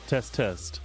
Test, test.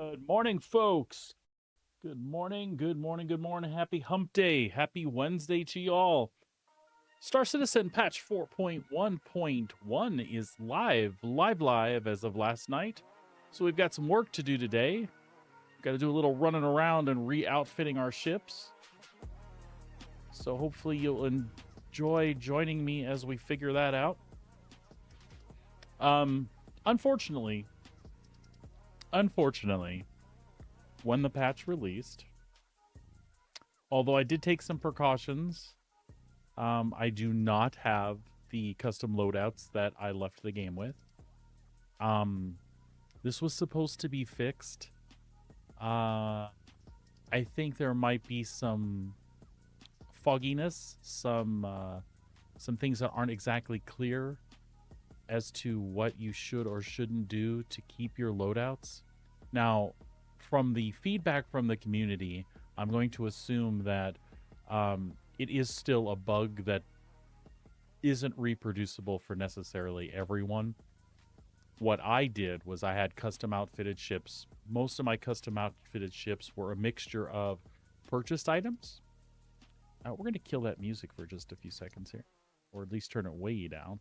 Good morning, folks. Good morning, good morning, good morning. Happy hump day. Happy Wednesday to you all. Star Citizen patch 4.1.1 is live as of last night. So we've got some work to do today. We've got to do a little running around and re-outfitting our ships. So hopefully you'll enjoy joining me as we figure that out. Unfortunately, when the patch released, although I did take some precautions, I do not have the custom loadouts that I left the game with. This was supposed to be fixed. I think there might be some fogginess, some things that aren't exactly clear as to what you should or shouldn't do to keep your loadouts. Now, from the feedback from the community, I'm going to assume that it is still a bug that isn't reproducible for necessarily everyone. What I did was I had custom outfitted ships. Most of my custom outfitted ships were a mixture of purchased items. We're going to kill that music for just a few seconds here, or at least turn it way down.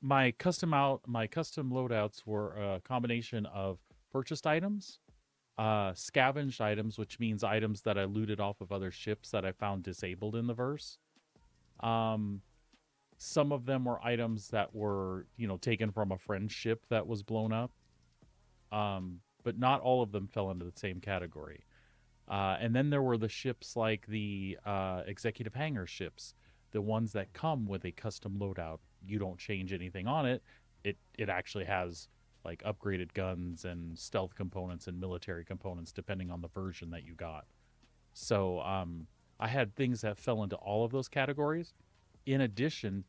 My custom loadouts were a combination of purchased items, scavenged items, which means items that I looted off of other ships that I found disabled in the verse. Some of them were items that were, taken from a friend's ship that was blown up. But not all of them fell into the same category. And then there were the ships like the executive hangar ships, the ones that come with a custom loadout. You don't change anything on it. It actually has like upgraded guns and stealth components and military components depending on the version that you got. So I had things that fell into all of those categories. In addition,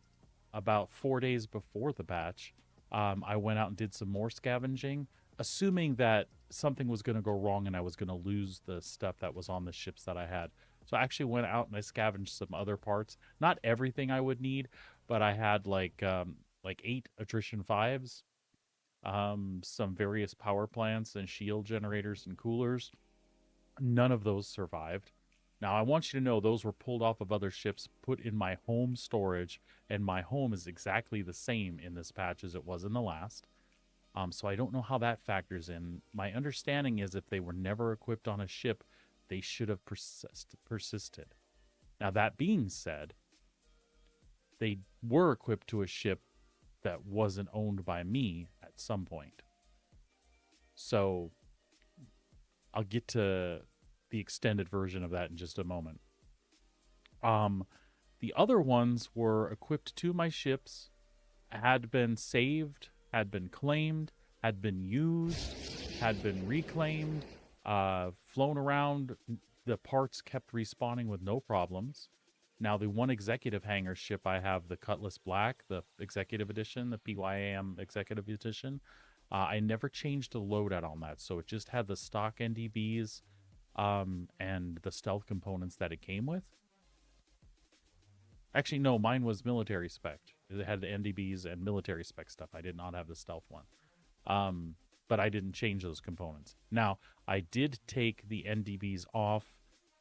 about 4 days before the patch, I went out and did some more scavenging, assuming that something was going to go wrong and I was going to lose the stuff that was on the ships that I had. So I actually went out and I scavenged some other parts. Not everything I would need, but I had like 8 attrition 5s, some various power plants and shield generators and coolers. None of those survived. Now, I want you to know those were pulled off of other ships, put in my home storage, and my home is exactly the same in this patch as it was in the last. So I don't know how that factors in. My understanding is if they were never equipped on a ship, they should have persisted. Now, that being said, they were equipped to a ship that wasn't owned by me at some point. So I'll get to the extended version of that in just a moment. The other ones were equipped to my ships, had been saved, had been claimed, had been used, had been reclaimed, flown around. The parts kept respawning with no problems. Now, the one executive hangar ship I have, the Cutlass Black, the Executive Edition, the PYAM Executive Edition, I never changed the loadout on that, so it just had the stock NDBs and the stealth components that it came with. Actually, no, mine was military spec. It had the NDBs and military spec stuff. I did not have the stealth one. But I didn't change those components. Now, I did take the NDBs off,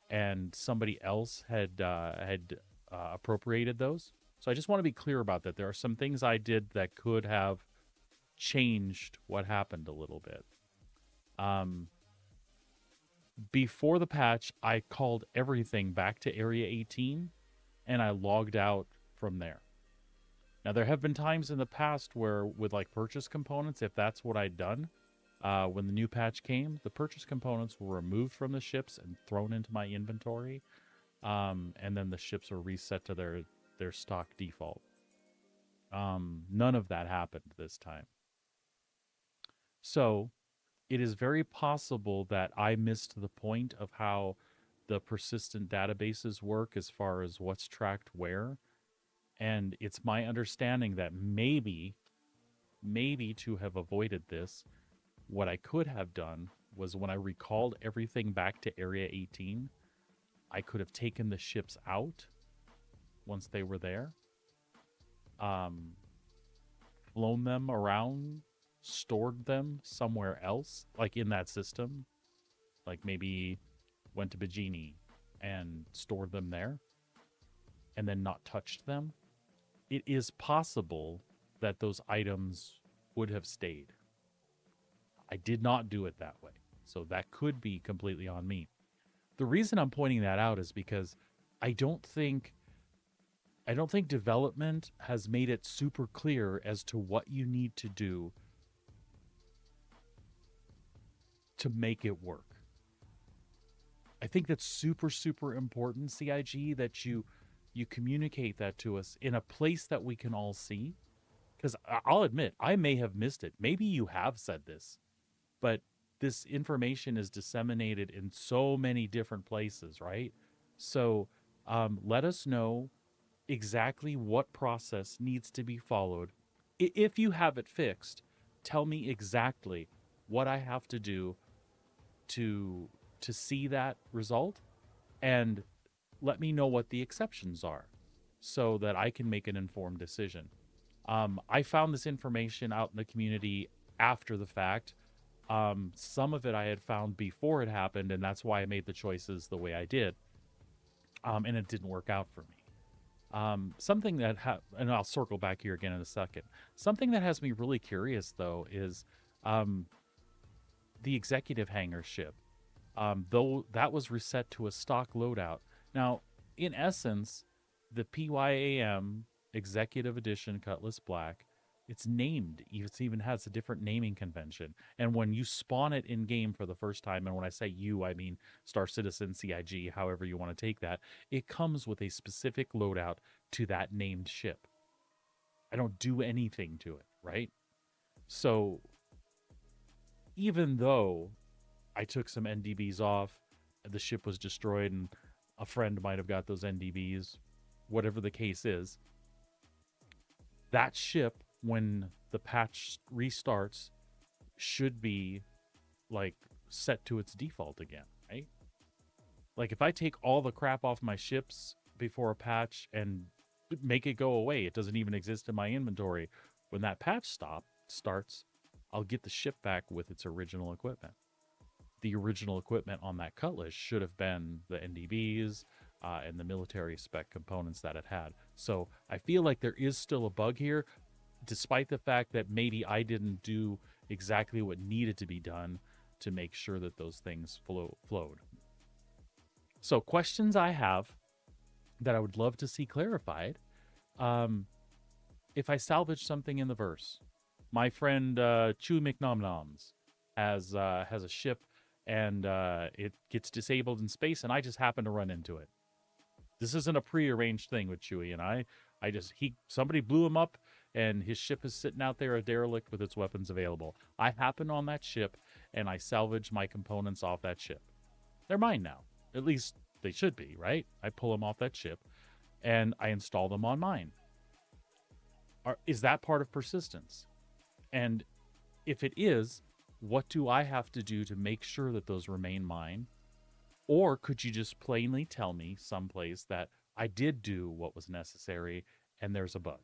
and somebody else had appropriated those. So I just want to be clear about that. There are some things I did that could have changed what happened a little bit. Before the patch, I called everything back to Area 18, and I logged out from there. Now, there have been times in the past where, with like purchase components, if that's what I'd done, when the new patch came, the purchase components were removed from the ships and thrown into my inventory, and then the ships were reset to their stock default. None of that happened this time. So it is very possible that I missed the point of how the persistent databases work as far as what's tracked where. And it's my understanding that maybe to have avoided this, what I could have done was when I recalled everything back to Area 18, I could have taken the ships out once they were there, flown them around stored them somewhere else, like in that system, like maybe went to Bajini and stored them there and then not touched them, it is possible that those items would have stayed. I did not do it that way. So that could be completely on me. The reason I'm pointing that out is because I don't think development has made it super clear as to what you need to do to make it work. I think that's super, super important, CIG, that you communicate that to us in a place that we can all see. Because I'll admit, I may have missed it. Maybe you have said this, but this information is disseminated in so many different places, right? So let us know exactly what process needs to be followed. If you have it fixed, tell me exactly what I have to do to see that result, and let me know what the exceptions are so that I can make an informed decision. I found this information out in the community after the fact. Some of it I had found before it happened, and that's why I made the choices the way I did. And it didn't work out for me. Something that and I'll circle back here again in a second. Something that has me really curious, though, is the executive hangar ship. Though that was reset to a stock loadout. Now, in essence, the PYAM Executive Edition Cutlass Black, it's named. It even has a different naming convention. And when you spawn it in game for the first time, and when I say you, I mean Star Citizen, CIG, however you want to take that, it comes with a specific loadout to that named ship. I don't do anything to it, right? So even though I took some NDBs off, the ship was destroyed, and a friend might have got those NDBs, whatever the case is, that ship, when the patch restarts, should be like set to its default again, right? Like if I take all the crap off my ships before a patch and make it go away, it doesn't even exist in my inventory. When that patch starts, I'll get the ship back with its original equipment. The original equipment on that Cutlass should have been the NDBs and the military spec components that it had. So I feel like there is still a bug here, despite the fact that maybe I didn't do exactly what needed to be done to make sure that those things flowed. So questions I have that I would love to see clarified. If I salvage something in the verse, my friend Chew McNomnoms has a ship, and it gets disabled in space, and I just happen to run into it. This isn't a prearranged thing with Chewie and I. Somebody blew him up, and his ship is sitting out there a derelict with its weapons available. I happen on that ship, and I salvage my components off that ship. They're mine now. At least they should be, right? I pull them off that ship, and I install them on mine. Is that part of persistence? And if it is, what do I have to do to make sure that those remain mine? Or could you just plainly tell me someplace that I did do what was necessary and there's a bug?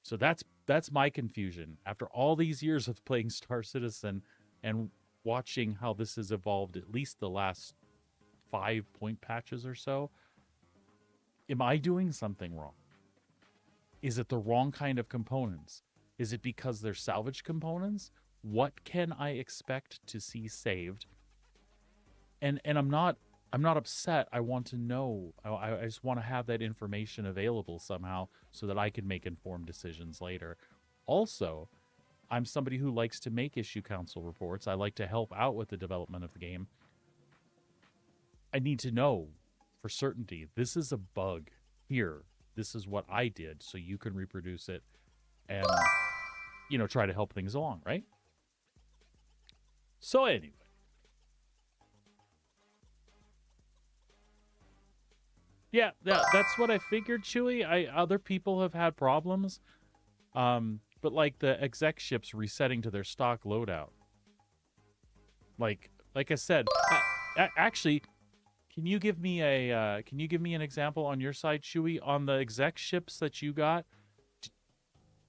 So that's my confusion. After all these years of playing Star Citizen and watching how this has evolved, at least the last 5 point patches or so, am I doing something wrong? Is it the wrong kind of components? Is it because they're salvage components? What can I expect to see saved? And I'm not upset. I want to know. I just want to have that information available somehow so that I can make informed decisions later. Also, I'm somebody who likes to make issue council reports. I like to help out with the development of the game. I need to know for certainty, this is a bug here. This is what I did, so you can reproduce it and, try to help things along, right? So anyway. Yeah, that's what I figured, Chewie. Other people have had problems. But like the exec ships resetting to their stock loadout. Like I said, actually, can you give me an example on your side, Chewie, on the exec ships that you got,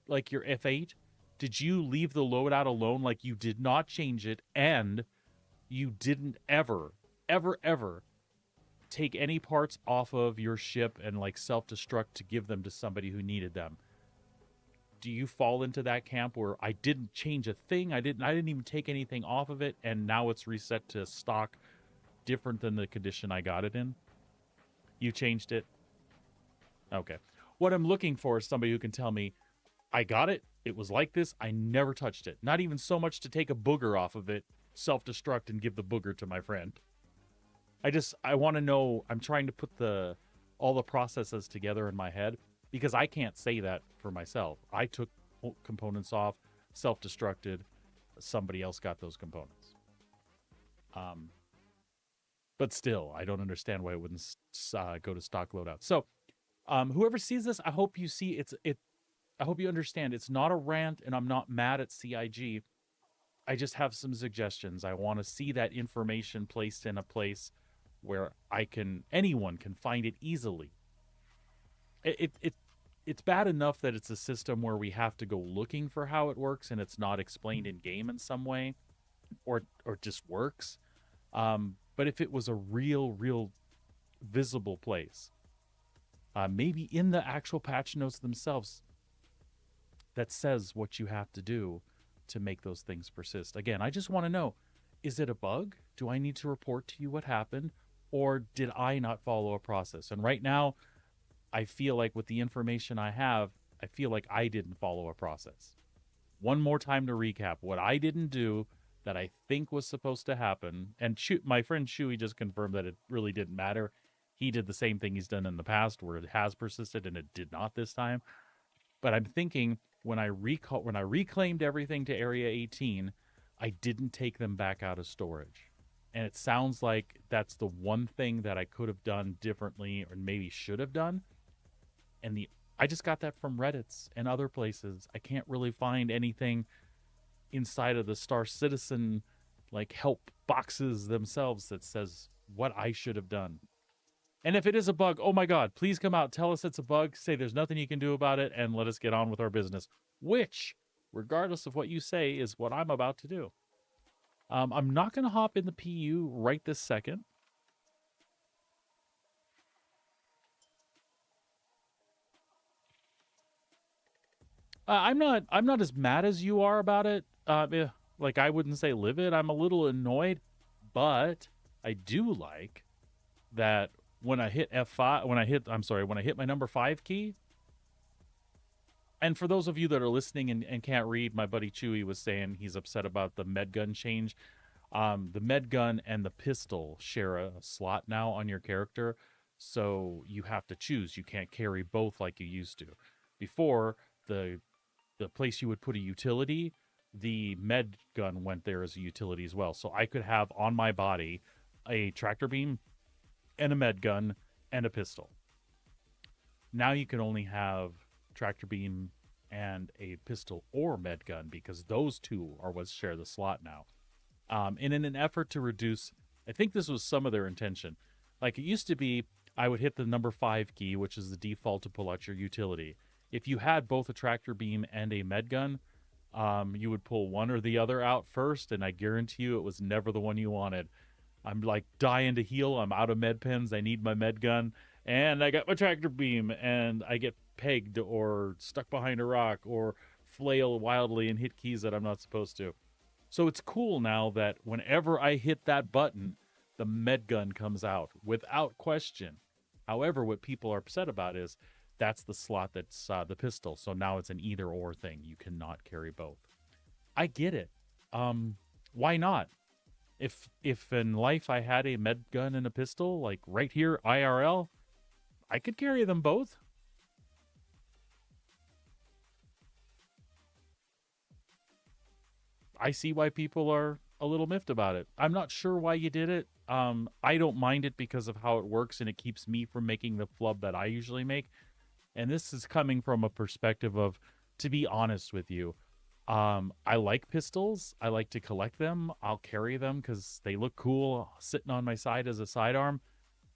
like your F8? Did you leave the loadout alone? Like you did not change it, and you didn't ever take any parts off of your ship and like self-destruct to give them to somebody who needed them? Do you fall into that camp where I didn't change a thing, I didn't even take anything off of it, and now it's reset to stock different than the condition I got it in? You changed it? Okay. What I'm looking for is somebody who can tell me, I got it, it was like this, I never touched it. Not even so much to take a booger off of it, self-destruct and give the booger to my friend. I want to know. I'm trying to put all the processes together in my head, because I can't say that for myself. I took components off, self-destructed, somebody else got those components. But still, I don't understand why it wouldn't go to stock loadout. So, whoever sees this, I hope you see I hope you understand it's not a rant, and I'm not mad at CIG. I just have some suggestions. I want to see that information placed in a place where anyone can find it easily. It's bad enough that it's a system where we have to go looking for how it works and it's not explained in game in some way, or just works. But if it was a real visible place, maybe in the actual patch notes themselves, that says what you have to do to make those things persist. Again, I just want to know, is it a bug? Do I need to report to you what happened? Or did I not follow a process? And right now, I feel like with the information I have, I feel like I didn't follow a process. One more time to recap what I didn't do that I think was supposed to happen. And my friend Chewy just confirmed that it really didn't matter. He did the same thing he's done in the past where it has persisted and it did not this time. But I'm thinking when I reclaimed everything to Area 18, I didn't take them back out of storage. And it sounds like that's the one thing that I could have done differently or maybe should have done. And I just got that from Reddits and other places. I can't really find anything inside of the Star Citizen like help boxes themselves that says what I should have done. And if it is a bug, oh my God, please come out, tell us it's a bug, say there's nothing you can do about it, and let us get on with our business. Which, regardless of what you say, is what I'm about to do. I'm not going to hop in the PU right this second. I'm not as mad as you are about it. Like, I wouldn't say livid. I'm a little annoyed, but I do like that when I hit F5, when I hit my number 5 key. And for those of you that are listening and can't read, my buddy Chewy was saying he's upset about the med gun change. The med gun and the pistol share a slot now on your character, so you have to choose. You can't carry both like you used to. Before, the place you would put a utility, the med gun went there as a utility as well. So I could have on my body a tractor beam and a med gun and a pistol. Now you can only have tractor beam and a pistol or med gun because those two are what share the slot now. And in an effort to reduce, I think this was some of their intention. Like it used to be, I would hit the number 5 key, which is the default to pull out your utility. If you had both a tractor beam and a med gun, you would pull one or the other out first, and I guarantee you it was never the one you wanted. I'm like dying to heal. I'm out of med pens. I need my med gun, and I got my tractor beam, and I get pegged or stuck behind a rock or flail wildly and hit keys that I'm not supposed to. So it's cool now that whenever I hit that button, the med gun comes out without question. However, what people are upset about is that's the slot that's the pistol. So now it's an either or thing. You cannot carry both. I get it. Why not? If in life I had a med gun and a pistol, like right here, IRL, I could carry them both. I see why people are a little miffed about it. I'm not sure why you did it. I don't mind it because of how it works, and it keeps me from making the flub that I usually make. And this is coming from a perspective of, to be honest with you, I like pistols. I like to collect them. I'll carry them because they look cool sitting on my side as a sidearm.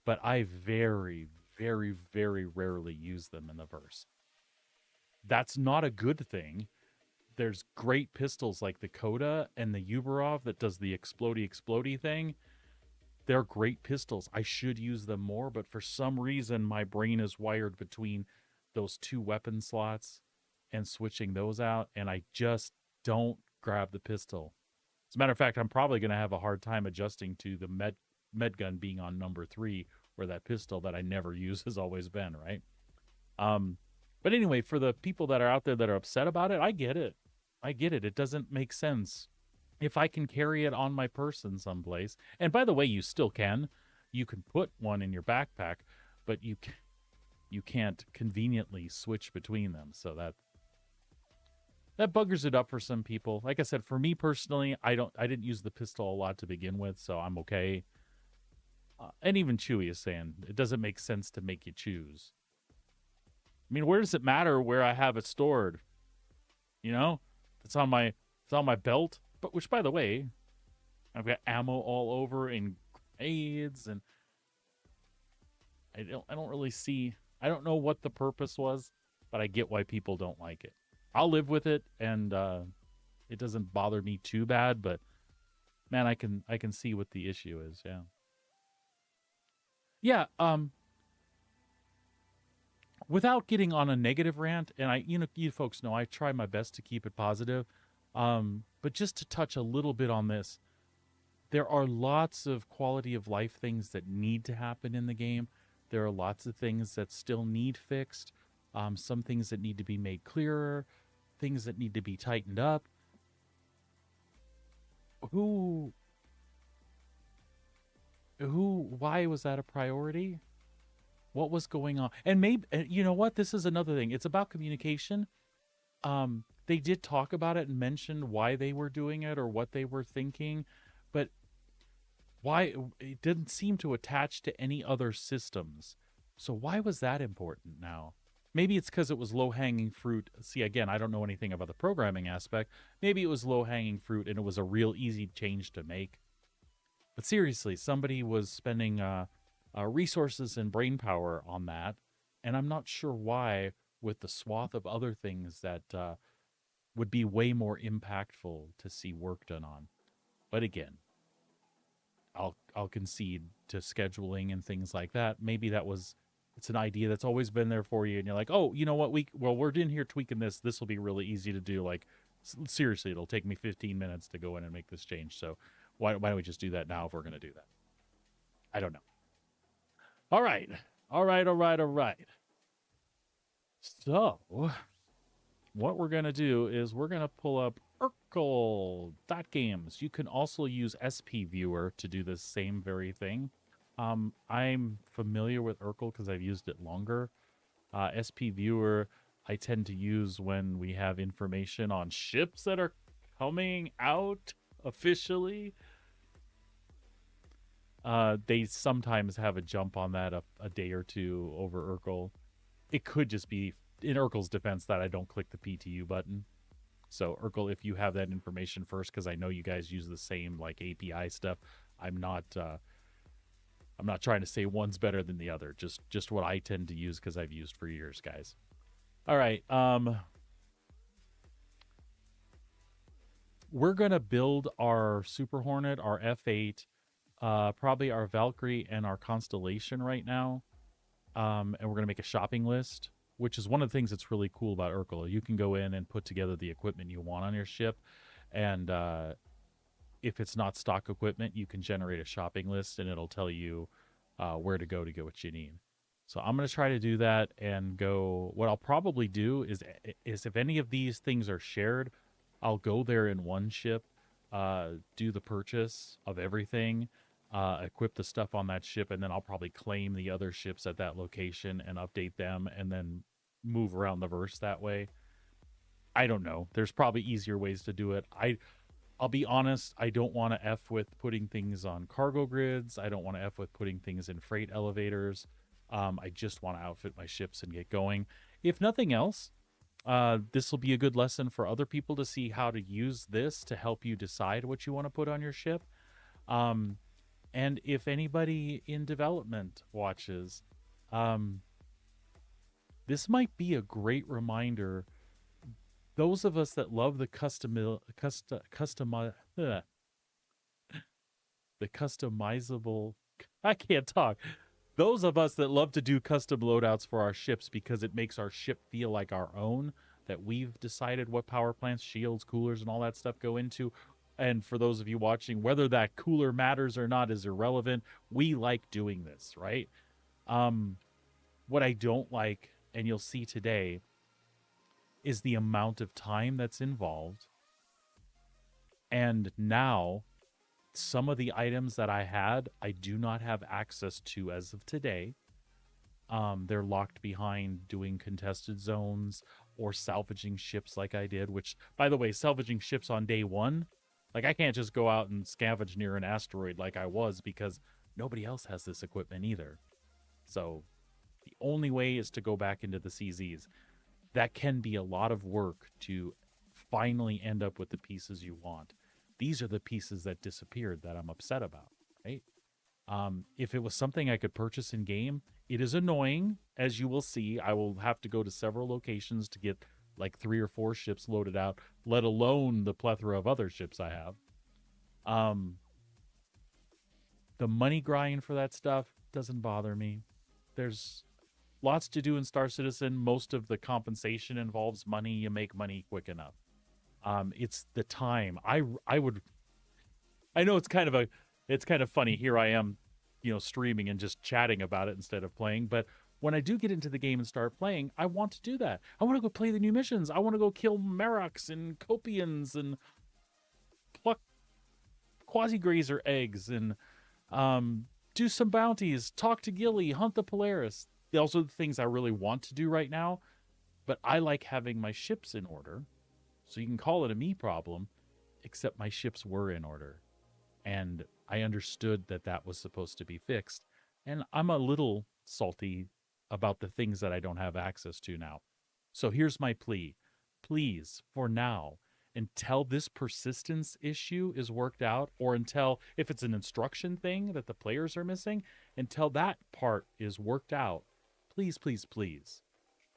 But I very, very, very rarely use them in the verse. That's not a good thing, there's great pistols like the Koda and the Uberov that does the explodey thing. They're great pistols. I should use them more, but for some reason my brain is wired between those two weapon slots and switching those out, and I just don't grab the pistol. As a matter of fact, I'm probably going to have a hard time adjusting to the med gun being on number 3, where that pistol that I never use has always been, right? But anyway, for the people that are out there that are upset about it, I get it. I get it. It doesn't make sense. If I can carry it on my person someplace, and by the way, you still can. You can put one in your backpack, but you can't conveniently switch between them. So that buggers it up for some people. Like I said, for me personally, I didn't use the pistol a lot to begin with, so I'm okay. And even Chewy is saying it doesn't make sense to make you choose. I mean, where does it matter where I have it stored? You know, it's on my belt. But which, by the way, I've got ammo all over and grenades, and I don't really see. I don't know what the purpose was, but I get why people don't like it. I'll live with it, and it doesn't bother me too bad. But man, I can see what the issue is. Yeah. Without getting on a negative rant, and you folks know I try my best to keep it positive. But just to touch a little bit on this, there are lots of quality of life things that need to happen in the game. There are lots of things that still need fixed. Some things that need to be made clearer, things that need to be tightened up. Why was that a priority? What was going on? And maybe, you know what? This is another thing. It's about communication. They did talk about it and mention why they were doing it or what they were thinking, but why it didn't seem to attach to any other systems. So why was that important now? Maybe it's because it was low-hanging fruit. See, again, I don't know anything about the programming aspect. Maybe it was low-hanging fruit and it was a real easy change to make. But seriously, somebody was spending resources and brain power on that, and I'm not sure why, with the swath of other things that would be way more impactful to see work done on. But again, I'll concede to scheduling and things like that. Maybe it's an idea that's always been there for you, and you're like, oh, you know what? We're in here tweaking this. This will be really easy to do. Like, seriously, it'll take me 15 minutes to go in and make this change. So why don't we just do that now if we're going to do that? I don't know. All right. So what we're going to do is we're going to pull up Urkel.games. You can also use SP Viewer to do the same very thing. I'm familiar with Urkel because I've used it longer. SP Viewer I tend to use when we have information on ships that are coming out officially. They sometimes have a jump on that a day or two over Urkel. It could just be, in Urkel's defense, that I don't click the PTU button. So Urkel, if you have that information first, because I know you guys use the same like API stuff, I'm not trying to say one's better than the other. Just what I tend to use because I've used for years, guys. All right. We're gonna build our Super Hornet, our F8, probably our Valkyrie and our Constellation right now. And we're gonna make a shopping list, which is one of the things that's really cool about Urkel. You can go in and put together the equipment you want on your ship, and if it's not stock equipment, you can generate a shopping list, and it'll tell you where to go to get what you need. So I'm going to try to do that and go. What I'll probably do is if any of these things are shared, I'll go there in one ship, do the purchase of everything, equip the stuff on that ship, and then I'll probably claim the other ships at that location and update them and then move around the verse that way. I don't know. There's probably easier ways to do it. I'll be honest, I don't want to F with putting things on cargo grids. I don't want to F with putting things in freight elevators. I just want to outfit my ships and get going. If nothing else, this will be a good lesson for other people to see how to use this to help you decide what you want to put on your ship. And if anybody in development watches, this might be a great reminder those of us that love the the customizable, I can't talk. Those of us that love to do custom loadouts for our ships because it makes our ship feel like our own, that we've decided what power plants, shields, coolers, and all that stuff go into. And for those of you watching, whether that cooler matters or not is irrelevant. We like doing this, right? What I don't like, and you'll see today, is the amount of time that's involved. And now, some of the items that I had, I do not have access to as of today. They're locked behind doing contested zones or salvaging ships like I did, which, by the way, salvaging ships on day one, like I can't just go out and scavenge near an asteroid like I was because nobody else has this equipment either. So the only way is to go back into the CZs. That can be a lot of work to finally end up with the pieces you want. These are the pieces that disappeared that I'm upset about, right? If it was something I could purchase in game, it is annoying, as you will see. I will have to go to several locations to get like 3 or 4 ships loaded out, let alone the plethora of other ships I have. The money grind for that stuff doesn't bother me. There's lots to do in Star Citizen. Most of the compensation involves money. You make money quick enough. It's the time. I know it's kind of funny. Here I am, streaming and just chatting about it instead of playing. But when I do get into the game and start playing, I want to do that. I want to go play the new missions. I want to go kill Merox and Copians and pluck Quasi-Grazer eggs and do some bounties, talk to Gilly, hunt the Polaris. Those are the things I really want to do right now. But I like having my ships in order. So you can call it a me problem, except my ships were in order. And I understood that that was supposed to be fixed. And I'm a little salty about the things that I don't have access to now. So here's my plea. Please, for now, until this persistence issue is worked out, or until, if it's an instruction thing that the players are missing, until that part is worked out, please, please, please.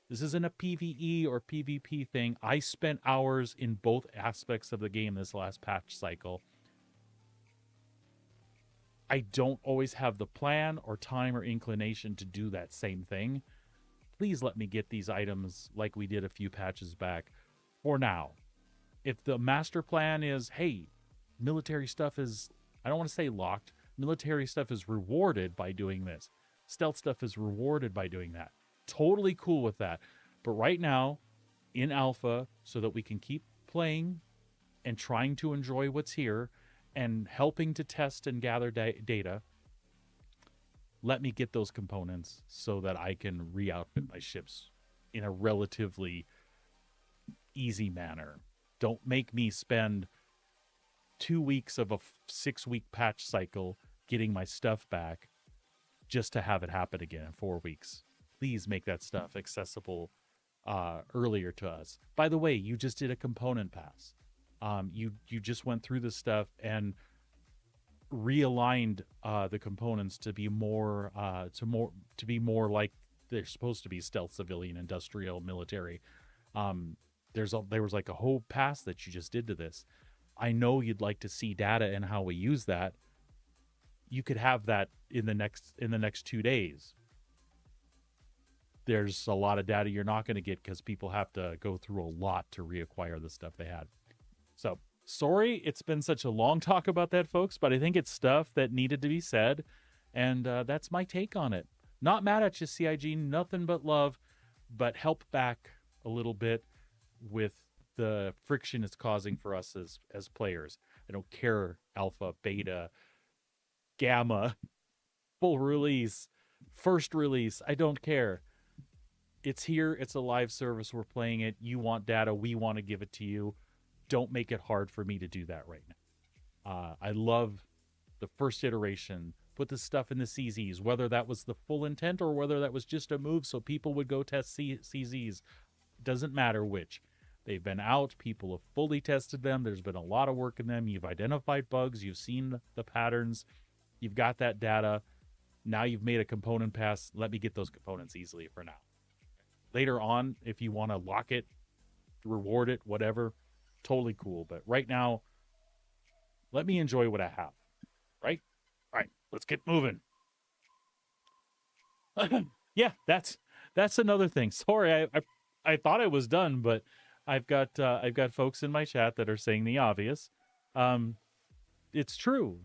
This isn't a PvE or PvP thing. I spent hours in both aspects of the game this last patch cycle. I don't always have the plan or time or inclination to do that same thing. Please let me get these items like we did a few patches back for now. If the master plan is, hey, military stuff is, I don't want to say locked, military stuff is rewarded by doing this. Stealth stuff is rewarded by doing that. Totally cool with that. But right now, in alpha, so that we can keep playing and trying to enjoy what's here and helping to test and gather data, let me get those components so that I can re-outfit my ships in a relatively easy manner. Don't make me spend 2 weeks of a 6-week patch cycle getting my stuff back just to have it happen again in 4 weeks. Please make that stuff accessible earlier to us. By the way, you just did a component pass. You just went through this stuff and realigned the components to be more like they're supposed to be: stealth, civilian, industrial, military. There was like a whole pass that you just did to this. I know you'd like to see data and how we use that. You could have that in the next 2 days. There's a lot of data you're not going to get because people have to go through a lot to reacquire the stuff they had. So, sorry it's been such a long talk about that, folks, but I think it's stuff that needed to be said, and that's my take on it. Not mad at you, CIG, nothing but love, but help back a little bit with the friction it's causing for us as players. I don't care alpha, beta, gamma, full release, first release. I don't care. It's here. It's a live service. We're playing it. You want data. We want to give it to you. Don't make it hard for me to do that right now. I love the first iteration. Put the stuff in the CZs, whether that was the full intent or whether that was just a move so people would go test CZs. Doesn't matter which. They've been out. People have fully tested them. There's been a lot of work in them. You've identified bugs. You've seen the patterns. You've got that data. Now you've made a component pass. Let me get those components easily for now. Later on, if you want to lock it reward it, whatever. Totally cool. But right now, let me enjoy what I have. Right? All right, let's get moving. Yeah, that's another thing. Sorry, I thought I was done, but I've got folks in my chat that are saying the obvious. Um, it's true.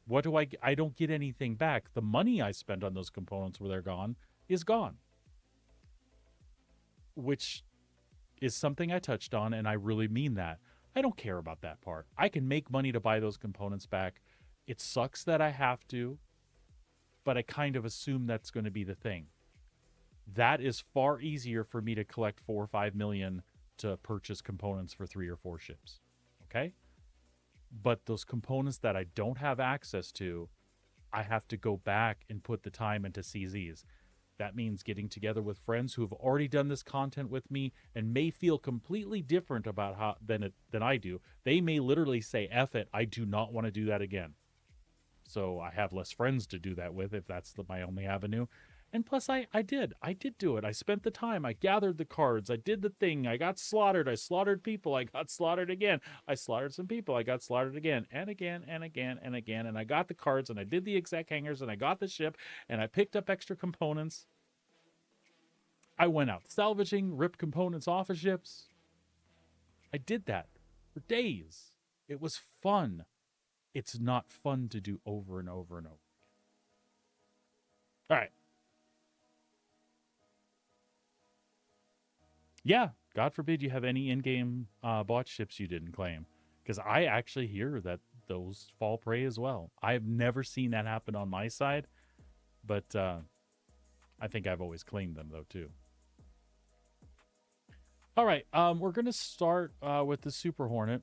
What do I don't get anything back. The money I spent on those components where they're gone is gone. Which is something I touched on, and I really mean that. I don't care about that part. I can make money to buy those components back. It sucks that I have to, but I kind of assume that's going to be the thing. That is far easier for me to collect 4 or 5 million to purchase components for 3 or 4 ships. Okay? But those components that I don't have access to, I have to go back and put the time into CZs. That means getting together with friends who have already done this content with me and may feel completely different about how than I do. They may literally say, "F it, I do not want to do that again." So I have less friends to do that with if that's my only avenue. And plus, I did do it. I spent the time. I gathered the cards. I did the thing. I got slaughtered. I slaughtered people. I got slaughtered again. I slaughtered some people. I got slaughtered again and again and again and again. And I got the cards and I did the exec hangers and I got the ship and I picked up extra components. I went out salvaging, ripped components off of ships. I did that for days. It was fun. It's not fun to do over and over and over. All right. Yeah, God forbid you have any in-game bought ships you didn't claim. Because I actually hear that those fall prey as well. I've never seen that happen on my side. But I think I've always claimed them, though, too. All right, we're going to start with the Super Hornet.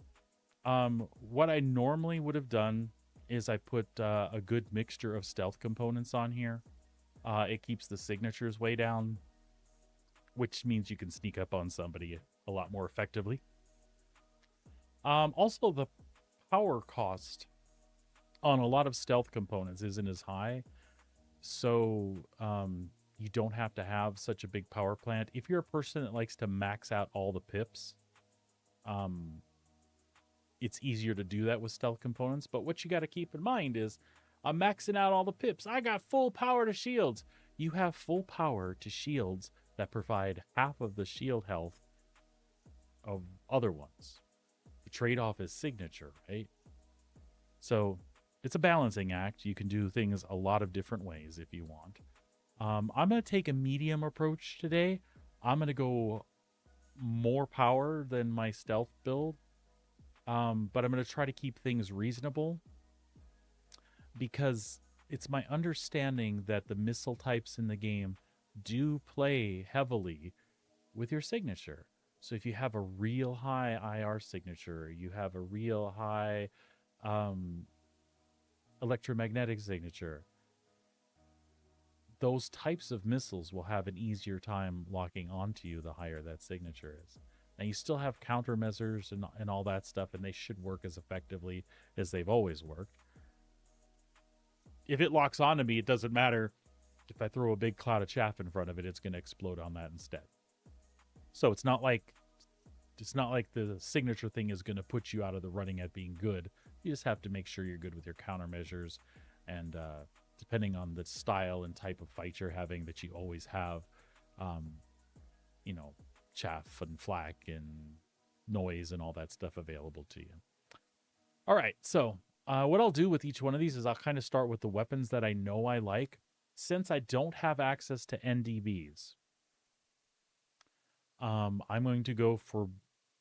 What I normally would have done is I put a good mixture of stealth components on here. It keeps the signatures way down, which means you can sneak up on somebody a lot more effectively. Also, the power cost on a lot of stealth components isn't as high, so you don't have to have such a big power plant. If you're a person that likes to max out all the pips, it's easier to do that with stealth components. But what you got to keep in mind is I'm maxing out all the pips. I got full power to shields. You have full power to shields that provide half of the shield health of other ones. The trade-off is signature, right? So it's a balancing act. You can do things a lot of different ways if you want. I'm going to take a medium approach today. I'm going to go more power than my stealth build. But I'm going to try to keep things reasonable because it's my understanding that the missile types in the game do play heavily with your signature. So if you have a real high IR signature, you have a real high electromagnetic signature, those types of missiles will have an easier time locking onto you the higher that signature is. Now, you still have countermeasures and all that stuff, and they should work as effectively as they've always worked. If it locks onto me, it doesn't matter. If I throw a big cloud of chaff in front of it, it's going to explode on that instead. So it's not like the signature thing is going to put you out of the running at being good. You just have to make sure you're good with your countermeasures, and depending on the style and type of fight you're having, that you always have, chaff and flak and noise and all that stuff available to you. All right, so what I'll do with each one of these is I'll kind of start with the weapons that I know I like. Since I don't have access to NDBs, I'm going to go for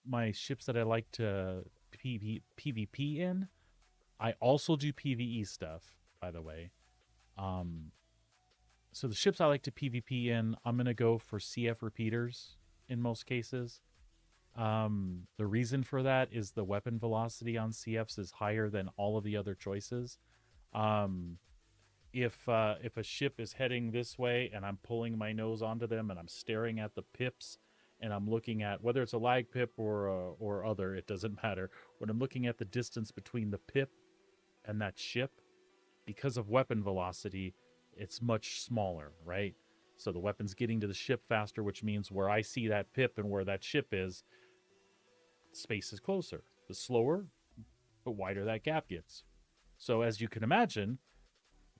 my ships that I like to PvP in. I also do PvE stuff, by the way. So the ships I like to PvP in, I'm going to go for CF repeaters in most cases. The reason for that is the weapon velocity on CFs is higher than all of the other choices. If a ship is heading this way and I'm pulling my nose onto them and I'm staring at the pips and I'm looking at whether it's a lag pip or other, it doesn't matter. When I'm looking at the distance between the pip and that ship, because of weapon velocity, it's much smaller, right? So the weapon's getting to the ship faster, which means where I see that pip and where that ship is, space is closer. The slower, the wider that gap gets. So as you can imagine,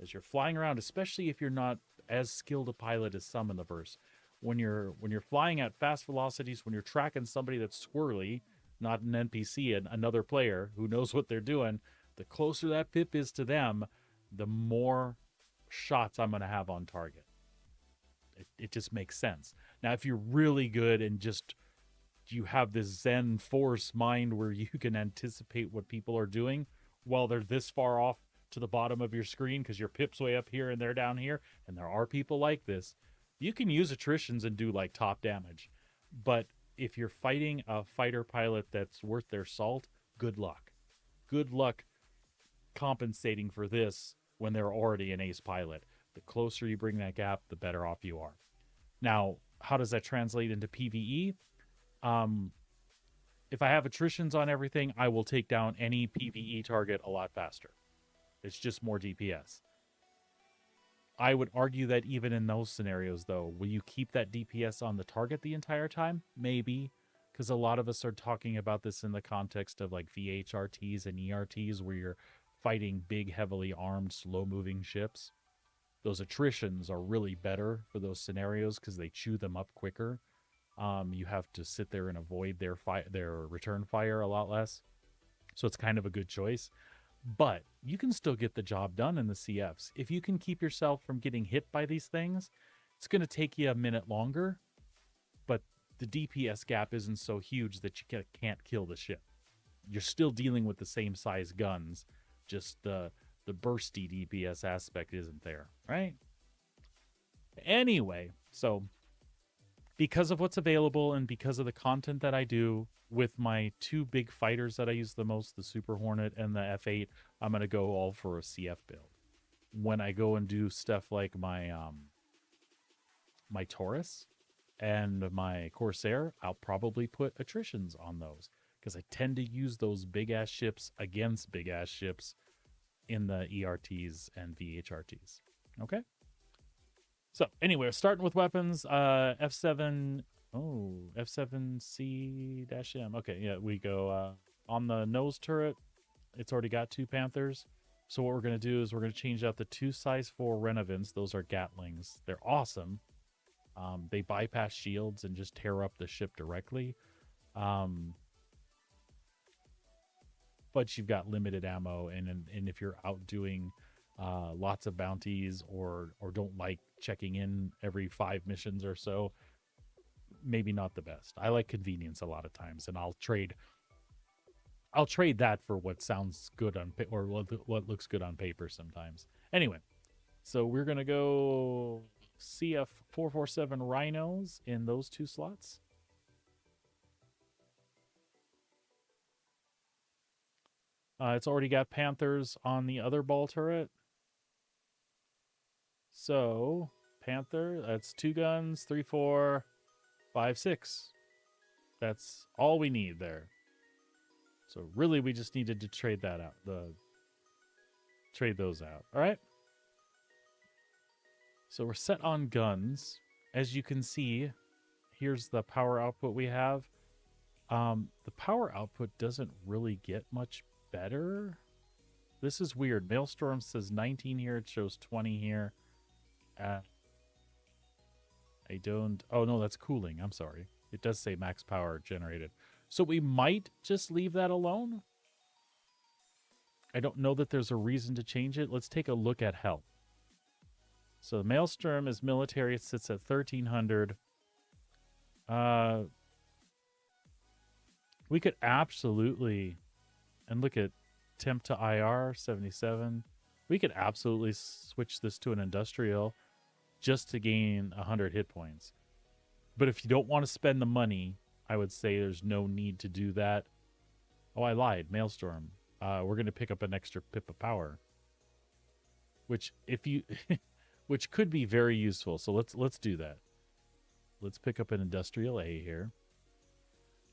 as you're flying around, especially if you're not as skilled a pilot as some in the verse, when you're flying at fast velocities, when you're tracking somebody that's squirrely, not an NPC, and another player who knows what they're doing, the closer that pip is to them, the more shots I'm going to have on target. It just makes sense. Now, if you're really good and just you have this Zen force mind where you can anticipate what people are doing while they're this far off to the bottom of your screen because your pip's way up here and they're down here, and there are people like this, you can use attritions and do like top damage. But if you're fighting a fighter pilot that's worth their salt, good luck. Good luck compensating for this when they're already an ace pilot. The closer you bring that gap, the better off you are. Now, how does that translate into PvE? If I have attritions on everything, I will take down any PvE target a lot faster. It's just more DPS. I would argue that even in those scenarios, though, will you keep that DPS on the target the entire time? Maybe, because a lot of us are talking about this in the context of like VHRTs and ERTs where you're fighting big, heavily armed, slow-moving ships. Those attritions are really better for those scenarios because they chew them up quicker. You have to sit there and avoid their return fire a lot less. So it's kind of a good choice. But you can still get the job done in the CFs. If you can keep yourself from getting hit by these things, it's going to take you a minute longer. But the DPS gap isn't so huge that you can't kill the ship. You're still dealing with the same size guns. Just the bursty DPS aspect isn't there, right? Anyway, so because of what's available and because of the content that I do with my two big fighters that I use the most, the Super Hornet and the F8, I'm going to go all for a CF build. When I go and do stuff like my Taurus and my Corsair, I'll probably put attritions on those because I tend to use those big-ass ships against big-ass ships in the ERTs and VHRTs. Okay? So, anyway, starting with weapons, F7... Oh, F7C-M. Okay, yeah, we go on the nose turret. It's already got 2 Panthers. So what we're going to do is we're going to change out the 2 size 4 Renovants. Those are Gatlings. They're awesome. They bypass shields and just tear up the ship directly. But you've got limited ammo, and if you're out doing lots of bounties or don't like checking in every 5 missions or so, maybe not the best. I like convenience a lot of times, and I'll trade that for what sounds good on or what looks good on paper sometimes. Anyway, so we're gonna go CF 447 Rhinos in those 2 slots. It's already got Panthers on the other ball turret. So Panther, that's 2 guns, 3, 4, 5, 6. That's all we need there. So really, we just needed to trade that out. Trade those out. All right. So we're set on guns. As you can see, here's the power output we have. The power output doesn't really get much better. This is weird. Maelstrom says 19 here. It shows 20 here. I don't... Oh, no, that's cooling. I'm sorry. It does say max power generated. So we might just leave that alone. I don't know that there's a reason to change it. Let's take a look at health. So the Maelstrom is military. It sits at 1,300. We could absolutely... And look at temp to IR, 77. We could absolutely switch this to an industrial just to gain 100 hit points. But if you don't want to spend the money, I would say there's no need to do that. Oh, I lied. Maelstrom. We're going to pick up an extra pip of power, which which could be very useful. So let's do that. Let's pick up an industrial A here.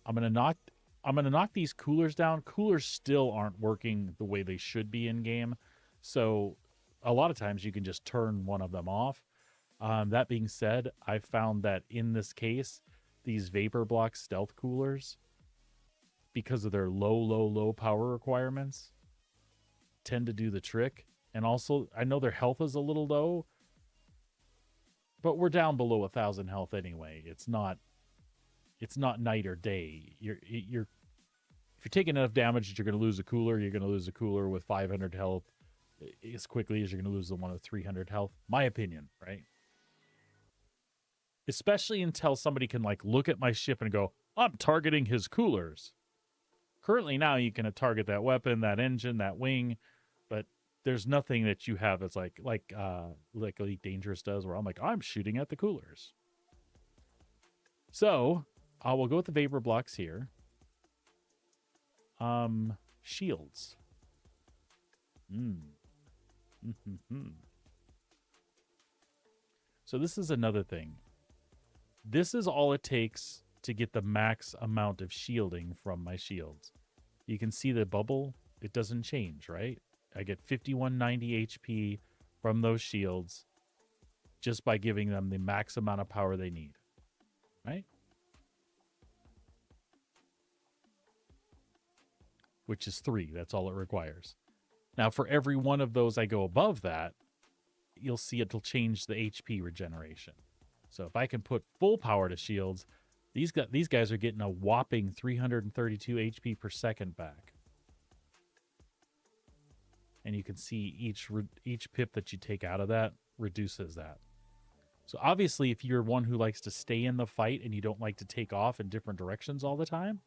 I'm going to knock these coolers down. Coolers still aren't working the way they should be in game. So a lot of times you can just turn one of them off. That being said, I found that in this case, these vapor block stealth coolers because of their low power requirements, tend to do the trick. And also, I know their health is a little low, but we're down below 1,000 health anyway. It's not night or day. If you're taking enough damage that you're going to lose a cooler, you're going to lose a cooler with 500 health as quickly as you're going to lose the one with 300 health. My opinion, right? Especially until somebody can like look at my ship and go, I'm targeting his coolers. Currently now you can target that weapon, that engine, that wing, but there's nothing that you have that's like Elite Dangerous does, where I'm like, I'm shooting at the coolers. So we'll go with the vapor blocks here. Shields. So this is another thing. This is all it takes to get the max amount of shielding from my shields. You can see the bubble. It doesn't change, right? I get 5190 HP from those shields just by giving them the max amount of power they need, right? Which is 3. That's all it requires. Now, for every one of those I go above that, you'll see it'll change the HP regeneration. So if I can put full power to shields, these guys are getting a whopping 332 HP per second back. And you can see each pip that you take out of that reduces that. So obviously, if you're one who likes to stay in the fight and you don't like to take off in different directions all the time,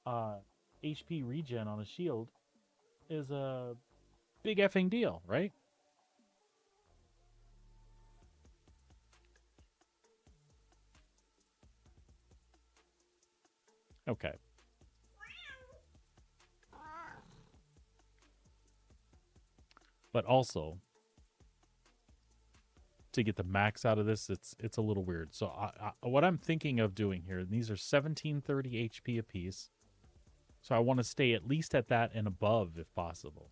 HP regen on a shield is a big effing deal, right? Okay. But also, to get the max out of this, it's a little weird. So what I'm thinking of doing here, and these are 1730 HP apiece. So I want to stay at least at that and above if possible.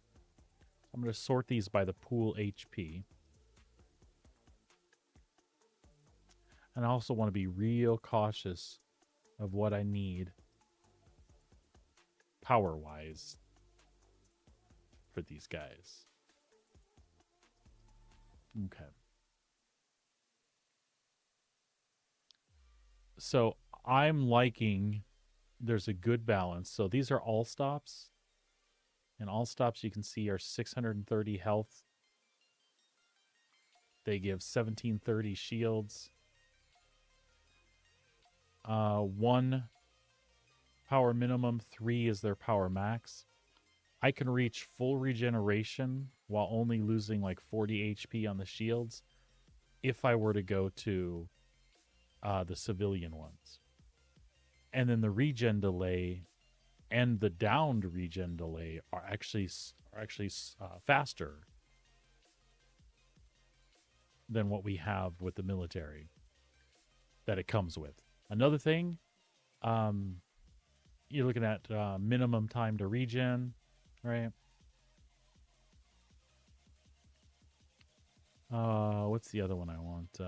I'm going to sort these by the pool HP. And I also want to be real cautious of what I need power-wise for these guys. Okay. So I'm liking there's a good balance. So these are all stops. And all stops you can see are 630 health. They give 1730 shields. 1 power minimum, 3 is their power max. I can reach full regeneration while only losing like 40 HP on the shields if I were to go to the civilian ones. And then the regen delay and the downed regen delay are actually faster than what we have with the military that it comes with. Another thing, you're looking at minimum time to regen, right? What's the other one I want?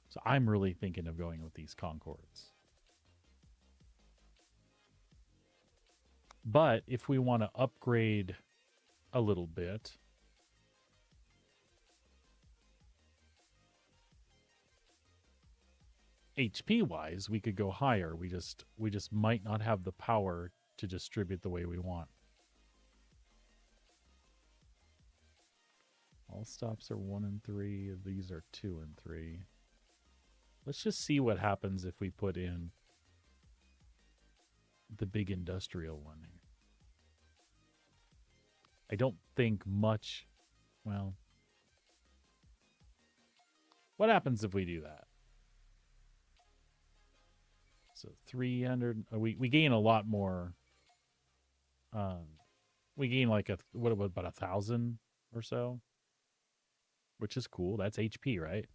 So I'm really thinking of going with these Concords. But if we want to upgrade a little bit, HP wise, we could go higher. We just might not have the power to distribute the way we want. All stops are 1 and 3. These are 2 and 3. Let's just see what happens if we put in the big industrial one here. I don't think much. Well, what happens if we do that? So 300. We gain a lot more. We gain like about 1,000 or so, which is cool. That's HP, right?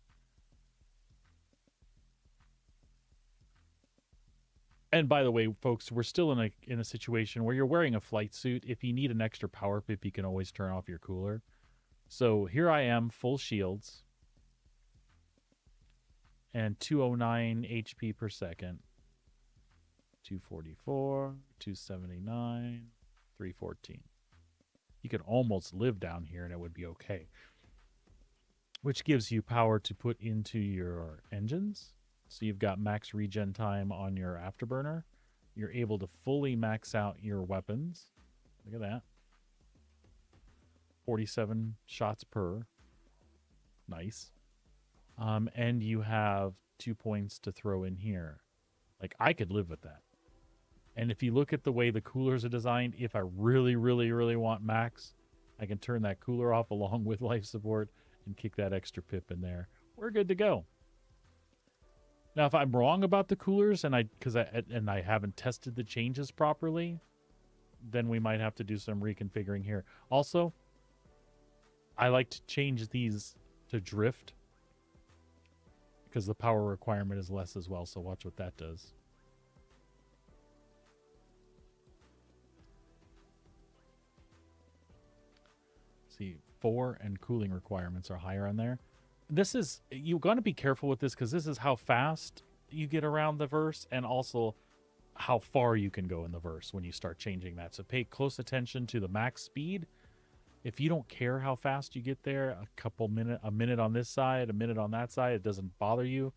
And by the way, folks, we're still in a situation where you're wearing a flight suit. If you need an extra power pip, you can always turn off your cooler. So here I am, full shields. and 209 HP per second. 244, 279, 314. You could almost live down here and it would be okay. Which gives you power to put into your engines. So you've got max regen time on your afterburner. You're able to fully max out your weapons. Look at that. 47 shots per. Nice. And you have 2 points to throw in here. Like, I could live with that. And if you look at the way the coolers are designed, if I really, really, really want max, I can turn that cooler off along with life support and kick that extra pip in there. We're good to go. Now, if I'm wrong about the coolers and I haven't tested the changes properly, then we might have to do some reconfiguring here. Also, I like to change these to drift because the power requirement is less as well. So watch what that does. See, 4 and cooling requirements are higher on there. This is, you're going to be careful with this because this is how fast you get around the verse and also how far you can go in the verse when you start changing that. So pay close attention to the max speed. If you don't care how fast you get there, a minute on this side, a minute on that side, it doesn't bother you.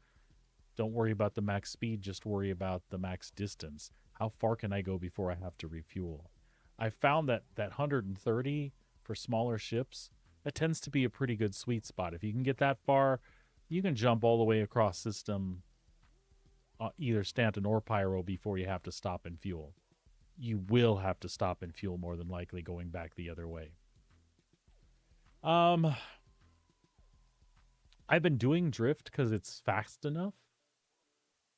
Don't worry about the max speed, just worry about the max distance. How far can I go before I have to refuel? I found that 130 for smaller ships, that tends to be a pretty good sweet spot. If you can get that far, you can jump all the way across system, either Stanton or Pyro, before you have to stop and fuel. You will have to stop and fuel more than likely going back the other way. I've been doing drift because it's fast enough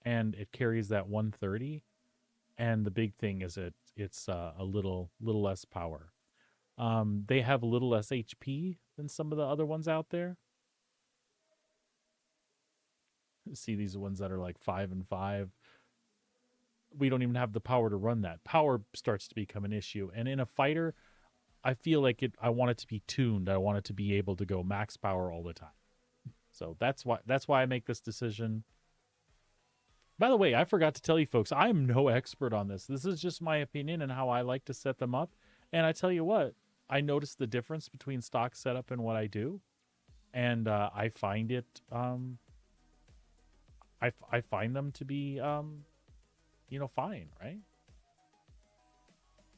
and it carries that 130. And the big thing is it's a little less power. They have a little less HP than some of the other ones out there. See these ones that are like 5 and 5. We don't even have the power to run that. Power starts to become an issue. And in a fighter, I feel like I want it to be tuned. I want it to be able to go max power all the time. So that's why I make this decision. By the way, I forgot to tell you folks, I'm no expert on this. This is just my opinion and how I like to set them up. And I tell you what, I noticed the difference between stock setup and what I do. And I find it, I find them to be, fine, right?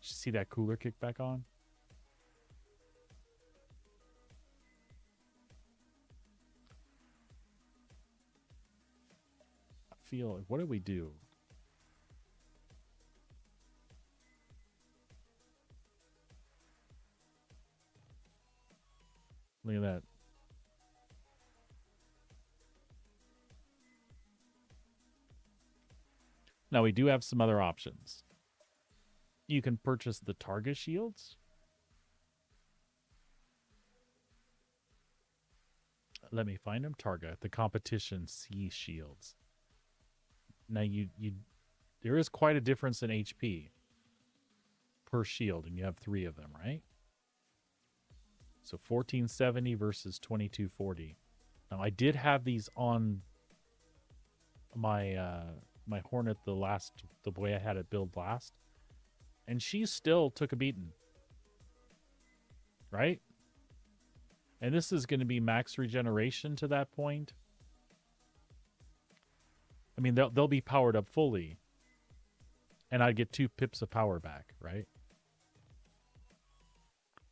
See that cooler kick back on? I feel, what did we do? Look at that. Now, we do have some other options. You can purchase the Targa shields. Let me find them. Targa, the competition C shields. Now, there is quite a difference in HP per shield, and you have 3 of them, right? So 1470 versus 2240. Now, I did have these on my my Hornet the way I had it build last, and she still took a beating, right? And this is going to be max regeneration to that point. I mean, they'll be powered up fully, and I'd get 2 pips of power back, right?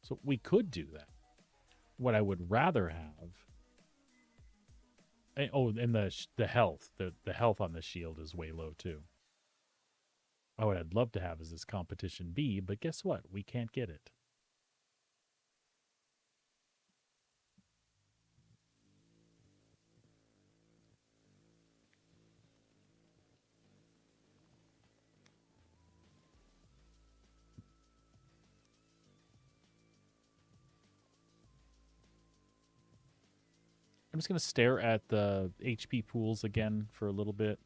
So we could do that. What I would rather have... and the health. The health on the shield is way low, too. What I'd love to have is this competition B, but guess what? We can't get it. I'm just going to stare at the HP pools again for a little bit.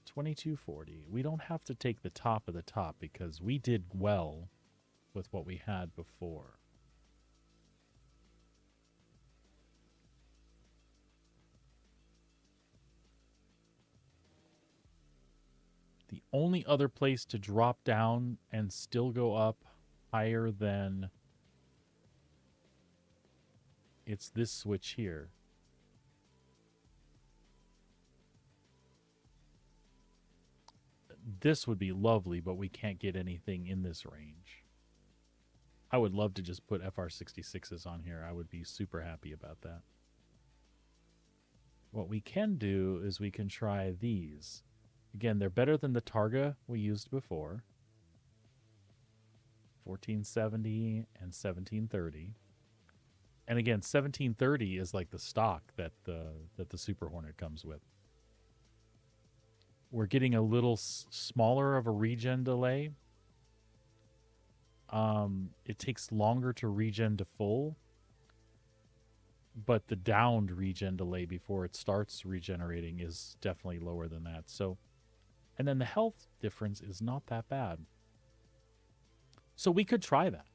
2240. We don't have to take the top of the top because we did well with what we had before. only other place to drop down and still go up higher than it's this switch here. This would be lovely, but we can't get anything in this range. I would love to just put FR66s on here. I would be super happy about that. What we can do is we can try these. Again, they're better than the Targa we used before. 1470 and 1730. And again, 1730 is like the stock that the Super Hornet comes with. We're getting a little smaller of a regen delay. It takes longer to regen to full, but the downed regen delay before it starts regenerating is definitely lower than that. So, and then the health difference is not that bad. So we could try that.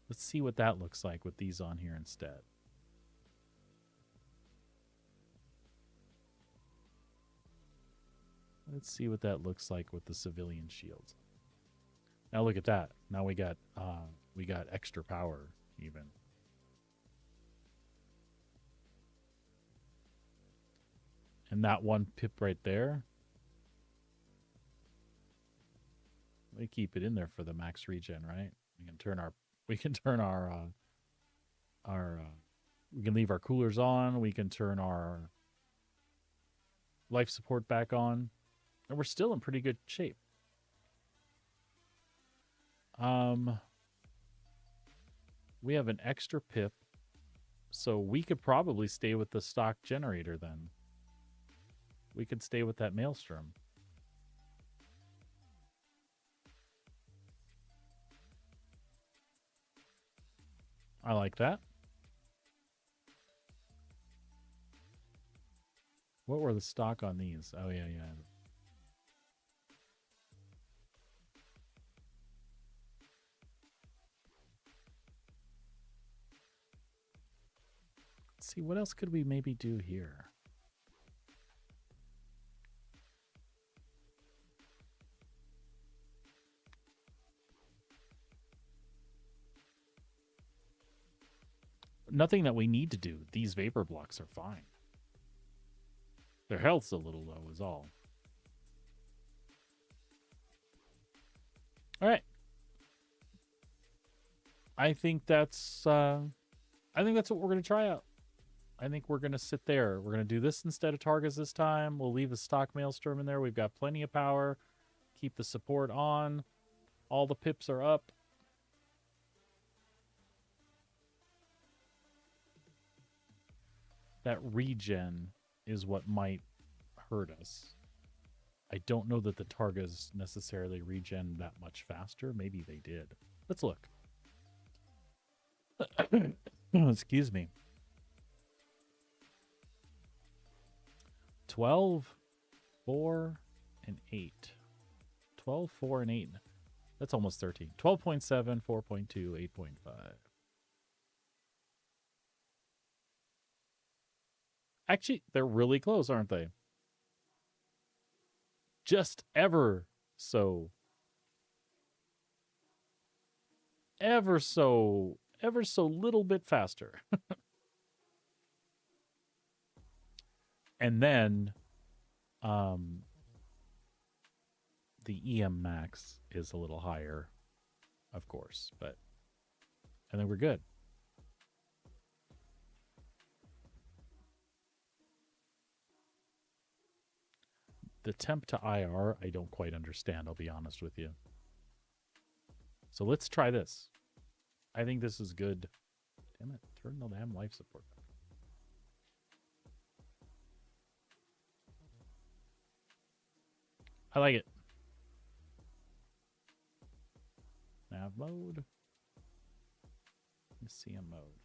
Let's see what that looks like with these on here instead. Let's see what that looks like with the civilian shields. Now look at that. Now we got extra power even. And that one pip right there. We keep it in there for the max regen, right? We can turn our we can leave our coolers on, we can turn our life support back on, and we're still in pretty good shape. We have an extra pip, so we could probably stay with the stock generator then. We could stay with that Maelstrom. I like that. What were the stock on these? Oh, yeah. Let's see, what else could we maybe do here? Nothing that we need to do. These vapor blocks are fine. Their health's a little low is all. All right. I think that's what we're going to try out. I think we're going to sit there. We're going to do this instead of Targas this time. We'll leave the stock Maelstrom in there. We've got plenty of power. Keep the support on. All the pips are up. That regen is what might hurt us. I don't know that the Targas necessarily regen that much faster. Maybe they did. Let's look. Excuse me. 12, 4, and 8. 12, 4, and 8. That's almost 13. 12.7, 4.2, 8.5. Actually, they're really close, aren't they? Just ever so little bit faster. And then the EM max is a little higher, of course, and then we're good. The temp to IR, I don't quite understand, I'll be honest with you. So let's try this. I think this is good. Damn it, turn the damn life support back. I like it. Nav mode. CM mode.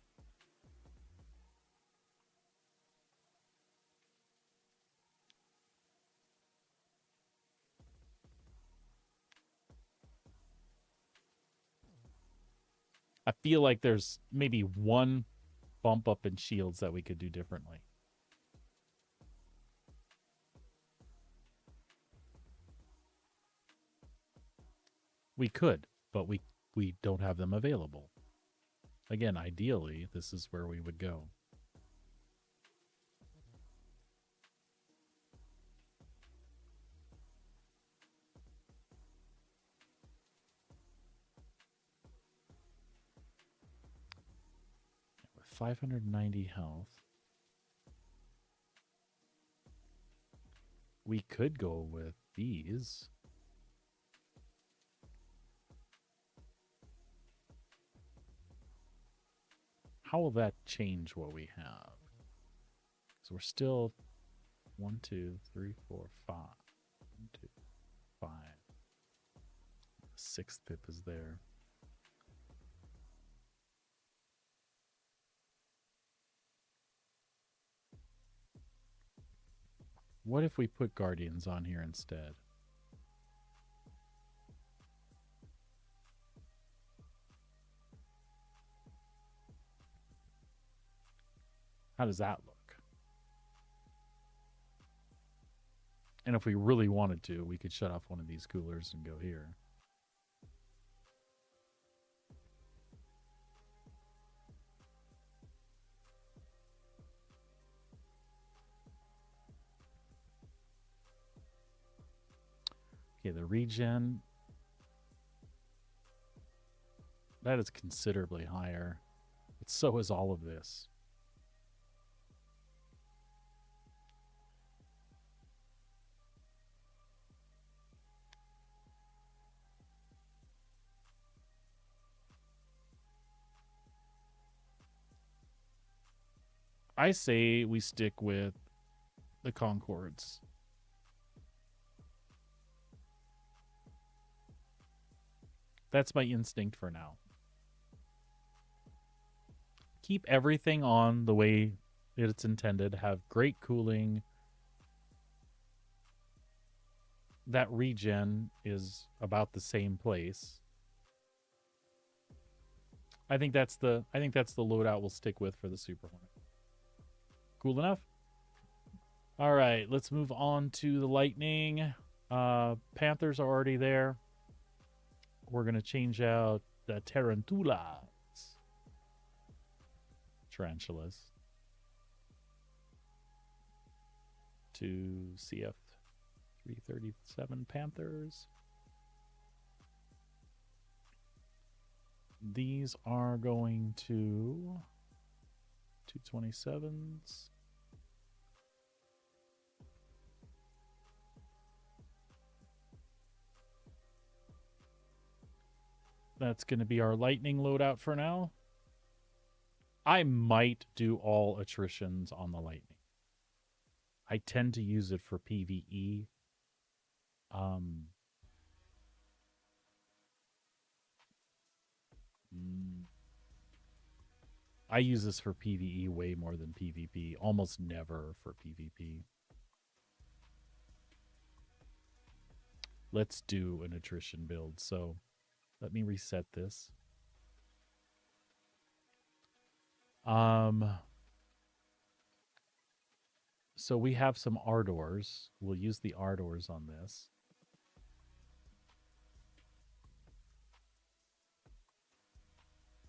I feel like there's maybe one bump up in shields that we could do differently. We could, but we don't have them available. Again, ideally, this is where we would go. With 590 health, we could go with these. How will that change what we have? So we're still 1, 2, 3, 4, 5. 1, 2, 5. The sixth pip is there. What if we put Guardians on here instead? How does that look? And if we really wanted to, we could shut off one of these coolers and go here. Okay, the regen. That is considerably higher. But so is all of this. I say we stick with the Concords. That's my instinct for now. Keep everything on the way it's intended. Have great cooling. That regen is about the same place. I think that's the loadout we'll stick with for the Super Hornet. Cool enough? All right, let's move on to the Lightning. Panthers are already there. We're going to change out the Tarantulas. Tarantulas. To CF 337 Panthers. These are going to 227s. That's going to be our Lightning loadout for now. I might do all attritions on the Lightning. I tend to use it for PvE. I use this for PvE way more than PvP. Almost never for PvP. Let's do an attrition build. So let me reset this. So we have some Ardors. We'll use the Ardors on this.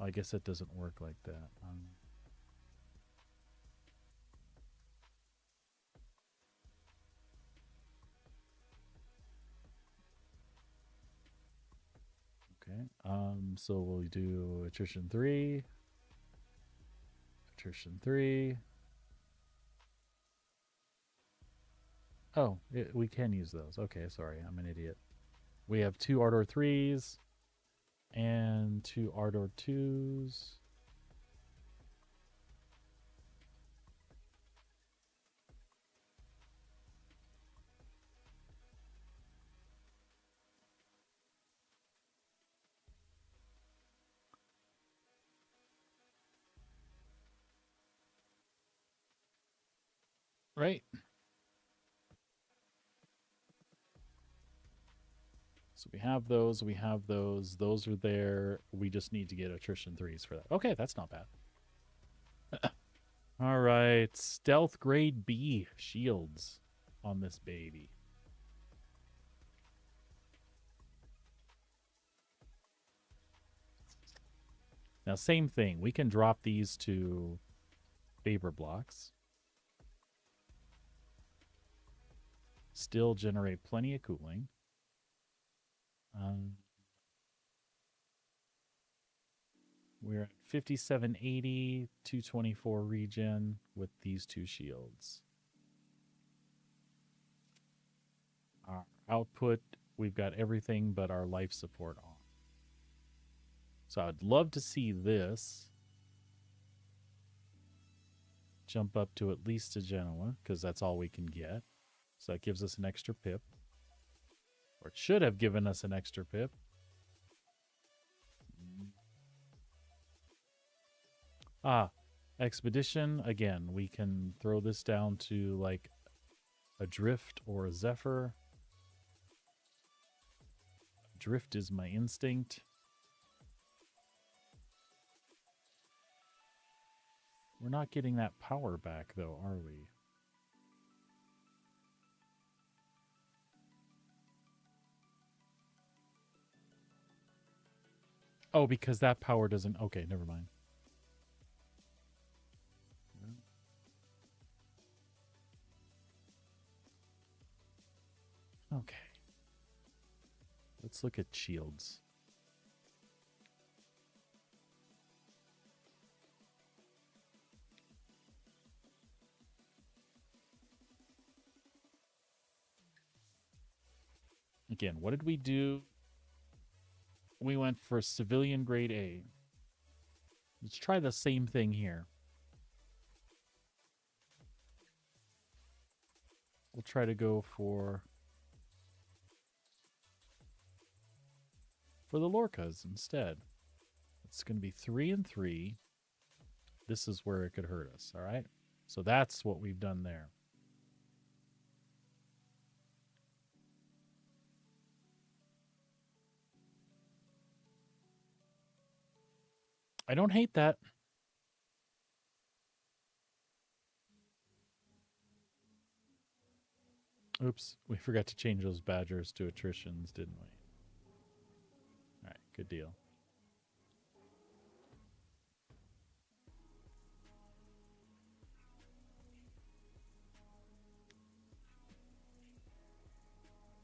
I guess it doesn't work like that. Okay. So we'll do attrition 3. Attrition 3. Oh, we can use those. Okay, sorry, I'm an idiot. We have 2 Ardor 3s and 2 Ardor 2s. Right. So we have those, those are there. We just need to get attrition 3s for that. Okay, that's not bad. All right, stealth grade B shields on this baby. Now, same thing. We can drop these to vapor blocks. Still generate plenty of cooling. We're at 5780, 224 regen with these two shields. Our output, we've got everything but our life support on. So I'd love to see this jump up to at least a Genoa, because that's all we can get. So that gives us an extra pip. Or it should have given us an extra pip. Expedition. Again, we can throw this down to like a drift or a zephyr. Drift is my instinct. We're not getting that power back though, are we? Oh, because that power doesn't... Okay, never mind. Okay. Let's look at shields. Again, what did we do? We went for civilian grade A. Let's try the same thing here. We'll try to go for the Lorcas instead. It's going to be 3 and 3. This is where it could hurt us, all right? So that's what we've done there. I don't hate that. Oops, we forgot to change those badgers to attritions, didn't we? All right, good deal.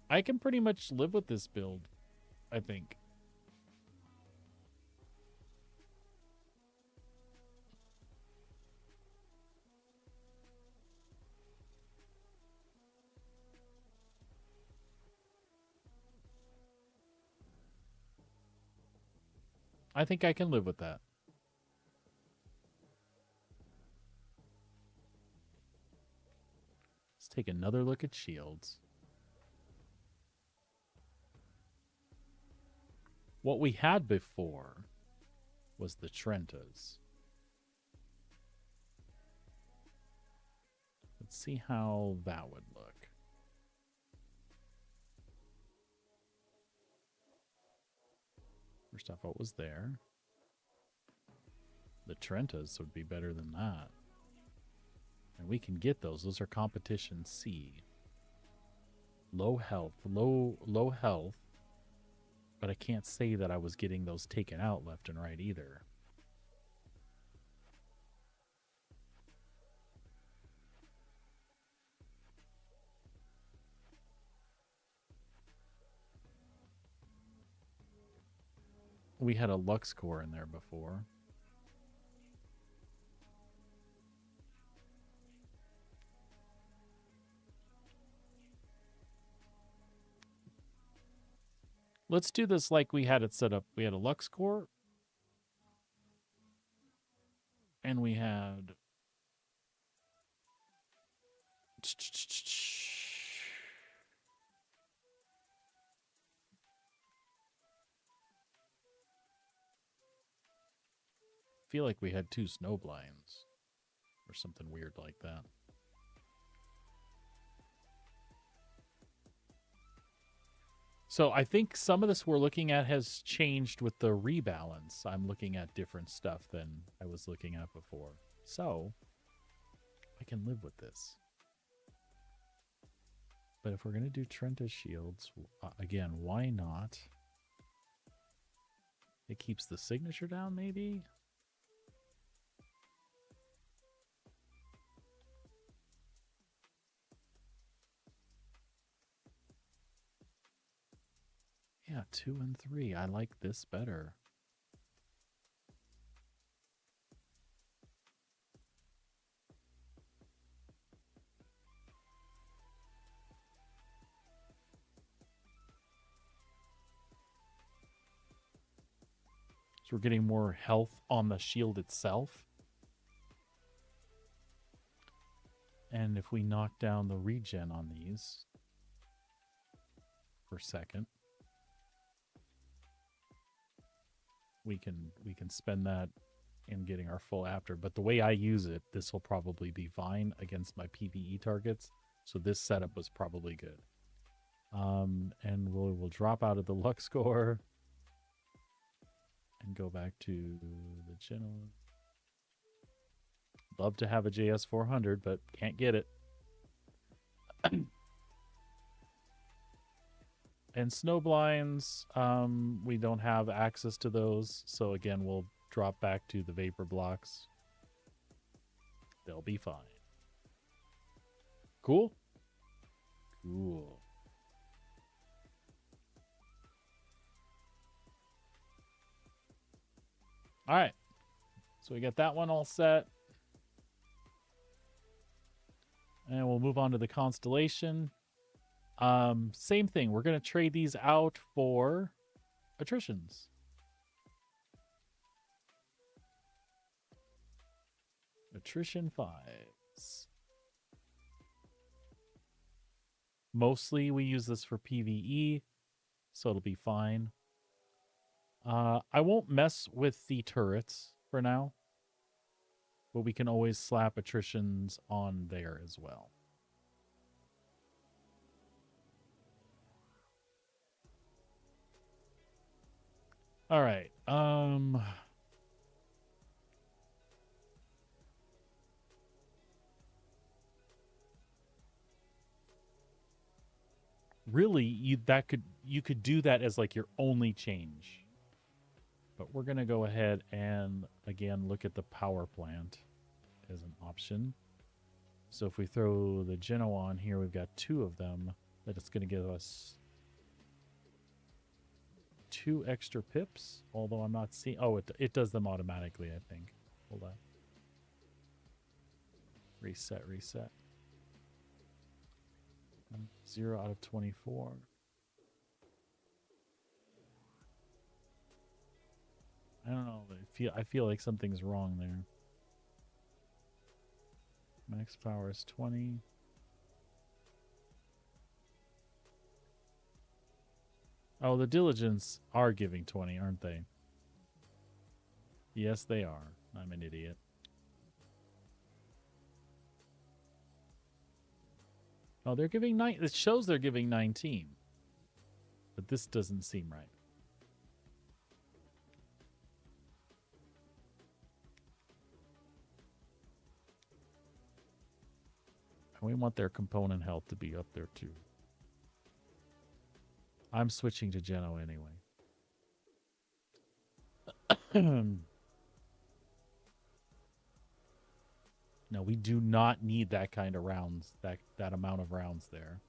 I can pretty much live with this build, I think. I think I can live with that. Let's take another look at shields. What we had before was the Trentas. Let's see how that would look. First off, what was there? The Trentas would be better than that. And we can get those. Those are competition C. Low health. Low health. But I can't say that I was getting those taken out left and right either. We had a Lux core in there before. Let's do this like we had it set up. We had a Lux core. And we had... I feel like we had 2 snow blinds. Or something weird like that. So I think some of this we're looking at has changed with the rebalance. I'm looking at different stuff than I was looking at before. So I can live with this. But if we're going to do Trenta shields, again, why not It keeps the signature down, maybe? Yeah, 2 and 3. I like this better. So we're getting more health on the shield itself. And if we knock down the regen on these per second, we can spend that in getting our full after. But the way I use it, this will probably be fine against my PvE targets. So this setup was probably good. And we'll drop out of the luck score and go back to the channel. Love to have a JS 400, but can't get it. And snow blinds, we don't have access to those. So again, we'll drop back to the vapor blocks. They'll be fine. Cool? Cool. All right. So we got that one all set. And we'll move on to the constellation. Same thing. We're going to trade these out for attritions. Attrition 5s. Mostly we use this for PvE, so it'll be fine. I won't mess with the turrets for now, but we can always slap attritions on there as well. All right. Really, you could do that as like your only change. But we're going to go ahead and again look at the power plant as an option. So if we throw the Geno on here, we've got 2 of them. That it's going to give us 2 extra pips, although I'm not seeing... Oh, it does them automatically, I think. Hold on. Reset. 0 out of 24. I don't know. I feel like something's wrong there. Max power is 20. Oh, the diligence are giving 20, aren't they? Yes, they are. I'm an idiot. Oh, they're giving 9. It shows they're giving 19. But this doesn't seem right. And we want their component health to be up there too. I'm switching to Geno anyway. No, we do not need that kind of rounds, that amount of rounds there.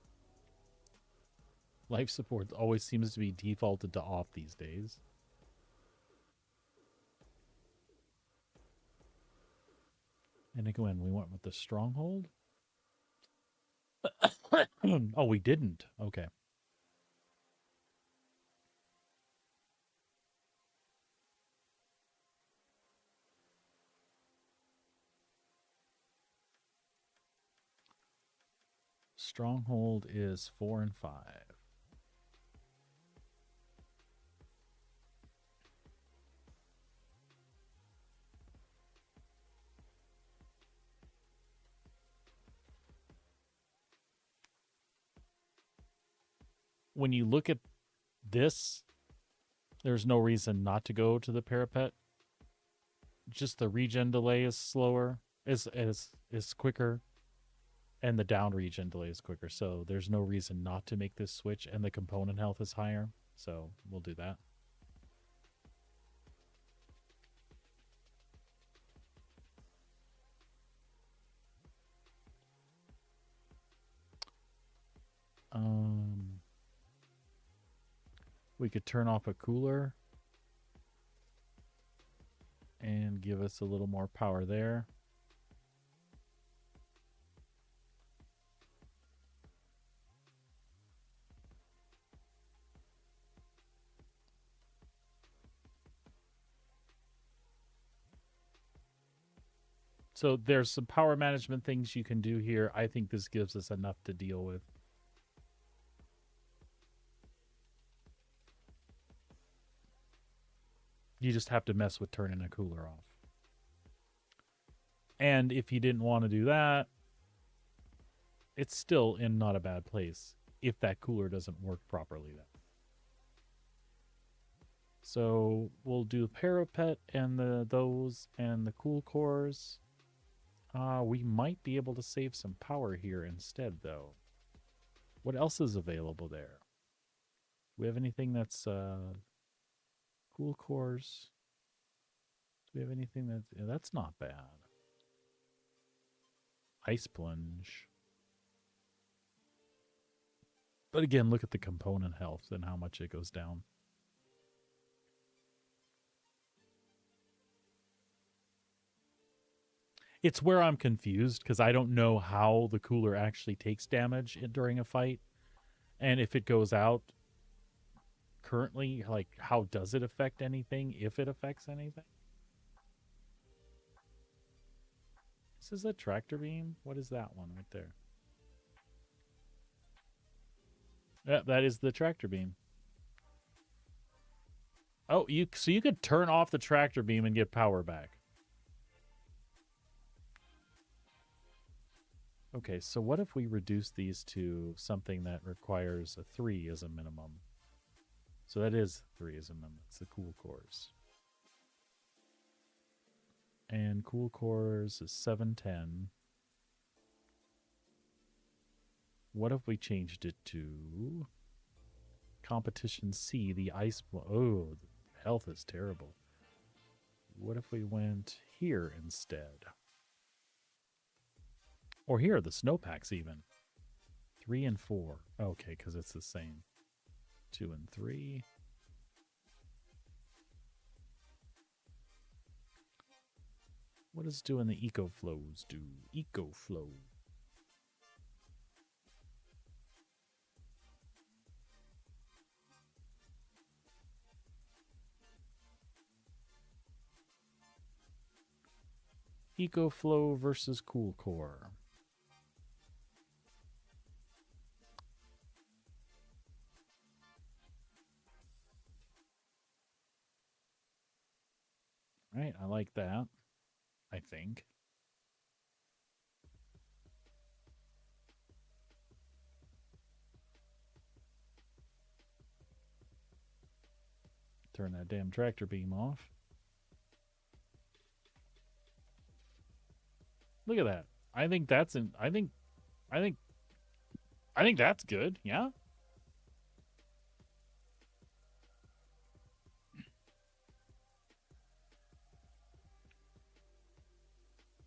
Life support always seems to be defaulted to off these days. And again, we went with the stronghold. Oh, we didn't. Okay. Stronghold is 4 and 5. When you look at this, there's no reason not to go to the parapet. Just the regen delay is slower, is quicker, and the down regen delay is quicker. So there's no reason not to make this switch, and the component health is higher. So we'll do that. We could turn off a cooler and give us a little more power there. So there's some power management things you can do here. I think this gives us enough to deal with. You just have to mess with turning a cooler off. And if you didn't want to do that, it's still in not a bad place if that cooler doesn't work properly then. So we'll do the parapet and those and the cool cores. We might be able to save some power here instead, though. What else is available there? Do we have anything that's cool cores? Do we have anything that's... Yeah, that's not bad. Ice plunge. But again, look at the component health and how much it goes down. It's where I'm confused because I don't know how the cooler actually takes damage during a fight. And if it goes out currently, like, how does it affect anything, if it affects anything? This is a tractor beam? What is that one right there? Yeah, that is the tractor beam. Oh, so you could turn off the tractor beam and get power back. Okay, so what if we reduce these to something that requires a 3 as a minimum? So that is 3 as a minimum. It's the cool cores. And cool cores is 710. What if we changed it to competition C, the ice... Oh, the health is terrible. What if we went here instead? Or here, the snowpacks even. 3 and 4. Okay, because it's the same. 2 and 3. What does doing the eco flows do? Eco flow. Eco flow versus cool core. Right, I like that. I think. Turn that damn tractor beam off. Look at that. I think that's I think that's good. Yeah.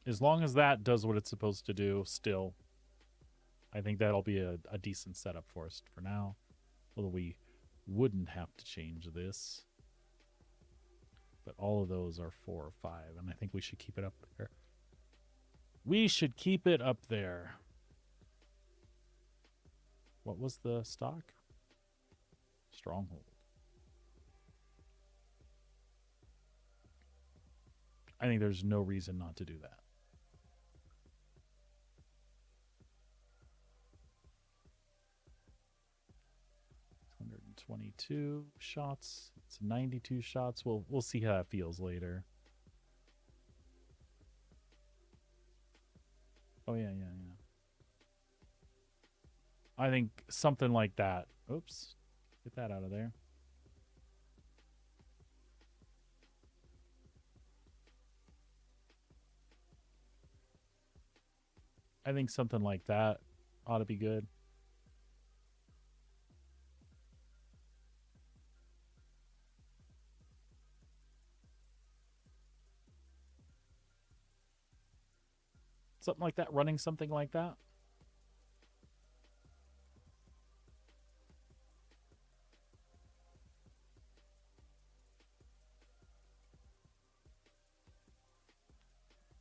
As long as that does what it's supposed to do still, I think that'll be a decent setup for us for now. Although we wouldn't have to change this. But all of those are 4 or 5, and I think we should keep it up there. We should keep it up there. What was the stock? Stronghold. I think there's no reason not to do that. It's 122 shots. It's 92 shots. We'll see how that feels later. Oh yeah. I think something like that. Oops. Get that out of there. I think something like that ought to be good. Something like that, running something like that.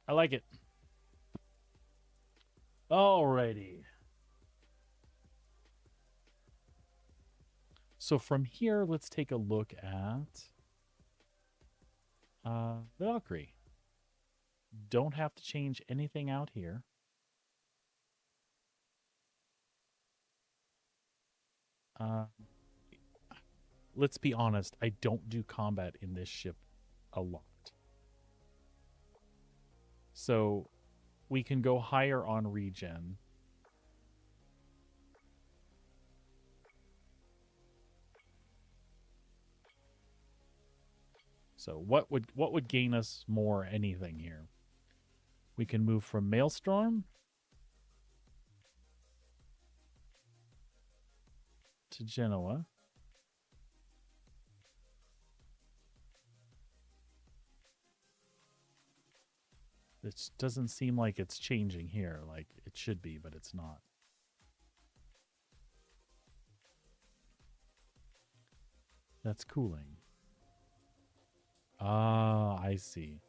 I like it. Alrighty. So from here, let's take a look at Valkyrie. Don't have to change anything out here. Let's be honest, I don't do combat in this ship a lot. So we can go higher on regen. So what would gain us more anything here? We can move from Maelstrom to Genoa. It doesn't seem like it's changing here, like it should be, but it's not. That's cooling. Ah, I see.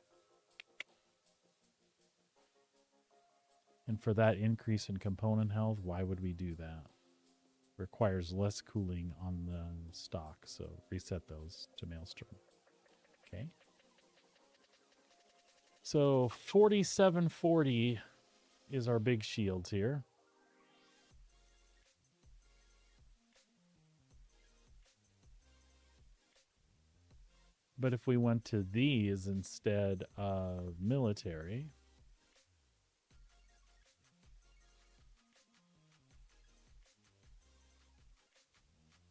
And for that increase in component health, why would we do that? Requires less cooling on the stock, so reset those to Maelstrom. Okay. So 4740 is our big shields here. But if we went to these instead of military,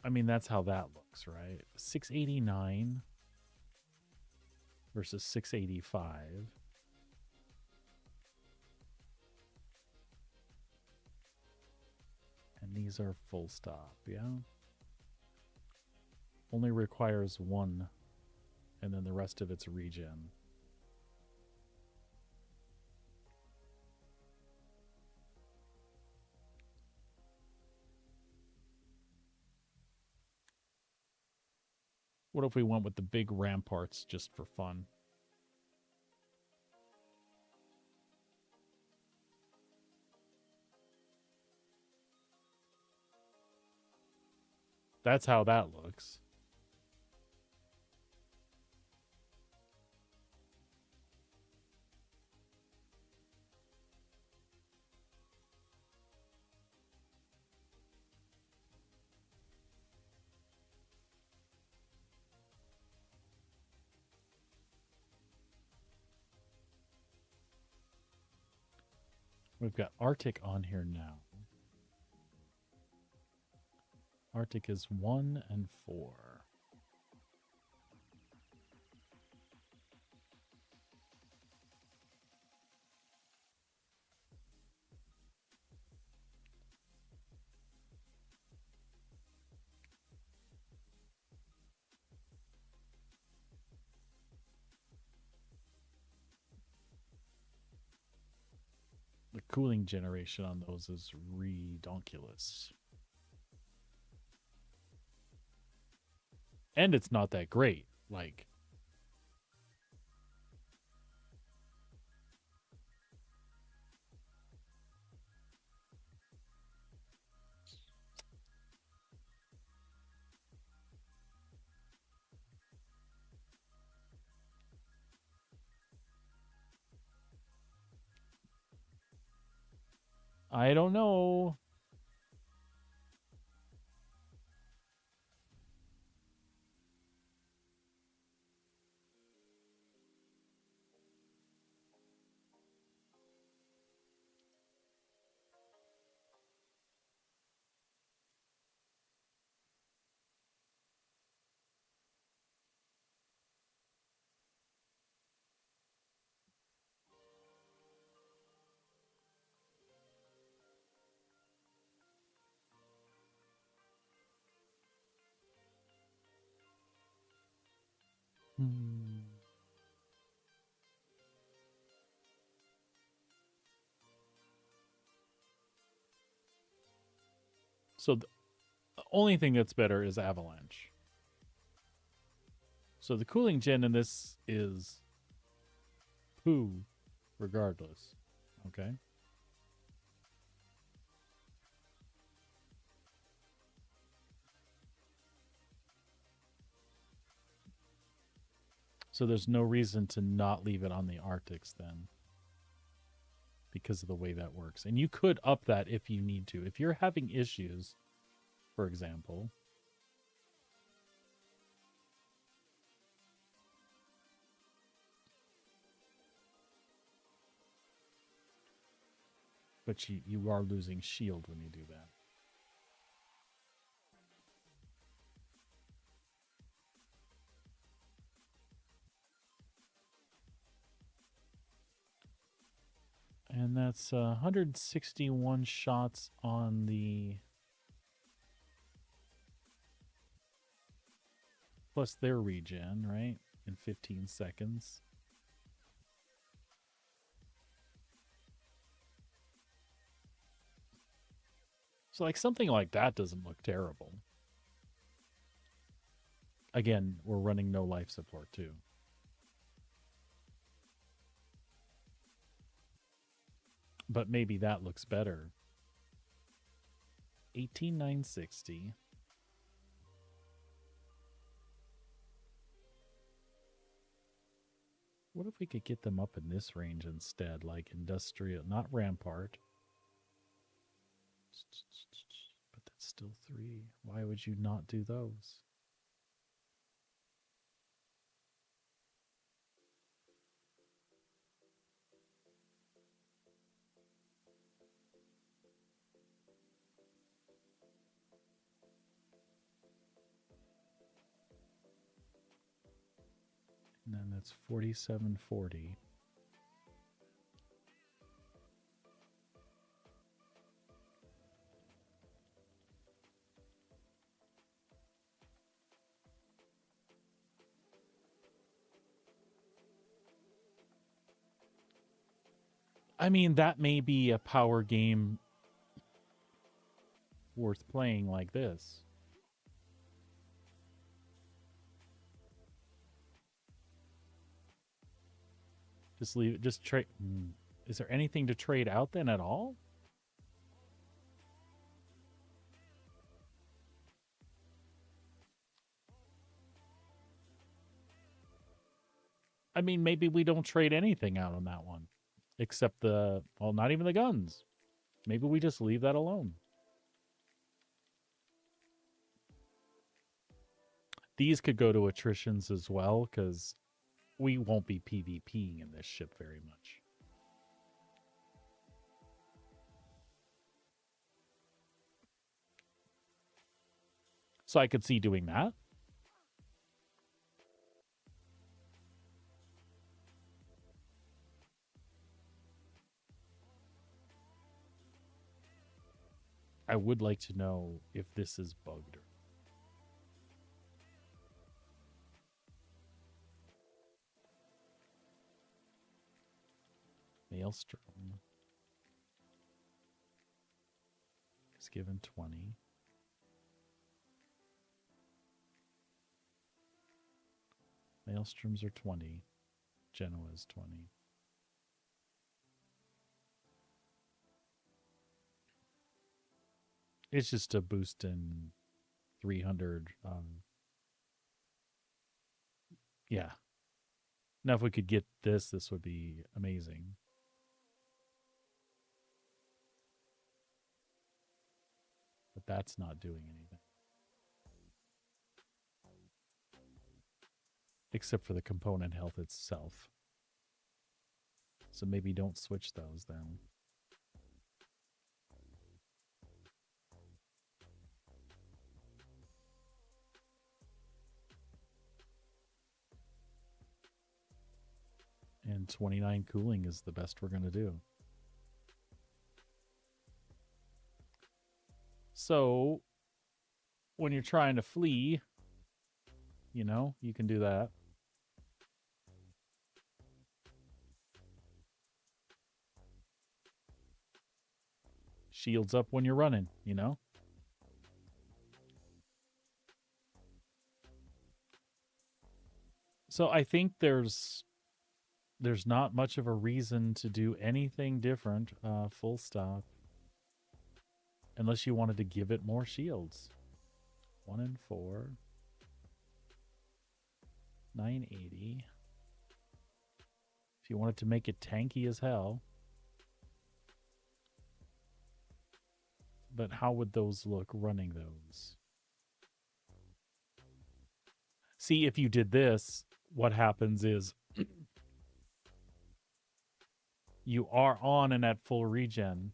I mean, that's how that looks, right? 689 versus 685. And these are full stop, yeah? Only requires one, and then the rest of it's regen. What if we went with the big ramparts just for fun? That's how that looks. We've got Arctic on here now. Arctic is 1 and 4. The cooling generation on those is redonkulous. And it's not that great. Like, I don't know. So the only thing that's better is Avalanche. So the cooling gen in this is poo. regardless. Okay. So there's no reason to not leave it on the Arctics then, because of the way that works. And you could up that if you need to. If you're having issues, for example, but you are losing shield when you do that. And that's 161 shots on the... plus their regen, right? In 15 seconds. So like something like that doesn't look terrible. Again, we're running no life support too. But maybe that looks better. 18,960. What if we could get them up in this range instead, like industrial, not rampart. But that's still 3. Why would you not do those? And then that's 4740. I mean, that may be a power game worth playing like this. Just leave it. Just trade. Is there anything to trade out then at all? I mean, maybe we don't trade anything out on that one. Except the... well, not even the guns. Maybe we just leave that alone. These could go to attritions as well, because we won't be PvPing in this ship very much. So I could see doing that. I would like to know if this is bugged. Maelstrom is given 20. Maelstroms are 20. Genoa is 20. It's just a boost in 300. Yeah. Now, if we could get this, this would be amazing. But that's not doing anything. Except for the component health itself. So maybe don't switch those then. And 29 cooling is the best we're going to do. So, when you're trying to flee, you know, you can do that. Shields up when you're running, you know? So I think there's There's not much of a reason to do anything different, full stop. Unless you wanted to give it more shields. 1 and 4. 980. If you wanted to make it tanky as hell. But how would those look running those? See, if you did this, what happens is you are on and at full regen.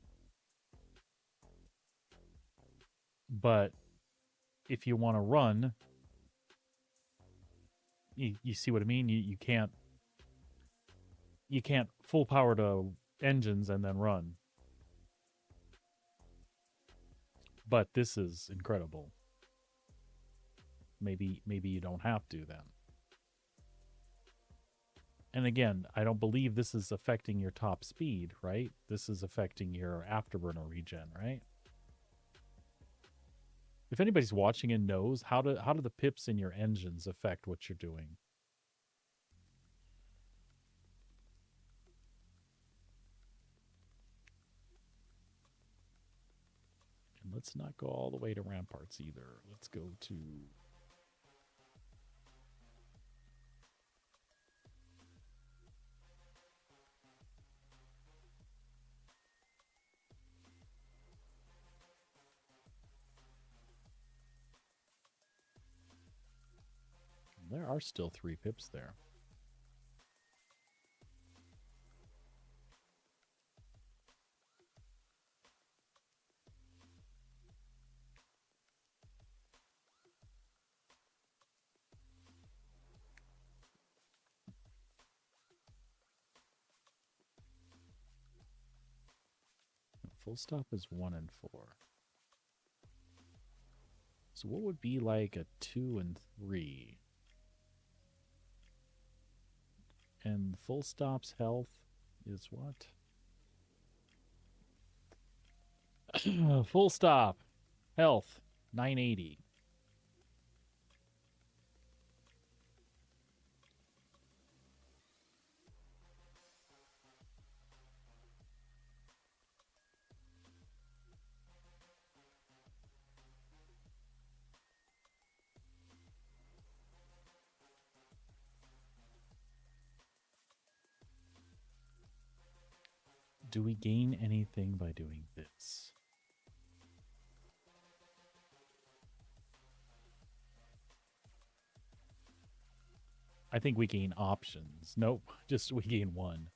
But if you want to run, you see what I mean? You can't full power to engines and then run. But this is incredible. Maybe you don't have to then. And again, I don't believe this is affecting your top speed, right? This is affecting your afterburner regen, right? If anybody's watching and knows, how do the pips in your engines affect what you're doing? And let's not go all the way to ramparts either. Let's go to... There are still 3 pips there. Full stop is 1 and 4. So what would be like a 2 and 3? And full stop's health is what? Full stop. Health. 980. Do we gain anything by doing this? I think we gain options. Nope, just we gain 1.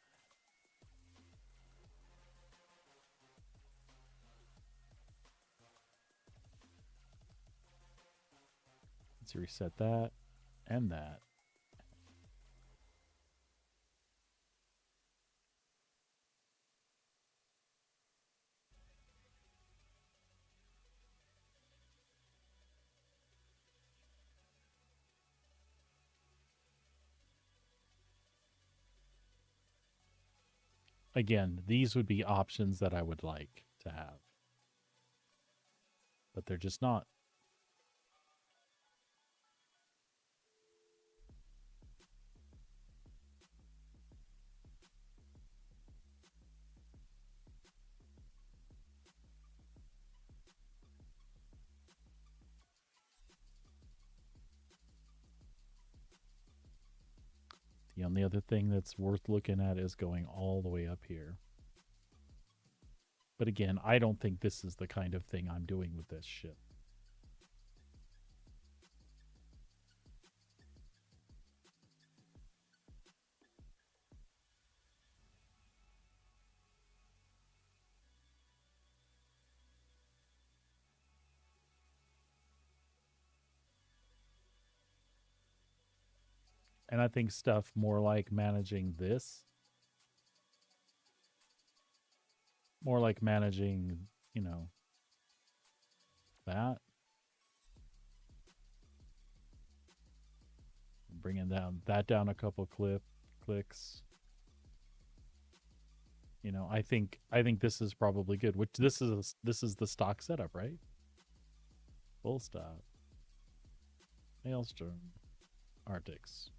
Let's reset that and that. Again, these would be options that I would like to have. But they're just not. The only other thing that's worth looking at is going all the way up here. But again, I don't think this is the kind of thing I'm doing with this ship. And I think stuff more like managing this. More like managing, you know, that. Bringing that down a couple clicks. You know, I think this is probably good. Which this is the stock setup, right? Full stop. Maelstrom. Arctics.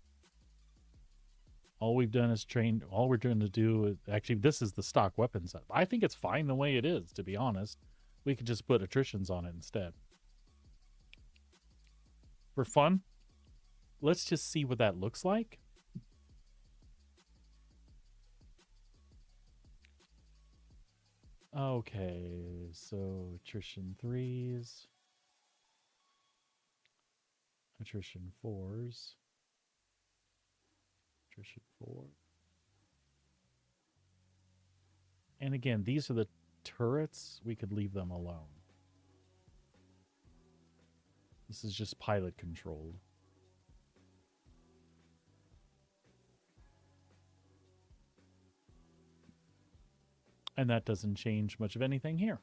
All we've done is train. All we're going to do is actually, this is the stock weapon set. I think it's fine the way it is, to be honest. We could just put attritions on it instead. For fun, let's just see what that looks like. Okay, so attrition 3s, attrition 4s, attrition 4. And again, these are the turrets. We could leave them alone. This is just pilot controlled. And that doesn't change much of anything here.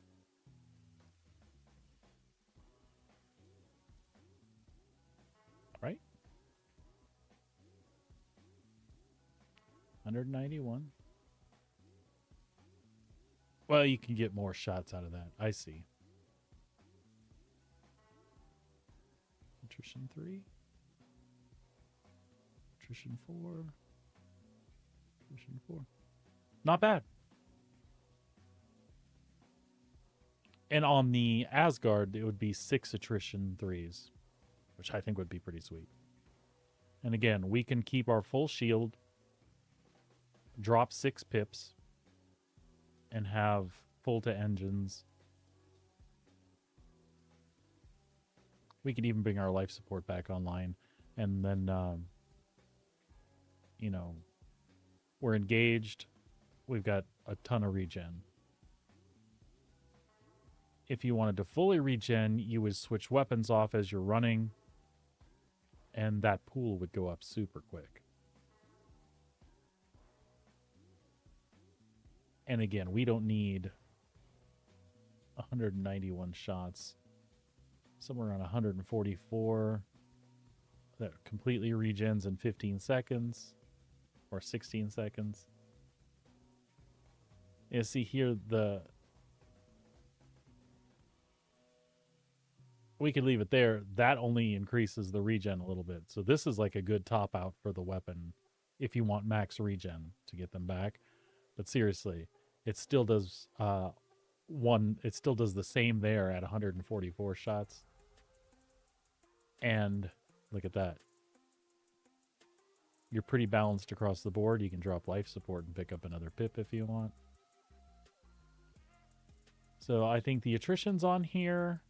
All right. 191. Well, you can get more shots out of that. I see. Attrition 3. Attrition 4. Attrition 4. Not bad. And on the Asgard, it would be 6 attrition 3s, which I think would be pretty sweet. And again, we can keep our full shield, drop 6 pips, and have full to engines. We could even bring our life support back online. And then, you know, we're engaged. We've got a ton of regen. If you wanted to fully regen, you would switch weapons off as you're running, and that pool would go up super quick. And again, we don't need 191 shots. Somewhere around 144 that completely regens in 15 seconds or 16 seconds. You see here we could leave it there. That only increases the regen a little bit. So this is like a good top out for the weapon if you want max regen to get them back. But seriously, it still does it still does the same there at 144 shots. And look at that. You're pretty balanced across the board. You can drop life support and pick up another pip if you want. So I think the attrition's on here,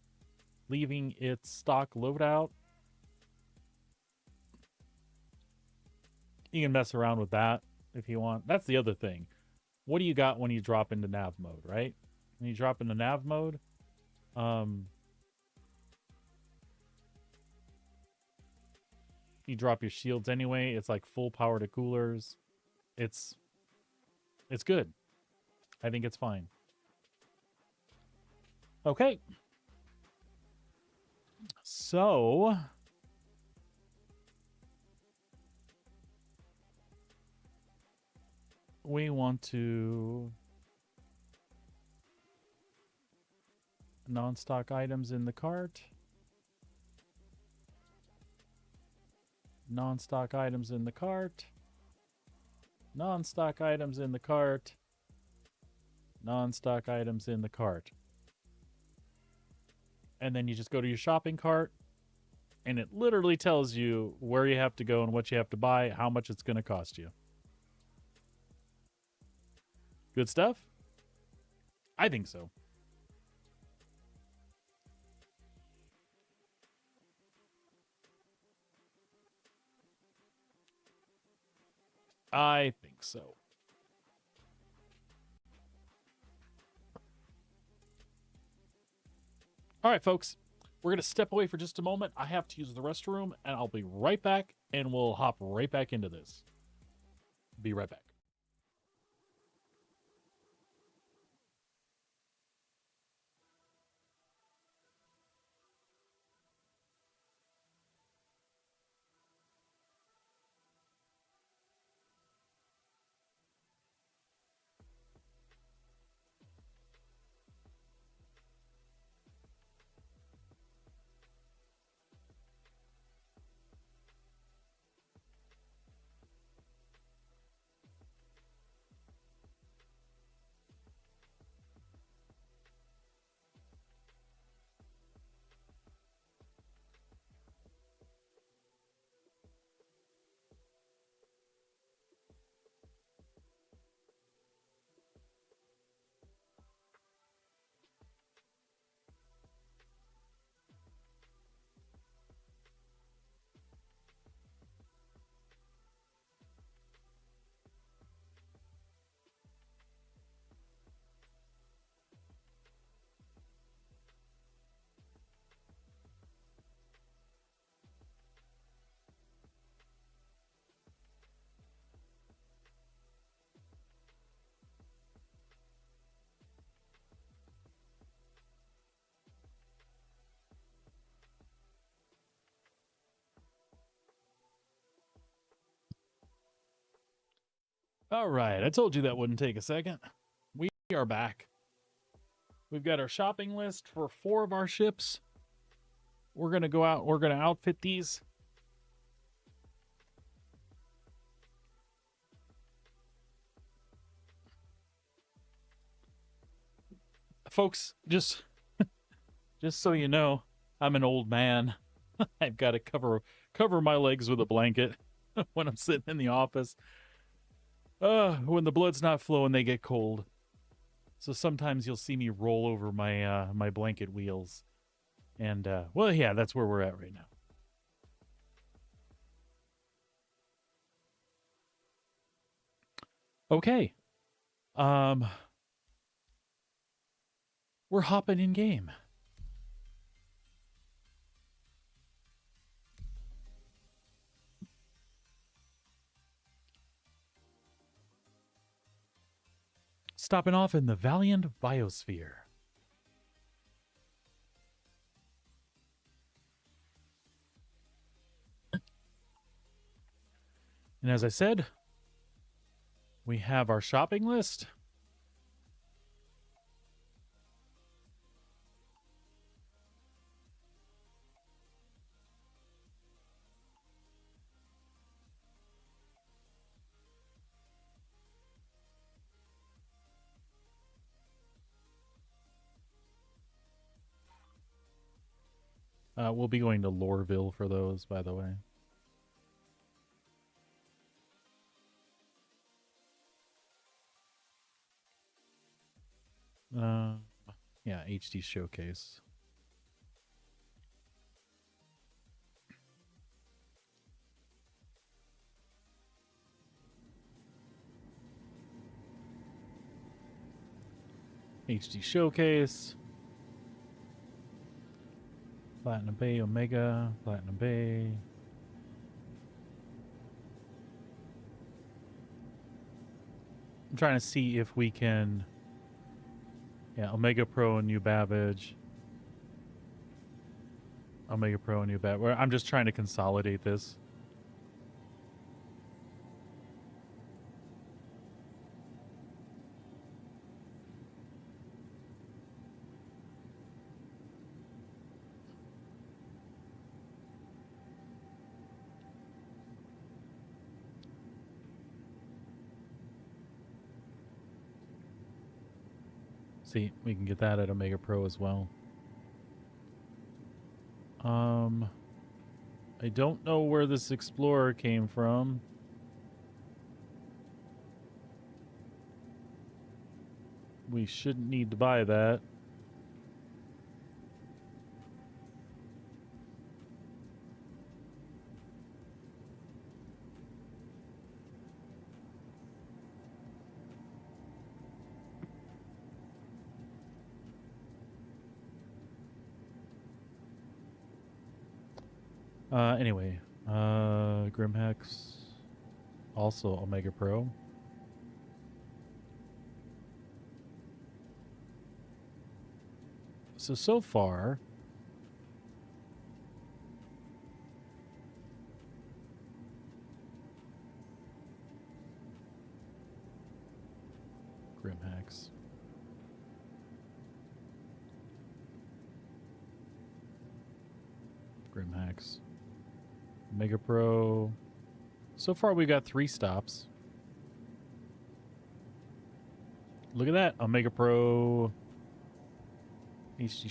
leaving its stock loadout. You can mess around with that if you want. That's the other thing. What do you got when you drop into nav mode, right? When you drop into nav mode, you drop your shields anyway. It's like full power to coolers. It's good. I think it's fine. Okay. So we want to non-stock items in the cart. Non-stock items in the cart. Non-stock items in the cart. Non-stock items in the cart. And then you just go to your shopping cart, and it literally tells you where you have to go and what you have to buy, how much it's going to cost you. Good stuff? I think so. I think so. All right, folks. We're going to step away for just a moment. I have to use the restroom, and I'll be right back, and we'll hop right back into this. Be right back. All right, I told you that wouldn't take a second. We are back. We've got our shopping list for 4 of our ships. We're going to go out, we're going to outfit these. Folks, just so you know, I'm an old man. I've got to cover my legs with a blanket when I'm sitting in the office. When the blood's not flowing, they get cold. So sometimes you'll see me roll over my my blanket wheels. And well, yeah, that's where we're at right now. Okay. We're hopping in game. Stopping off in the Valiant Biosphere. And as I said, we have our shopping list. We'll be going to Loreville for those, by the way. Yeah, HD Showcase. HD Showcase. Platinum Bay, Omega, Platinum Bay. I'm trying to see if we can... Yeah, Omega Pro and New Babbage. Omega Pro and New Babbage. I'm just trying to consolidate this. See, we can get that at Omega Pro as well. I don't know where this Explorer came from. We shouldn't need to buy that. Anyway, Grimhex, also Omega Pro. So far, Grimhex. Grimhex. Omega Pro. So far, we got 3 stops. Look at that. Omega Pro. HD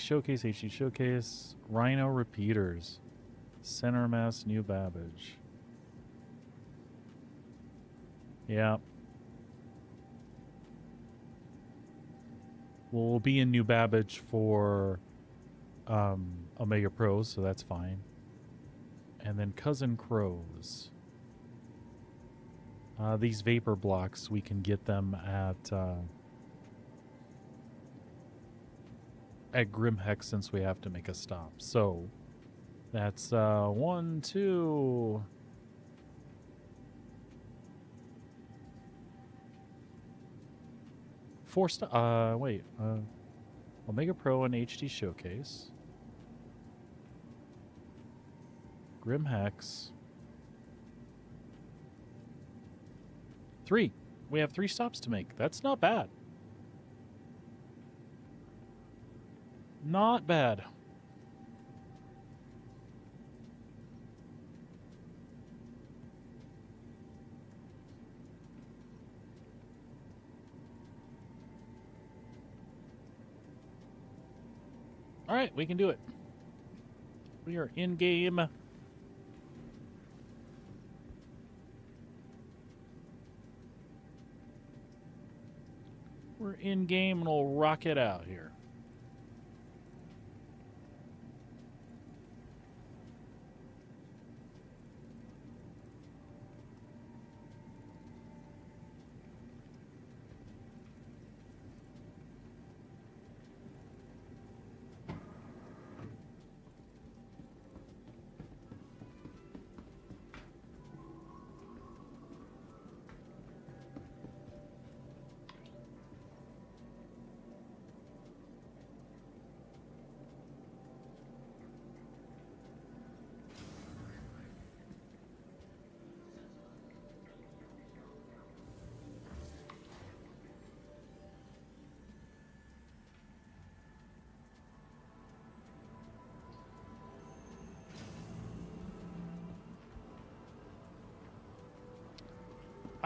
Showcase. Rhino Repeaters. Center Mass New Babbage. Yeah. We'll be in New Babbage for Omega Pro, so that's fine. And then Cousin Crows. These vapor blocks, we can get them at Grimhex since we have to make a stop. So that's 1, 2. Four Omega Pro and HD Showcase. Grimhex. 3. We have 3 stops to make. That's not bad. Not bad. All right, we can do it. We are in game. We're in game and we'll rock it out here.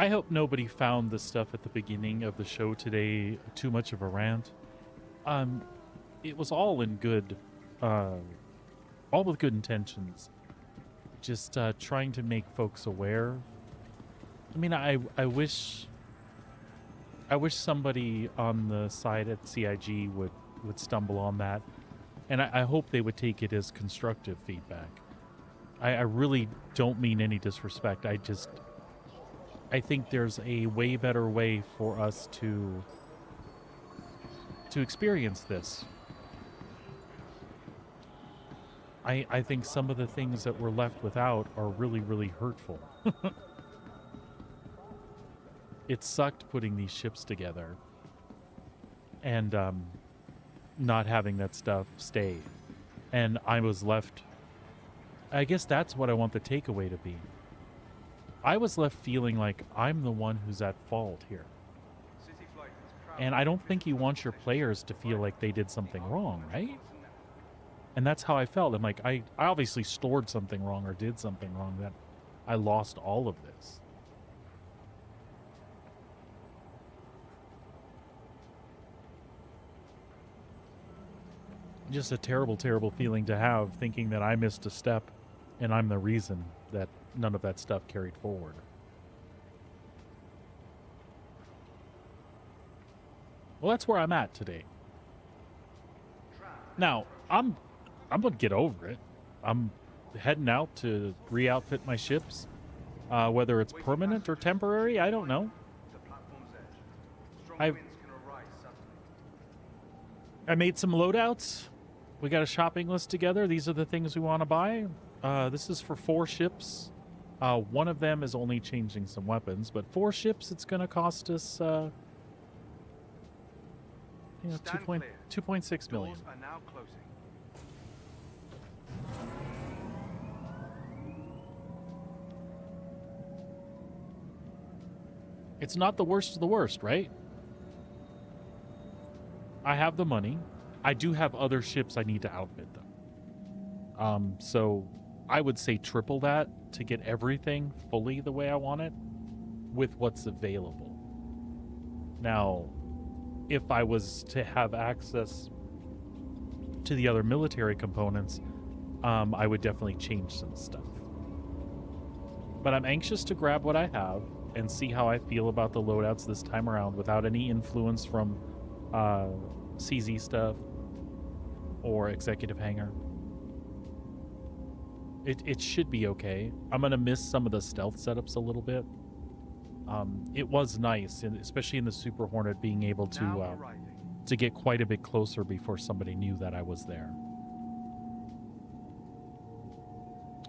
I hope nobody found the stuff at the beginning of the show today too much of a rant. It was all in good, all with good intentions. Just trying to make folks aware. I mean, I wish somebody on the side at CIG would stumble on that, and I hope they would take it as constructive feedback. I really don't mean any disrespect. I think there's a way better way for us to experience this. I think some of the things that we're left without are really, really hurtful. It sucked putting these ships together and not having that stuff stay. And I was left... I guess that's what I want the takeaway to be. I was left feeling like I'm the one who's at fault here. And I don't think you want your players to feel like they did something wrong, right? And that's how I felt. I'm like, I obviously stored something wrong or did something wrong that I lost all of this. Just a terrible, terrible feeling to have, thinking that I missed a step and I'm the reason that none of that stuff carried forward. Well, that's where I'm at today. Now, I'm gonna get over it. I'm heading out to re-outfit my ships. Whether it's permanent or temporary, I don't know. I made some loadouts. We got a shopping list together. These are the things we want to buy. This is for 4 ships. One of them is only changing some weapons, but 4 ships, it's going to cost us, 2.6 million. Doors are now closing. It's not the worst of the worst, right? I have the money. I do have other ships I need to outfit, though. So I would say triple that to get everything fully the way I want it with what's available. Now, if I was to have access to the other military components, I would definitely change some stuff. But I'm anxious to grab what I have and see how I feel about the loadouts this time around without any influence from CZ stuff or Executive Hangar. It should be okay. I'm going to miss some of the stealth setups a little bit. It was nice, especially in the Super Hornet, being able to get quite a bit closer before somebody knew that I was there.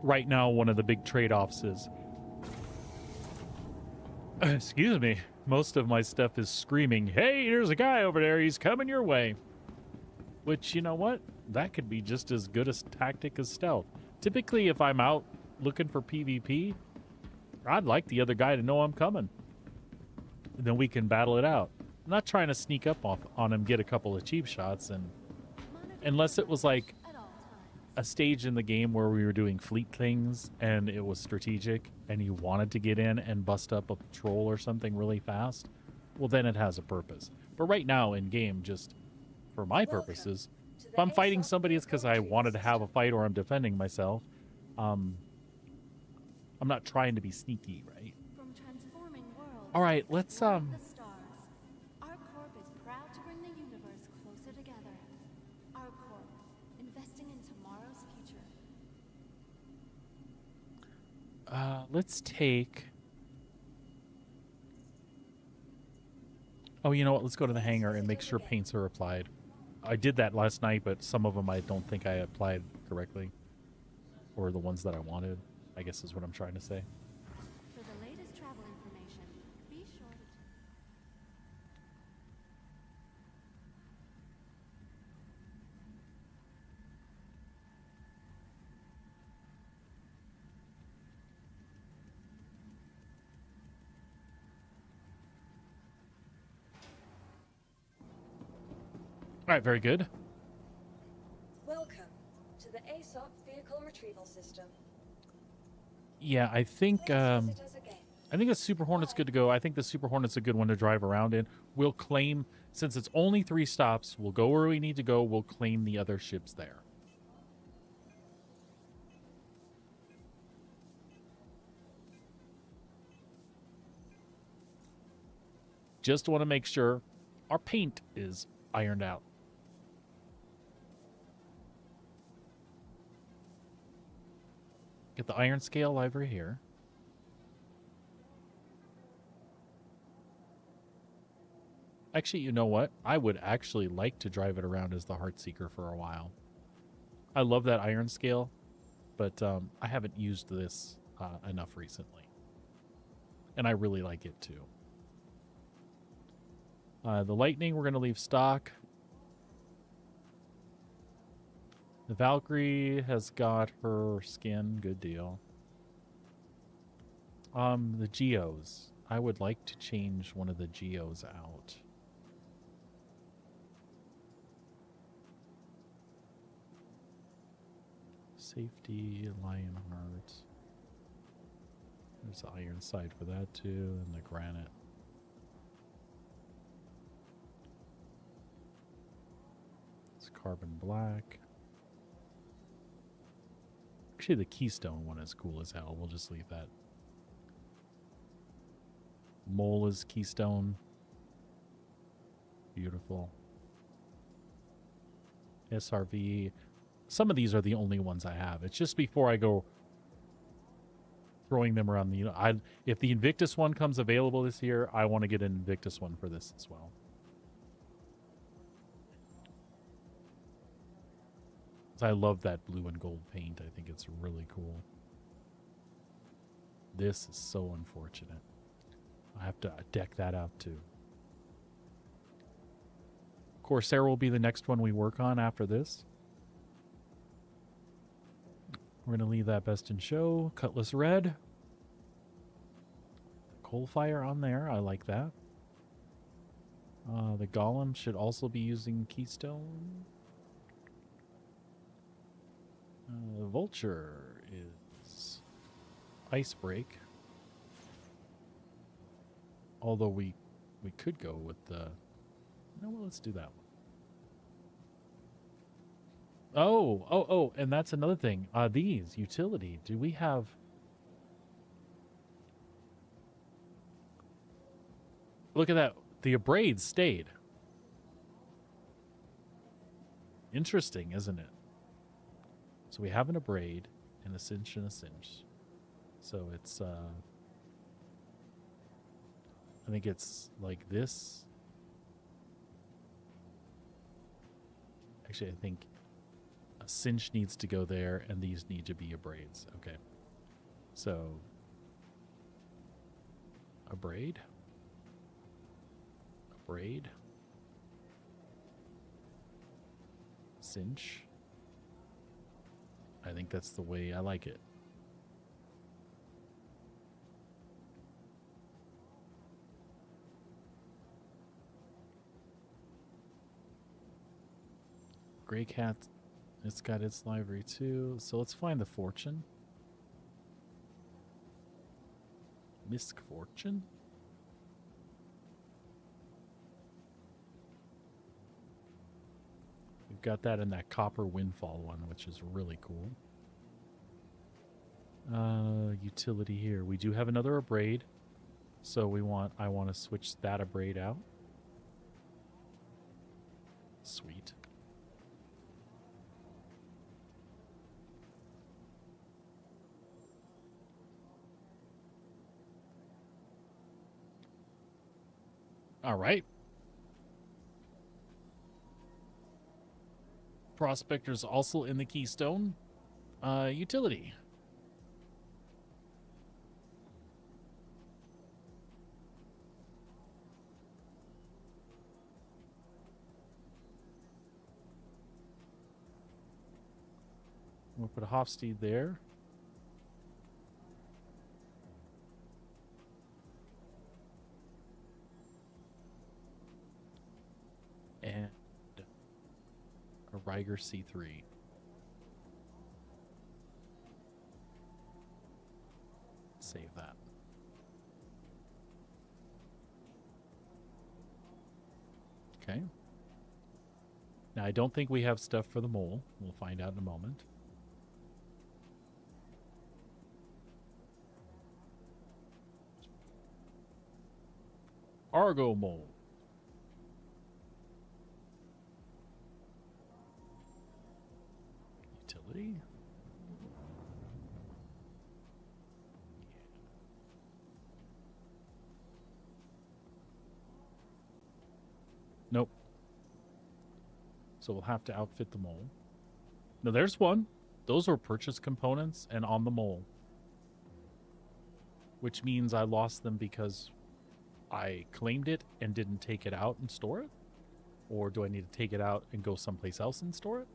Right now, one of the big trade-offs is... excuse me. Most of my stuff is screaming, hey, there's a guy over there. He's coming your way. Which, you know what? That could be just as good a tactic as stealth. Typically, if I'm out looking for PvP, I'd like the other guy to know I'm coming. and then we can battle it out. I'm not trying to sneak up on him, get a couple of cheap shots, and unless it was like a stage in the game where we were doing fleet things and it was strategic and you wanted to get in and bust up a patrol or something really fast, well, then it has a purpose. But right now in game, just for my purposes, if I'm fighting somebody, it's because I wanted to have a fight or I'm defending myself. I'm not trying to be sneaky, right? All right, let's Our corp is proud to bring the universe closer together. Our corp, investing in tomorrow's future. Let's take. Oh, you know what? Let's go to the hangar and make sure paints are applied. I did that last night, but some of them I don't think I applied correctly. Or the ones that I wanted, I guess is what I'm trying to say. For the latest travel information, be sure to... All right, very good. Welcome to the ASOP Vehicle Retrieval System. Yeah, I think Please visit us again. I think the Super Hornet's good to go. I think the Super Hornet's a good one to drive around in. We'll claim, since it's only 3 stops, we'll go where we need to go. We'll claim the other ships there. Just want to make sure our paint is ironed out. Get the iron scale over here. Actually, you know what? I would actually like to drive it around as the Heartseeker for a while. I love that iron scale, but I haven't used this enough recently. And I really like it too. The Lightning, we're going to leave stock. The Valkyrie has got her skin. Good deal. The Geos. I would like to change one of the Geos out. Safety, Lionheart. There's the iron side for that too, and the granite. It's carbon black. Actually, the Keystone one is cool as hell. We'll just leave that. Mola's Keystone. Beautiful. SRV. Some of these are the only ones I have. It's just before I go throwing them around the... if the Invictus one comes available this year, I want to get an Invictus one for this as well. I love that blue and gold paint. I think it's really cool. This is so unfortunate. I have to deck that out too. Corsair will be the next one we work on after this. We're going to leave that best in show. Cutlass red. Coalfire on there. I like that. The Golem should also be using Keystone. Vulture is Icebreak. Although we could go with the... No, well, let's do that one. Oh, and that's another thing. These, utility. Do we have... Look at that. The Abrades stayed. Interesting, isn't it? So we have an Abrade, and a Cinch and a Cinch. So it's, I think it's like this. Actually, I think a Cinch needs to go there, and these need to be Abrades. Okay. So, Abrade. Abrade. Cinch. I think that's the way I like it. Gray Cat, it's got its library too. So let's find the Fortune. Misk Fortune? We've got that in that Copper Windfall one, which is really cool. Utility here. We do have another abrade. So I want to switch that abrade out. Sweet. All right. Prospector's also in the Keystone. Utility. We'll put a Hofstede there. And a Riger C3. Save that. Okay. Now, I don't think we have stuff for the mole. We'll find out in a moment. Argo mole. Utility. Nope. So we'll have to outfit the mole. No, there's one. Those were purchase components and on the mole. Which means I lost them because I claimed it and didn't take it out and store it? Or do I need to take it out and go someplace else and store it?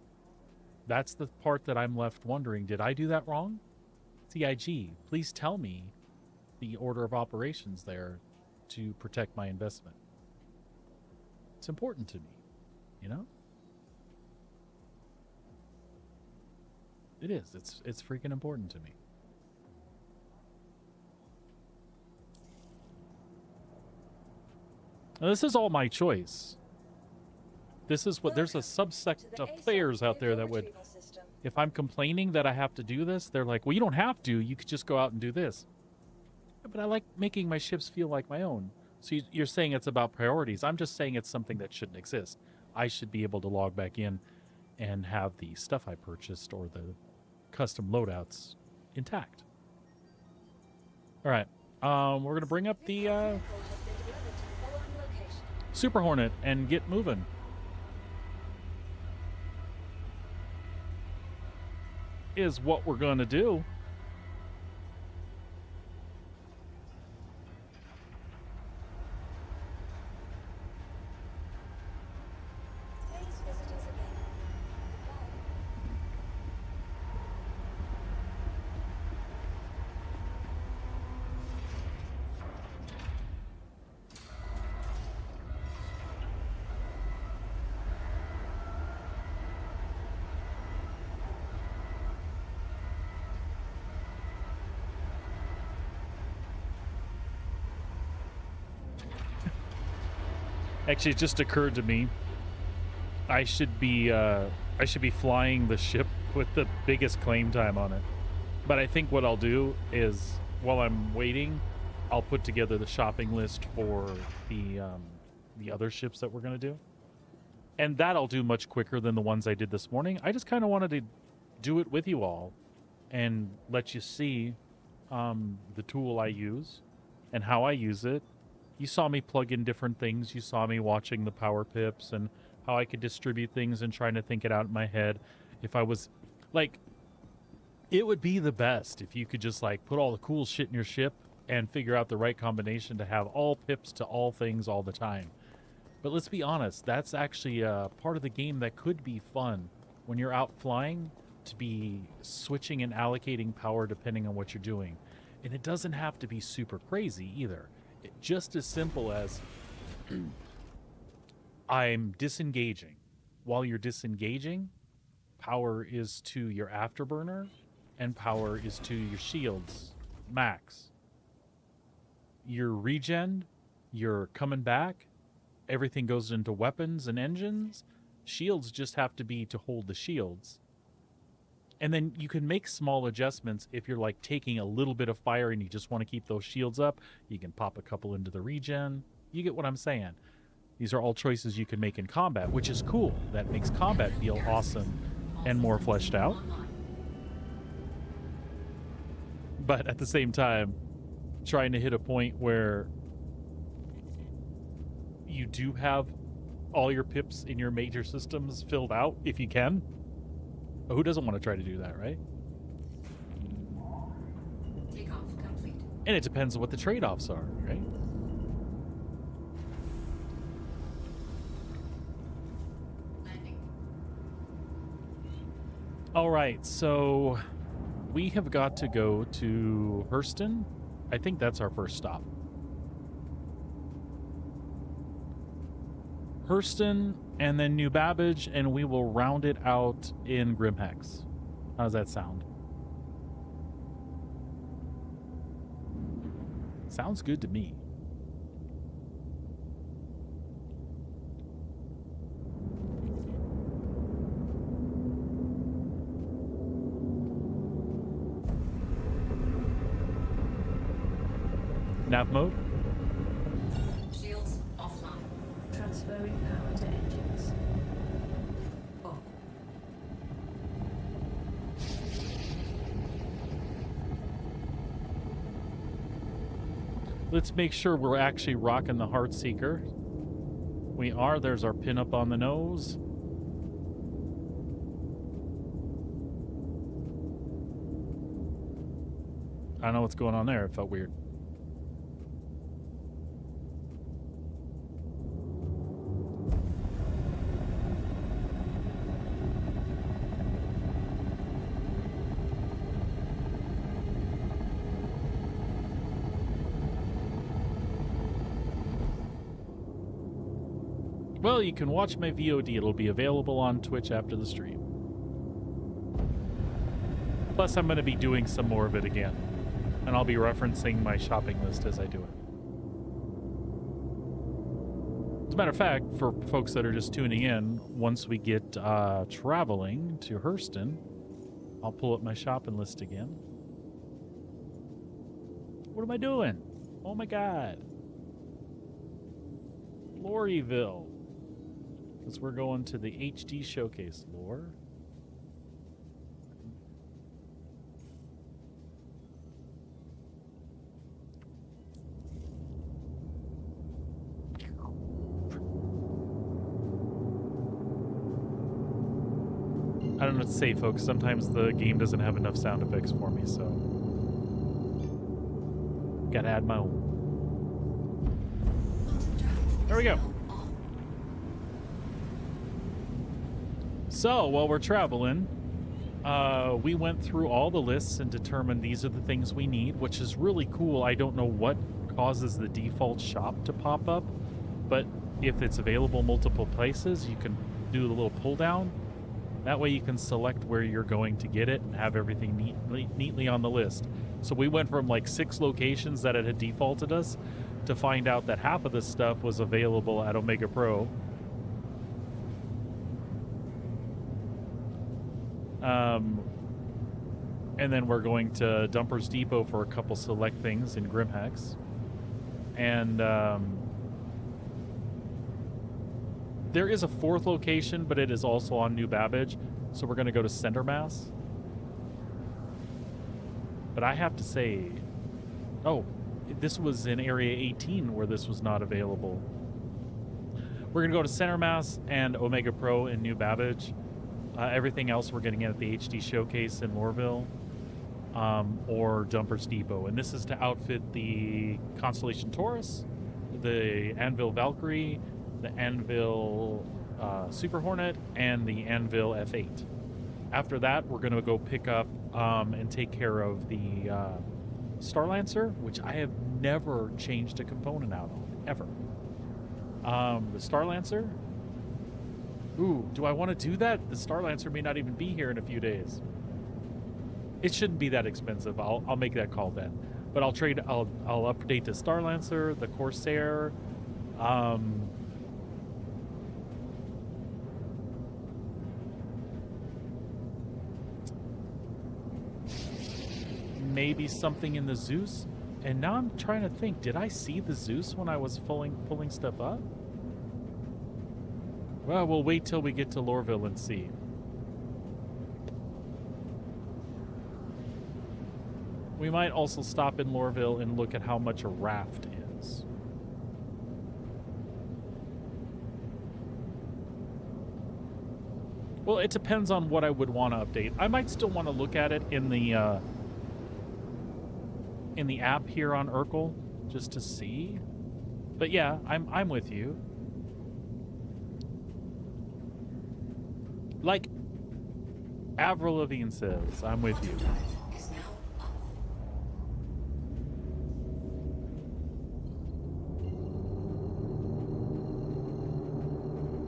That's the part that I'm left wondering. Did I do that wrong? CIG, please tell me the order of operations there to protect my investment. It's important to me, you know? It is. It's freaking important to me. Now, this is all my choice. This is what there's a subsect of players out there that would, if I'm complaining that I have to do this, they're like, well, you don't have to. You could just go out and do this. Yeah, but I like making my ships feel like my own. So you're saying it's about priorities. I'm just saying it's something that shouldn't exist. I should be able to log back in and have the stuff I purchased or the custom loadouts intact. All right. We're going to bring up the Super Hornet and get moving. Is what we're going to do. Actually, it just occurred to me, I should be flying the ship with the biggest claim time on it. But I think what I'll do is, while I'm waiting, I'll put together the shopping list for the other ships that we're going to do. And that I'll do much quicker than the ones I did this morning. I just kind of wanted to do it with you all and let you see the tool I use and how I use it. You saw me plug in different things. You saw me watching the power pips and how I could distribute things and trying to think it out in my head. If I was, like, it would be the best if you could just, like, put all the cool shit in your ship and figure out the right combination to have all pips to all things all the time. But let's be honest, that's actually a part of the game that could be fun when you're out flying, to be switching and allocating power depending on what you're doing. And it doesn't have to be super crazy either. Just as simple as I'm disengaging while you're disengaging, power is to your afterburner and power is to your shields max. Your regen, you're coming back, everything goes into weapons and engines. Shields just have to be to hold the shields. And then you can make small adjustments if you're like taking a little bit of fire and you just want to keep those shields up. You can pop a couple into the regen. You get what I'm saying. These are all choices you can make in combat, which is cool. That makes combat feel awesome and more fleshed out. But at the same time, trying to hit a point where you do have all your pips in your major systems filled out if you can. Who doesn't want to try to do that, right? Takeoff complete. And it depends on what the trade-offs are, right? Landing. All right, so we have got to go to Hurston. I think that's our first stop. Hurston and then New Babbage, and we will round it out in Grimhex. How does that sound? Sounds good to me. Nav mode? Shields offline. Transferring power to engines. On. Let's make sure we're actually rocking the Heartseeker. We are. There's our pin up on the nose. I don't know what's going on there. It felt weird. Well, you can watch my VOD. It'll be available on Twitch after the stream. Plus, I'm going to be doing some more of it again. And I'll be referencing my shopping list as I do it. As a matter of fact, for folks that are just tuning in, once we get traveling to Hurston, I'll pull up my shopping list again. What am I doing? Oh my god. Gloryville. Because we're going to the HD Showcase lore. I don't know what to say, folks. Sometimes the game doesn't have enough sound effects for me, so gotta add my own. There we go. So, while we're traveling, we went through all the lists and determined these are the things we need, which is really cool. I don't know what causes the default shop to pop up, but if it's available multiple places, you can do the little pull down. That way you can select where you're going to get it and have everything neatly on the list. So we went from like 6 locations that it had defaulted us to find out that half of this stuff was available at Omega Pro. And then we're going to Dumper's Depot for a couple select things in Grimhex. And there is a 4th location, but it is also on New Babbage. So we're going to go to Centermass. But I have to say, oh, this was in Area 18 where this was not available. We're going to go to Centermass and Omega Pro in New Babbage. Everything else we're getting at the HD Showcase in Lorville or Dumper's Depot. And this is to outfit the Constellation Taurus, the Anvil Valkyrie, the Anvil Super Hornet, and the Anvil F8. After that, we're going to go pick up and take care of the Starlancer, which I have never changed a component out on, ever. The Starlancer, Ooh, do I want to do that? The Starlancer may not even be here in a few days. It shouldn't be that expensive. I'll make that call then. But I'll update to Starlancer, the Corsair, maybe something in the Zeus. And now I'm trying to think, did I see the Zeus when I was pulling stuff up? Well, we'll wait till we get to Lorville and see. We might also stop in Lorville and look at how much a raft is. Well, it depends on what I would want to update. I might still want to look at it in the app here on Urkel, just to see. But yeah, I'm with you. Like Avril Lavigne says, I'm with you.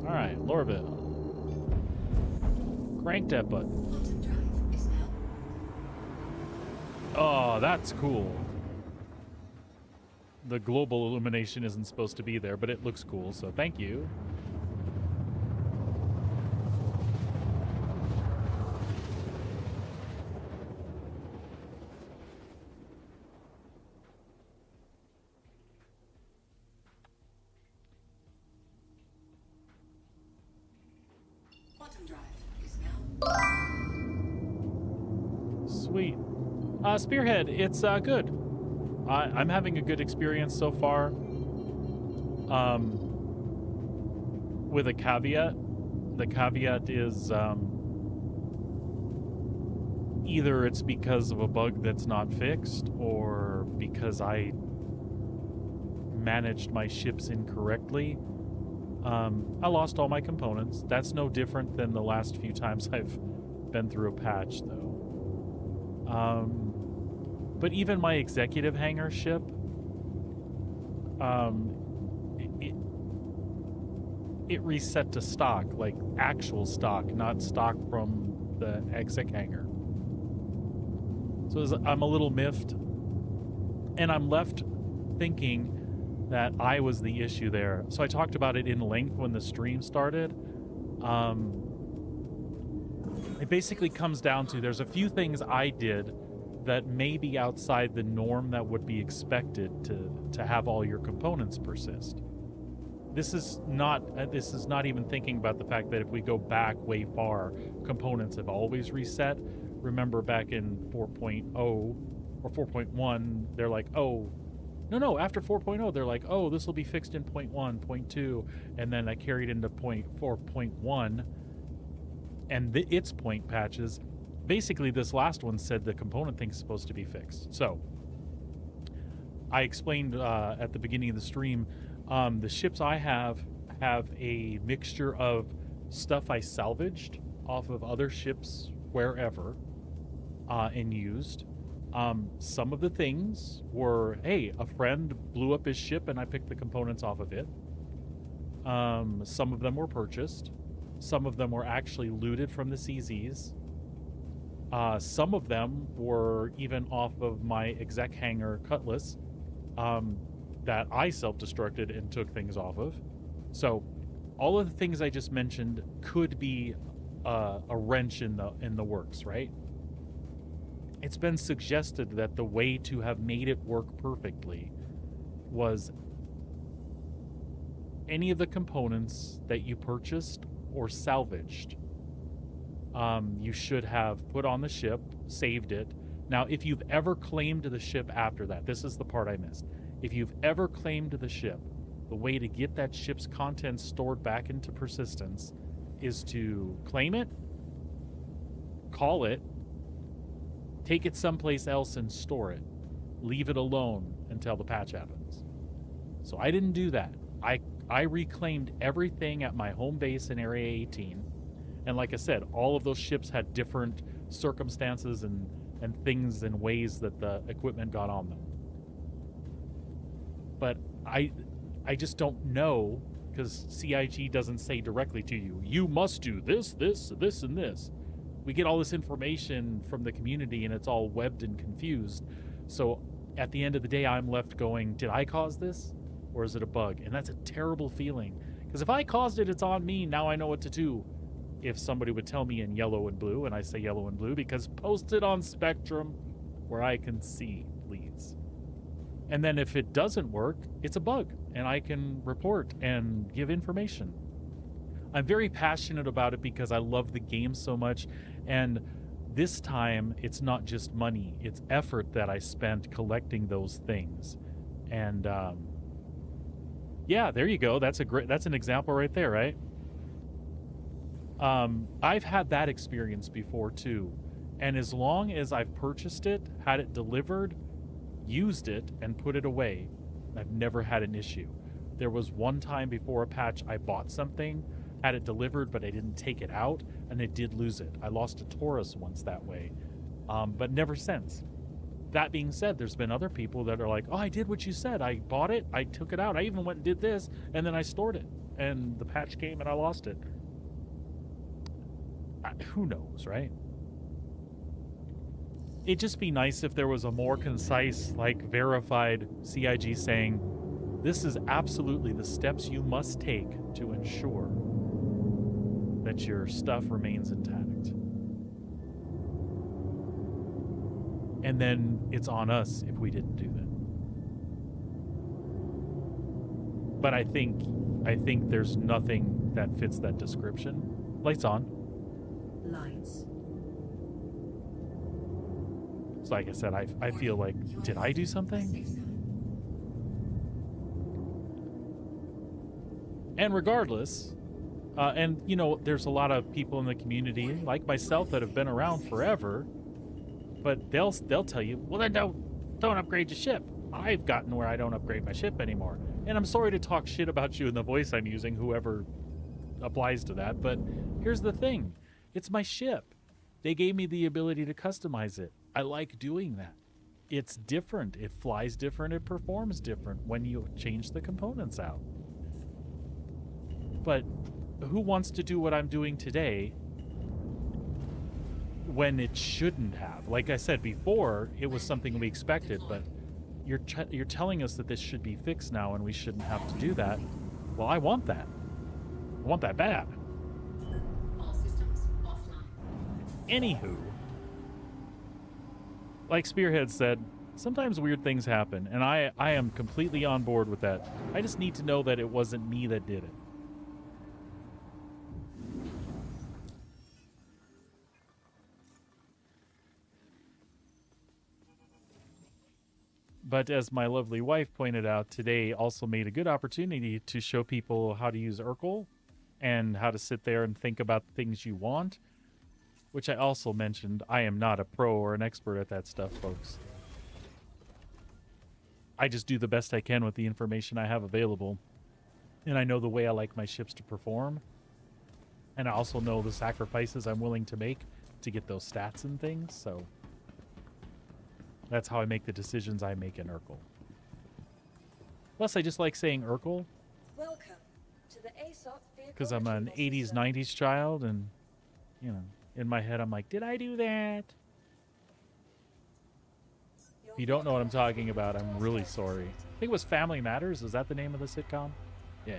All right, Lorville. Crank that button. Oh, that's cool. The global illumination isn't supposed to be there, but it looks cool, so thank you. Sweet. Spearhead, it's good. I'm having a good experience so far. With a caveat. The caveat is either it's because of a bug that's not fixed, or because I managed my ships incorrectly. I lost all my components. That's no different than the last few times I've been through a patch, though. But even my executive hangar ship, it reset to stock, like actual stock, not stock from the exec hangar. So I'm a little miffed, and I'm left thinking that I was the issue there. So I talked about it in length when the stream started. It basically comes down to there's a few things I did that may be outside the norm that would be expected to have all your components persist. This is not even thinking about the fact that if we go back way far, components have always reset. Remember back in 4.0 or 4.1, they're like, oh, no, after 4.0, they're like, oh, this will be fixed in 0.1, 0.2, and then I carried into 4.1 and its point patches. Basically, this last one said the component thing's supposed to be fixed. So I explained at the beginning of the stream, the ships I have a mixture of stuff I salvaged off of other ships wherever and used. Some of the things were, hey, a friend blew up his ship and I picked the components off of it. Some of them were purchased. Some of them were actually looted from the CZs. Some of them were even off of my exec hangar Cutlass that I self-destructed and took things off of. So all of the things I just mentioned could be a wrench in the works, right? It's been suggested that the way to have made it work perfectly was any of the components that you purchased or salvaged, you should have put on the ship, saved it. Now, if you've ever claimed the ship after that, this is the part I missed. If you've ever claimed the ship, the way to get that ship's contents stored back into persistence is to claim it, call it, take it someplace else and store it. Leave it alone until the patch happens. So I didn't do that. I reclaimed everything at my home base in Area 18. And like I said, all of those ships had different circumstances and things and ways that the equipment got on them. But I just don't know because CIG doesn't say directly to you, you must do this, this, this, and this. We get all this information from the community and it's all webbed and confused. So at the end of the day, I'm left going, did I cause this? Or is it a bug? And that's a terrible feeling. Because if I caused it, it's on me. Now I know what to do. If somebody would tell me in yellow and blue, and I say yellow and blue because posted on Spectrum where I can see, please. And then if it doesn't work, it's a bug, and I can report and give information. I'm very passionate about it because I love the game so much, and this time it's not just money, it's effort that I spent collecting those things. And yeah, there you go. That's an example right there, right? I've had that experience before too, and as long as I've purchased it, had it delivered, used it, and put it away, I've never had an issue. There was one time before a patch I bought something, had it delivered, but I didn't take it out, and it did lose it. I lost a Taurus once that way, but never since. That being said, there's been other people that are like, oh, I did what you said. I bought it, I took it out, I even went and did this, and then I stored it, and the patch came and I lost it. Who knows, right? It'd just be nice if there was a more concise, like, verified CIG saying, this is absolutely the steps you must take to ensure that your stuff remains intact. And then it's on us if we didn't do that. But I think there's nothing that fits that description. Lights on. Lights. So like I said, I feel like, did I do something? And regardless, and you know, there's a lot of people in the community like myself that have been around forever, but they'll tell you, well then don't upgrade your ship. I've gotten where I don't upgrade my ship anymore. And I'm sorry to talk shit about you in the voice I'm using, whoever applies to that, but here's the thing. It's my ship. They gave me the ability to customize it. I like doing that. It's different. It flies different. It performs different when you change the components out. But who wants to do what I'm doing today when it shouldn't have? Like I said before, it was something we expected, but you're telling us that this should be fixed now and we shouldn't have to do that. Well, I want that. I want that bad. All systems offline. Anywho, like Spearhead said, sometimes weird things happen, and I am completely on board with that. I just need to know that it wasn't me that did it. But as my lovely wife pointed out, today also made a good opportunity to show people how to use Urkel and how to sit there and think about the things you want, which I also mentioned. I am not a pro or an expert at that stuff, folks. I just do the best I can with the information I have available. And I know the way I like my ships to perform. And I also know the sacrifices I'm willing to make to get those stats and things, so that's how I make the decisions I make in Urkel. Plus, I just like saying Urkel Welcome to the ASOP vehicle because I'm an retrieval 80s, system. 90s child, and, you know, in my head I'm like, did I do that? If you don't know what I'm talking about, I'm really sorry. I think it was Family Matters. Is that the name of the sitcom? Yeah.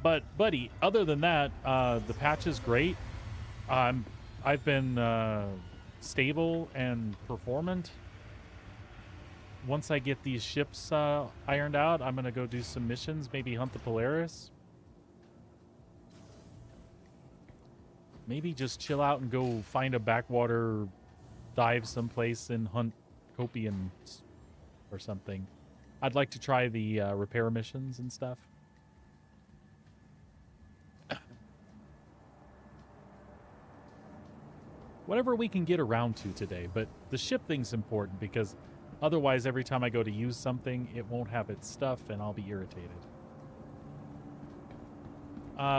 But, buddy, other than that, the patch is great. I've been stable and performant. Once I get these ships ironed out, I'm going to go do some missions, maybe hunt the Polaris. Maybe just chill out and go find a backwater dive someplace and hunt Copians or something. I'd like to try the repair missions and stuff. Whatever we can get around to today, but the ship thing's important because otherwise every time I go to use something, it won't have its stuff and I'll be irritated.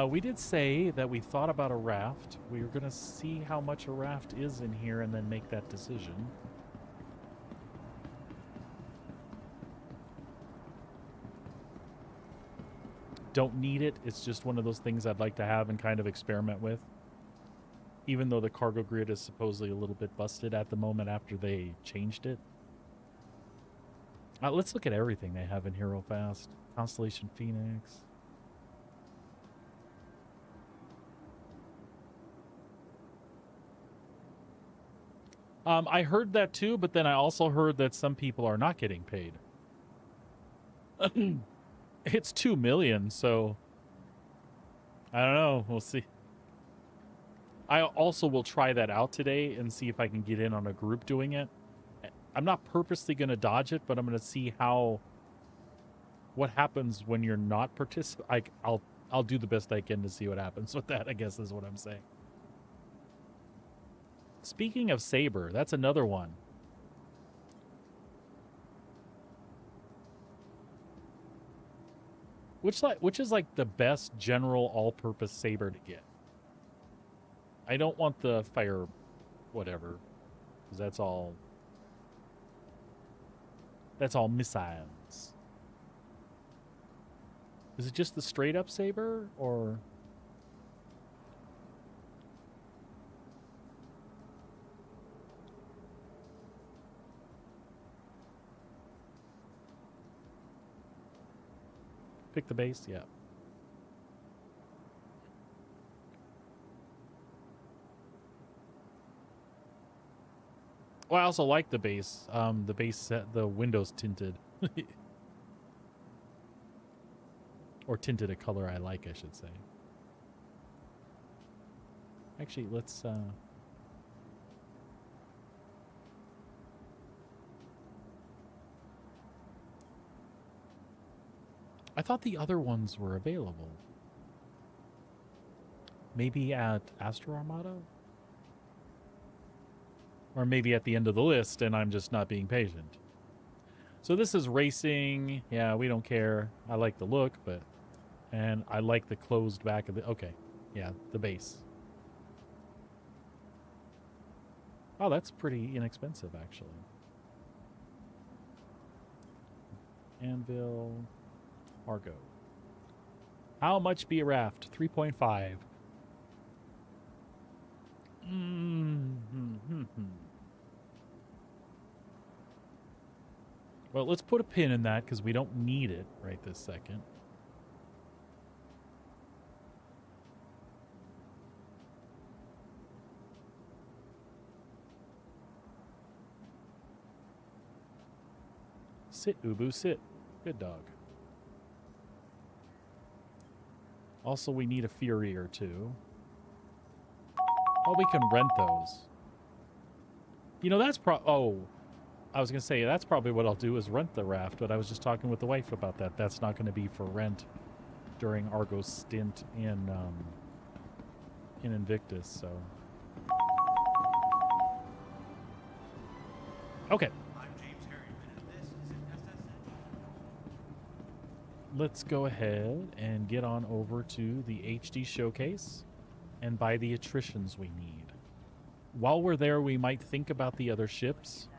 We did say that we thought about a raft. We were going to see how much a raft is in here and then make that decision. don't need it. It's just one of those things I'd like to have and kind of experiment with. Even though the cargo grid is supposedly a little bit busted at the moment after they changed it. Let's look at everything they have in here real fast. Constellation Phoenix. I heard that too, but then I also heard that some people are not getting paid. It's 2 million, so I don't know. We'll see. I also will try that out today and see if I can get in on a group doing it. I'm not purposely going to dodge it, but I'm going to see what happens when you're not participating. I'll do the best I can to see what happens with that, I guess is what I'm saying. Speaking of Saber, that's another one. Which is like the best general all-purpose Saber to get. I don't want the fire whatever, because that's all missiles. Is it just the straight up Saber, or pick the base? Yeah. Well, I also like the base. The base set, the windows tinted. Or tinted a color I like, I should say. Actually, let's... I thought the other ones were available. Maybe at Astro Armada? Or maybe at the end of the list and I'm just not being patient. So this is racing. Yeah, we don't care. I like the look, but... And I like the closed back of the... Okay. Yeah, the base. Oh, that's pretty inexpensive, actually. Anvil... Argo. How much be a raft? 3.5. Well, let's put a pin in that because we don't need it right this second. Sit, Ubu, sit. Good dog. Also, we need a Fury or two. Oh, we can rent those. You know, that's oh, I was going to say, that's probably what I'll do is rent the raft, but I was just talking with the wife about that. That's not going to be for rent during Argo's stint in Invictus, so. Okay. Let's go ahead and get on over to the HD showcase and buy the attritions we need. While we're there, we might think about the other ships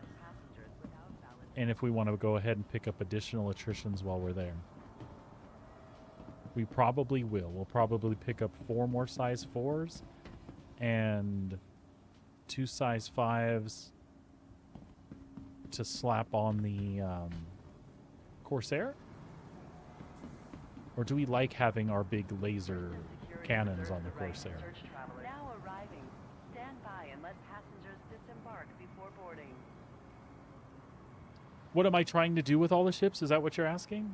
and if we want to go ahead and pick up additional attritions while we're there. We probably will. We'll probably pick up 4 more size 4s and 2 size 5s to slap on the Corsair. Or do we like having our big laser cannons on the Corsair? Now arriving. Stand by and let passengers disembark before boarding. What am I trying to do with all the ships? Is that what you're asking?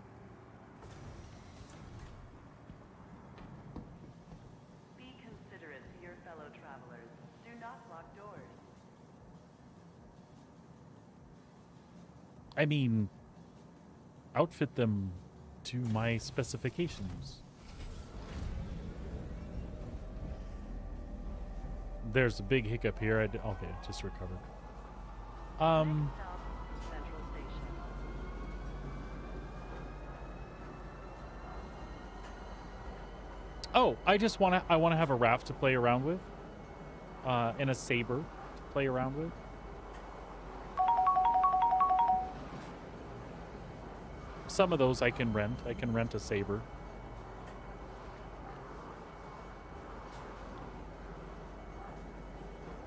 Be considerate to your fellow travelers. Do not lock doors. I mean, outfit them to my specifications. There's a big hiccup here. Okay, just recovered. Central Station. Oh, I want to have a raft to play around with, and a saber to play around with. Some of those I can rent. I can rent a saber.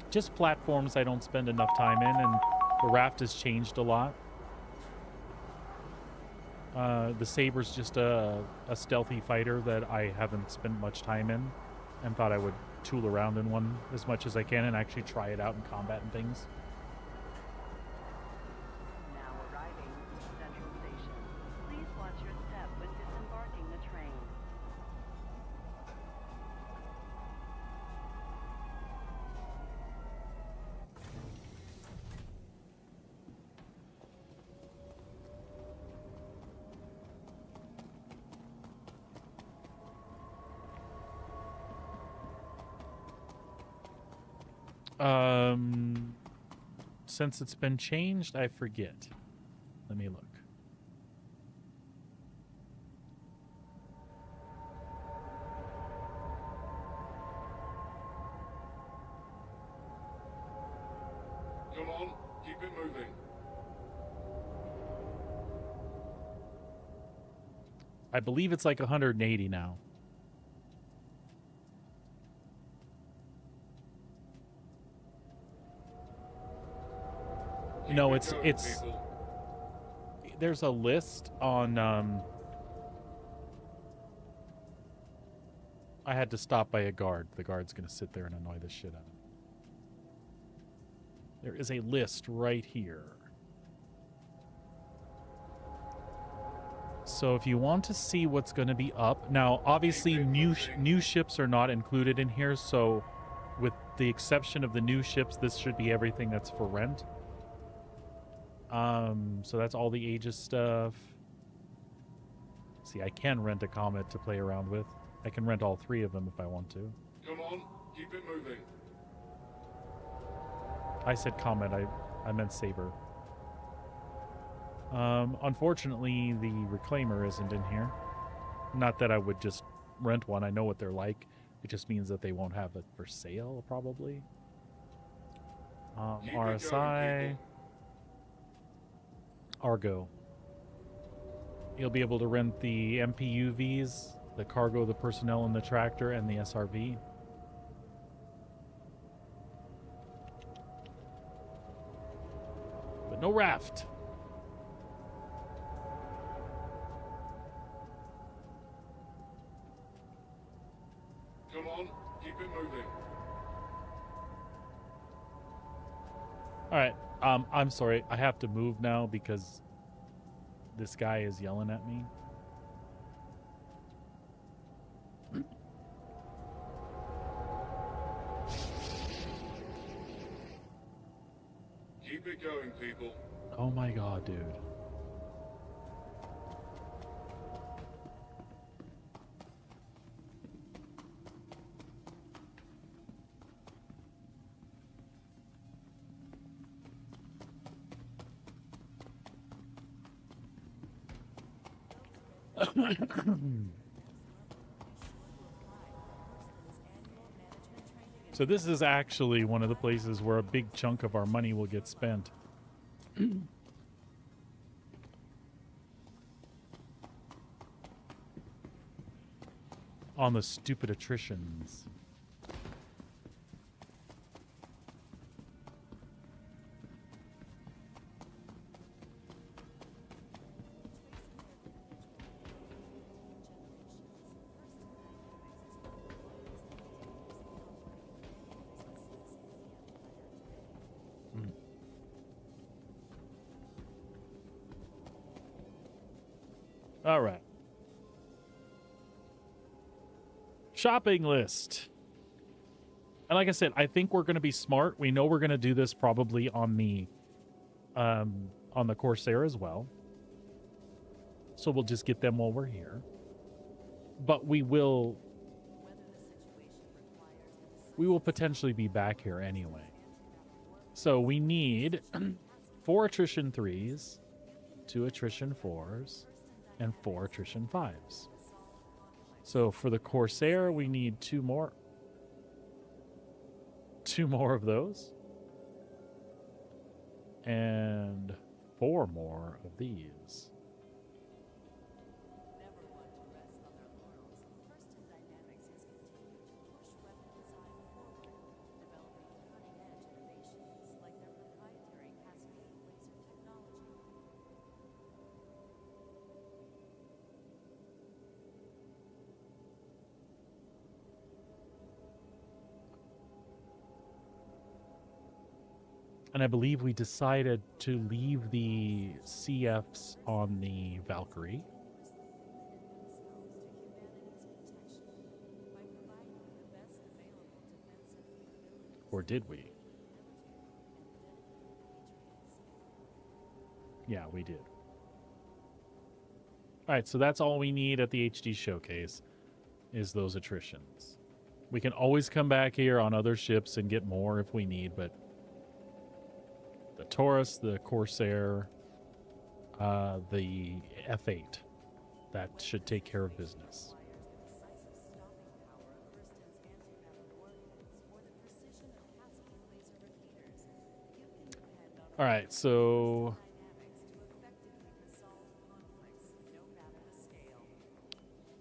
just platforms I don't spend enough time in, and the raft has changed a lot. The Saber's just a stealthy fighter that I haven't spent much time in, and thought I would tool around in one as much as I can and actually try it out in combat and things. Now arriving at Central Station. Please watch your step when disembarking the train. Since it's been changed, I forget. Let me look. Come on, keep it moving. I believe it's like 180 now. No, it's there's a list on I had to stop by a guard. The guard's gonna sit there and annoy the shit out of me. There is a list right here. So if you want to see what's going to be up now, obviously new ships are not included in here. So with the exception of the new ships, this should be everything that's for rent. So that's all the Aegis stuff. See, I can rent a Comet to play around with. I can rent all 3 of them if I want to. Come on, keep it moving. I said Comet, I meant Saber. Unfortunately, the Reclaimer isn't in here. Not that I would just rent one. I know what they're like. It just means that they won't have it for sale, probably. RSI. Argo. You'll be able to rent the MPUVs, the cargo, the personnel, and the tractor, and the SRV. But no raft. Come on, keep it moving. All right. I'm sorry. I have to move now because this guy is yelling at me. Keep it going, people. Oh my god, dude. So this is actually one of the places where a big chunk of our money will get spent. On the stupid attritions. All right. Shopping list. And like I said, I think we're going to be smart. We know we're going to do this probably on the Corsair as well. So we'll just get them while we're here. But we will potentially be back here anyway. So we need 4 attrition 3s, 2 attrition 4s, and 4 attrition 5s. So for the Corsair, we need 2 more. 2 more of those. And 4 more of these. And I believe we decided to leave the CFs on the Valkyrie. Or did we? Yeah, we did. All right, so that's all we need at the HD showcase is those attritions. We can always come back here on other ships and get more if we need, but the Taurus, the Corsair, the F8, that should take care of business. All right, so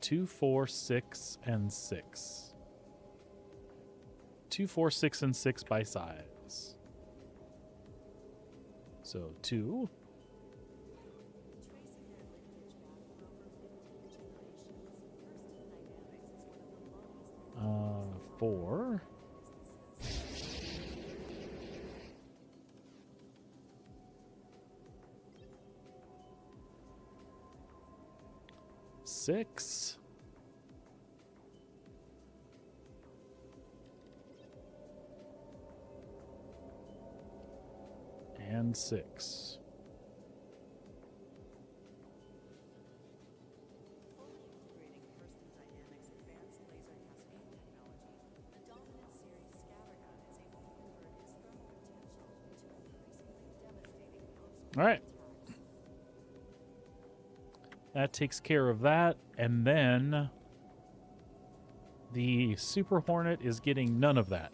2, 4, 6, and 6. 2, 4, 6, and 6 by size. So 2. 4. 6. And 6. All right. That takes care of that. And then the Super Hornet is getting none of that.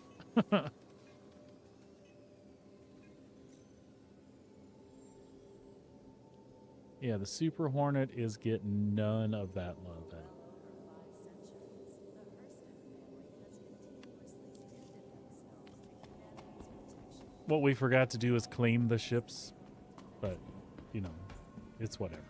Yeah, the Super Hornet is getting none of that love. What we forgot to do is claim the ships, but, you know, it's whatever.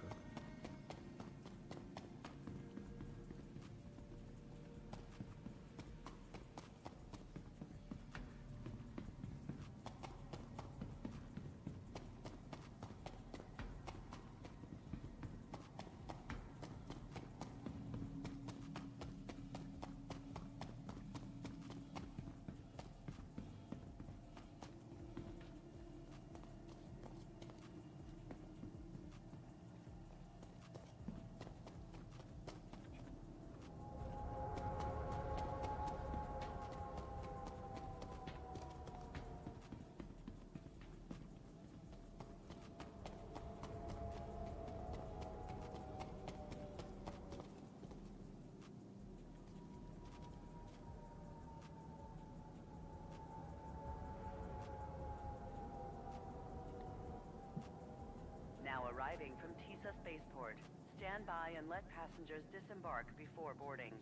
Now arriving from Tisa Spaceport. Stand by and let passengers disembark before boarding.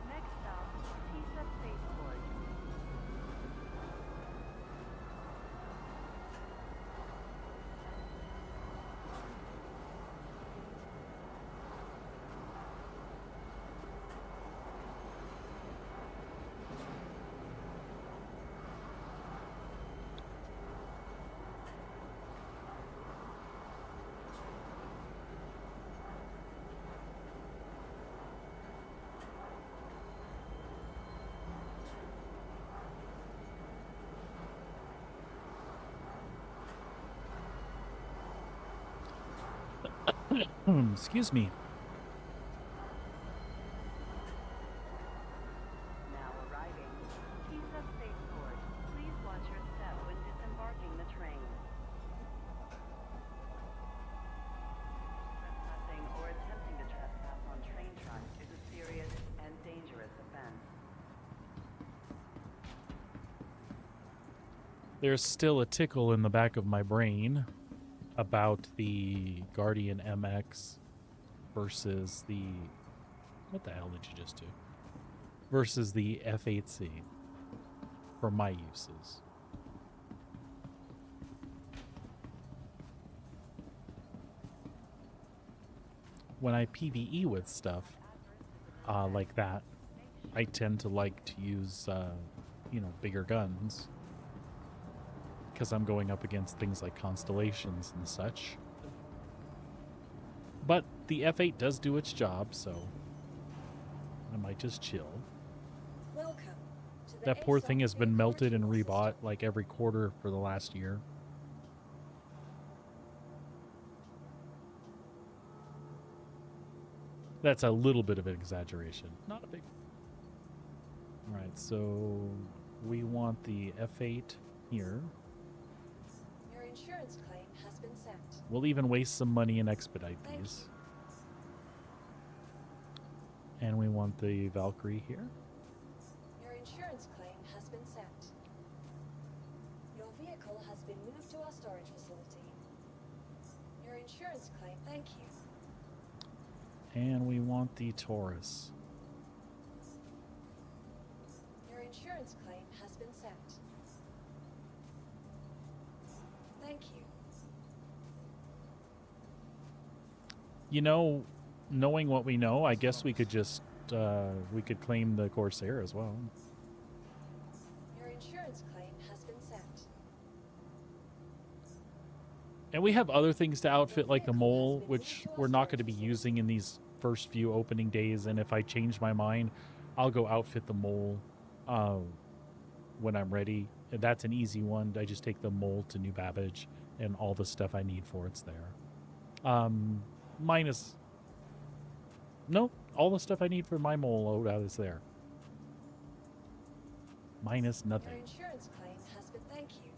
Next stop, Tisa Spaceport. Excuse me. Now arriving, Tisa Spaceport. Please watch your step when disembarking the train. Trespassing or attempting to trespass on train tracks is a serious and dangerous offense. There's still a tickle in the back of my brain about the Guardian MX versus the... What the hell did you just do? Versus the F8C for my uses. When I PvE with stuff like that, I tend to like to use, you know, bigger guns. Because I'm going up against things like constellations and such. But the F8 does do its job, so I might just chill. Welcome to the That poor ASOP thing has been vehicle melted and retrieval rebought system. like every quarter for the last year. That's a little bit of an exaggeration. Not a big... Alright, so we want the F8 here. Your insurance claim has been sent. We'll even waste some money and expedite Thank these. And we want the Valkyrie here. Your insurance claim has been sent. Your vehicle has been moved to our storage facility. Your insurance claim, thank you. And we want the Taurus. Your insurance claim has been sent. Thank you. You know, knowing what we know, I guess we could just, we could claim the Corsair as well. Your insurance claim has been sent. And we have other things to outfit like the Mole, which we're not going to be using in these first few opening days. And if I change my mind, I'll go outfit the Mole when I'm ready. And that's an easy one. I just take the Mole to New Babbage and all the stuff I need for it's there. Minus... Nope, all the stuff I need for my Mole loadout is there. Minus Your nothing. insurance claim has been, thank you.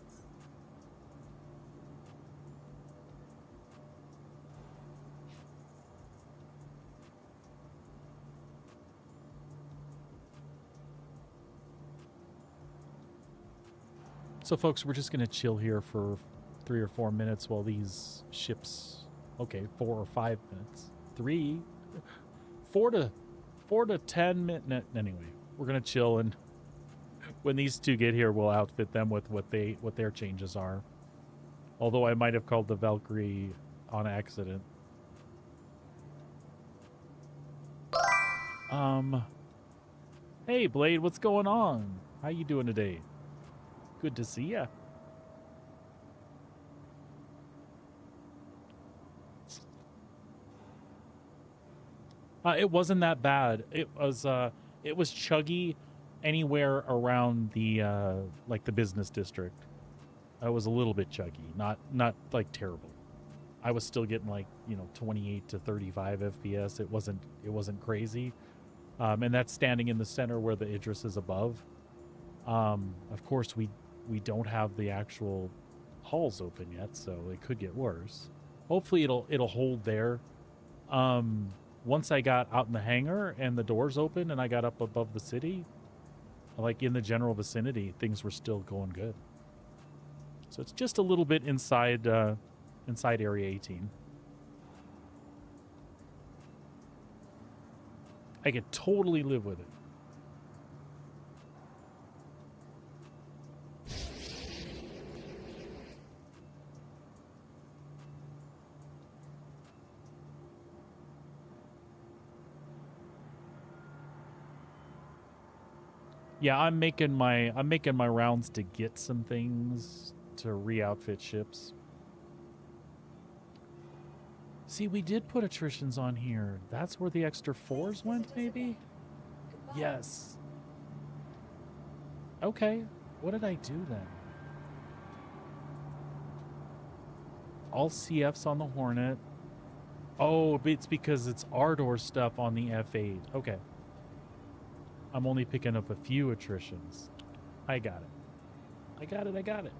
So, folks, we're just going to chill here for 3 or 4 minutes while these ships... Okay, 4 or 5 minutes. 4 to 10 minutes. Anyway, we're going to chill, and when these two get here, we'll outfit them with what their changes are. Although I might have called the Valkyrie on accident. Hey, Blade, what's going on? How you doing today? Good to see ya. It wasn't that bad. It was chuggy anywhere around the like the business district. It was a little bit chuggy, not like terrible. I was still getting like, you know, 28 to 35 FPS. It wasn't crazy. And that's standing in the center where the Idris is above. Of course, we don't have the actual halls open yet, so it could get worse. Hopefully it'll hold there. Once I got out in the hangar and the doors open and I got up above the city, like in the general vicinity, things were still going good. So it's just a little bit inside Area 18. I could totally live with it. Yeah, I'm making my rounds to get some things to re-outfit ships. See, we did put attritions on here. That's where the extra 4s went, maybe? Goodbye. Yes. Okay. What did I do then? All CFs on the Hornet. Oh, it's because it's Ardor stuff on the F8. Okay. I'm only picking up a few attritions. I got it. I got it.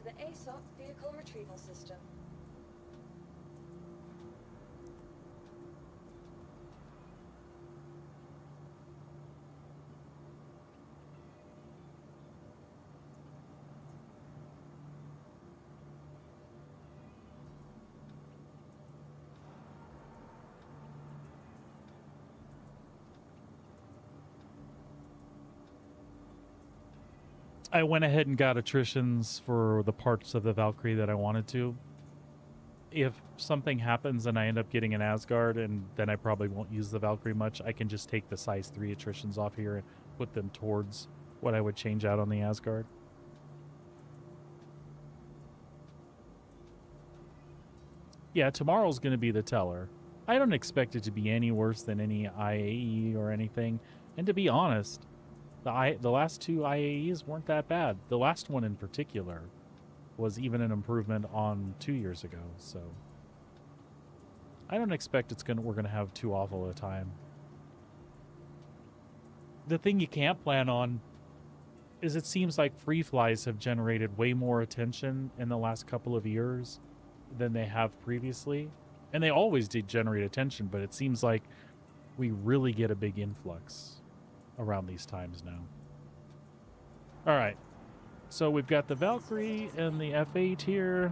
the ASOP vehicle retrieval system. I went ahead and got attritions for the parts of the Valkyrie that I wanted to. If something happens and I end up getting an Asgard, and then I probably won't use the Valkyrie much, I can just take the size 3 attritions off here and put them towards what I would change out on the Asgard. Yeah, tomorrow's going to be the teller. I don't expect it to be any worse than any IAE or anything. And to be honest, the last 2 IAEs weren't that bad. The last one in particular was even an improvement on 2 years ago. So I don't expect we're gonna have too awful a time. The thing you can't plan on is it seems like free flies have generated way more attention in the last couple of years than they have previously. And they always did generate attention, but it seems like we really get a big influx around these times now. All right. So we've got the Valkyrie and the F8 here.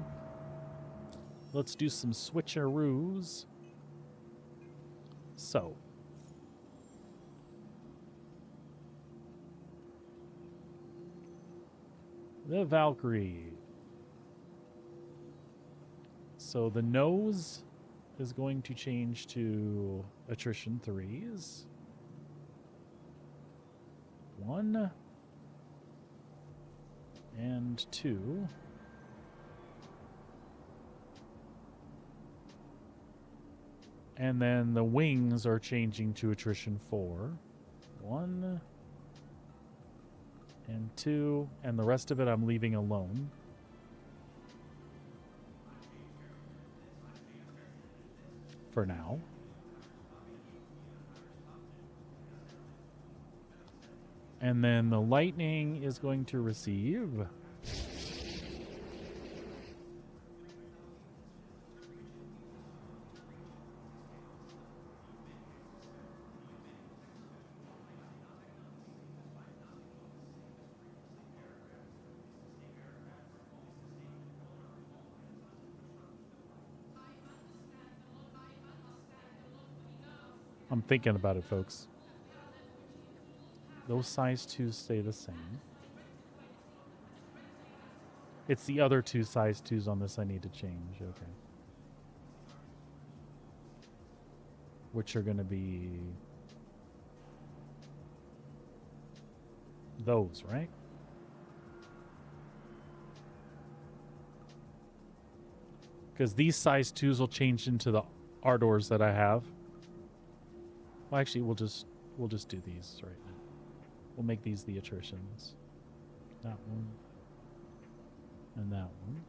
Let's do some switcheroos. So. The Valkyrie. So the nose is going to change to attrition 3s. 1 and 2. And then the wings are changing to attrition 4. 1 and 2. And the rest of it I'm leaving alone. For now. And then the lightning is going to receive I'm thinking about it, folks. Those size 2s stay the same. It's the other 2 size 2s on this I need to change. Okay. Which are going to be those, right? Because these size 2s will change into the Ardors that I have. Well, actually, we'll just do these right now. We'll make these the attritions. That one. And that one.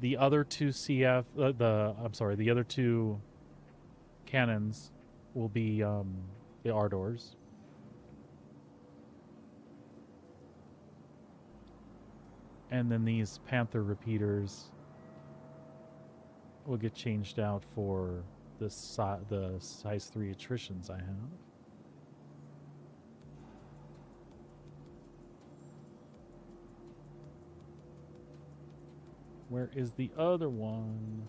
The other 2 CF, the other 2 cannons will be the Ardors. And then these Panther repeaters will get changed out for the size 3 attritions I have. Where is the other one?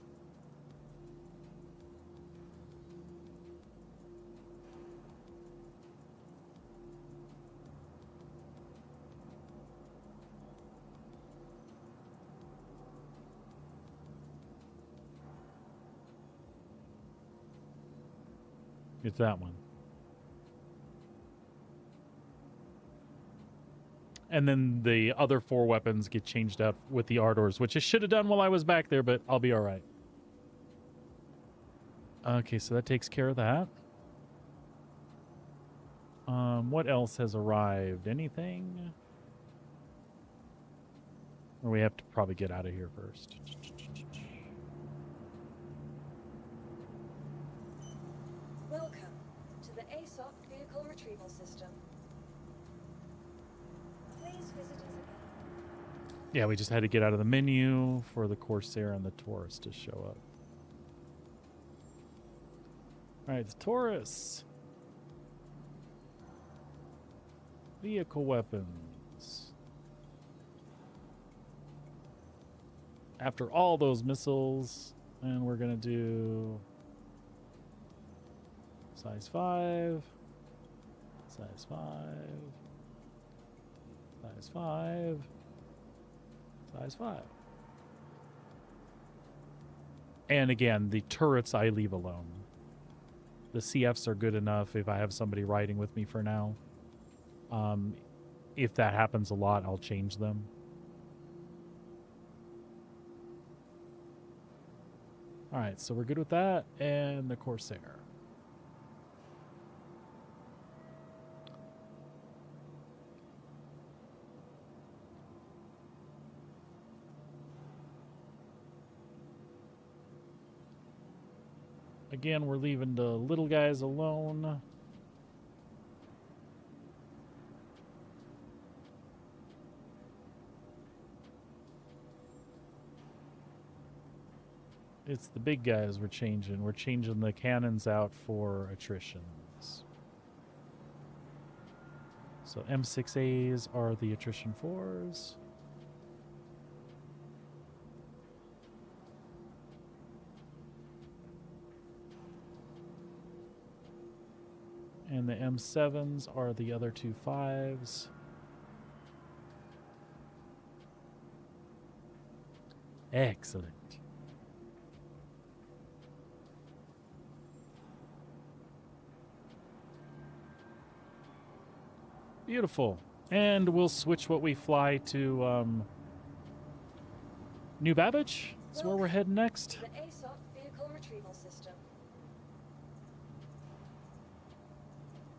It's that one. And then the other 4 weapons get changed out with the Ardors, which I should have done while I was back there, but I'll be all right. Okay, so that takes care of that. What else has arrived? Anything? Or we have to probably get out of here first. Welcome to the ASOP vehicle retrieval system. Please visit us again. Yeah, we just had to get out of the menu for the Corsair and the Taurus to show up. All right, the Taurus. Vehicle weapons. After all those missiles, and we're going to do size 5, size 5, size 5, size 5. And again, the turrets I leave alone. The CFs are good enough if I have somebody riding with me for now. If that happens a lot, I'll change them. All right, so we're good with that. And the Corsair. Again, we're leaving the little guys alone. It's the big guys we're changing. We're changing the cannons out for attritions. So M6As are the attrition 4s. And the M7s are the other two 5s. Excellent. Beautiful. And we'll switch what we fly to New Babbage. That's where we're heading next. The ASOP vehicle retrieval system.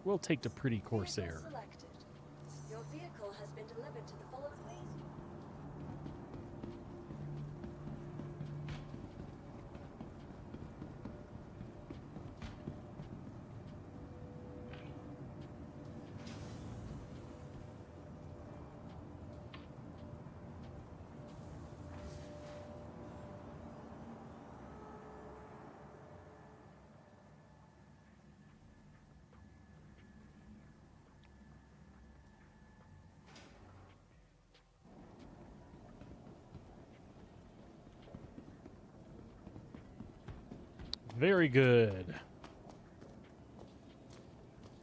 We'll take the pretty Vehicle Corsair. selected. Your vehicle has been delivered to the following place. Very good.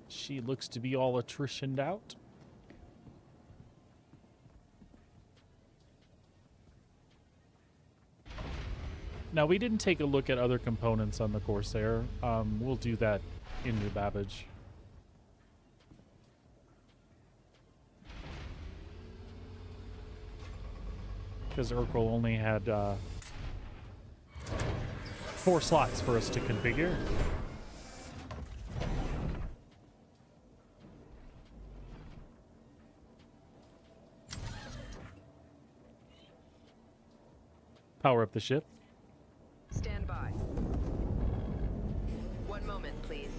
She looks to be all attritioned out. Now, we didn't take a look at other components on the Corsair. We'll do that in New Babbage. Because Urkel only had 4 slots for us to configure. Power up the ship. Stand by. 1 moment, please.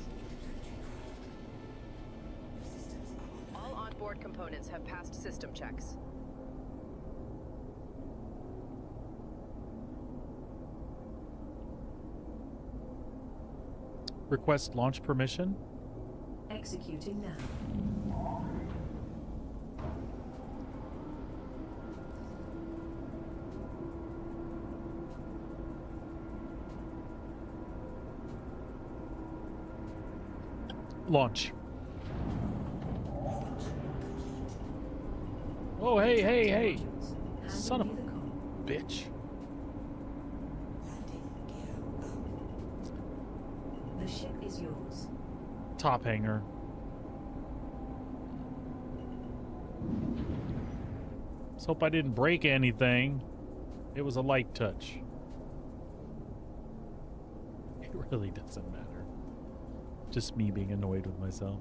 All onboard components have passed system checks. Request launch permission. Executing now. Launch. Oh, hey, hey, hey. Son of a bitch. The ship is yours. Top hanger. Let's hope I didn't break anything. It was a light touch. It really doesn't matter. Just me being annoyed with myself.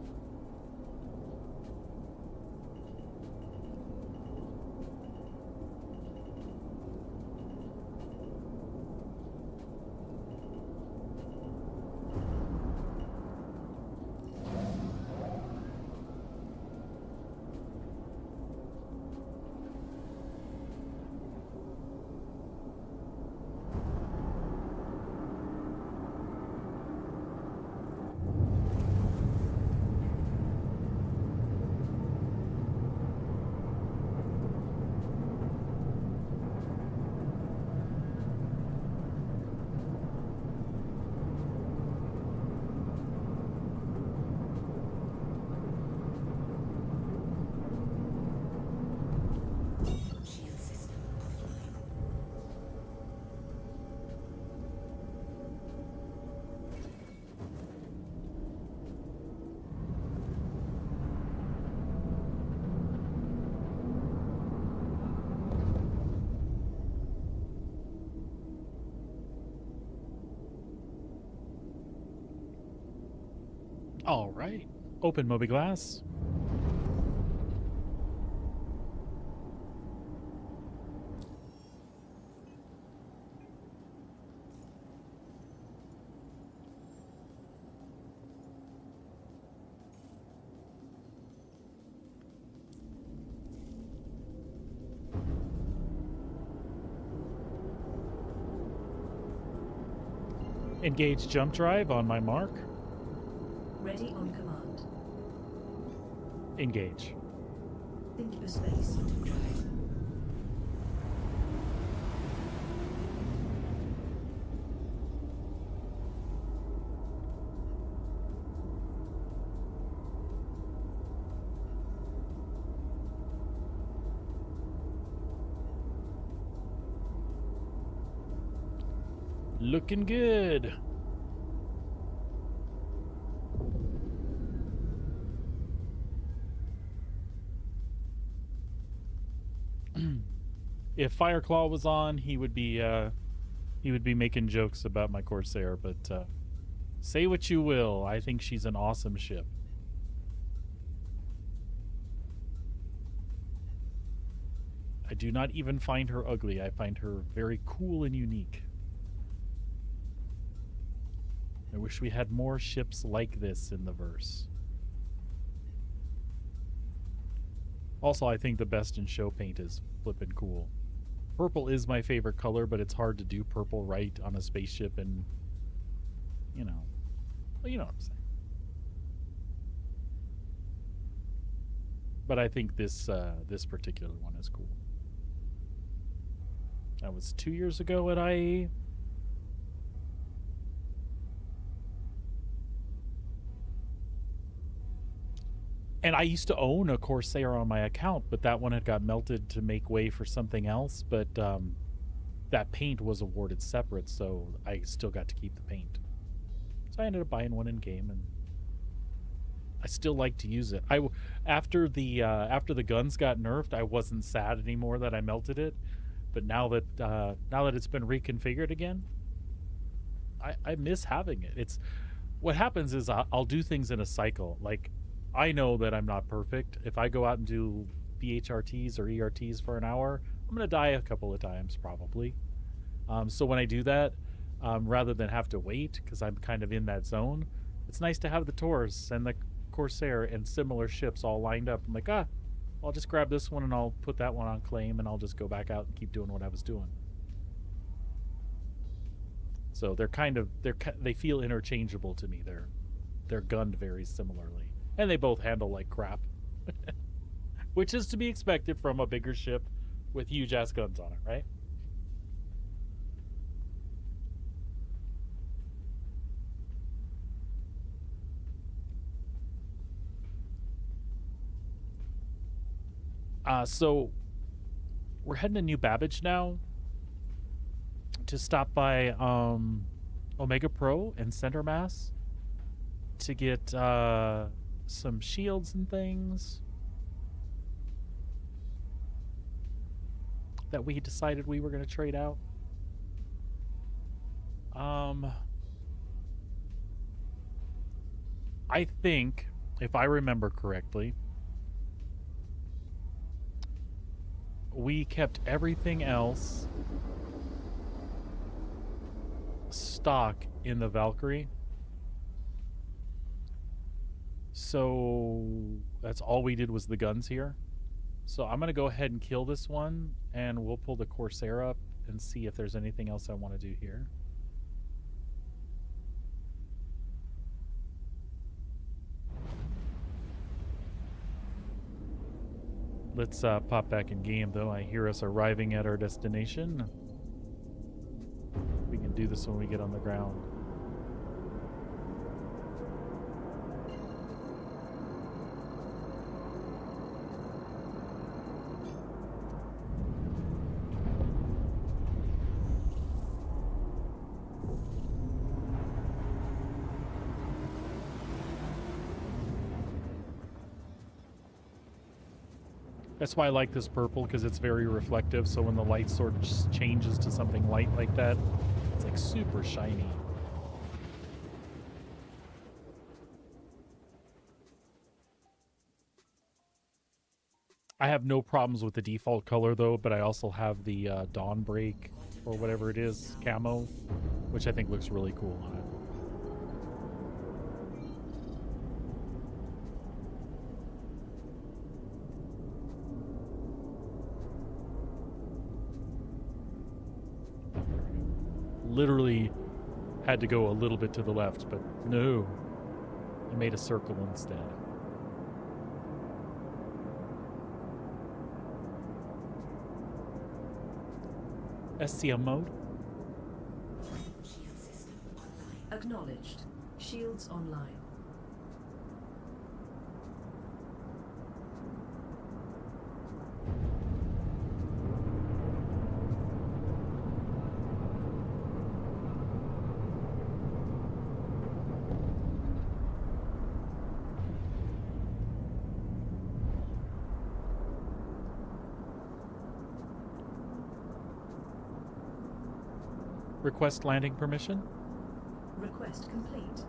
All right. Open Moby Glass. Engage jump drive on my mark. Ready on command. Engage. Think for space. Looking good. If Fireclaw was on, he would be making jokes about my Corsair, but say what you will, I think she's an awesome ship. I do not even find her ugly. I find her very cool and unique. I wish we had more ships like this in the verse. Also, I think the best in show paint is flippin' cool. Purple is my favorite color, but it's hard to do purple right on a spaceship, and you know what I'm saying. But I think this particular one is cool. That was 2 years ago at IE. And I used to own a Corsair on my account, but that one had got melted to make way for something else. But that paint was awarded separate, so I still got to keep the paint. So I ended up buying one in game, and I still like to use it. After the guns got nerfed, I wasn't sad anymore that I melted it. But now that it's been reconfigured again, I miss having it. It's what happens is I'll do things in a cycle. Like, I know that I'm not perfect. If I go out and do BHRTs or ERTs for an hour, I'm going to die a couple of times probably. So when I do that, rather than have to wait because I'm kind of in that zone, it's nice to have the Taurus and the Corsair and similar ships all lined up. I'm like, I'll just grab this one and I'll put that one on claim and I'll just go back out and keep doing what I was doing. So they feel interchangeable to me. They're gunned very similarly. And they both handle like crap. Which is to be expected from a bigger ship with huge ass guns on it, right? So we're heading to New Babbage now to stop by Omega Pro and Center Mass to get some shields and things that we decided we were going to trade out. I think, if I remember correctly, we kept everything else stock in the Valkyrie. So that's all we did was the guns here. So I'm going to go ahead and kill this one, and we'll pull the Corsair up and see if there's anything else I want to do here. Let's pop back in game, though. I hear us arriving at our destination. We can do this when we get on the ground. That's why I like this purple, because it's very reflective, so when the light sort of just changes to something light like that, it's like super shiny. I have no problems with the default color though, but I also have the Dawnbreak or whatever it is camo, which I think looks really cool on it. Literally had to go a little bit to the left, but no, I made a circle instead. SCM mode. Acknowledged. Shields online. Request landing permission. Request complete.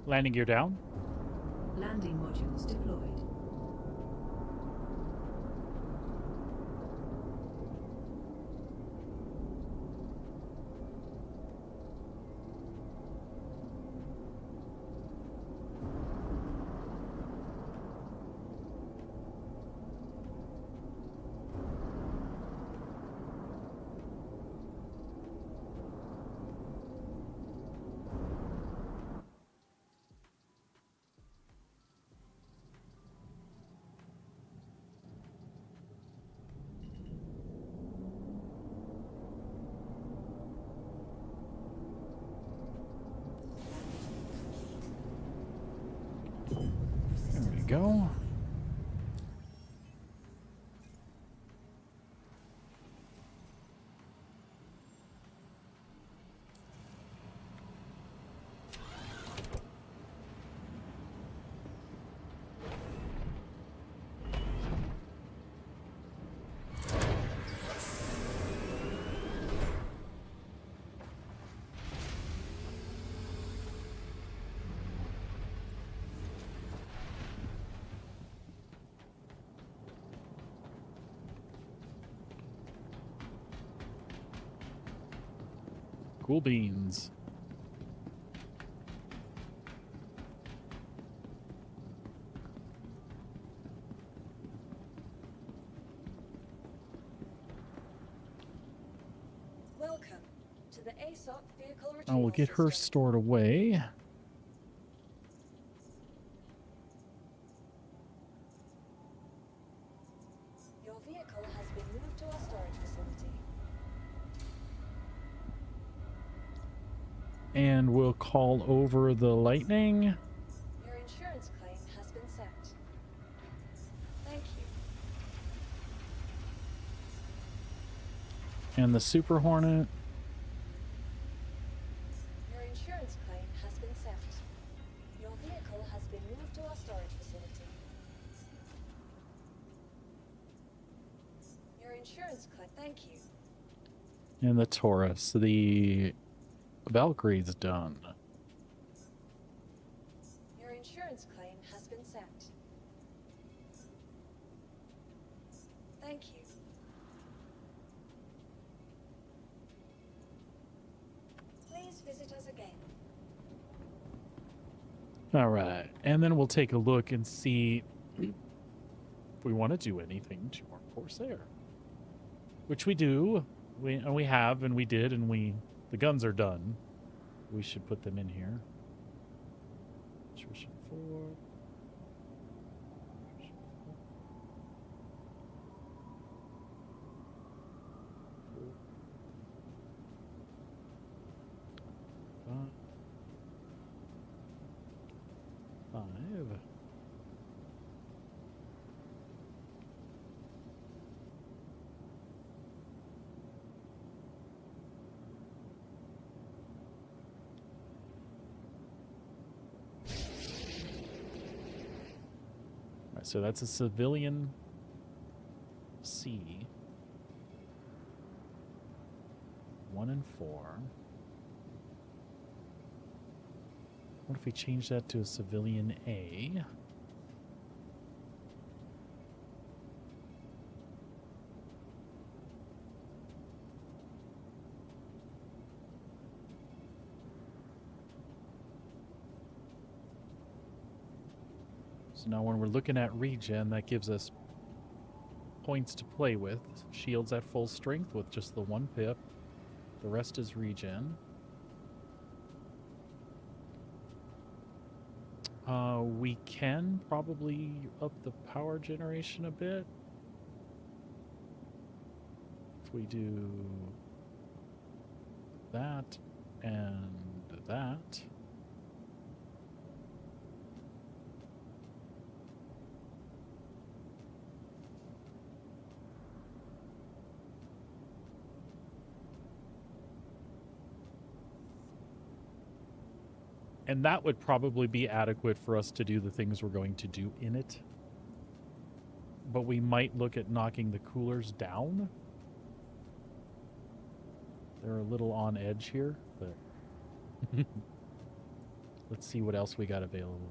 Landing gear down. Landing modules deployed. There we go. Cool beans. Welcome to the ASOP vehicle I retrieval will get her system. stored away. Your vehicle has been moved to our storage facility. And we'll call over the lightning. Your insurance claim has been set. Thank you. And the Super Hornet. Your insurance claim has been set. Your vehicle has been moved to our storage facility. Your insurance claim. Thank you. And the Taurus. The Valkyrie's done. Your insurance claim has been set. Thank you. Please visit us again. All right. And then we'll take a look and see if we want to do anything to our Corsair. Which we do. We have, and we did, and the guns are done. We should put them in here. Attrition 4. Attrition 4. 5. So that's a civilian C. 1 and 4. What if we change that to a civilian A? So now when we're looking at regen, that gives us points to play with. Shields at full strength with just the 1 pip. The rest is regen. We can probably up the power generation a bit. If we do that and that. And that would probably be adequate for us to do the things we're going to do in it. But we might look at knocking the coolers down. They're a little on edge here, but let's see what else we got available.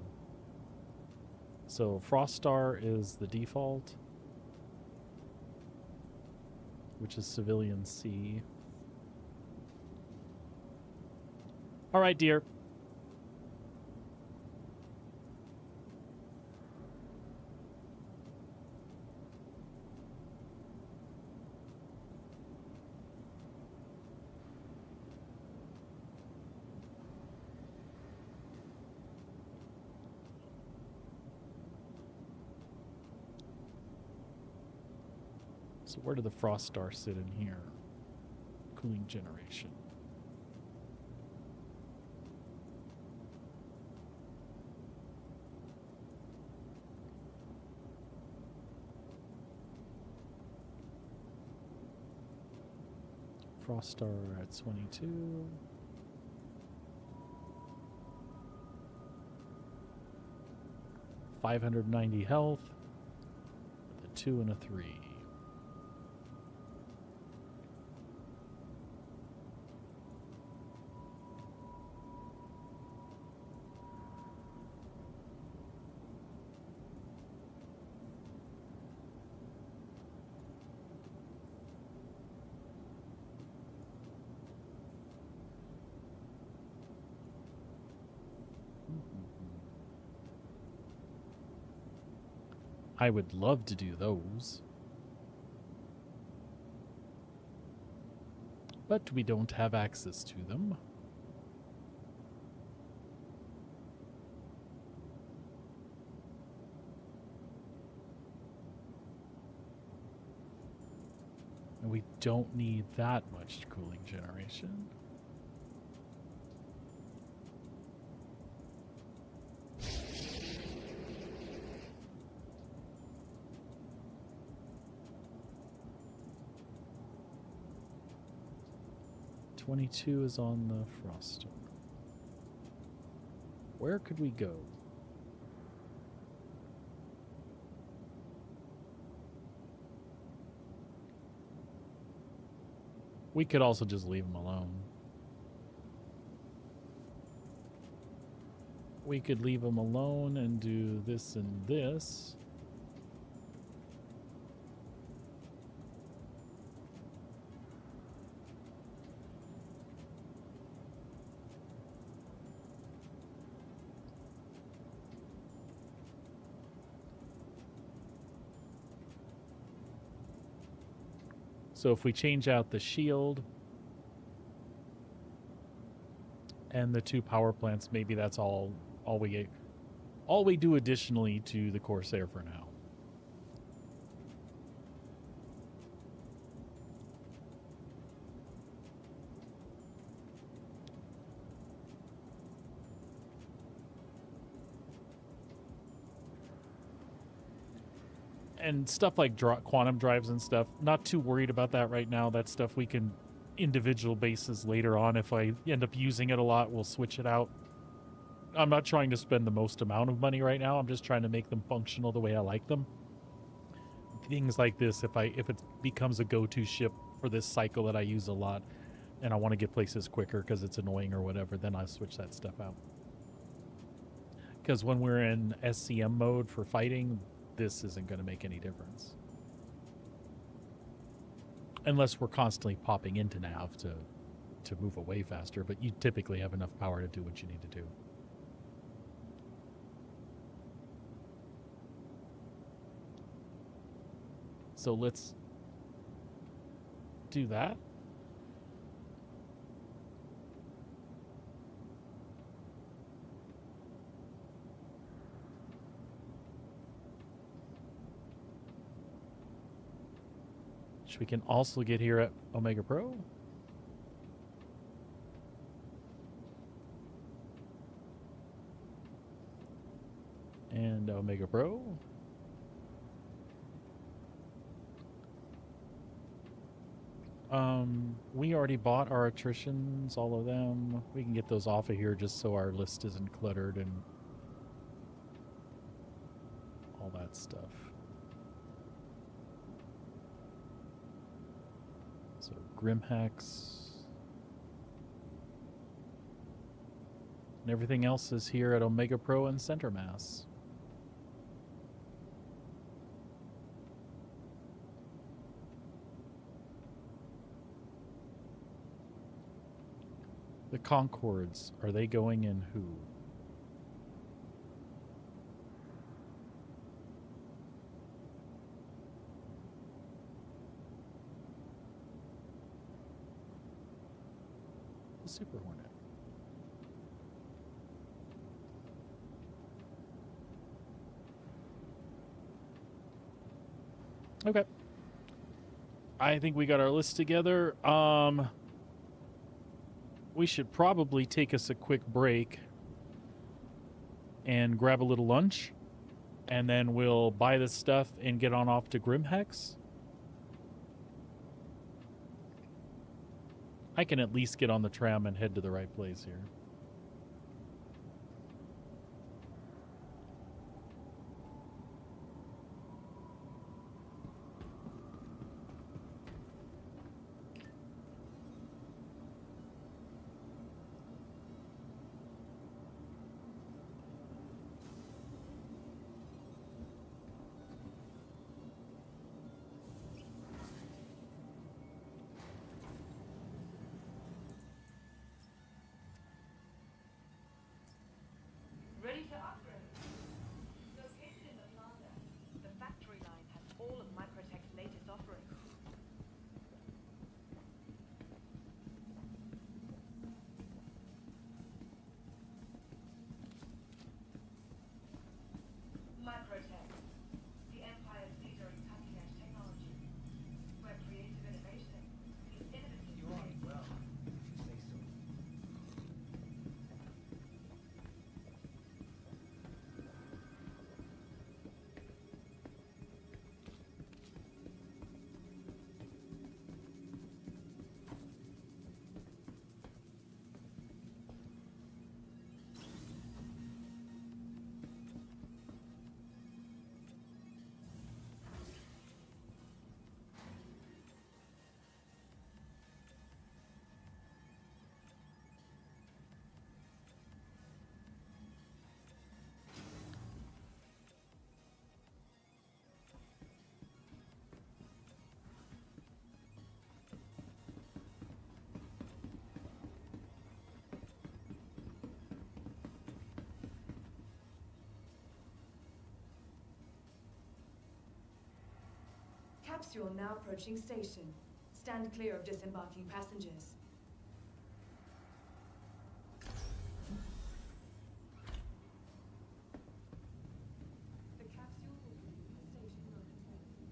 So Frost Star is the default, which is civilian C. All right, dear. So where do the Frost Stars sit in here? Cooling generation. Frost Star at 22. $590 health. With a 2 and a 3. I would love to do those. But we don't have access to them. And we don't need that much cooling generation. $22 is on the Frost Storm. Where could we go? We could also just leave them alone. We could leave them alone and do this and this. So if we change out the shield and the 2 power plants, maybe that's all we do additionally to the Corsair for now. And stuff like quantum drives and stuff, not too worried about that right now. That stuff we can individual basis later on. If I end up using it a lot, we'll switch it out. I'm not trying to spend the most amount of money right now. I'm just trying to make them functional the way I like them. Things like this, if it becomes a go-to ship for this cycle that I use a lot, and I want to get places quicker because it's annoying or whatever, then I switch that stuff out. Because when we're in SCM mode for fighting, this isn't going to make any difference. Unless we're constantly popping into nav to move away faster, but you typically have enough power to do what you need to do. So let's do that. Which we can also get here at Omega Pro. And Omega Pro. We already bought our attritions, all of them. We can get those off of here just so our list isn't cluttered and all that stuff. So Grimhex. And everything else is here at Omega Pro and Center Mass. The Concords, are they going in who? The Super Hornet. Okay. I think we got our list together. We should probably take us a quick break and grab a little lunch, and then we'll buy this stuff and get on off to Grimhex. I can at least get on the tram and head to the right place here. Ready to upgrade. Located in the plaza, the factory line has all of Microtech's latest offerings. Microtech, the Empire's leader in cutting-edge technology, where creative innovation is innovative. You are well. You say so. Capsule now approaching station. Stand clear of disembarking passengers. The capsule will leave the station momentarily.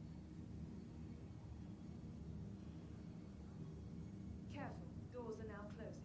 Careful, doors are now closing.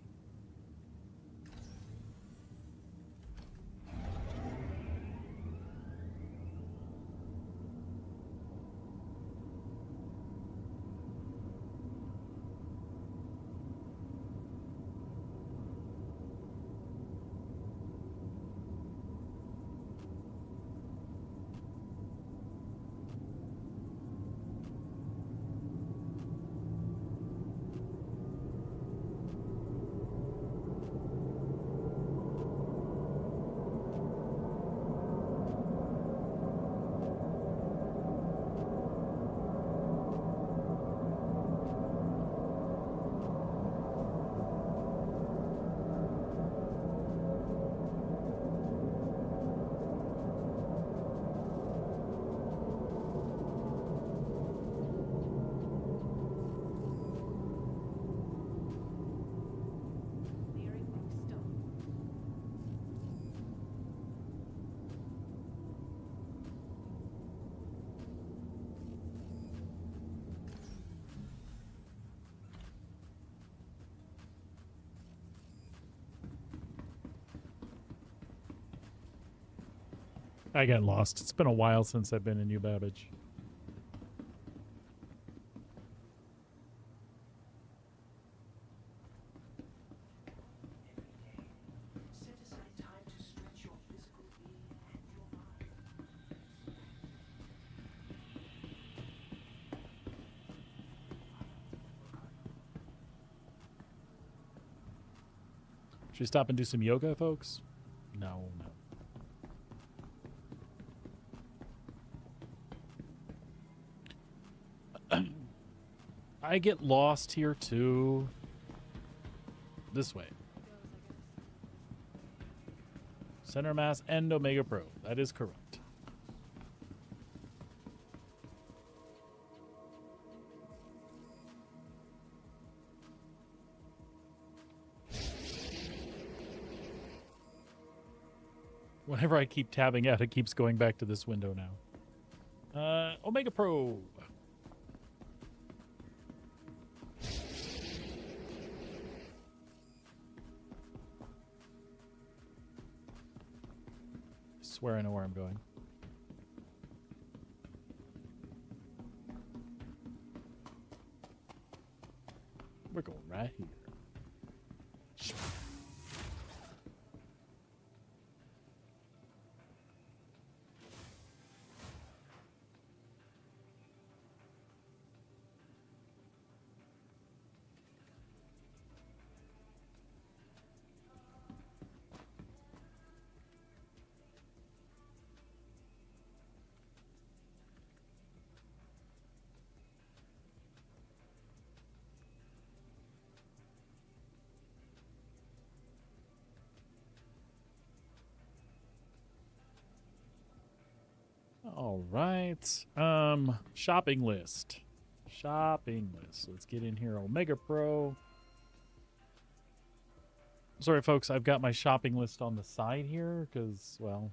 I got lost. It's been a while since I've been in New Babbage. Set aside time to stretch your physical being and your mind. Should we stop and do some yoga, folks? No, no. I get lost here too. This way. Center Mass and Omega Pro. That is correct. Whenever I keep tabbing out, it keeps going back to this window now. Omega Pro. I swear I know where I'm going. We're going right here. All right. Shopping list. Shopping list. Let's get in here. Omega Pro. Sorry, folks. I've got my shopping list on the side here because, well.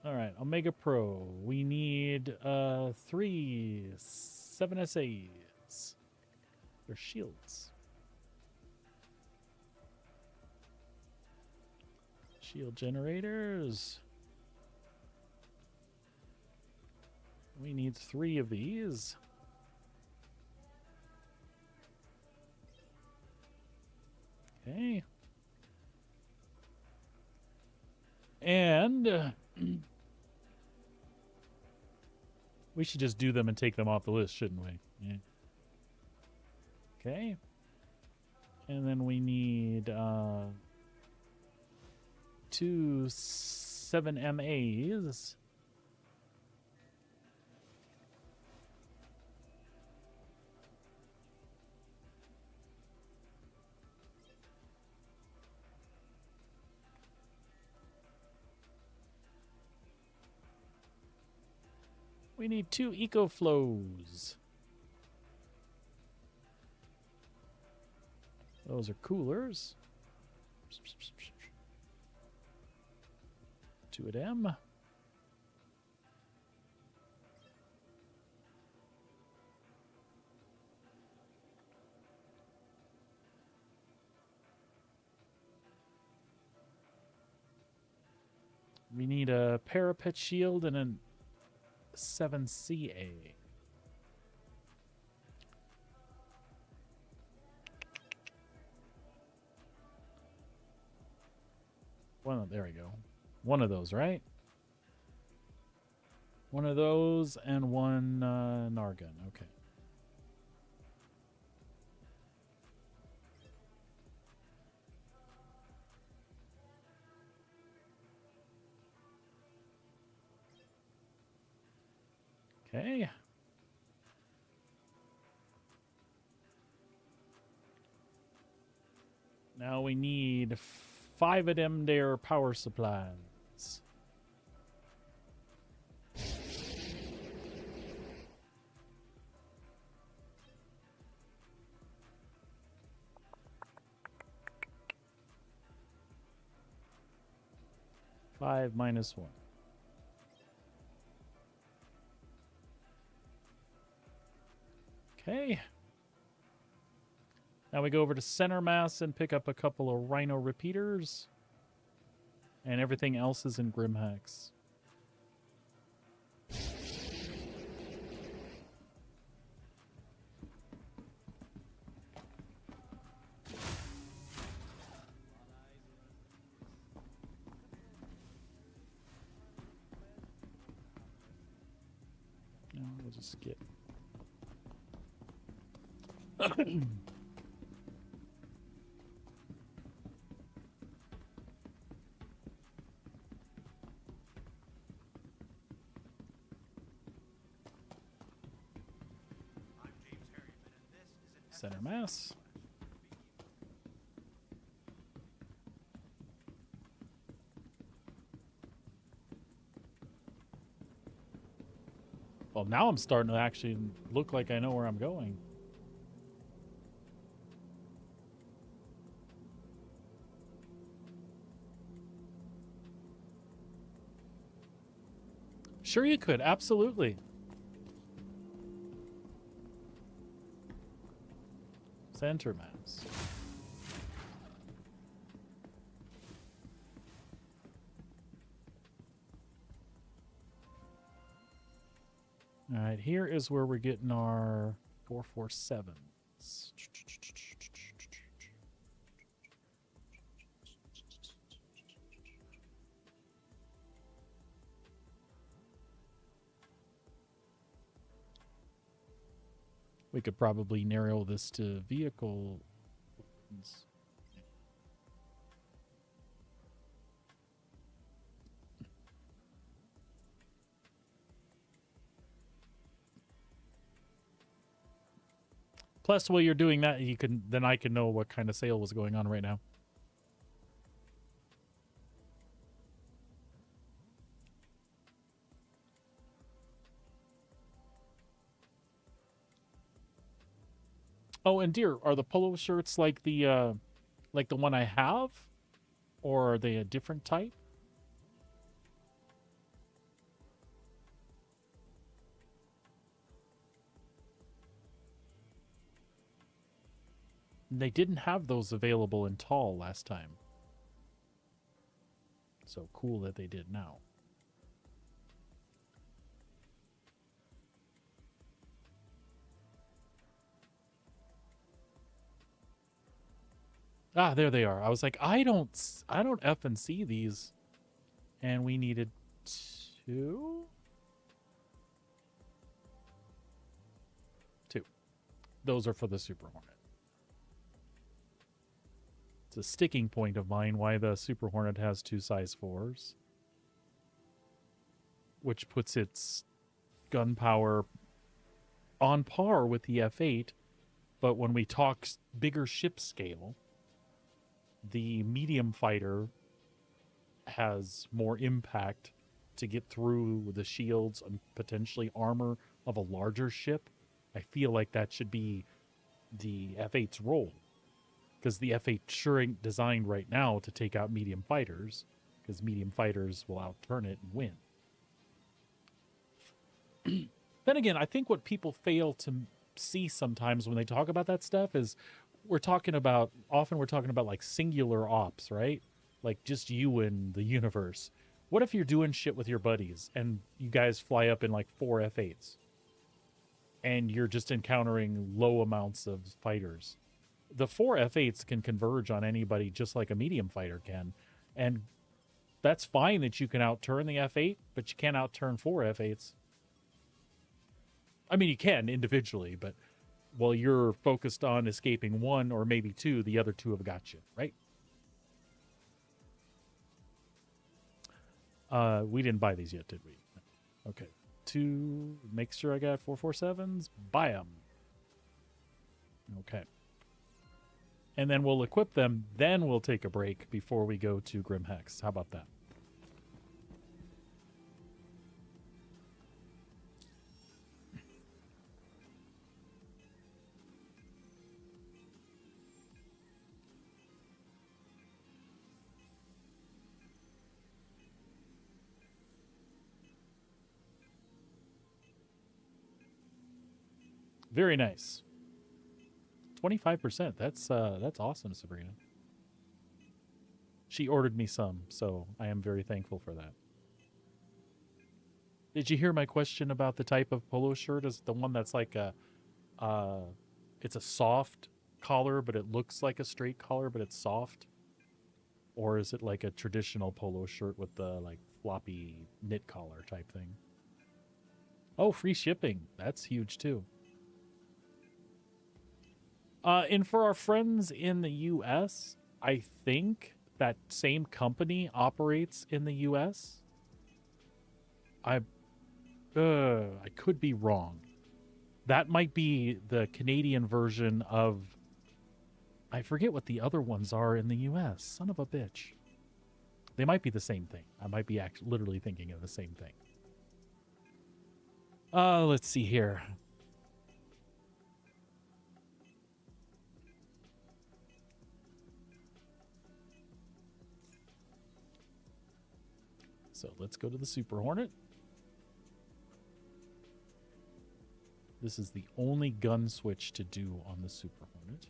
All right. Omega Pro. We need 3 7SAs. They're shields. Shield generators. We need 3 of these. Okay. And we should just do them and take them off the list, shouldn't we? Yeah. Okay. And then we need 2 7MAs. We need 2 eco flows. Those are coolers. 2 of them. We need a parapet shield and a 7CA. There we go. One of those, right? One of those and one Nargun. Okay. Okay. Now we need 5 of them there power supplies. Five minus 1. Okay. Now we go over to center mass and pick up a couple of rhino repeaters. And everything else is in Grimhex. No, we'll just skip. Center mass. Well, now I'm starting to actually look like I know where I'm going. Sure you could, absolutely. Center mass. All right, here is where we're getting our 447s. We could probably narrow this to vehicle. Plus, while you're doing that, then I can know what kind of sale was going on right now. Oh, and dear, are the polo shirts like the one I have, or are they a different type? They didn't have those available in tall last time. So cool that they did now. Ah, there they are. I was like, I don't effing see these. And we needed 2? 2. Those are for the Super Hornet. It's a sticking point of mine why the Super Hornet has 2 size 4s. Which puts its gun power on par with the F8. But when we talk bigger ship scale, the medium fighter has more impact to get through the shields and potentially armor of a larger ship. I feel like that should be the F8's role. Because the F8 sure ain't designed right now to take out medium fighters. Because medium fighters will outturn it and win. Then again, I think what people fail to see sometimes when they talk about that stuff is we're talking about like singular ops, right? Like just you and the universe. What if you're doing shit with your buddies and you guys fly up in like 4 F8s and you're just encountering low amounts of fighters? The 4 F8s can converge on anybody just like a medium fighter can. And that's fine that you can outturn the F8, but you can't outturn 4 F8s. I mean, you can individually, but while you're focused on escaping 1 or maybe 2, the other 2 have got you, right? We didn't buy these yet, did we? Okay. 2, make sure I got 447s. Buy them. Okay. And then we'll equip them. Then we'll take a break before we go to Grimhex. How about that? Very nice. 25%. That's awesome, Sabrina. She ordered me some, so I am very thankful for that. Did you hear my question about the type of polo shirt? Is it the one that's like it's a soft collar, but it looks like a straight collar, but it's soft? Or is it like a traditional polo shirt with the like floppy knit collar type thing? Oh, free shipping. That's huge too. And for our friends in the US, I think that same company operates in the US. I could be wrong. That might be the Canadian version of... I forget what the other ones are in the US. Son of a bitch. They might be the same thing. I might be literally thinking of the same thing. Let's see here. So let's go to the Super Hornet. This is the only gun switch to do on the Super Hornet.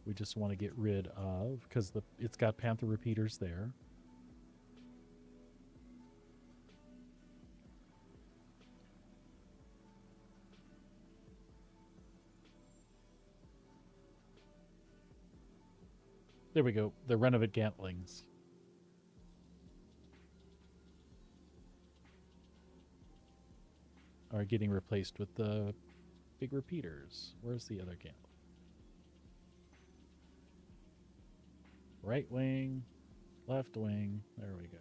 We just want to get rid of, because it's got Panther repeaters there. There we go. The Renovate Gantlings. Are getting replaced with the big repeaters. Where's the other Gantling? Right wing, left wing. There we go.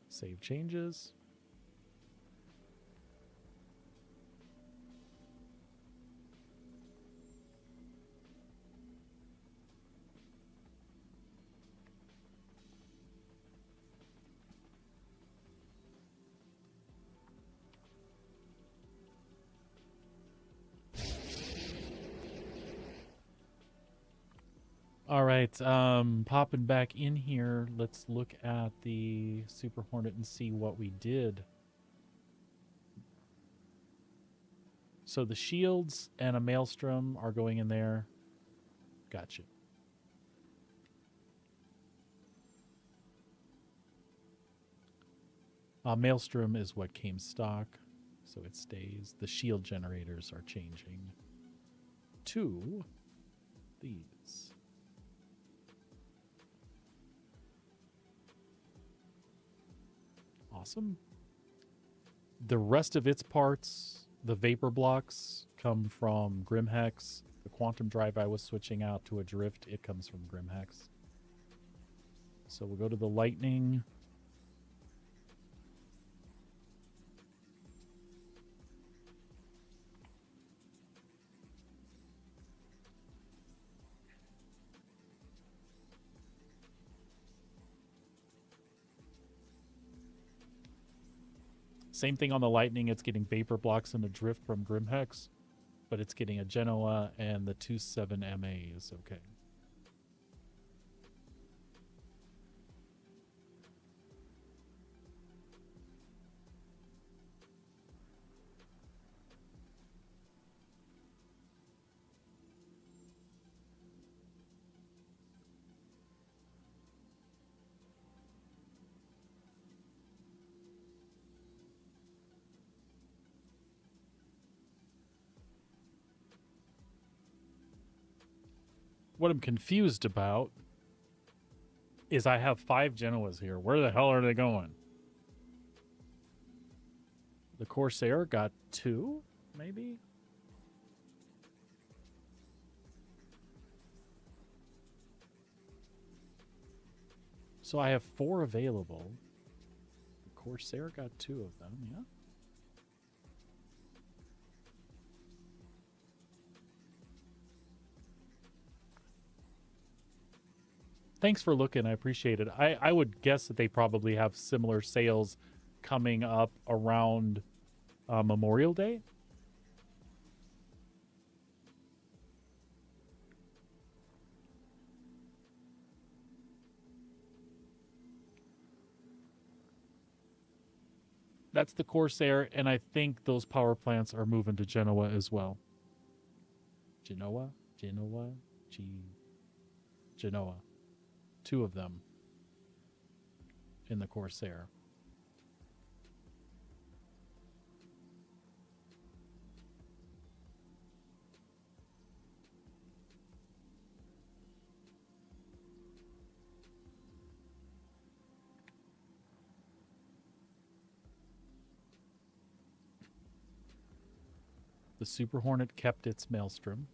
Save changes. All right, popping back in here, let's look at the Super Hornet and see what we did. So the shields and a Maelstrom are going in there. Gotcha. Maelstrom is what came stock, so it stays. The shield generators are changing to these. Awesome. The rest of its parts, the vapor blocks, come from Grimhex. The quantum drive I was switching out to a drift, it comes from Grimhex. So we'll go to the lightning. Same thing on the lightning. It's getting vapor blocks and a drift from Grimhex, but it's getting a Genoa and the 2.7 MA is okay. What I'm confused about is I have 5 Genoas here. Where the hell are they going? The Corsair got 2, maybe? So I have 4 available. The Corsair got 2 of them, yeah? Thanks for looking. I appreciate it. I would guess that they probably have similar sales coming up around Memorial Day. That's the Corsair, and I think those power plants are moving to Genoa as well. Genoa? Genoa. 2 of them in the Corsair. The Super Hornet kept its Maelstrom.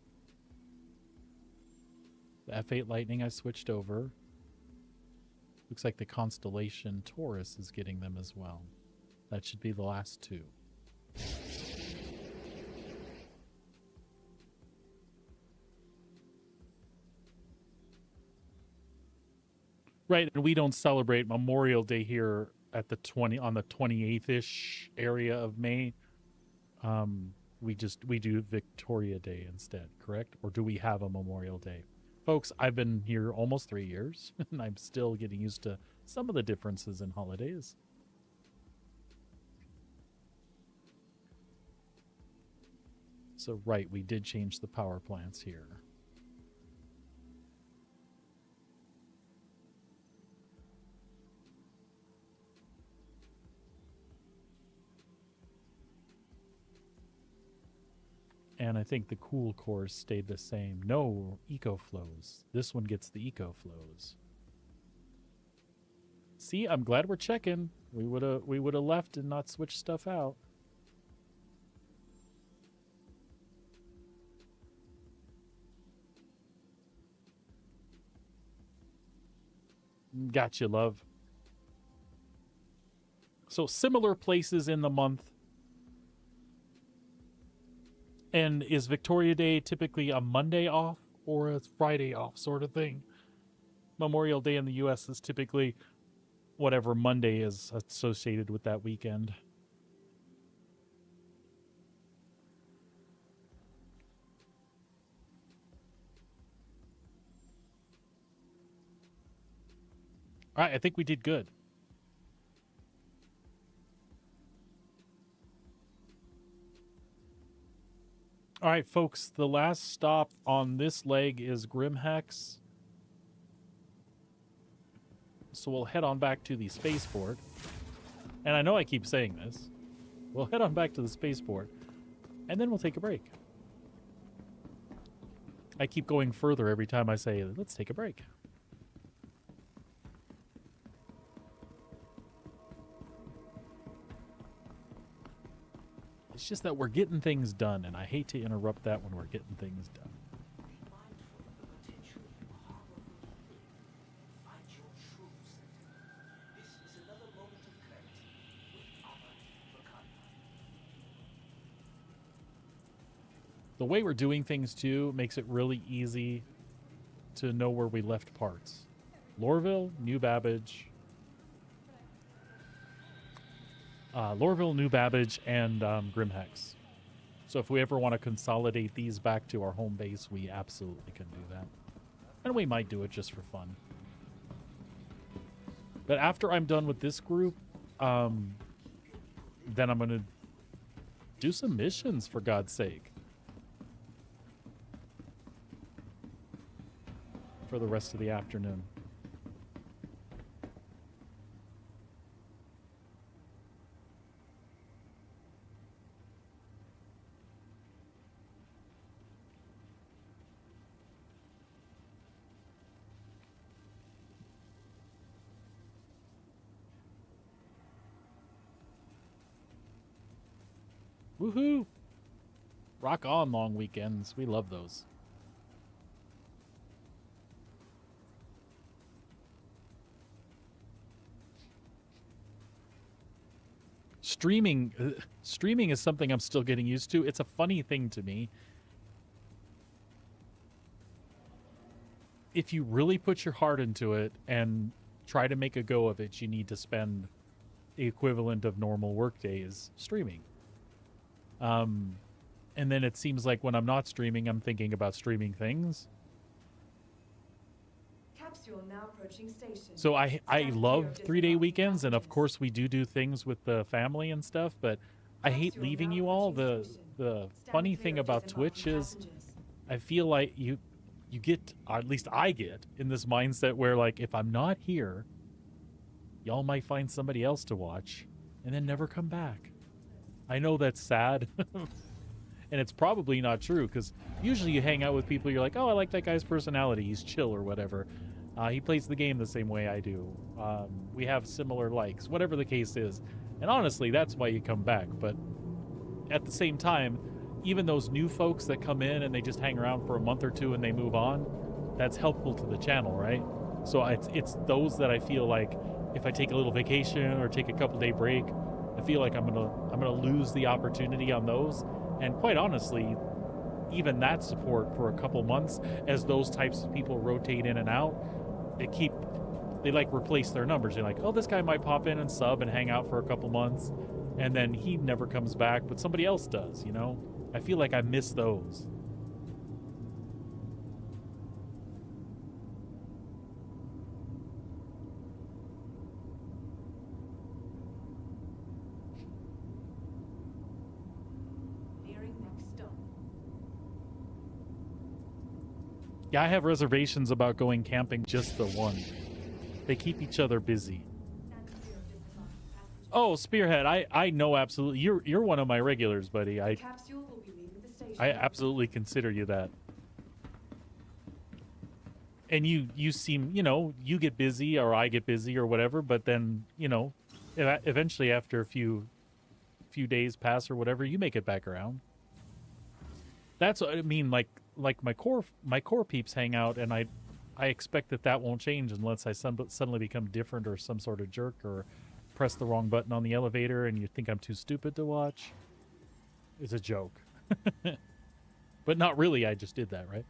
The F8 Lightning I switched over. Looks like the Constellation Taurus is getting them as well. That should be the last 2. Right, and we don't celebrate Memorial Day here at the 28th-ish area of May. We do Victoria Day instead, correct? Or do we have a Memorial Day? Folks, I've been here almost 3 years, and I'm still getting used to some of the differences in holidays. So, right, we did change the power plants here. And I think the cool cores stayed the same. No eco flows. This one gets the eco flows. See, I'm glad we're checking. We would have left and not switched stuff out. Gotcha, love. So similar places in the month. And is Victoria Day typically a Monday off or a Friday off sort of thing? Memorial Day in the U.S. is typically whatever Monday is associated with that weekend. All right, I think we did good. All right, folks, the last stop on this leg is Grimhex. So we'll head on back to the spaceport. And I know I keep saying this. We'll head on back to the spaceport, and then we'll take a break. I keep going further every time I say, let's take a break. It's just that we're getting things done, and I hate to interrupt that when we're getting things done. Be mindful of the potential you harbor for evil. Find your true center. This is another moment of clarity with Albert Vakanda. The way we're doing things, too, makes it really easy to know where we left parts. Lorville, New Babbage. Lorville, New Babbage, and Grimhex. So if we ever want to consolidate these back to our home base, we absolutely can do that. And we might do it just for fun. But after I'm done with this group, then I'm going to do some missions, for God's sake. For the rest of the afternoon. Woohoo! Rock on, long weekends. We love those. Streaming is something I'm still getting used to. It's a funny thing to me. If you really put your heart into it and try to make a go of it, you need to spend the equivalent of normal work days streaming. And then it seems like when I'm not streaming, I'm thinking about streaming things. Capsule now approaching station. So I Stand clear love of 3-day disembarking weekends, and of passengers. course we do things with the family and stuff, but I hate Capsule leaving now you all. approaching The station. the Stand funny clear thing of about disembarking Twitch is passengers. I feel like you get, or at least I get, in this mindset where, like, if I'm not here, y'all might find somebody else to watch and then never come back. I know that's sad. And it's probably not true, because usually you hang out with people, you're like, oh, I like that guy's personality, he's chill or whatever. He plays the game the same way I do. We have similar likes, whatever the case is. And honestly, that's why you come back. But at the same time, even those new folks that come in and they just hang around for a month or two and they move on, that's helpful to the channel, right? So it's those that I feel like if I take a little vacation or take a couple day break, I feel like I'm gonna lose the opportunity on those. And quite honestly, even that support for a couple months, as those types of people rotate in and out, they like replace their numbers. You're like, oh, this guy might pop in and sub and hang out for a couple months, and then he never comes back, but somebody else does, you know? I feel like I miss those. Nearing next stop. Yeah, I have reservations about going camping just the one. They keep each other busy. Stand clear of disembarking passengers. Oh, Spearhead, I know absolutely. You're one of my regulars, buddy. The capsule will be leaving the station. I absolutely consider you that. And you seem, you get busy or I get busy or whatever, but then, eventually after a few days pass or whatever, you make it back around. That's what I mean, like my core peeps hang out, and I expect that won't change unless I suddenly become different or some sort of jerk or press the wrong button on the elevator and you think I'm too stupid to watch. It's a joke. But not really, I just did that, right?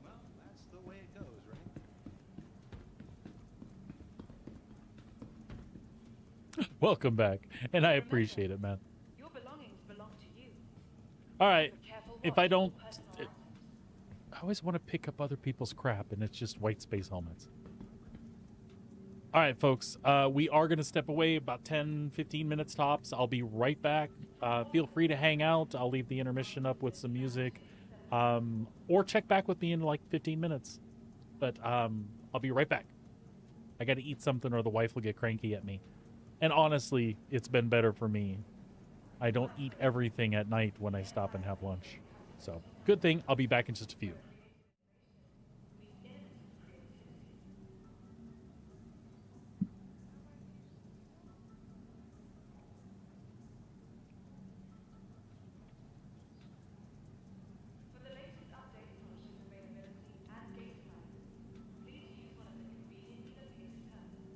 Well, that's the way it goes, right? Welcome back, and I appreciate it, man. Your belongings belong to you. All right, Keep a careful if watch I on don't, personal items. I always want to pick up other people's crap, and it's just white space helmets. All right, folks, we are going to step away about 10-15 minutes tops. I'll be right back. Feel free to hang out. I'll leave the intermission up with some music, or check back with me in like 15 minutes. But I'll be right back. I got to eat something or the wife will get cranky at me. And honestly, it's been better for me. I don't eat everything at night when I stop and have lunch. So, good thing. I'll be back in just a few. For the latest updates on ship availability and gate sizes, please use one of the conveniently located terminals.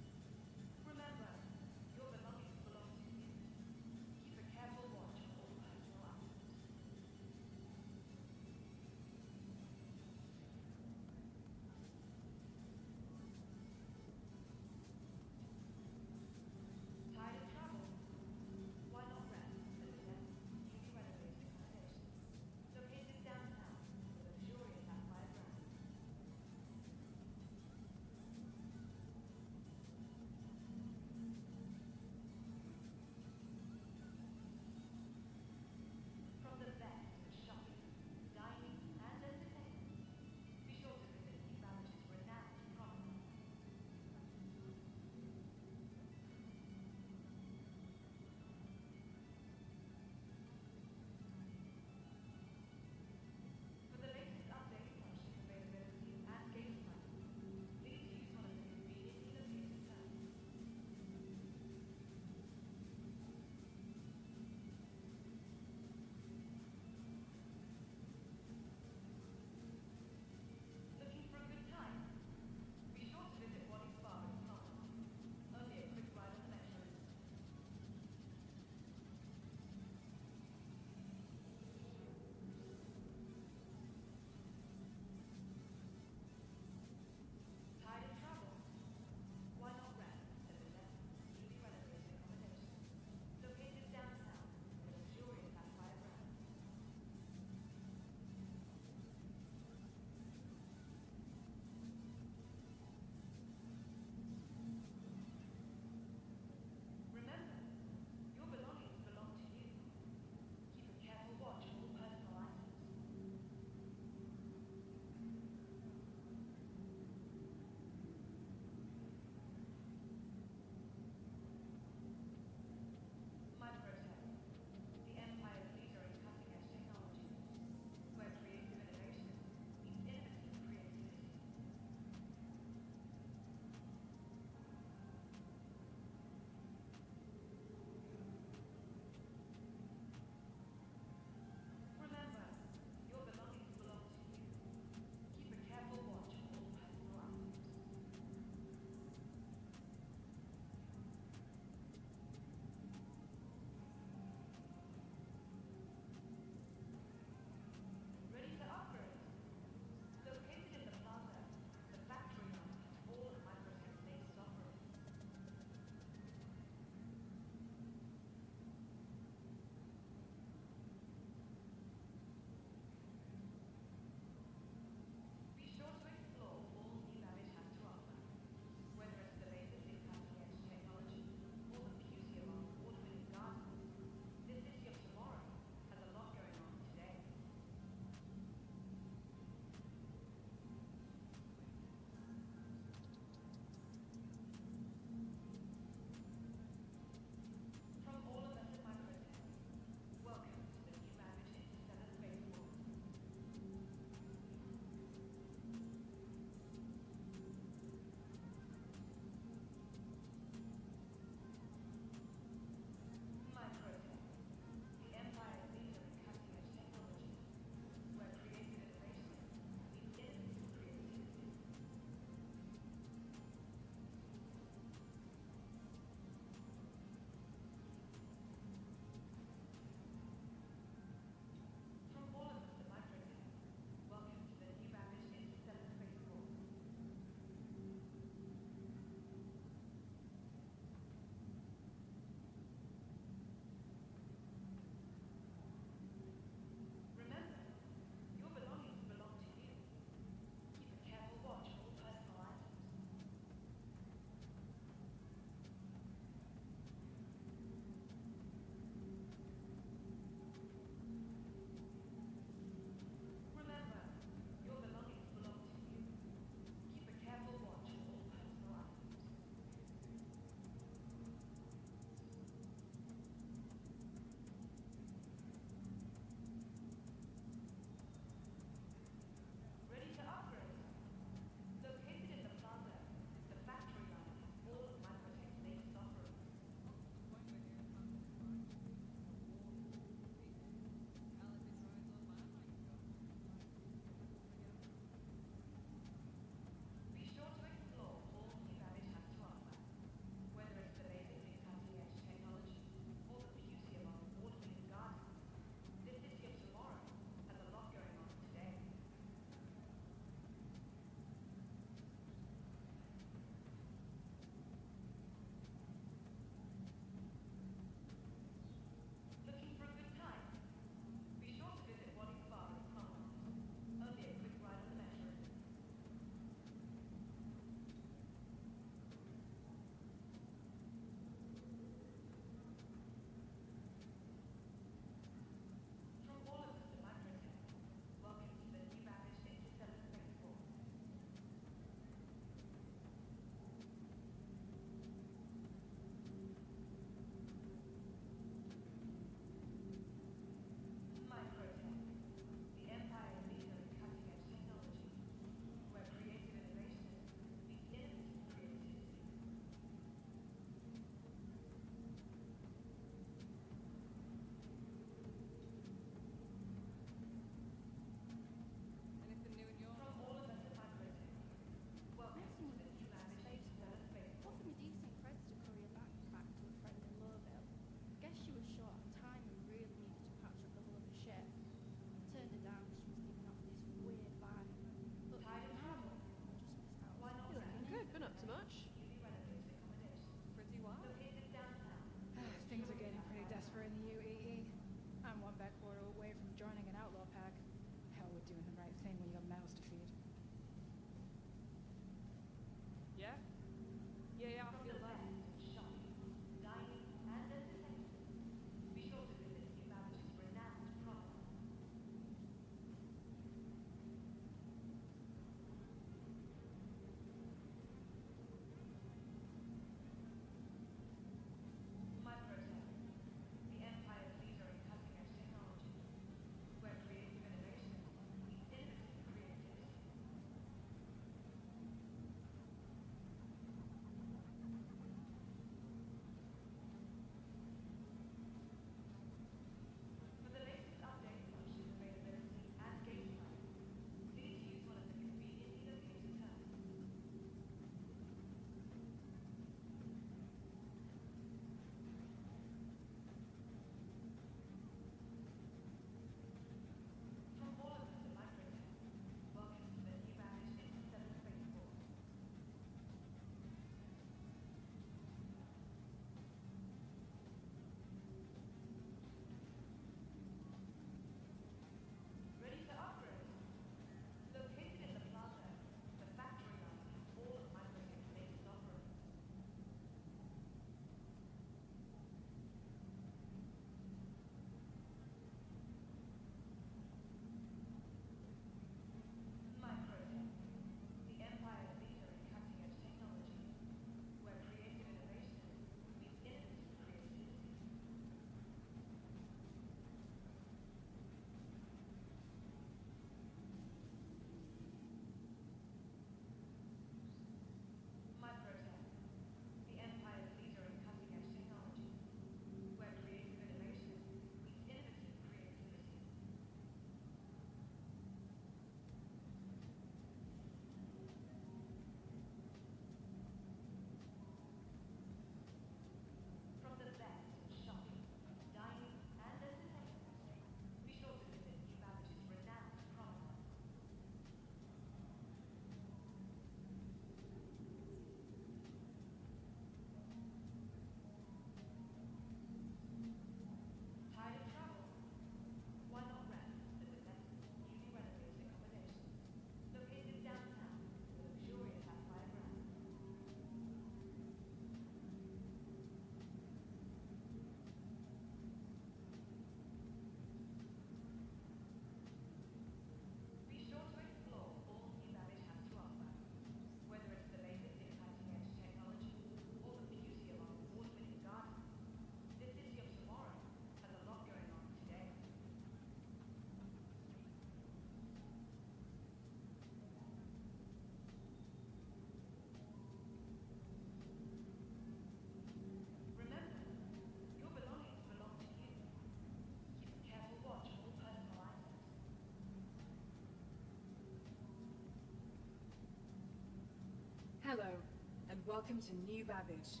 Hello, and welcome to New Babbage,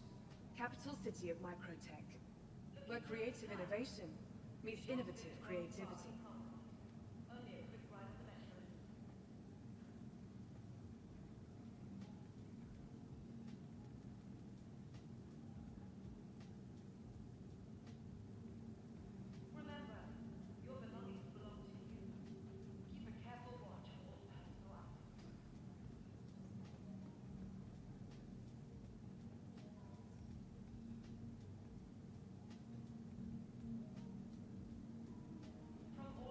capital city of microtech, where creative innovation meets innovative creativity. Only a quick ride on the metro. Remember, your belongings belong to you. Keep a careful watch on all personal items. From all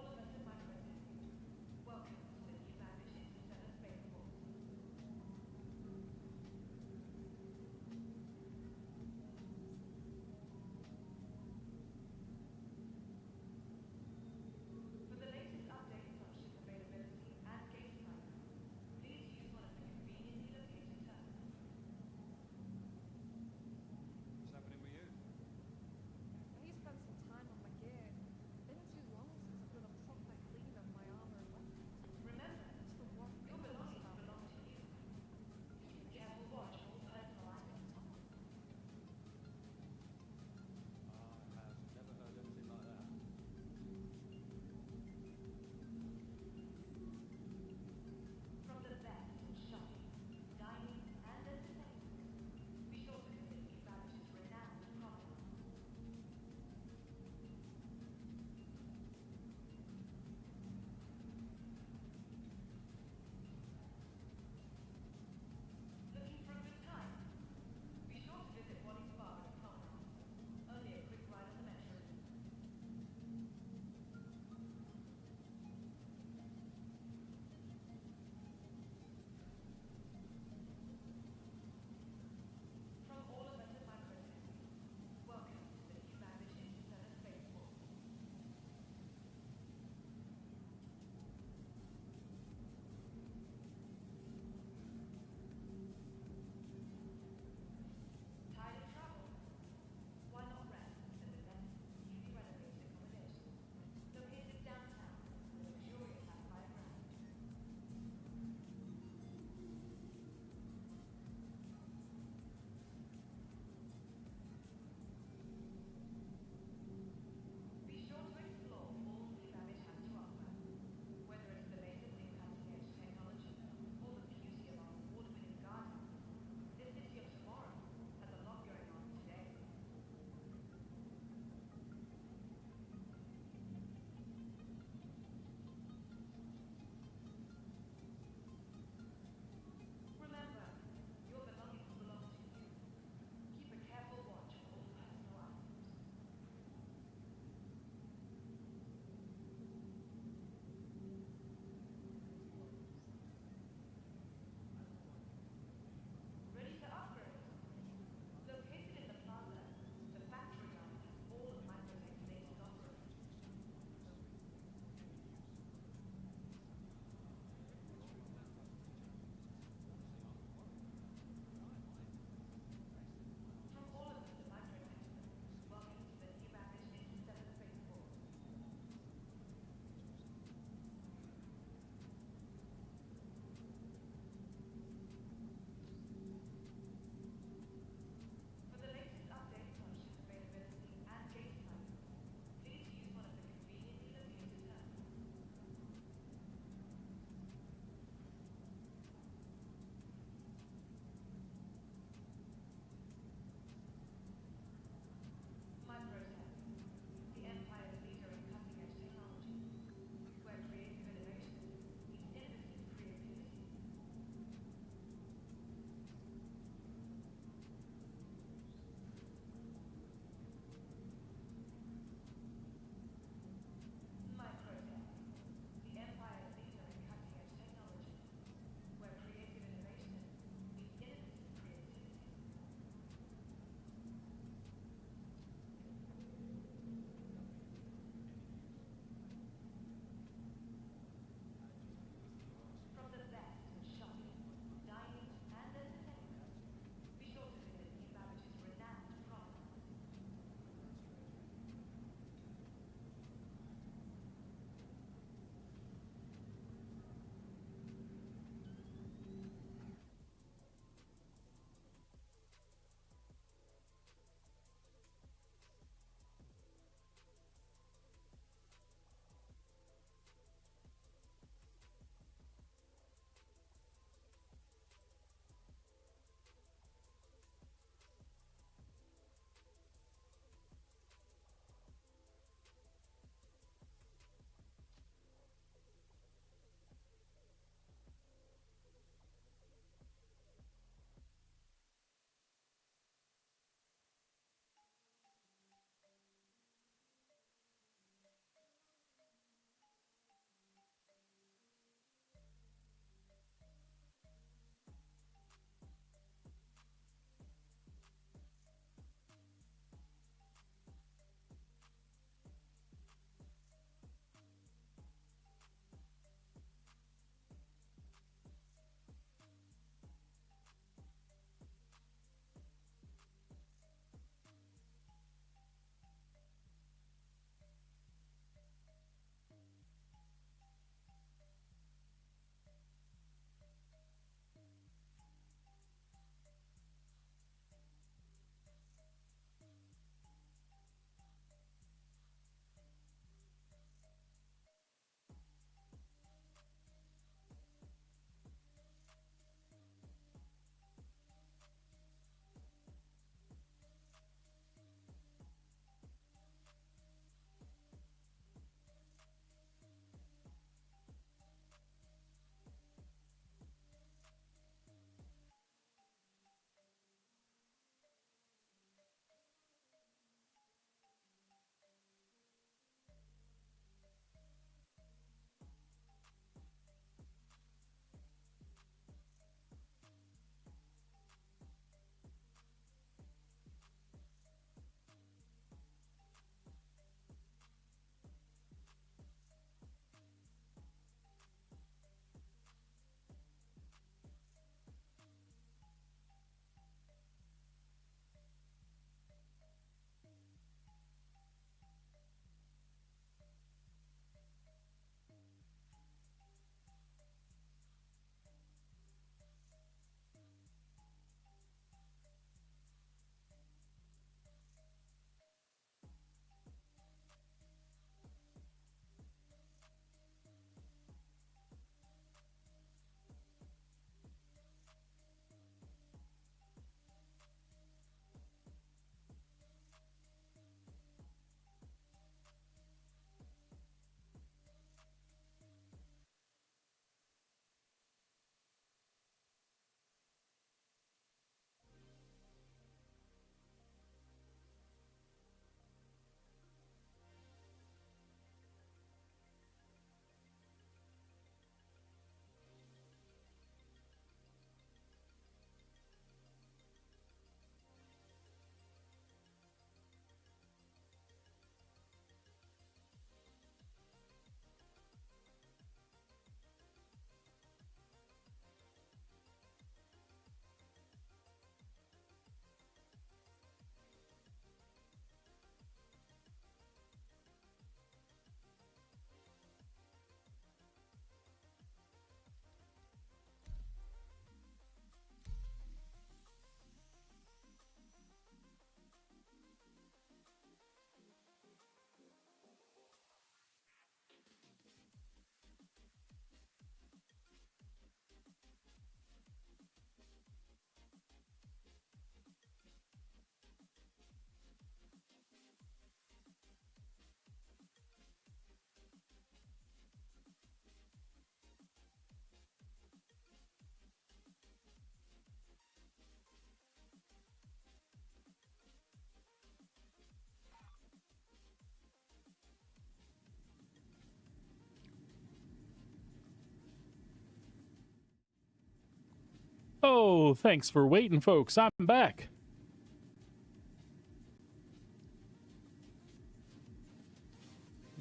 Oh, thanks for waiting, folks. I'm back.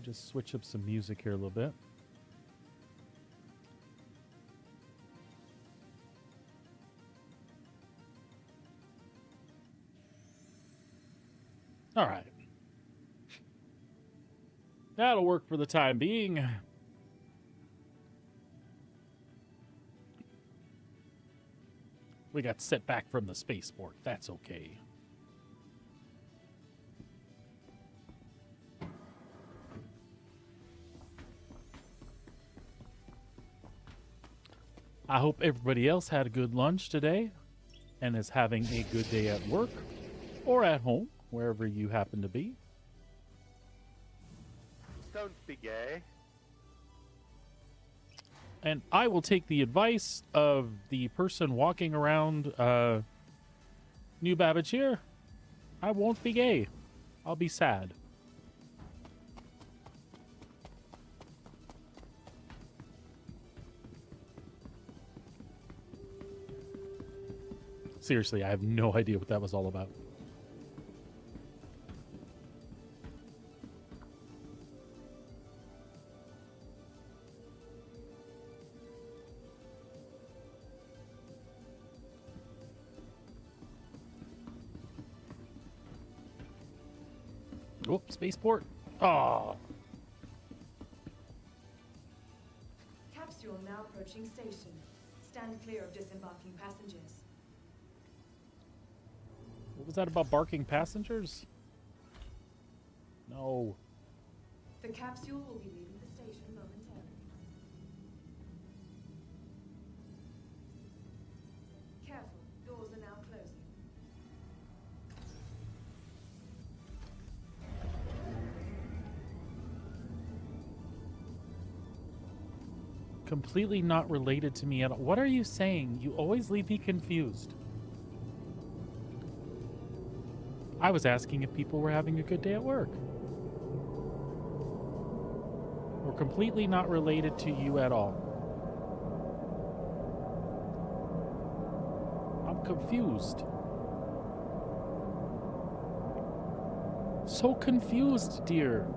Just switch up some music here a little bit. All right. That'll work for the time being. We got set back from the spaceport. That's okay. I hope everybody else had a good lunch today and is having a good day at work or at home, wherever you happen to be. Don't be gay. And I will take the advice of the person walking around New Babbage here. I won't be gay. I'll be sad. Seriously, I have no idea what that was all about. Oh, spaceport. Oh. Capsule now approaching station. Stand clear of disembarking passengers. What was that about barking passengers? No. The capsule will be leaving the station momentarily. Careful, doors are now closing. Completely not related to me at all. What are you saying? You always leave me confused. I was asking if people were having a good day at work. We're completely not related to you at all. I'm confused. So confused, dear.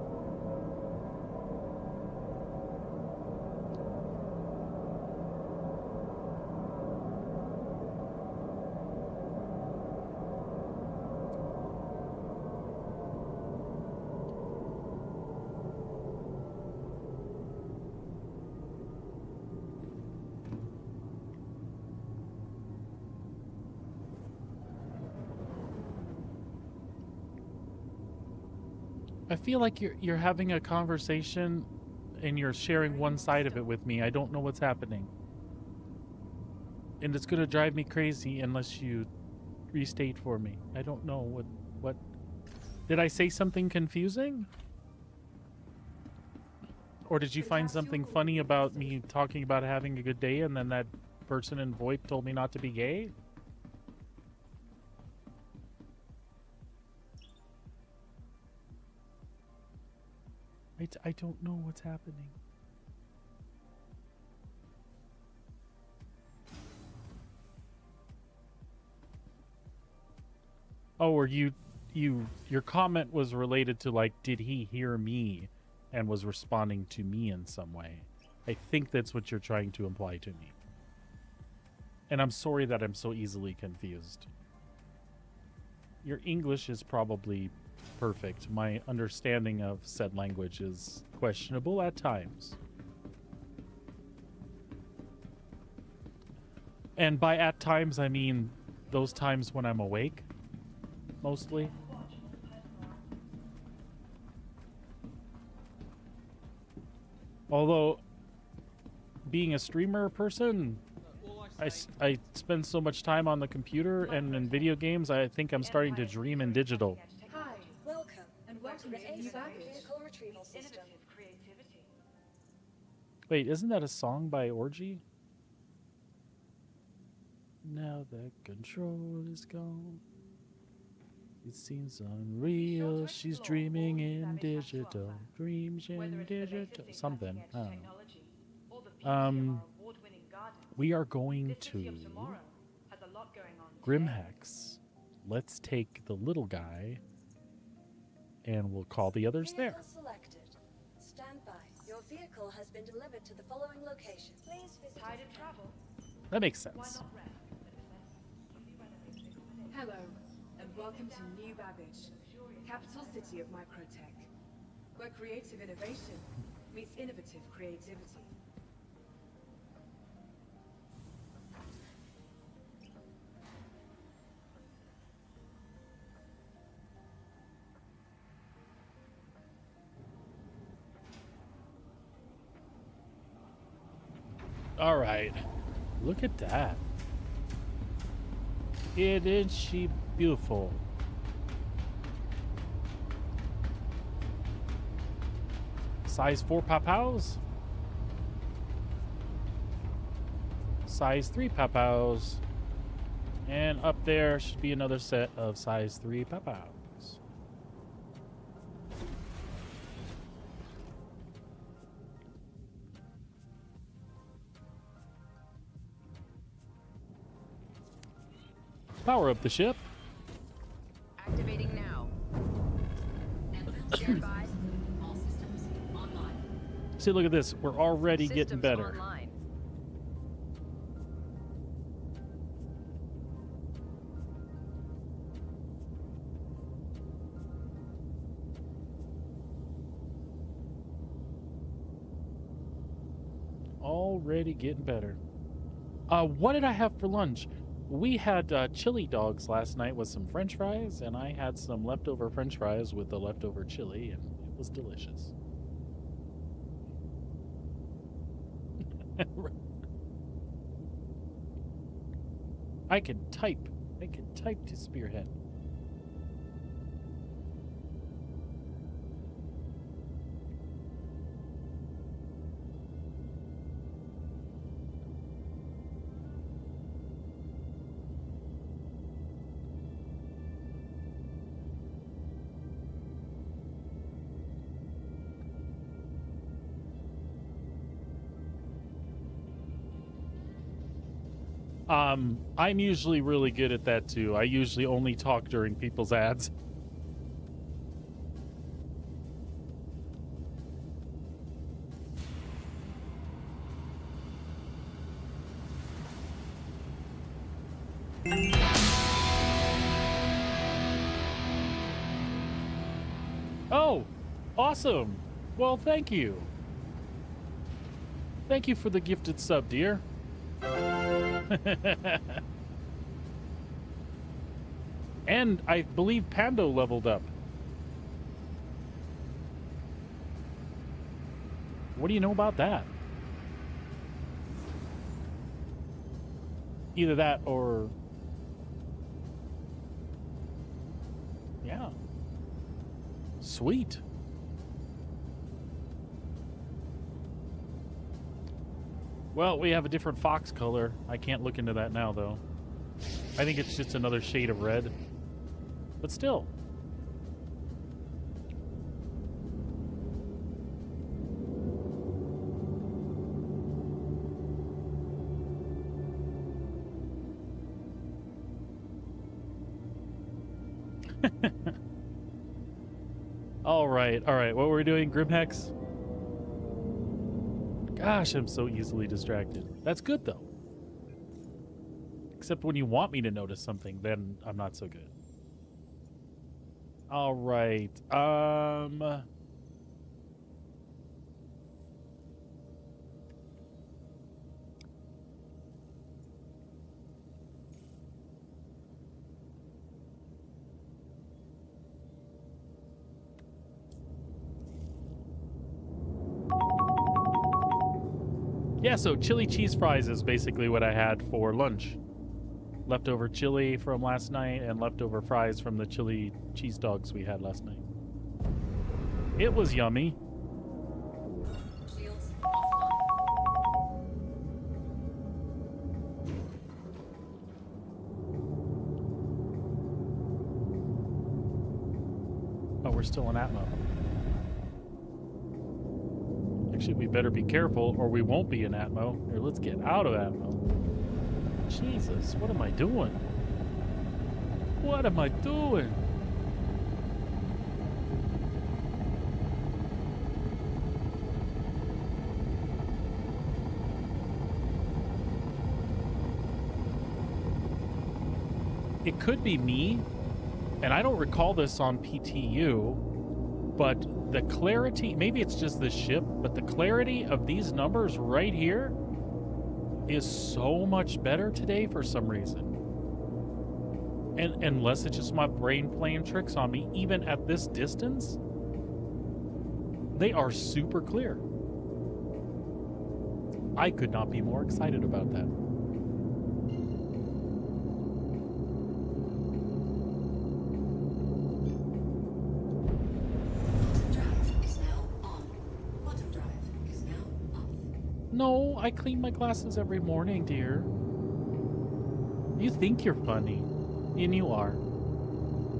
I feel like you're having a conversation and you're sharing one side of it with me. I don't know what's happening. And it's going to drive me crazy unless you restate for me. I don't know what did I say something confusing? Or did you find something funny about me talking about having a good day and then that person in VoIP told me not to be gay? I don't know what's happening. Oh, or your comment was related to, like, did he hear me and was responding to me in some way? I think that's what you're trying to imply to me. And I'm sorry that I'm so easily confused. Your English is probably perfect. My understanding of said language is questionable at times. And by at times, I mean those times when I'm awake, mostly. Although, being a streamer person, I spend so much time on the computer and in video games, I think I'm starting to dream in digital. Hi, Welcome. and welcome to New New Babbage. vehicle retrieval system. Innovative creativity. Wait, isn't that a song by Orgy? Now that control is gone, it seems unreal. She's dreaming in digital, dreams in digital, something. I don't know. We are going to lot going on. Grimhex. Let's take the little guy, and we'll call the others there. Vehicle selected. Stand by. Your vehicle has been delivered to the following location. Please visit. Tired of travel? That makes Why sense. not rest instead of investing? Newly renovated accommodation. Hello, and welcome to New Babbage, capital city of Microtech, where creative innovation meets innovative creativity. All right. Look at that. Isn't she beautiful? Size 4 papaos? Size 3 papaos. And up there should be another set of size 3 papaos. Power up the ship. Activating now. Stand by. All systems online. See, look at this. We're already getting Systems better. online. Already getting better. What did I have for lunch? We had chili dogs last night with some french fries, and I had some leftover french fries with the leftover chili, and it was delicious. I can type to Spearhead. I'm usually really good at that too. I usually only talk during people's ads. Oh, awesome. Well, thank you. Thank you for the gifted sub, dear. And I believe Pando leveled up. What do you know about that? Either that or... Yeah. Sweet. Well, we have a different fox color. I can't look into that now, though. I think it's just another shade of red. But still. All right. What were we doing, Grimhex? Gosh, I'm so easily distracted. That's good, though. Except when you want me to notice something, then I'm not so good. All right. Yeah, so chili cheese fries is basically what I had for lunch. Leftover chili from last night and leftover fries from the chili cheese dogs we had last night. It was yummy. Shields offline. Oh, we're still in Atmo. Actually, we better be careful or we won't be in Atmo. Here, let's get out of Atmo. Jesus, what am I doing? What am I doing? It could be me, and I don't recall this on PTU, but the clarity, maybe it's just the ship, but the clarity of these numbers right here is so much better today for some reason. And unless it's just my brain playing tricks on me, even at this distance, they are super clear. I could not be more excited about that. No, I clean my glasses every morning, dear. You think you're funny, and you are.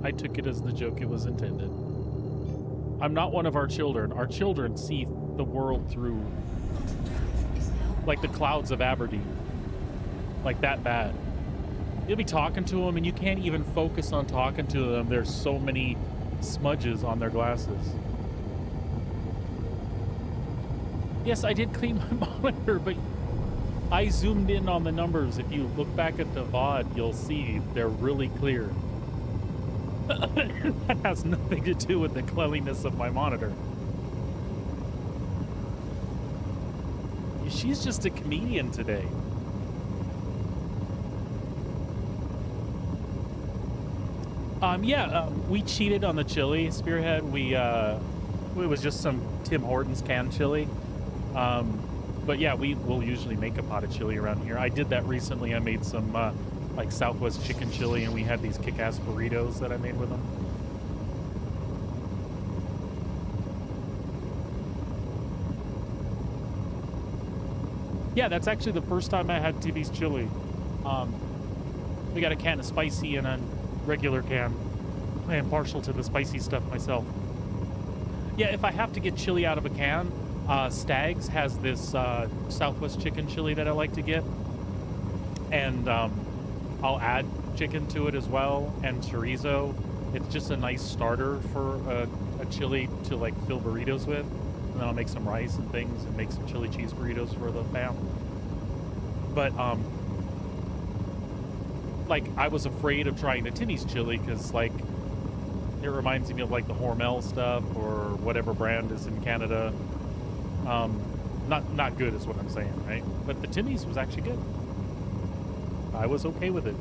I took it as the joke it was intended. I'm not one of our children. Our children see the world through, like the clouds of Aberdeen. Like that bad. You'll be talking to them, and you can't even focus on talking to them. There's so many smudges on their glasses. Yes, I did clean my monitor, but I zoomed in on the numbers. If you look back at the VOD, you'll see they're really clear. That has nothing to do with the cleanliness of my monitor. She's just a comedian today. We cheated on the chili, Spearhead. It was just some Tim Hortons canned chili. But yeah, we will usually make a pot of chili around here. I did that recently. I made some like Southwest chicken chili, and we had these kick-ass burritos that I made with them. Yeah, that's actually the first time I had Tibby's chili. We got a can of spicy and a regular can. I am partial to the spicy stuff myself. Yeah, if I have to get chili out of a can, Stag's has this Southwest chicken chili that I like to get, and I'll add chicken to it as well, and chorizo. It's just a nice starter for a chili to like fill burritos with, and then I'll make some rice and things and make some chili cheese burritos for the fam. But like I was afraid of trying the Timmy's chili because like it reminds me of like the Hormel stuff or whatever brand is in Canada. Not good is what I'm saying, right? But the Timmy's was actually good. I was okay with it.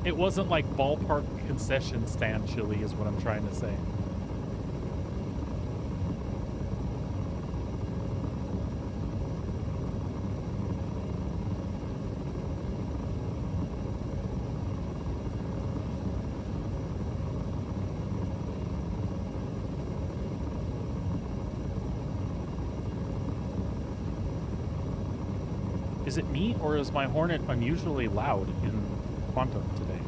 It wasn't like ballpark concession stand chili is what I'm trying to say. Is it me, or is my Hornet unusually loud in Quantum today?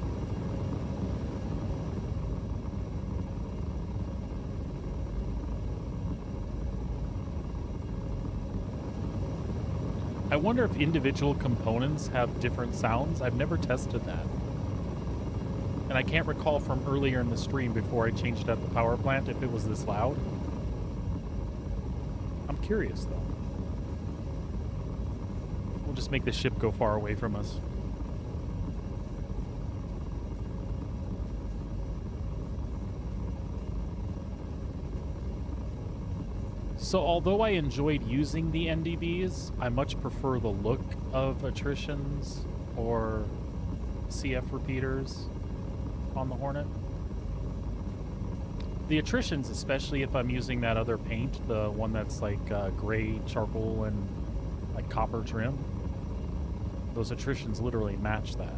I wonder if individual components have different sounds. I've never tested that. And I can't recall from earlier in the stream before I changed out the power plant if it was this loud. I'm curious, though. We'll just make the ship go far away from us. So although I enjoyed using the NDBs, I much prefer the look of attritions or CF repeaters on the Hornet. The attritions, especially if I'm using that other paint, the one that's like gray charcoal and like copper trim, those attritions literally match that.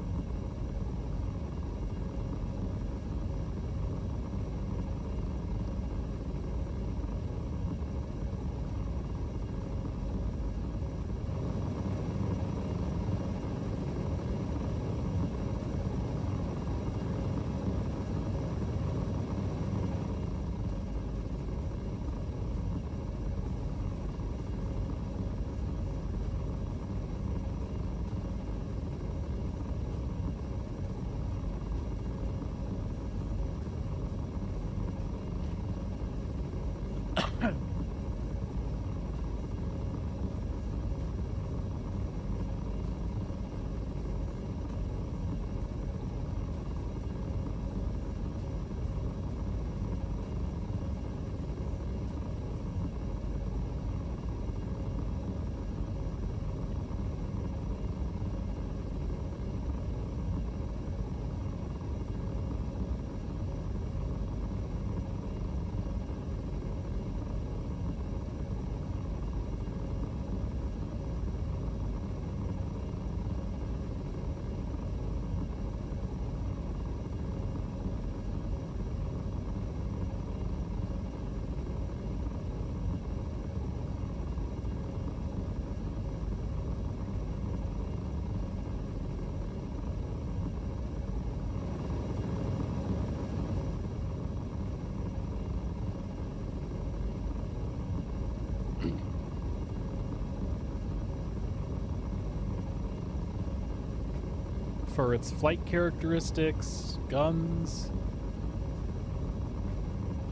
for its flight characteristics, guns,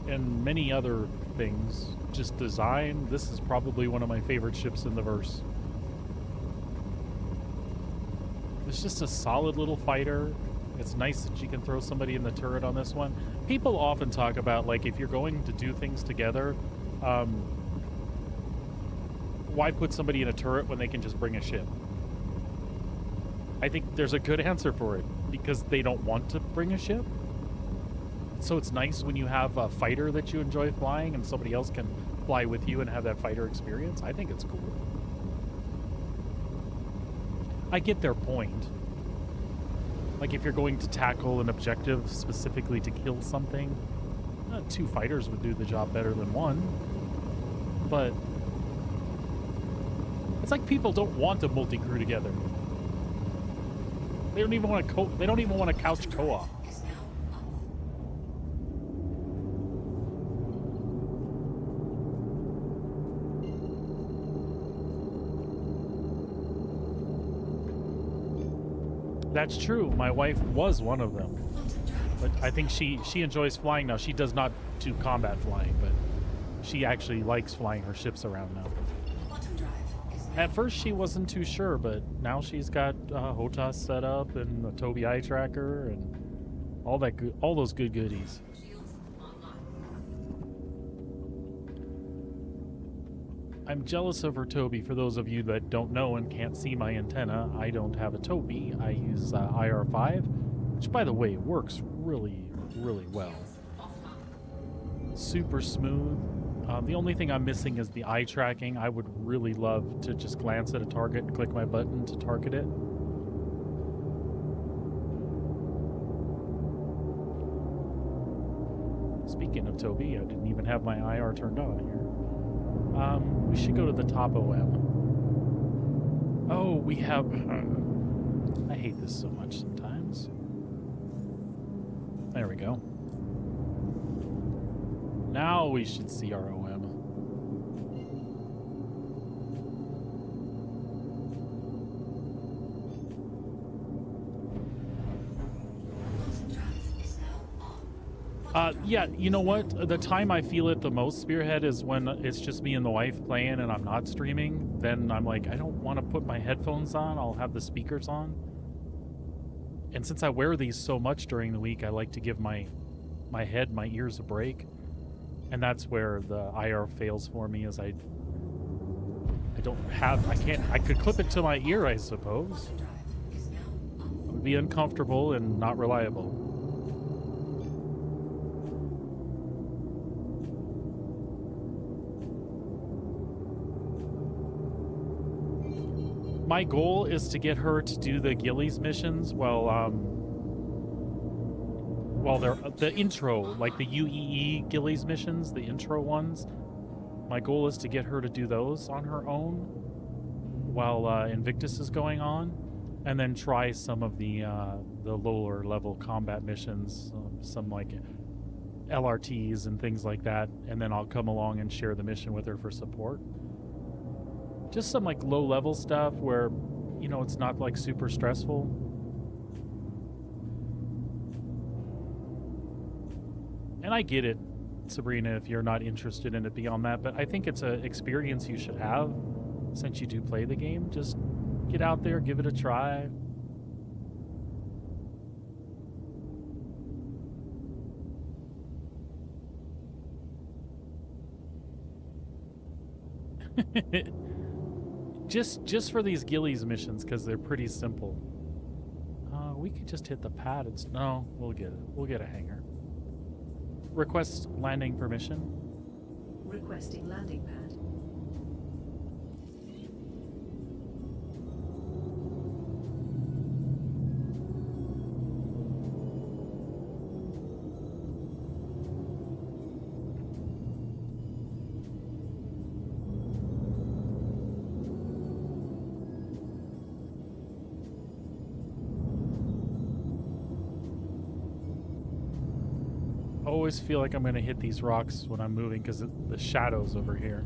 and many other things. Just design, this is probably one of my favorite ships in the verse. It's just a solid little fighter. It's nice that you can throw somebody in the turret on this one. People often talk about, like, if you're going to do things together, why put somebody in a turret when they can just bring a ship? I think there's a good answer for it, because they don't want to bring a ship. So it's nice when you have a fighter that you enjoy flying and somebody else can fly with you and have that fighter experience. I think it's cool. I get their point. Like, if you're going to tackle an objective specifically to kill something, 2 fighters would do the job better than 1. But it's like people don't want to multi-crew together. They don't even want to they don't even want to couch co-op. That's true. My wife was one of them. But I think she enjoys flying now. She does not do combat flying, but she actually likes flying her ships around now. At first she wasn't too sure, but now she's got HOTAS set up and a Tobii eye tracker and all those good goodies. I'm jealous of her Tobii. For those of you that don't know and can't see my antenna, I don't have a Tobii. I use IR5, which, by the way, works really, really well. Super smooth. The only thing I'm missing is the eye tracking. I would really love to just glance at a target and click my button to target it. Speaking of Tobii, I didn't even have my IR turned on here. We should go to the top OM. Oh, we have... I hate this so much sometimes. There we go. Now we should see our OM. Yeah, you know what? The time I feel it the most, Spearhead, is when it's just me and the wife playing and I'm not streaming. Then I'm like, I don't want to put my headphones on. I'll have the speakers on. And since I wear these so much during the week, I like to give my head, my ears a break. And that's where the IR fails for me, is I could clip it to my ear, I suppose. It would be uncomfortable and not reliable. My goal is to get her to do the Gillies missions while they're the intro, like the UEE Gillies missions, the intro ones. My goal is to get her to do those on her own while Invictus is going on, and then try some of the lower level combat missions, some like LRTs and things like that, and then I'll come along and share the mission with her for support. Just some like low level stuff where, you know, it's not like super stressful. And I get it, Sabrina, if you're not interested in it beyond that, but I think it's an experience you should have since you do play the game. Just get out there, give it a try. Just for these Gillies missions, because they're pretty simple. We could just hit the pad. No, we'll get it. We'll get a hangar. Request landing permission. Requesting landing pad. I always feel like I'm going to hit these rocks when I'm moving because the shadows over here.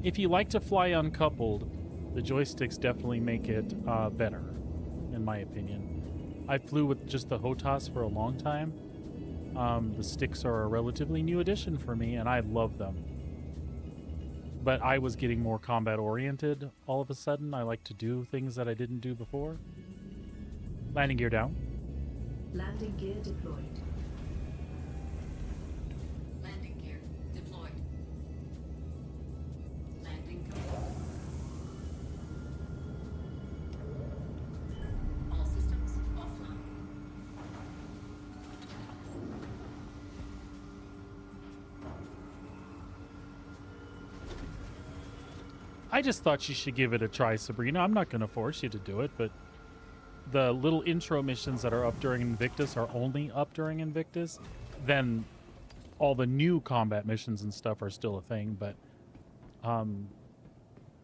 If you like to fly uncoupled, the joysticks definitely make it better, in my opinion. I flew with just the HOTAS for a long time. The sticks are a relatively new addition for me, and I love them. But I was getting more combat oriented all of a sudden. I like to do things that I didn't do before. Landing gear down. Landing gear deployed. Landing gear deployed. Landing complete. All systems offline. I just thought you should give it a try, Sabrina. I'm not going to force you to do it, but the little intro missions that are up during Invictus are only up during Invictus. Then all the new combat missions and stuff are still a thing, but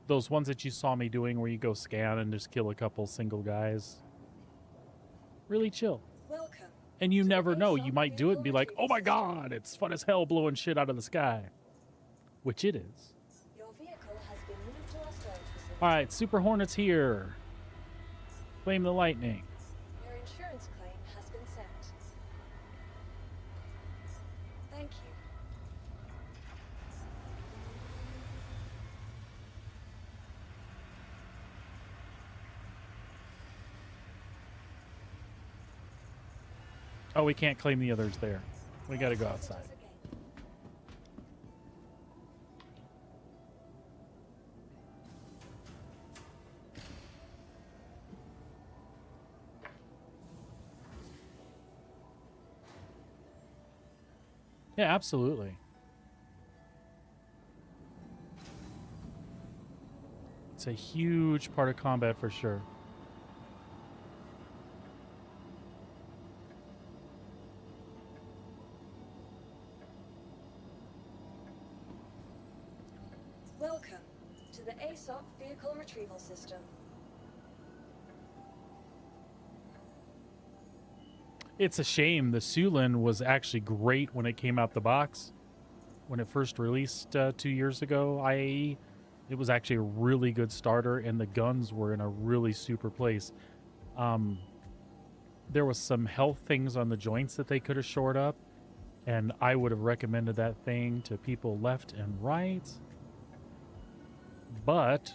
those ones that you saw me doing where you go scan and just kill a couple single guys, really chill. Welcome. And you to the never know, you Airsoft might do it and be like, Vehicle oh my Retrieval god, it's fun as hell blowing shit out of the sky. Which it is. System. Your vehicle has been moved to our storage facility. Alright, Super Hornet's here. Claim the lightning. Your insurance claim has been sent. Thank you. Oh, we can't claim the others there. We gotta go Please visit outside. us again. Yeah, absolutely. It's a huge part of combat for sure. Welcome to the ASOP Vehicle Retrieval System. It's a shame. The Sulin was actually great when it came out the box. When it first released 2 years ago, IAE, it was actually a really good starter, and the guns were in a really super place. There was some health things on the joints that they could have shored up, and I would have recommended that thing to people left and right. But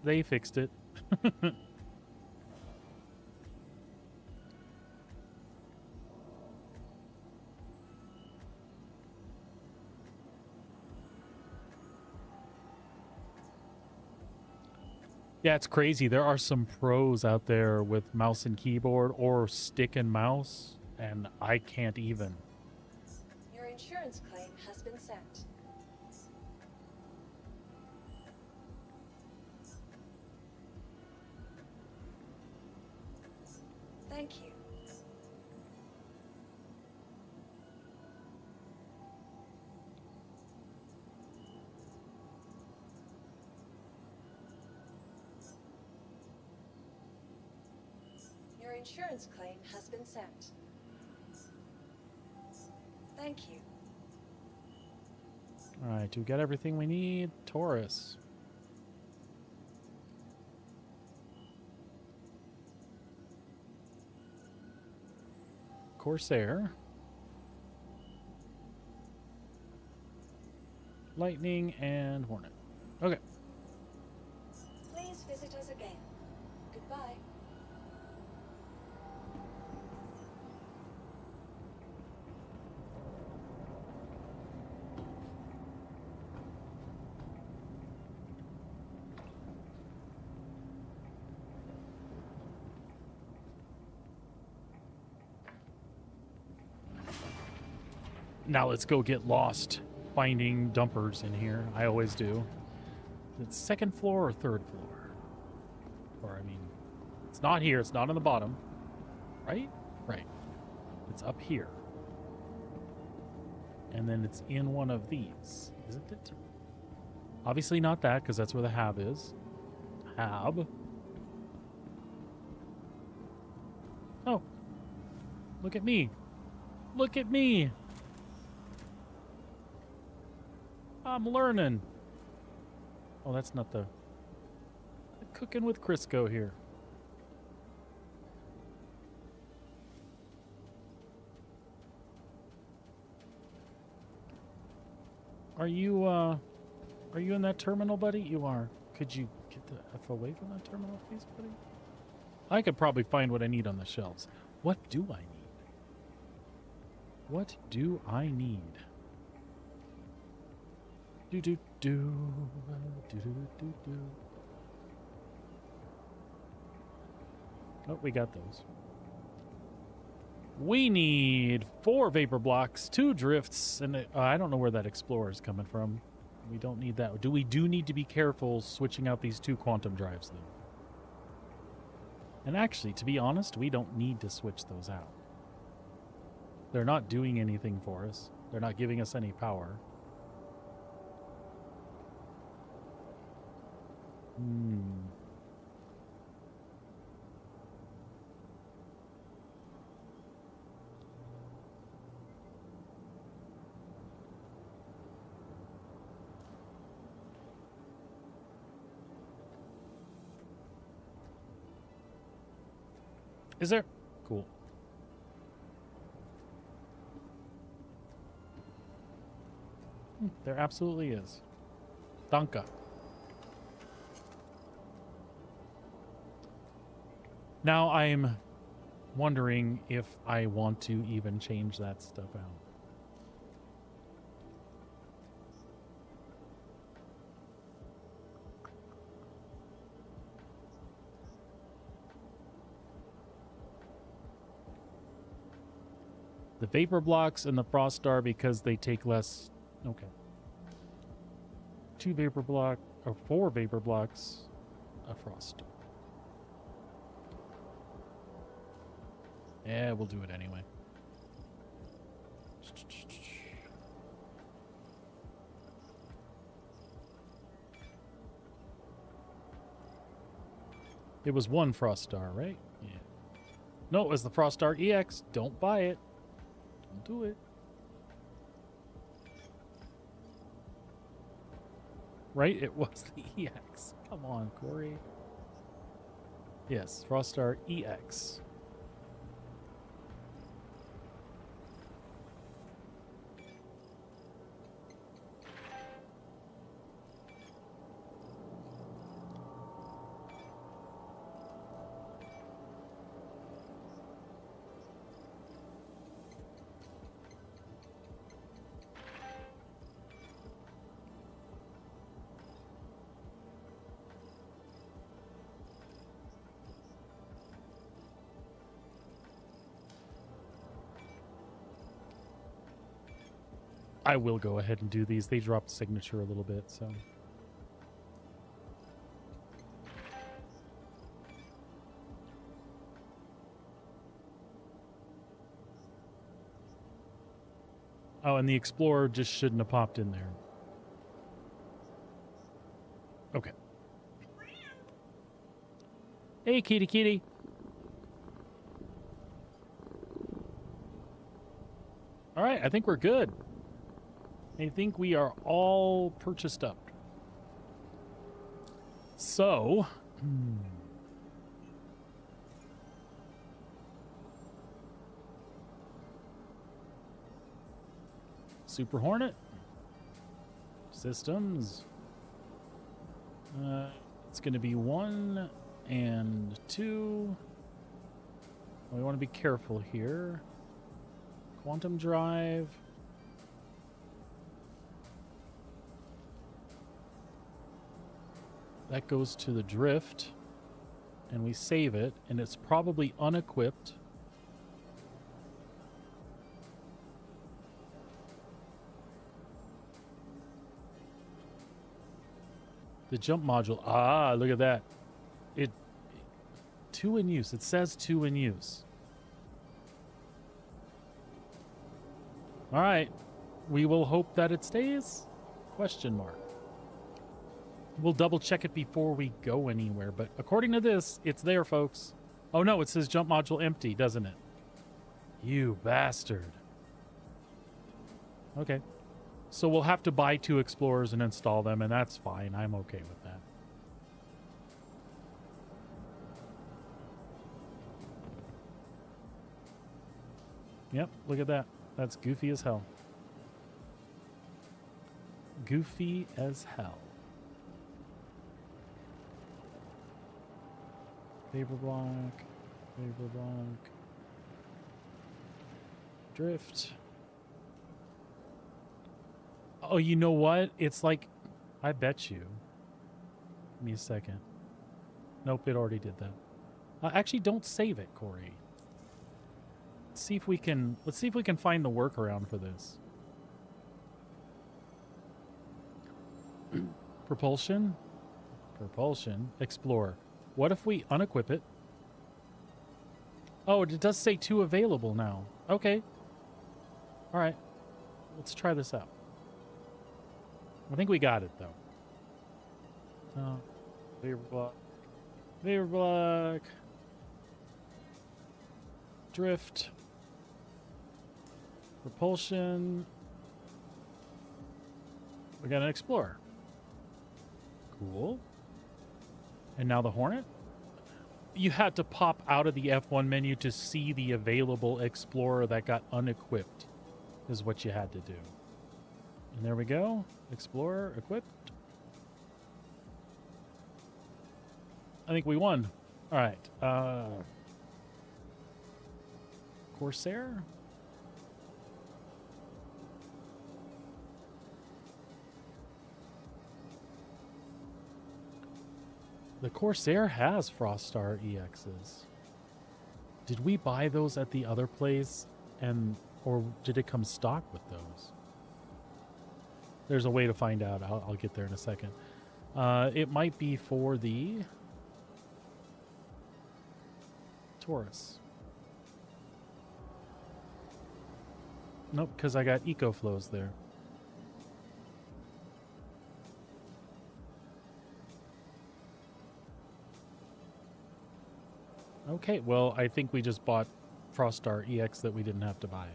they fixed it. Yeah, it's crazy. There are some pros out there with mouse and keyboard or stick and mouse, and I can't even. Your insurance claim has been sent. Thank you. Your insurance claim has been sent. Thank you. All right, do we got everything we need? Taurus. Corsair. Lightning and Hornet. Okay. Please visit us again. Goodbye. Now let's go get lost finding dumpers in here. I always do. It's second floor or third floor? Or, I mean, it's not here. It's not on the bottom. Right? Right. It's up here. And then it's in one of these. Isn't it? Obviously not that, because that's where the hab is. Hab. Oh. Look at me. Look at me. I'm learning. Oh, that's not the cooking with Crisco here. Are you in that terminal, buddy? You are. Could you get the F away from that terminal, please, buddy? I could probably find what I need on the shelves. What do I need? What do I need? Do do do do do do do. Oh, we got those. We need 4 vapor blocks, 2 drifts, and I don't know where that explorer is coming from. We don't need that. We do need to be careful switching out these 2 quantum drives, though. And actually, to be honest, we don't need to switch those out. They're not doing anything for us. They're not giving us any power. Is there? Cool. There absolutely is. Danke. Now I'm wondering if I want to even change that stuff out. The vapor blocks and the frost star because they take less. Okay. 2 vapor block or 4 vapor blocks, a frost star. Yeah, we'll do it anyway. It was 1 frost star, right? Yeah. No, it was the frost star EX. Don't buy it. Don't do it. Right? It was the EX. Come on, Corey. Yes, frost star EX. I will go ahead and do these. They dropped signature a little bit, so. Oh, and the Explorer just shouldn't have popped in there. Okay. Hey, kitty kitty. All right, I think we're good. I think we are all purchased up. So, Super Hornet systems. It's going to be 1 and 2. We want to be careful here. Quantum drive. That goes to the drift, and we save it, and it's probably unequipped. The jump module. Ah, look at that. It 2 in use. It says 2 in use. All right. We will hope that it stays? Question mark. We'll double check it before we go anywhere, but according to this, it's there, folks. Oh no, it says jump module empty, doesn't it? You bastard. Okay. So we'll have to buy 2 explorers and install them, and that's fine. I'm okay with that. Yep, look at that. That's goofy as hell. Goofy as hell. Paper block. Paper block. Drift. Oh, you know what? It's like, I bet you. Give me a second. Nope, it already did that. Actually, don't save it, Corey. Let's see if we can find the workaround for this. Propulsion? Propulsion. Explore. What if we unequip it? Oh, it does say 2 available now. Okay. Alright. Let's try this out. I think we got it, though. Vapor block. Vapor block. Drift. Propulsion. We got an Explorer. Cool. And now the Hornet? You had to pop out of the F1 menu to see the available Explorer that got unequipped, is what you had to do. And there we go. Explorer equipped. I think we won. All right. Corsair? The Corsair has Froststar EXs. Did we buy those at the other place, or did it come stock with those? There's a way to find out. I'll get there in a second. It might be for the Taurus. Nope, because I got EcoFlows there. Okay, well, I think we just bought Froststar EX that we didn't have to buy.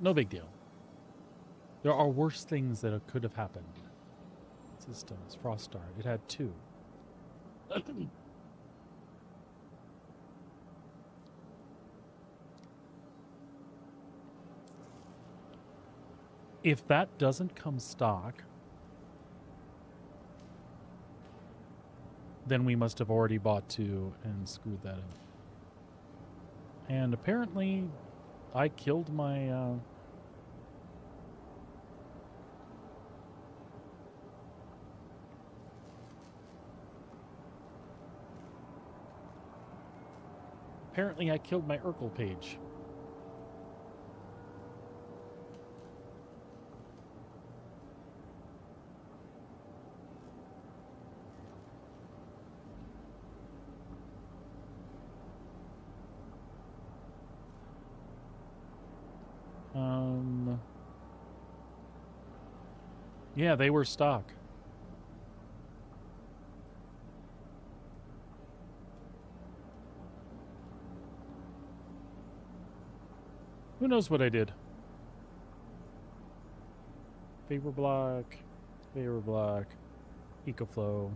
No big deal. There are worse things that could have happened. Systems, Froststar. It had 2. If that doesn't come stock, then we must have already bought 2 and screwed that up. And apparently, I killed my... Apparently, I killed my Urkel page. Yeah, they were stock. Who knows what I did? Vapor block, EcoFlow.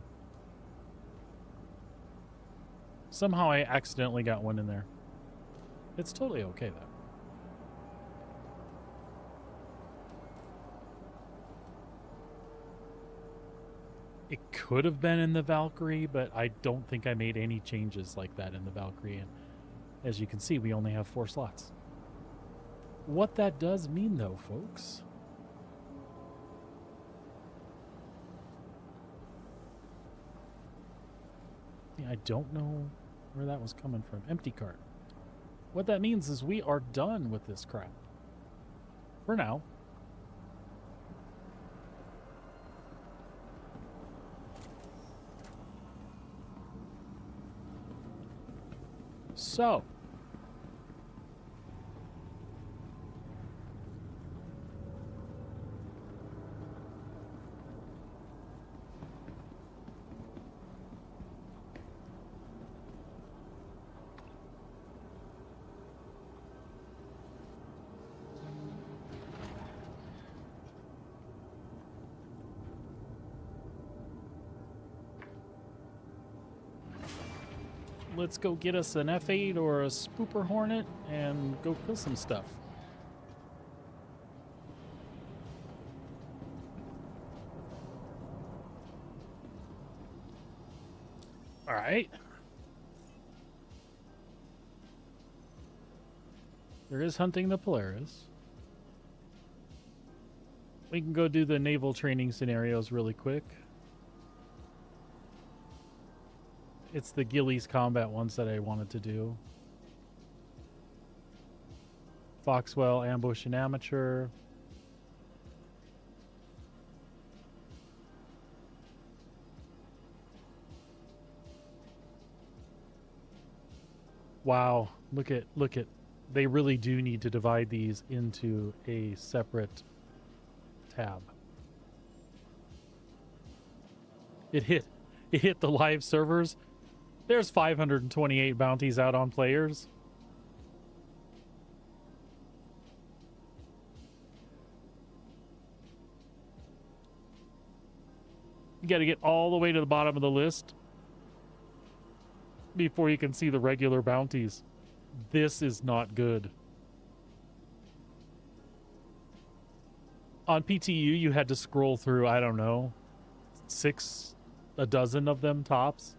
Somehow I accidentally got one in there. It's totally okay though. It could have been in the Valkyrie, but I don't think I made any changes like that in the Valkyrie. And as you can see, we only have 4 slots. What that does mean, though, folks, I don't know where that was coming from. Empty cart. What that means is we are done with this crap. For now. So, let's go get us an F8 or a Spooper Hornet and go kill some stuff. All right. There is hunting the Polaris. We can go do the naval training scenarios really quick. It's the Gillies combat ones that I wanted to do. Foxwell, ambush, and amateur. Wow, look at they really do need to divide these into a separate tab. It hit the live servers. There's 528 bounties out on players. You got to get all the way to the bottom of the list before you can see the regular bounties. This is not good. On PTU, you had to scroll through, I don't know, a dozen of them tops.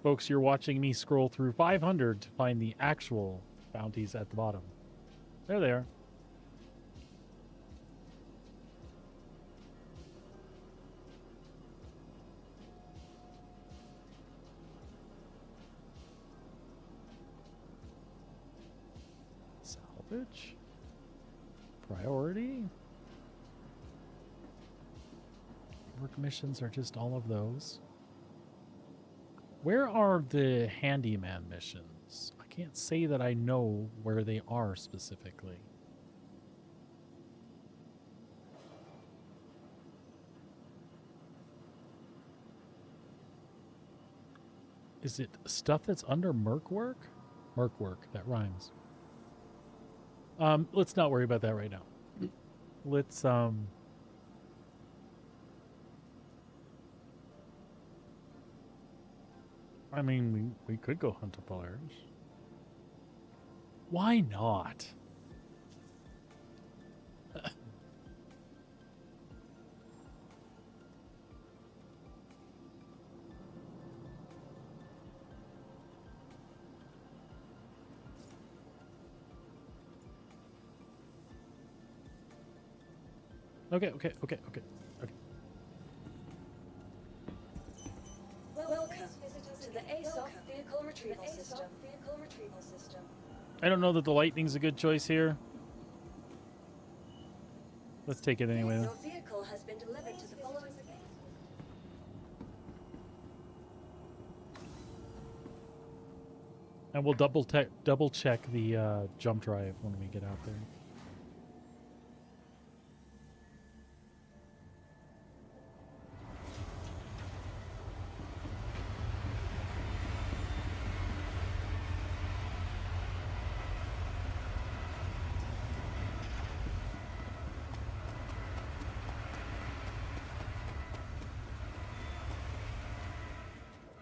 Folks, you're watching me scroll through 500 to find the actual bounties at the bottom. There they are. Salvage. Priority. Work missions are just all of those. Where are the handyman missions? I can't say that I know where they are specifically. Is it stuff that's under Merc work? Merc work, that rhymes. Let's not worry about that right now. Let's I mean, we could go hunt a Polaris. Why not? Okay. Welcome to the ASOP vehicle retrieval system. I don't know that the Lightning's a good choice here. Let's take it anyway. Your vehicle has been delivered to the following. And we'll double check the jump drive when we get out there.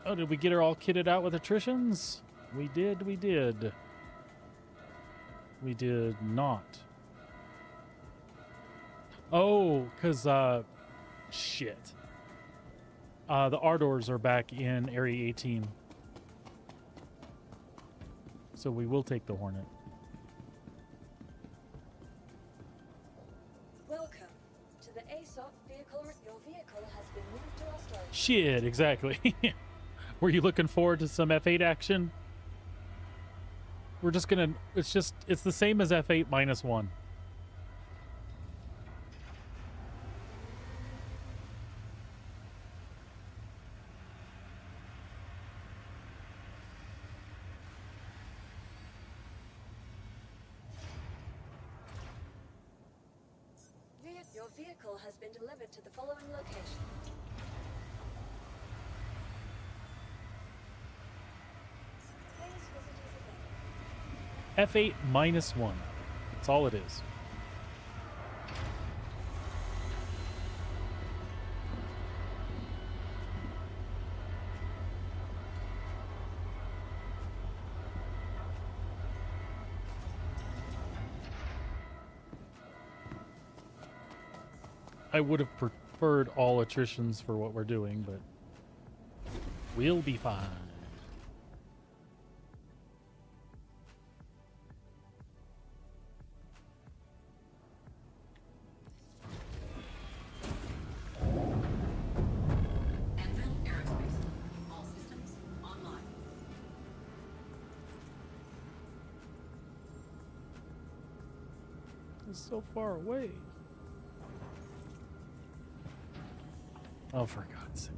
Oh, did we get her all kitted out with attritions? We did. We did not. Oh, because, shit. The Ardors are back in Area 18. So we will take the Hornet. Welcome to the ASOP vehicle. Your vehicle has been moved to our storage. Shit, exactly. Were you looking forward to some F8 action? We're just gonna, it's the same as F8 -1. Your vehicle has been delivered to the following location. F8 -1. That's all it is. I would have preferred all attritions for what we're doing, but we'll be fine. Anvil Aerospace. All systems online. It's so far away. Oh, for God's sake.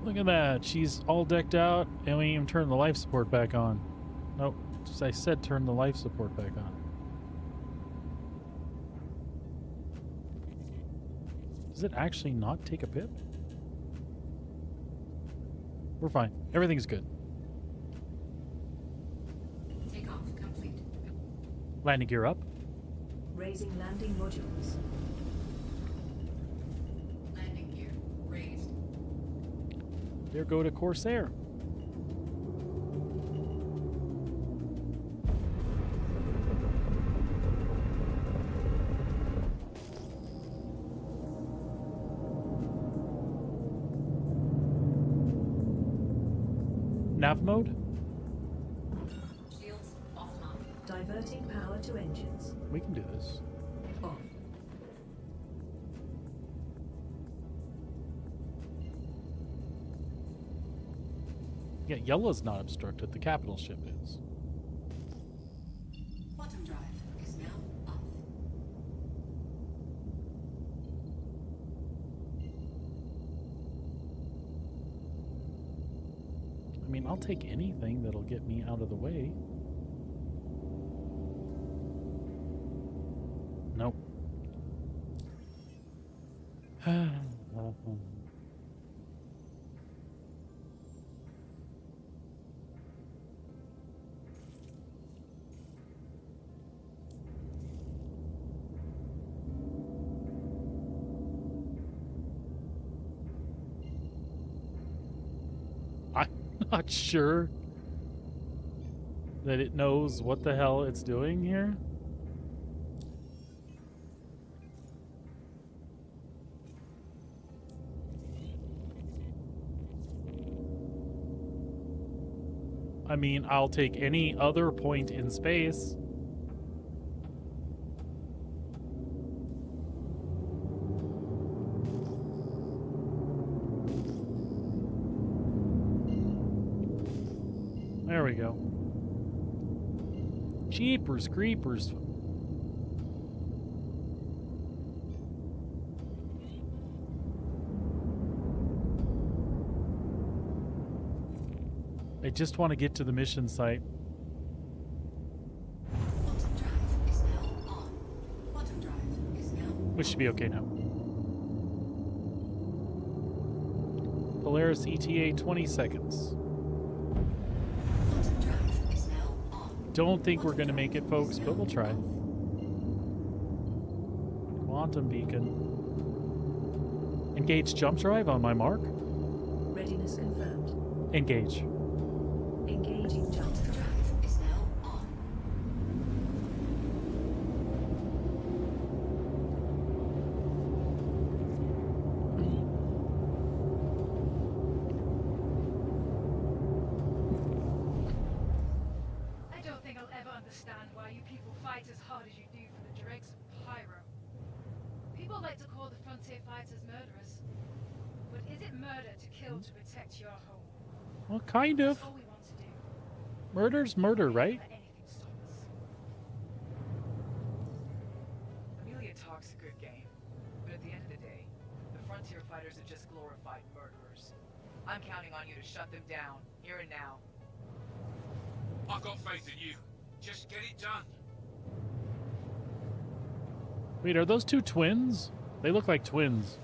Look at that. She's all decked out, and we even turned the life support back on. Nope. Just I said turn the life support back on. Does it actually not take a pip? We're fine. Everything's good. Takeoff complete. Landing gear up. Raising landing modules. Landing gear raised. There go to Corsair. Nav mode? Shields offline. Diverting power to engines. We can do this. Off. Yeah, yellow's not obstructed. The capital ship is. Quantum drive is now off. I mean, I'll take anything that'll get me out of the way. Nope. I'm not sure that it knows what the hell it's doing here. I mean, I'll take any other point in space. There we go. Jeepers creepers. I just want to get to the mission site. Quantum drive is now on. Quantum drive is now. We should be okay now. Polaris ETA 20 seconds. Quantum drive is now on. Don't think we're going to make it, folks, but we'll try. Quantum beacon. Engage jump drive on my mark. Readiness confirmed. Engage. Engaging jump drive. Drive is now on. I don't think I'll ever understand why you people fight as hard as you do for the dregs of Pyro. People like to call the frontier fighters murderers. But is it murder to kill to protect your home? Well, kind of. That's all we want to do. Murder's murder, right? Let anything stop us. Amelia talks a good game, but at the end of the day, the frontier fighters are just glorified murderers. I'm counting on you to shut them down, here and now. I've got faith in you. Just get it done. Wait, are those two twins? They look like twins.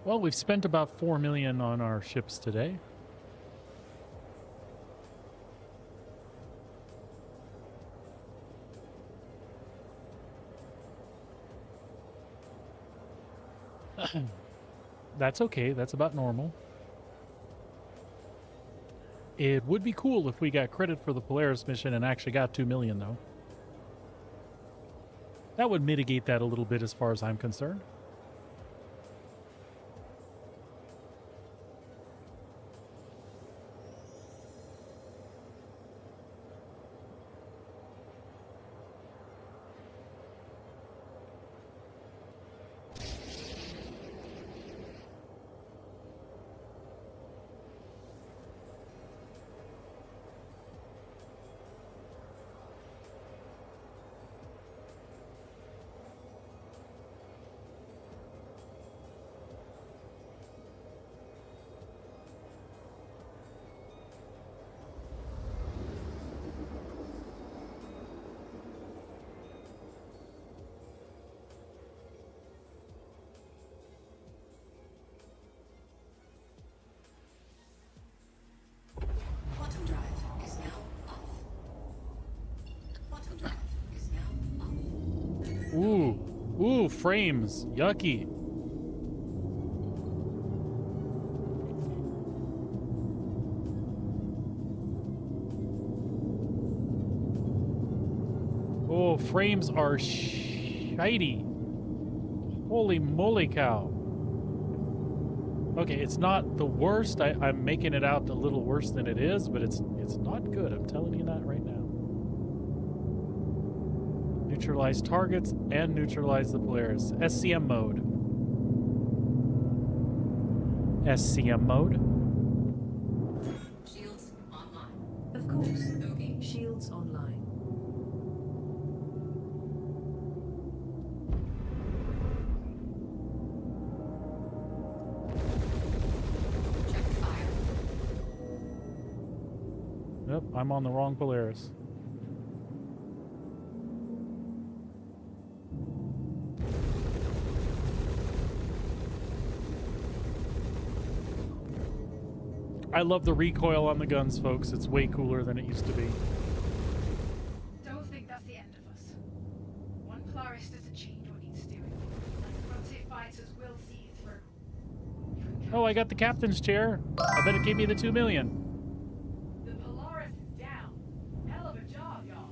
Well, we've spent about 4 million on our ships today. That's okay. That's about normal. It would be cool if we got credit for the Polaris mission and actually got 2 million, though. That would mitigate that a little bit as far as I'm concerned. Quantum drive is now off. Quantum drive is now off. Ooh, frames. Yucky. Oh, frames are shitey. Holy moly cow. Okay, it's not the worst. I'm making it out a little worse than it is, but it's not good. I'm telling you that right now. Neutralize targets and neutralize the Polaris. SCM mode. SCM mode. Shields online. Of course. Okay. Shields online. Check fire. Yep, I'm on the wrong Polaris. I love the recoil on the guns, folks. It's way cooler than it used to be. Don't think that's the end of us. One Polaris doesn't change what needs doing. Like frontier fighters will see it through. Oh, I got the captain's chair. I bet it gave me the 2 million. The Polaris is down. Hell of a job, y'all.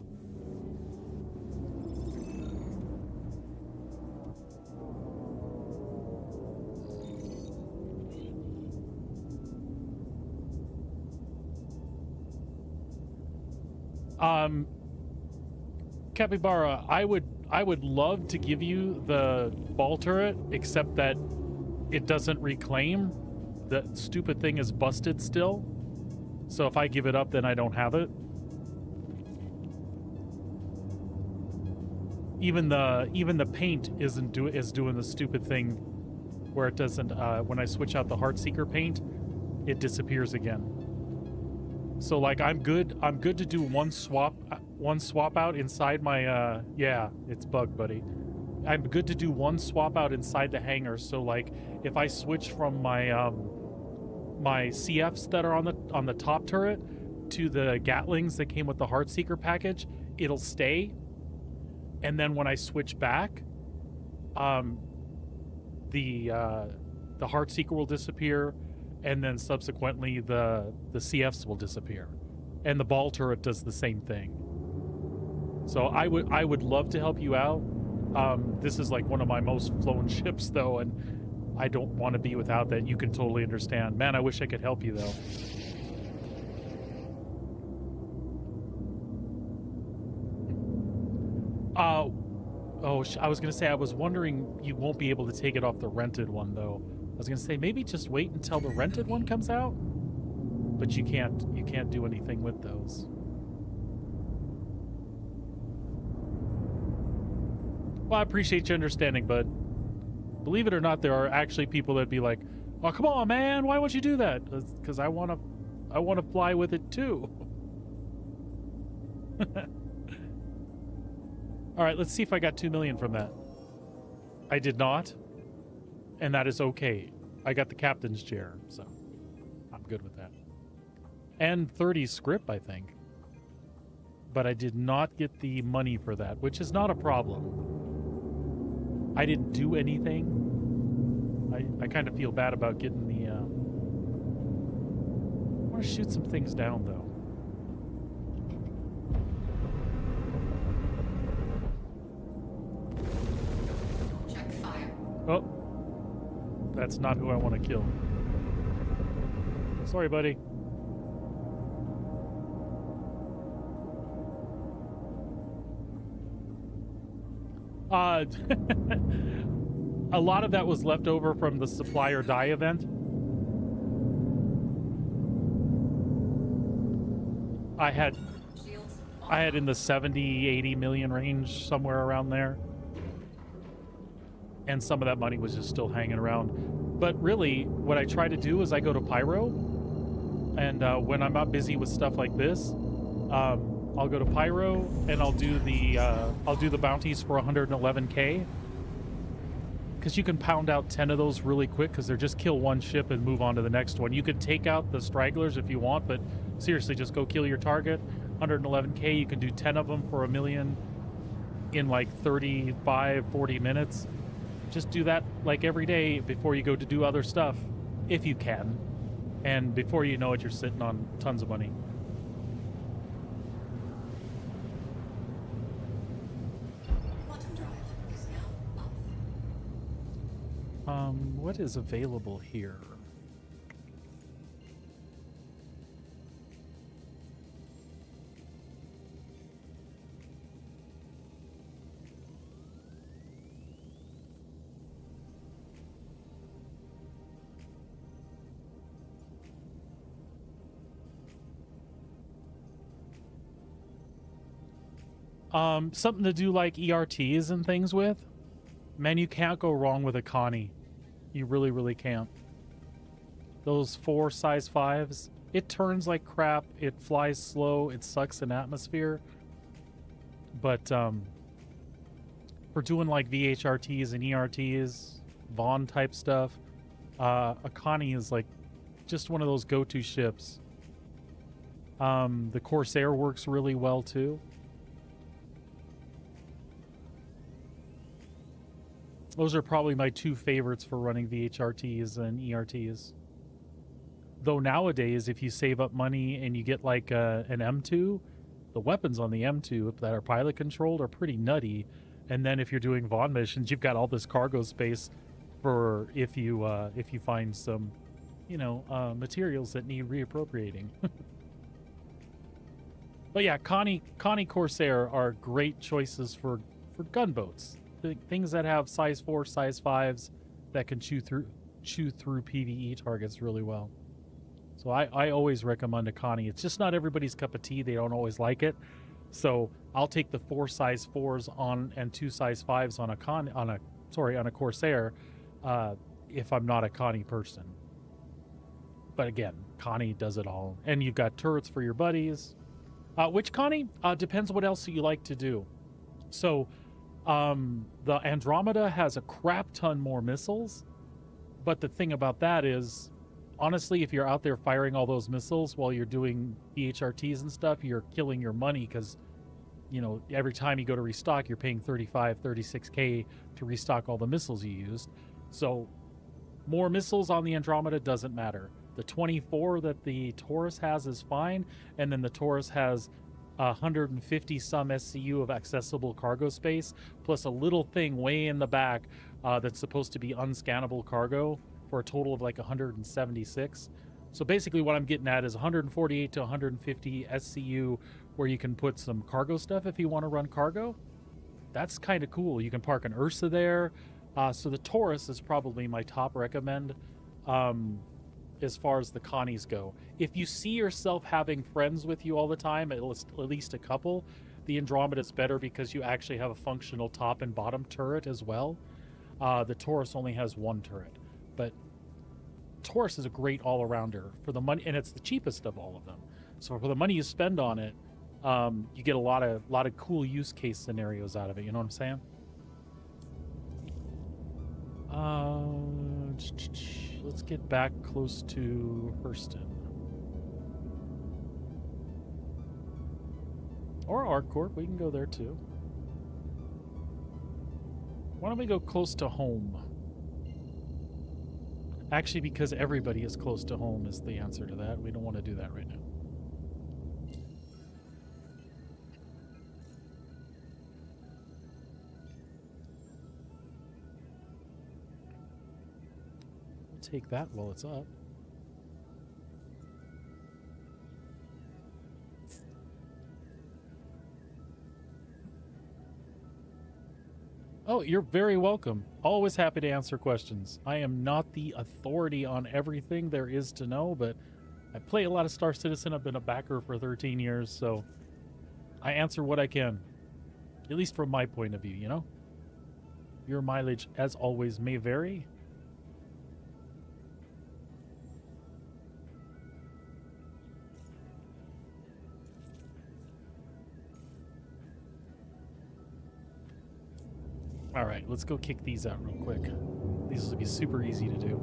Capybara, I would love to give you the ball turret, except that it doesn't reclaim. The stupid thing is busted still. So if I give it up, then I don't have it. Even the paint is doing the stupid thing where it doesn't when I switch out the Heartseeker paint, it disappears again. So like I'm good to do one swap out inside my yeah, it's bugged, buddy. I'm good to do one swap out inside the hangar. So like if I switch from my my CFs that are on the top turret to the Gatlings that came with the Heartseeker package, it'll stay. And then when I switch back, the Heartseeker will disappear, and then subsequently the CFs will disappear, and the ball turret does the same thing. So I would love to help you out. This is like one of my most flown ships though, and I don't want to be without that. You can totally understand. Man, I wish I could help you though. I was gonna say, I was wondering you won't be able to take it off the rented one though. I was gonna say maybe just wait until the rented one comes out, but you can't do anything with those. Well, I appreciate your understanding, bud. Believe it or not, there are actually people that'd be like, "Oh, come on, man, why won't you do that?" Because I want to fly with it too. All right, let's see if I got 2 million from that. I did not, and that is okay. I got the captain's chair, so I'm good with that. And 30 script, I think. But I did not get the money for that, which is not a problem. I didn't do anything. I kind of feel bad about getting the... I want to shoot some things down, though. Check fire. Oh. That's not who I want to kill. Sorry, buddy. A lot of that was left over from the supply or die event. I had in the 70, 80 million range, somewhere around there. And some of that money was just still hanging around. But really, what I try to do is I go to Pyro. And when I'm not busy with stuff like this, I'll go to Pyro and I'll do the bounties for 111k. Because you can pound out 10 of those really quick because they're just kill one ship and move on to the next one. You could take out the stragglers if you want, but seriously, just go kill your target. 111k, you can do 10 of them for $1 million in like 35, 40 minutes. Just do that like every day before you go to do other stuff, if you can. And before you know it, you're sitting on tons of money. What is available here? Something to do like ERTs and things with. Man, you can't go wrong with a Connie. You really, really can't. Those 4 size 5s, it turns like crap, it flies slow, it sucks in atmosphere. But for doing like VHRTs and ERTs, Vaughn type stuff, a Connie is like just one of those go-to ships. The Corsair works really well too. Those are probably my 2 favorites for running VHRTs and ERTs. Though nowadays, if you save up money and you get like an M2, the weapons on the M2 that are pilot controlled are pretty nutty. And then if you're doing Vaughn missions, you've got all this cargo space for if you find some, materials that need reappropriating. But yeah, Connie Corsair are great choices for gunboats. Things that have size 4, size 5s that can chew through PvE targets really well. So I always recommend a Connie. It's just not everybody's cup of tea. They don't always like it. So I'll take the 4 size 4s on and 2 size 5s on a Corsair if I'm not a Connie person. But again, Connie does it all. And you've got turrets for your buddies. Which Connie? Depends what else you like to do. So the Andromeda has a crap ton more missiles, but the thing about that is, honestly, if you're out there firing all those missiles while you're doing VHRTs and stuff, you're killing your money because, every time you go to restock, you're paying 35, 36k to restock all the missiles you used. So more missiles on the Andromeda doesn't matter. The 24 that the Taurus has is fine, and then the Taurus has 150 some SCU of accessible cargo space, plus a little thing way in the back that's supposed to be unscannable cargo for a total of like 176. So basically what I'm getting at is 148 to 150 SCU where you can put some cargo stuff if you want to run cargo. That's kind of cool. You can park an Ursa there. So the Taurus is probably my top recommend as far as the Connies go. If you see yourself having friends with you all the time, at least a couple, the Andromeda's better because you actually have a functional top and bottom turret as well. The Taurus only has 1 turret, but Taurus is a great all-arounder for the money, and it's the cheapest of all of them. So for the money you spend on it, you get a lot of cool use case scenarios out of it. You know what I'm saying? let's get back close to Hurston. Or Arcorp, we can go there too. Why don't we go close to home? Actually, because everybody is close to home is the answer to that. We don't want to do that right now. We'll take that while it's up. Oh, you're very welcome. Always happy to answer questions. I am not the authority on everything there is to know, but I play a lot of Star Citizen. I've been a backer for 13 years, so I answer what I can. At least from my point of view, you know? Your mileage, as always, may vary. All right, let's go kick these out real quick. These will be super easy to do.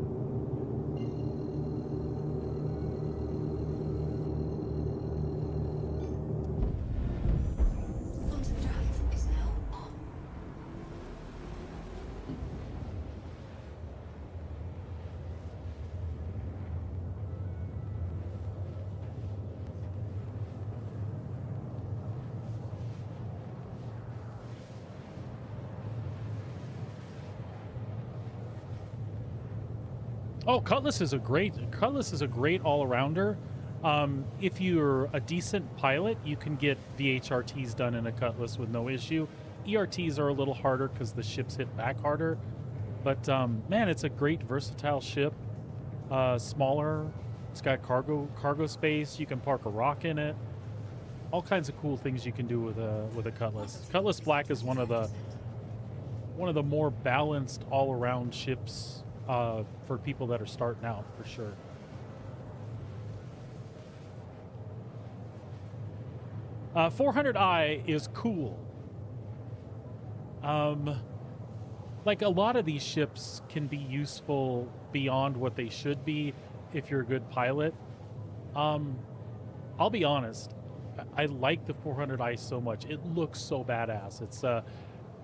Quantum drive is now on. Oh, Cutlass is a great all-arounder. If you're a decent pilot, you can get VHRTs done in a Cutlass with no issue. ERTs are a little harder because the ships hit back harder. But man, it's a great versatile ship. Smaller, it's got cargo space. You can park a rock in it. All kinds of cool things you can do with a Cutlass. Cutlass Black is one of the more balanced all-around ships. For people that are starting out, for sure. Uh, 400i is cool. Like a lot of these ships can be useful beyond what they should be if you're a good pilot. I'll be honest, I like the 400i so much. It looks so badass.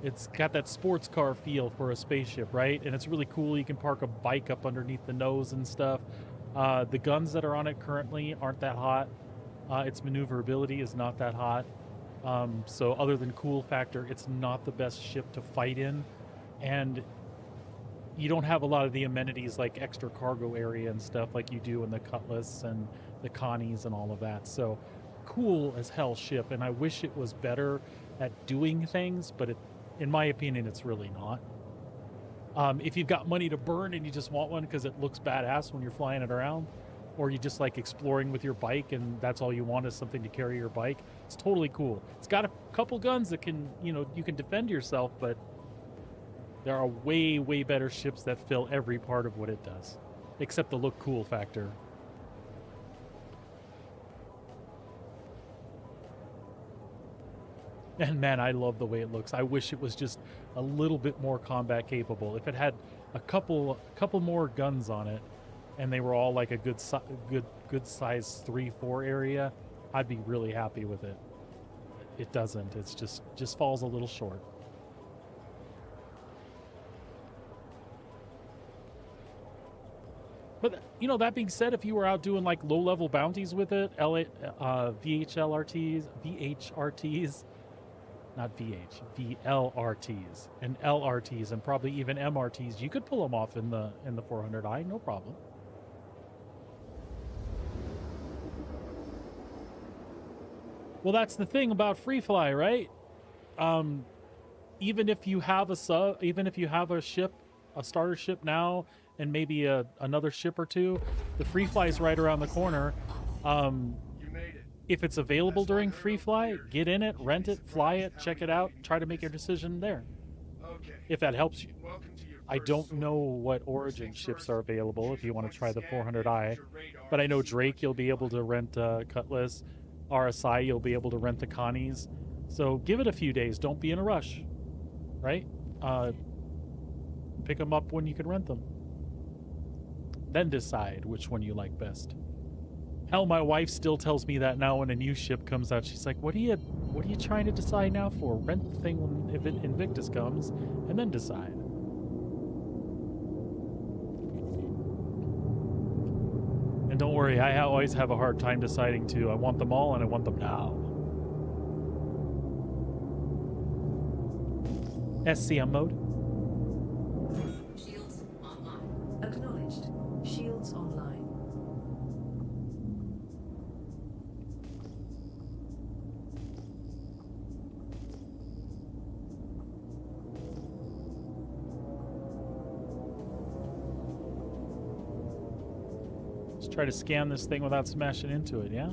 It's got that sports car feel for a spaceship, right? And it's really cool. You can park a bike up underneath the nose and stuff. The guns that are on it currently aren't that hot. Its maneuverability is not that hot. So other than cool factor, it's not the best ship to fight in. And you don't have a lot of the amenities like extra cargo area and stuff like you do in the Cutlass and the Connies and all of that. So cool as hell ship. And I wish it was better at doing things, but in my opinion, it's really not. If you've got money to burn and you just want one because it looks badass when you're flying it around, or you just like exploring with your bike and that's all you want is something to carry your bike, it's totally cool. It's got a couple guns that can, you can defend yourself, but there are way, way better ships that fill every part of what it does, except the look cool factor. And man, I love the way it looks. I wish it was just a little bit more combat capable. If it had a couple more guns on it, and they were all like a good size 3-4 area, I'd be really happy with it. It doesn't. It's just falls a little short. But that being said, if you were out doing like low-level bounties with it, VHRTs. Not VH, VLRTs and LRTs and probably even MRTs. You could pull them off in the 400i, no problem. Well, that's the thing about free fly, right? Even if you have a ship, a starter ship now, and maybe another ship or two, the free fly is right around the corner. If it's available during free fly, get in it, rent it, fly it, check it out, try to make your decision there. If that helps you. I don't know what origin ships are available if you want to try the 400i, but I know Drake you'll be able to rent Cutlass, RSI you'll be able to rent the Connies. So give it a few days, don't be in a rush, right? Pick them up when you can rent them. then decide which one you like best. Hell, my wife still tells me that now when a new ship comes out. She's like, what are you trying to decide now for? Rent the thing when Invictus comes, and then decide. And don't worry, I always have a hard time deciding too. I want them all, and I want them now. SCM mode. Shields online. Acknowledged. Shields online. Let's try to scan this thing without smashing into it, yeah?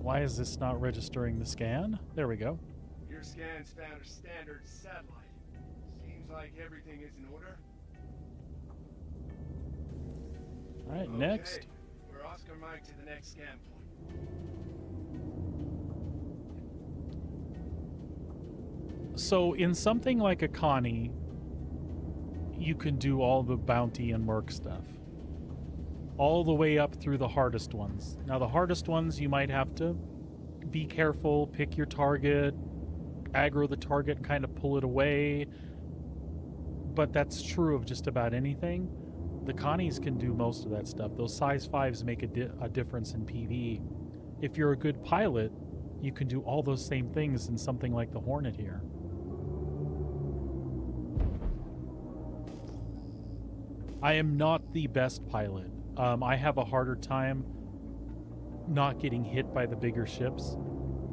Why is this not registering the scan? There we go. Your scans found a standard satellite. Seems like everything is in order. All right, Okay, next. we're Oscar Mike to the next scan point. So in something like a Connie, you can do all the bounty and merc stuff. All the way up through the hardest ones. Now the hardest ones you might have to be careful, pick your target, aggro the target, kind of pull it away. But that's true of just about anything. The Connies can do most of that stuff. Those size 5s make a difference in PvE. If you're a good pilot, you can do all those same things in something like the Hornet here. I am not the best pilot. I have a harder time not getting hit by the bigger ships.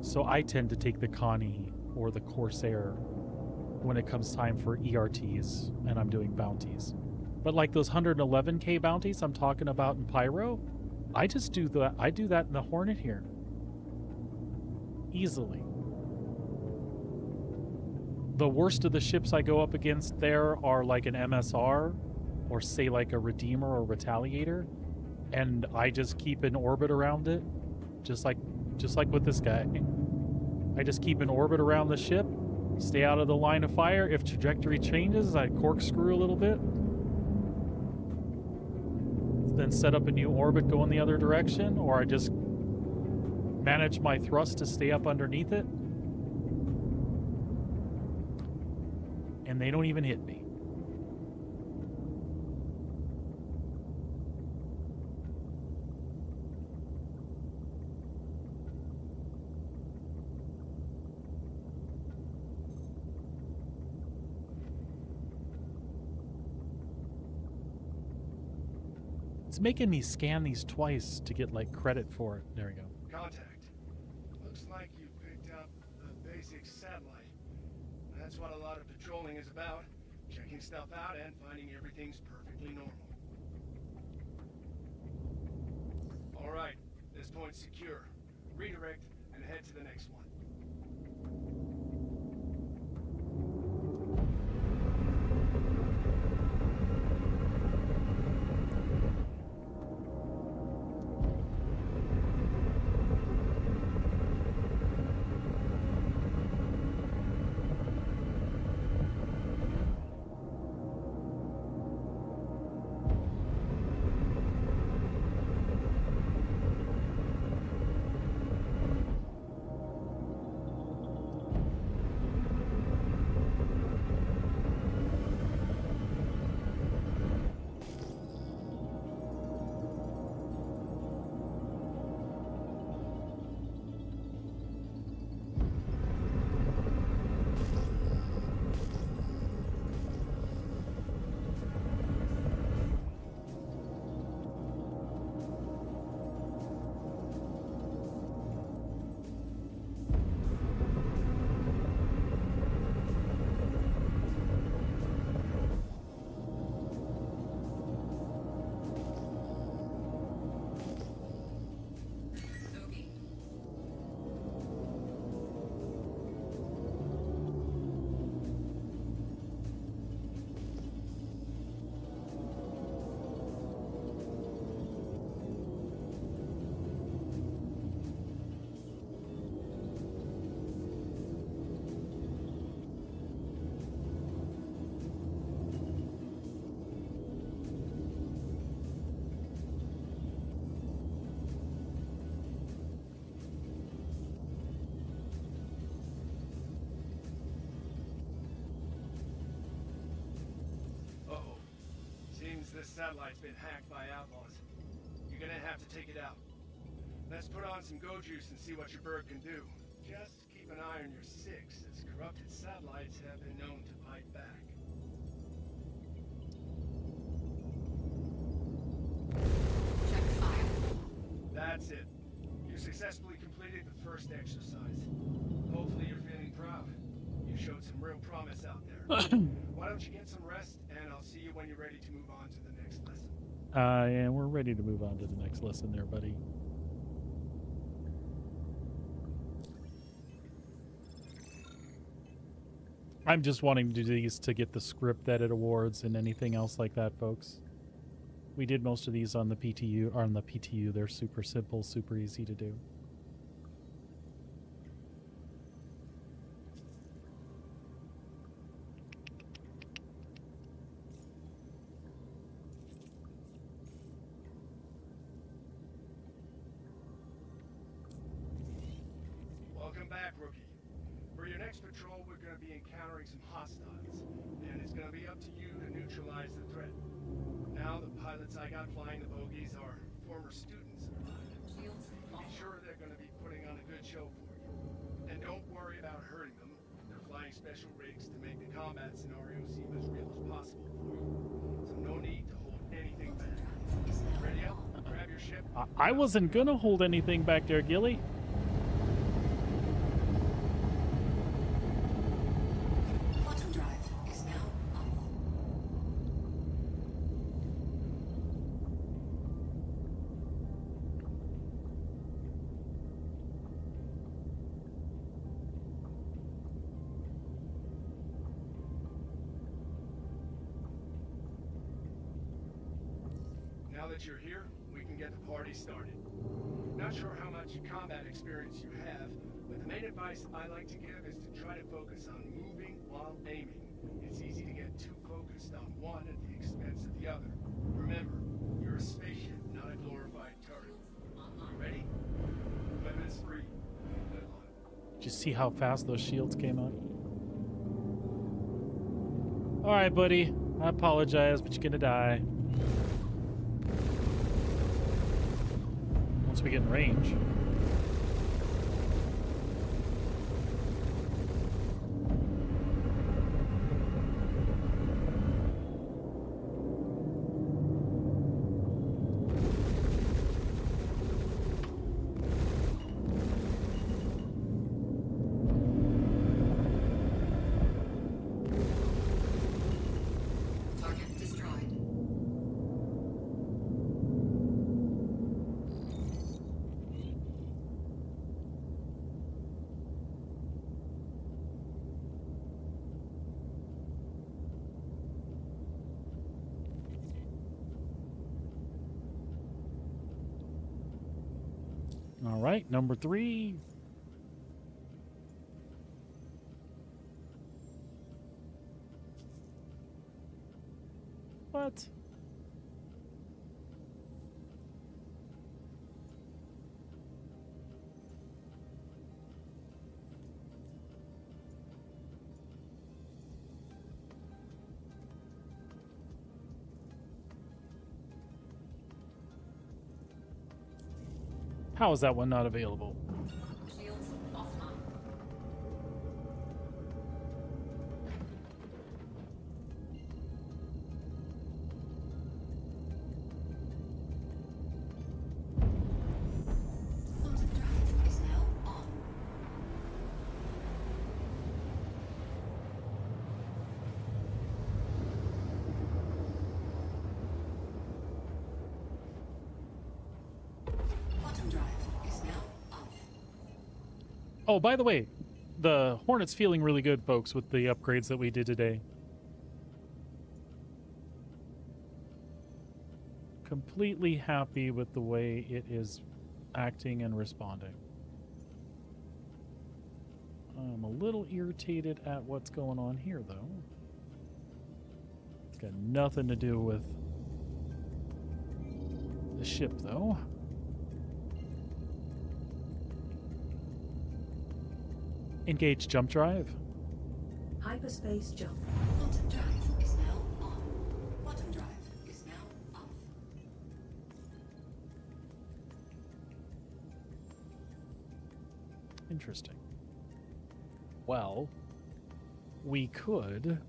So I tend to take the Connie or the Corsair when it comes time for ERTs and I'm doing bounties. But like those 111k bounties I'm talking about in Pyro, I just do that. I do that in the Hornet here. Easily. The worst of the ships I go up against there are like an MSR or say like a Redeemer or Retaliator, and I just keep an orbit around it, just like with this guy. I just keep an orbit around the ship, stay out of the line of fire. If trajectory changes, I corkscrew a little bit, then set up a new orbit, go in the other direction, or I just manage my thrust to stay up underneath it, and they don't even hit me. It's making me scan these twice to get like credit for it. There we go. Contact. Looks like you picked up the basic satellite. That's what a lot of patrolling is about. Checking stuff out and finding everything's perfectly normal. Alright, this point's secure. Redirect and head to the next one. satellite's been hacked by outlaws. You're gonna have to take it out. Let's put on some go juice and see what your bird can do. Just keep an eye on your six, as corrupted satellites have been known to fight back. Check fire. That's it. You successfully completed the first exercise. Hopefully you're feeling proud. You showed some real promise out there. Why don't you get some rest, and I'll see you when you're ready to move on to the next lesson. Yeah, we're ready to move on to the next lesson there, buddy. I'm just wanting to do these to get the script edit awards and anything else like that, folks. We did most of these on the PTU, or on the PTU. They're super simple, super easy to do. Welcome back, rookie. For your next patrol, we're going to be encountering some hostiles, and it's going to be up to you to neutralize the threat. Now, the pilots I got flying the bogies are former students of mine. Shields Be off. sure they're going to be putting on a good show for you. And don't worry about hurting them. They're flying special rigs to make the combat scenario seem as real as possible for you. So no need to hold anything back. Ready up? Grab your ship. I wasn't gonna hold anything back there, Gilly. Quantum drive is now off. Now that you're here, we can get the party started. Not sure how much combat experience you have, but the main advice I like to give is to try to focus on moving while aiming. It's easy to get too focused on one at the expense of the other. Remember, you're a spaceship, not a glorified turret. You ready? Weapons free. Good luck. Did you see how fast those shields came up? All right, buddy. I apologize, but you're gonna die. Once we get in range. Target destroyed. All right, number 3. What? How is that one not available? Shields offline. Quantum drive is now on. Quantum drive is now off. Oh, by the way, the Hornet's feeling really good, folks, with the upgrades that we did today. Completely happy with the way it is acting and responding. I'm a little irritated at what's going on here, though. It's got nothing to do with the ship, though. Engage jump drive. Hyperspace jump. Quantum drive is now on. Quantum drive is now Interesting. Well, we could...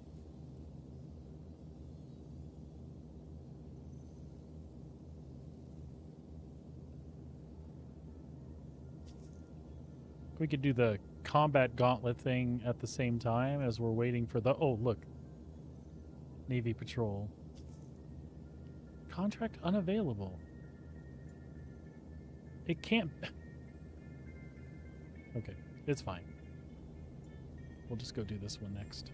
We could do the combat gauntlet thing at the same time as we're waiting for the... Oh, look. Navy Patrol. Contract unavailable. It can't... Okay, it's fine. We'll just go do this one next.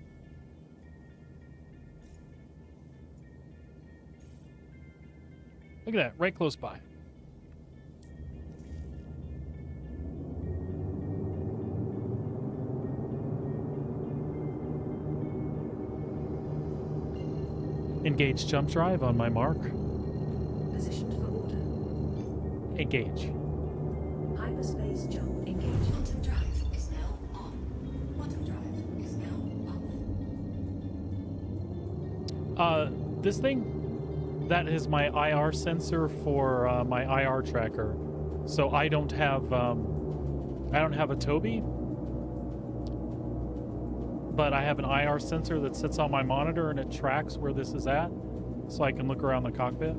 Look at that, right close by. Engage jump drive on my mark. Positioned for order. Engage. Hyperspace jump engaged. Quantum drive is now on. Quantum drive is now on. This thing, that is my IR sensor for my IR tracker. So I don't have a Toby, but I have an IR sensor that sits on my monitor and it tracks where this is at, so I can look around the cockpit.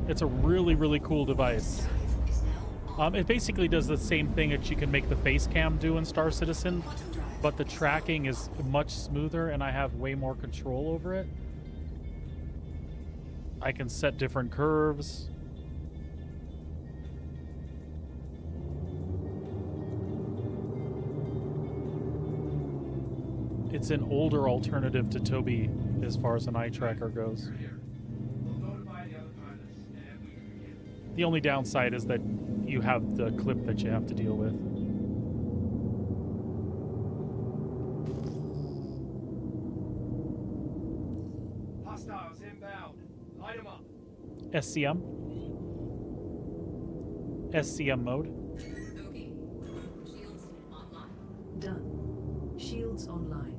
It's a really, really cool device. It basically does the same thing that you can make the face cam do in Star Citizen, but the tracking is much smoother and I have way more control over it. I can set different curves. It's an older alternative to Toby as far as an eye tracker goes. The only downside is that you have the clip that you have to deal with. Hostiles inbound. Light them up. SCM. SCM mode. Okay. Shields online. Done. Shields online.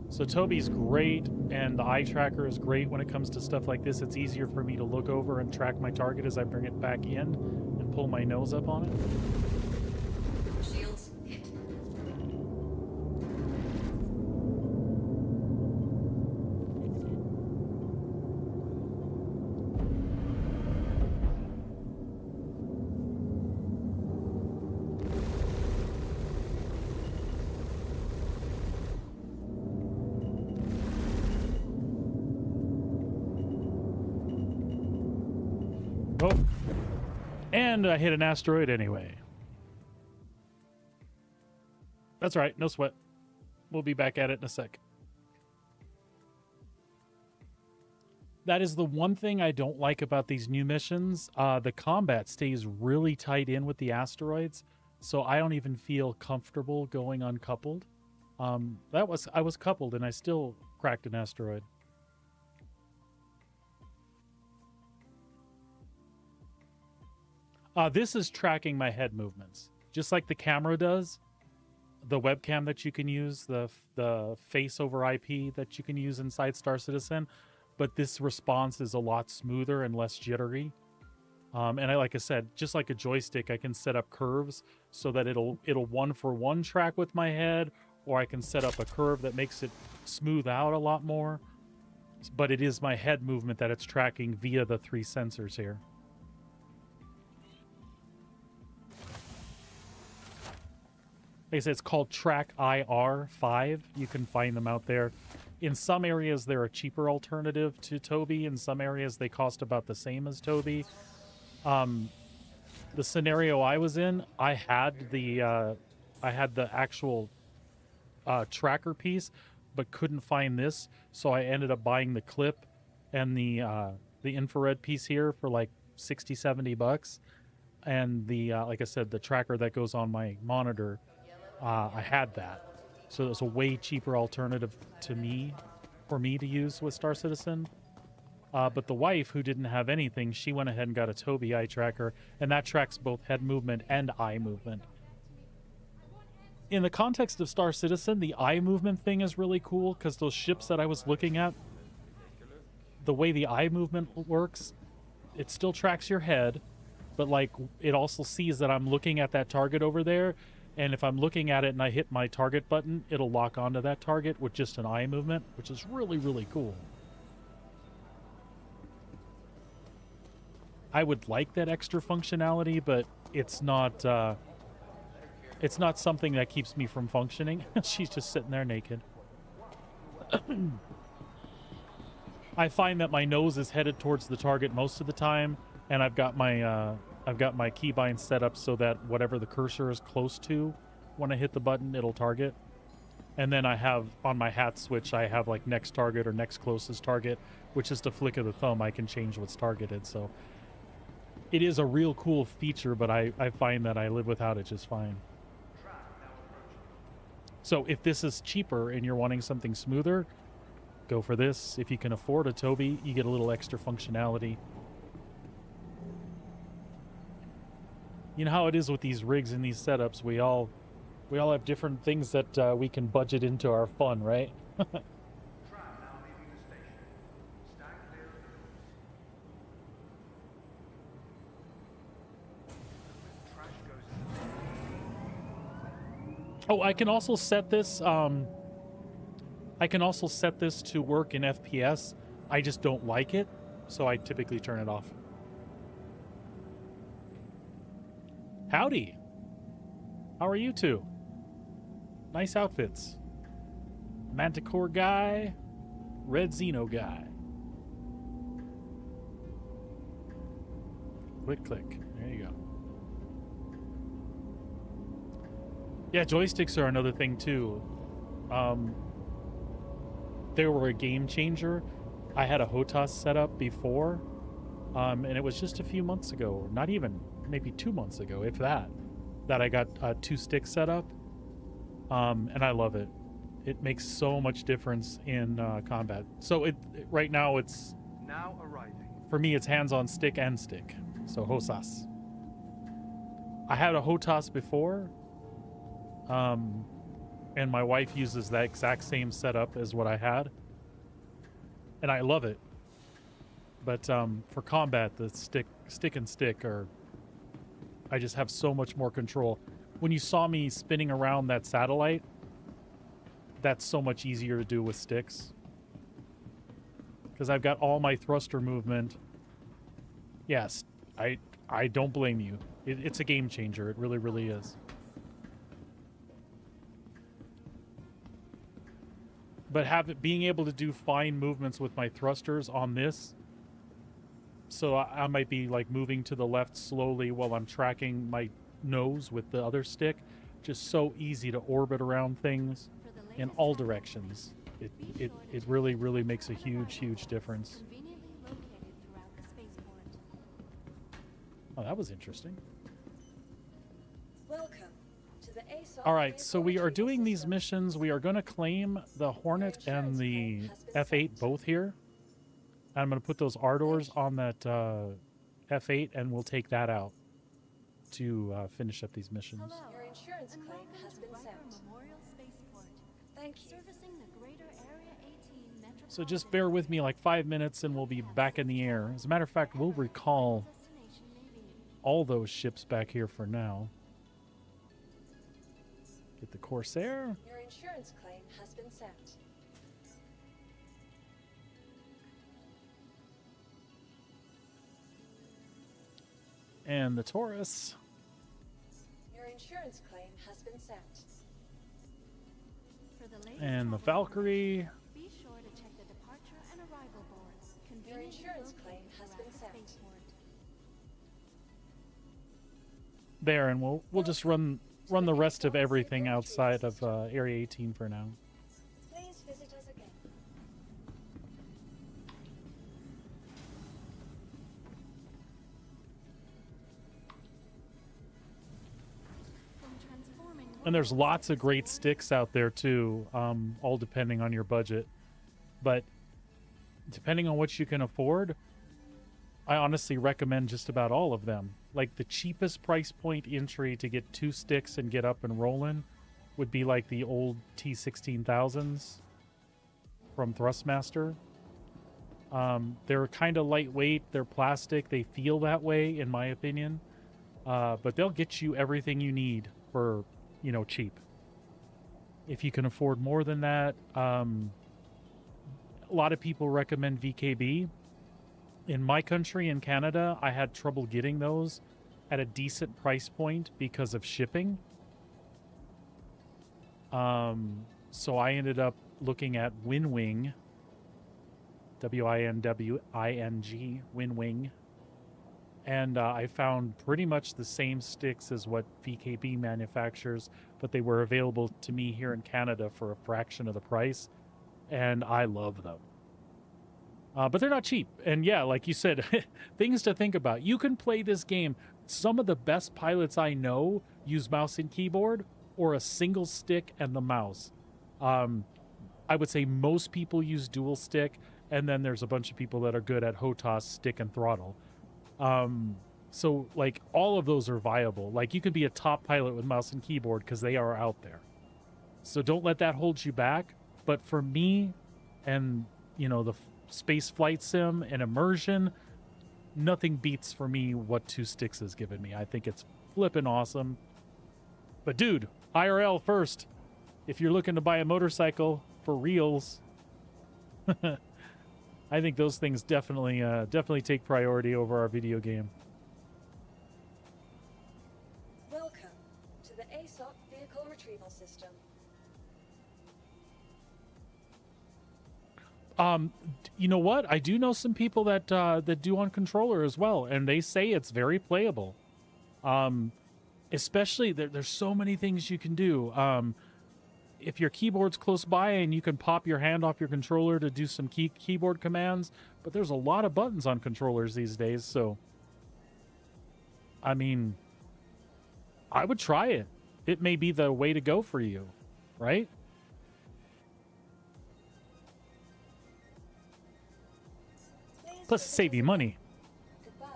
So Toby's great, and the eye tracker is great when it comes to stuff like this. It's easier for me to look over and track my target as I bring it back in and pull my nose up on it. Shields hit. Oh, and I hit an asteroid anyway. That's all right, no sweat. We'll be back at it in a sec. That is the one thing I don't like about these new missions. The combat stays really tight in with the asteroids, so I don't even feel comfortable going uncoupled. I was coupled and I still cracked an asteroid. This is tracking my head movements, just like the camera does. The webcam that you can use, the face over IP that you can use inside Star Citizen, but this response is a lot smoother and less jittery. And like I said, just like a joystick, I can set up curves so that it'll one-for-one track with my head, or I can set up a curve that makes it smooth out a lot more. But it is my head movement that it's tracking via the 3 sensors here. Like I said, it's called Track IR 5. You can find them out there. In some areas, they're a cheaper alternative to Toby. In some areas, they cost about the same as Toby. The scenario I was in, I had the actual tracker piece, but couldn't find this, so I ended up buying the clip and the infrared piece here for like $60-70, and like I said, the tracker that goes on my monitor. I had that, so it was a way cheaper alternative to me for me to use with Star Citizen. But the wife, who didn't have anything, she went ahead and got a Tobii eye tracker, and that tracks both head movement and eye movement. In the context of Star Citizen, the eye movement thing is really cool, because those ships that I was looking at, the way the eye movement works, it still tracks your head, but like it also sees that I'm looking at that target over there, and if I'm looking at it and I hit my target button, it'll lock onto that target with just an eye movement, which is really, really cool. I would like that extra functionality, but it's not something that keeps me from functioning. She's just sitting there naked. I find that my nose is headed towards the target most of the time, and I've got my keybind set up so that whatever the cursor is close to, when I hit the button, it'll target. And then I have on my hat switch, I have like next target or next closest target, which is the flick of the thumb. I can change what's targeted. So it is a real cool feature, but I find that I live without it just fine. So if this is cheaper and you're wanting something smoother, go for this. If you can afford a Tobii, you get a little extra functionality. You know how it is with these rigs and these setups. We all have different things that we can budget into our fun, right? Oh, I can also set this. I can also set this to work in FPS. I just don't like it, so I typically turn it off. Howdy. How are you two? Nice outfits. Manticore guy, Red Xeno guy. Click, click. There you go. Yeah, joysticks are another thing too. They were a game changer. I had a HOTAS set up before, and it was just a few months ago, not even, maybe 2 months ago, if that I got a 2-stick set up, and I love it. It makes so much difference in combat. So right now it's Now arriving. for me it's hands-on stick and stick. So HOTAS. I had a HOTAS before. And my wife uses that exact same setup as what I had, and I love it. But for combat, the stick and stick are, I just have so much more control. When you saw me spinning around that satellite, that's so much easier to do with sticks, because I've got all my thruster movement. Yes, I don't blame you. It's a game changer. It really, really is. But being able to do fine movements with my thrusters on this, so I might be like moving to the left slowly while I'm tracking my nose with the other stick. Just so easy to orbit around things in all directions. It really, really makes a huge difference. Oh, that was interesting. Welcome to the ASOP. All right, so we are doing these missions. We are going to claim the Hornet and the F8 both here. I'm going to put those Ardors on that F8, and we'll take that out to finish up these missions. Hello. Your insurance claim has been sent. Memorial Spaceport. Thank you. Servicing the greater Area 18 metropolitan. So just bear with me like 5 minutes and we'll be back in the air. As a matter of fact, we'll recall all those ships back here for now. Get the Corsair. Your insurance claim has been sent. And the Taurus. Your insurance claim has been sent. For the latest And the travel Valkyrie. be sure to check the departure and arrival boards. Your Conveniently insurance located claim has throughout been the sent. spaceport. There, and we'll just run the rest of everything outside of Area 18 for now. Please visit us again. From transforming And there's worlds lots to of great explore, sticks out there too, all depending on your budget. but depending on what you can afford, I honestly recommend just about all of them. Like the cheapest price point entry to get 2 sticks and get up and rolling would be like the old T16000s from Thrustmaster. They're kind of lightweight, they're plastic, they feel that way in my opinion. But they'll get you everything you need for, you know, cheap. If you can afford more than that, a lot of people recommend VKB. In my country, in Canada, I had trouble getting those at a decent price point because of shipping. So I ended up looking at Winwing, WINWING, Winwing. And I found pretty much the same sticks as what VKB manufactures, but they were available to me here in Canada for a fraction of the price, and I love them. But they're not cheap. And yeah, like you said, things to think about. You can play this game. Some of the best pilots I know use mouse and keyboard or a single stick and the mouse. I would say most people use dual stick, and then there's a bunch of people that are good at HOTAS, stick and throttle. So like all of those are viable. Like you can be a top pilot with mouse and keyboard because they are out there. So don't let that hold you back. But for me and, you know, the space flight sim and immersion, nothing beats for me what 2 sticks has given me. I think it's flippin' awesome. But dude, IRL first. If you're looking to buy a motorcycle for reals, I think those things definitely take priority over our video game. Welcome to the ASOC Vehicle Retrieval System. You know what? I do know some people that that do on controller as well, and they say it's very playable. Especially there's so many things you can do. If your keyboard's close by and you can pop your hand off your controller to do some keyboard commands, but there's a lot of buttons on controllers these days, so I mean, I would try it. It may be the way to go for you, right? Plus, save you money. Goodbye.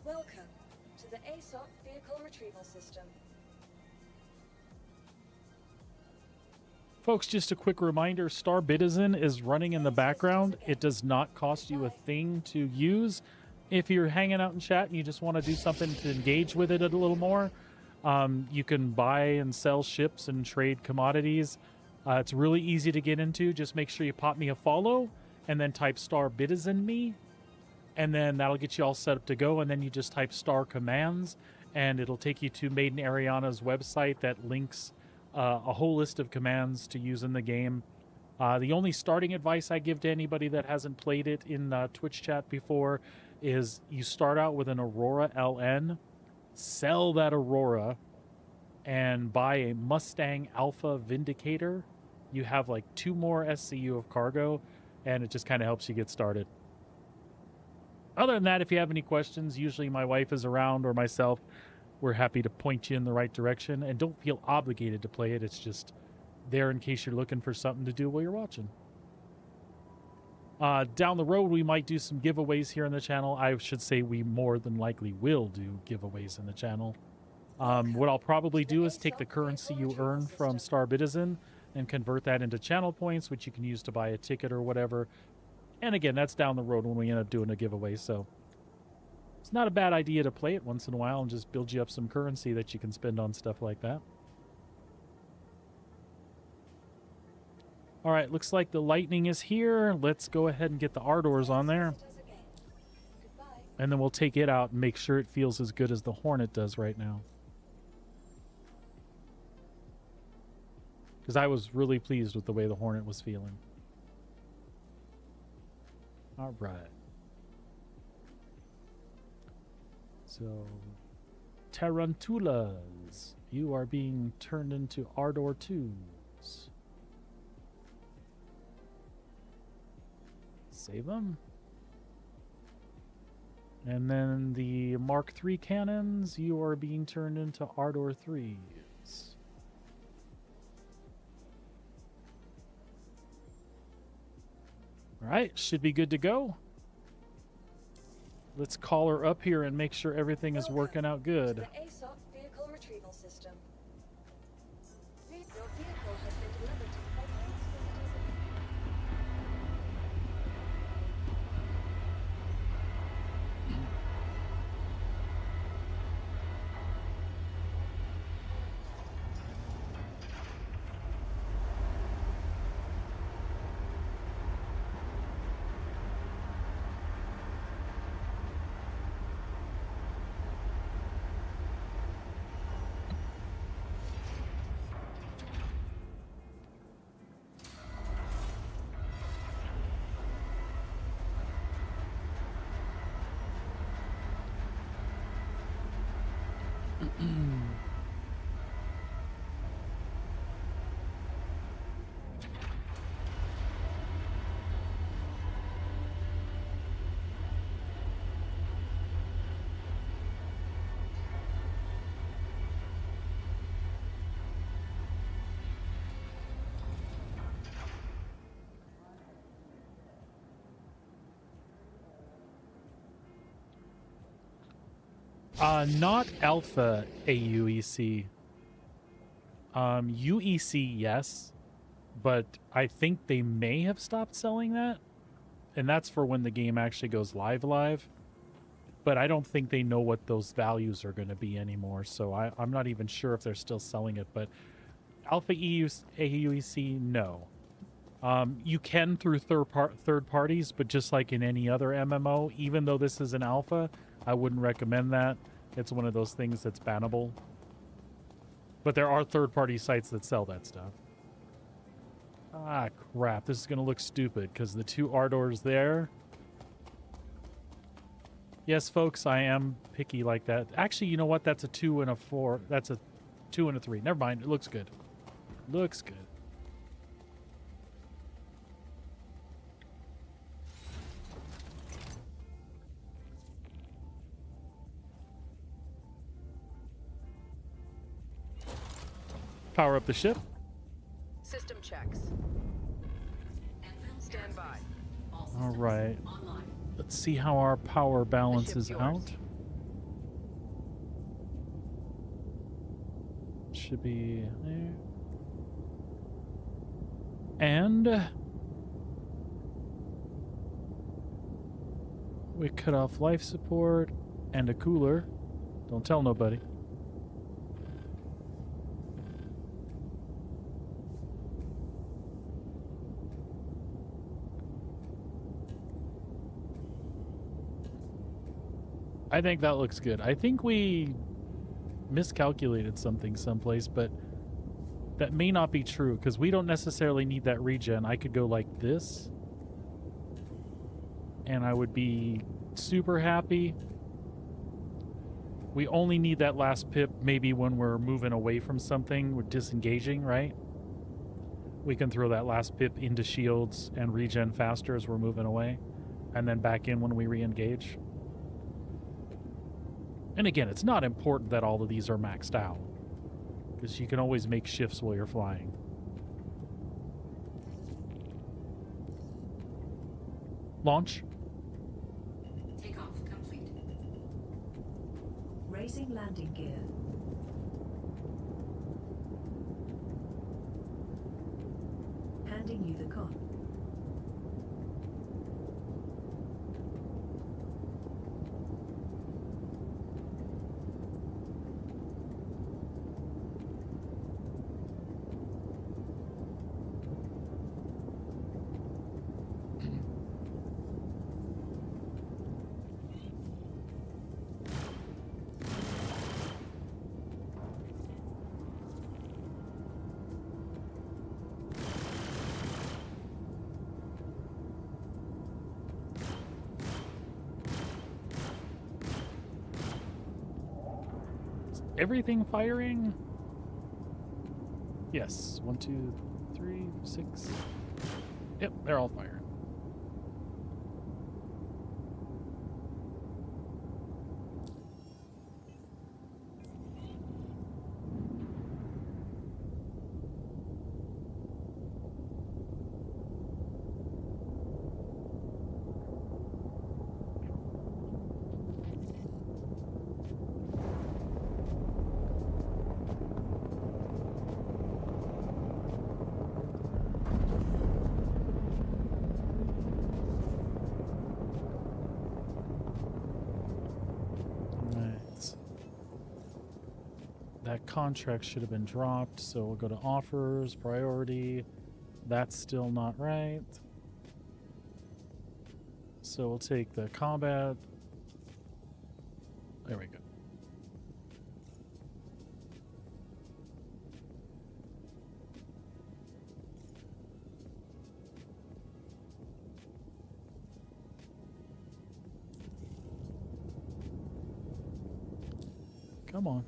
Welcome to the ASOC Vehicle Retrieval System. Folks, just a quick reminder, Star Citizen is running in the background. It does not cost you a thing to use. If you're hanging out in chat and you just want to do something to engage with it a little more, you can buy and sell ships and trade commodities. It's really easy to get into. Just make sure you pop me a follow and then type Star Citizen me, and then that'll get you all set up to go. And then you just type Star Commands, and it'll take you to Maiden Ariana's website that links a whole list of commands to use in the game. The only starting advice I give to anybody that hasn't played it in Twitch chat before is you start out with an Aurora LN, sell that Aurora, and buy a Mustang Alpha Vindicator. You have like 2 more SCU of cargo, and it just kind of helps you get started. Other than that, if you have any questions, usually my wife is around or myself. We're happy to point you in the right direction, and don't feel obligated to play it. It's just there in case you're looking for something to do while you're watching. Down the road, we might do some giveaways here on the channel. I should say we more than likely will do giveaways in the channel. What I'll probably do is take the currency you earn from Star Citizen and convert that into channel points, which you can use to buy a ticket or whatever. And again, that's down the road when we end up doing a giveaway, so it's not a bad idea to play it once in a while and just build you up some currency that you can spend on stuff like that. All right, looks like the Lightning is here. Let's go ahead and get the Ardors on there. And then we'll take it out and make sure it feels as good as the Hornet does right now. Because I was really pleased with the way the Hornet was feeling. All right. So, Tarantulas, you are being turned into Ardor 2s. Save them. And then the Mark III cannons, you are being turned into Ardor 3s. All right, should be good to go. Let's call her up here and make sure everything is working out good. The ASOP vehicle retrieval system. Your vehicle has been delivered to the Not alpha AUEC. UEC, yes, but I think they may have stopped selling that, and that's for when the game actually goes live. But I don't think they know what those values are going to be anymore, so I'm not even sure if they're still selling it. But alpha AUEC, no. You can through third parties, but just like in any other MMO, even though this is an alpha, I wouldn't recommend that. It's one of those things that's bannable. But there are third-party sites that sell that stuff. Ah, crap. This is going to look stupid because the two Ardors there. Yes, folks, I am picky like that. Actually, you know what? That's a 2 and a 4. That's a 2 and a 3. Never mind. It looks good. Looks good. Power up the ship. System checks. Stand by. All right. Let's see how our power balances out. Should be there. And we cut off life support and a cooler. Don't tell nobody. I think that looks good. I think we miscalculated something someplace, but that may not be true because we don't necessarily need that regen. I could go like this and I would be super happy. We only need that last pip maybe when we're moving away from something, we're disengaging, right? We can throw that last pip into shields and regen faster as we're moving away and then back in when we re-engage. And again, it's not important that all of these are maxed out, because you can always make shifts while you're flying. Launch. Takeoff complete. Raising landing gear. Handing you the con. Everything firing? Yes. 1, 2, 3, 6. Yep, they're all firing. That contract should have been dropped, so we'll go to offers, priority. That's still not right. So we'll take the combat. There we go. Come on.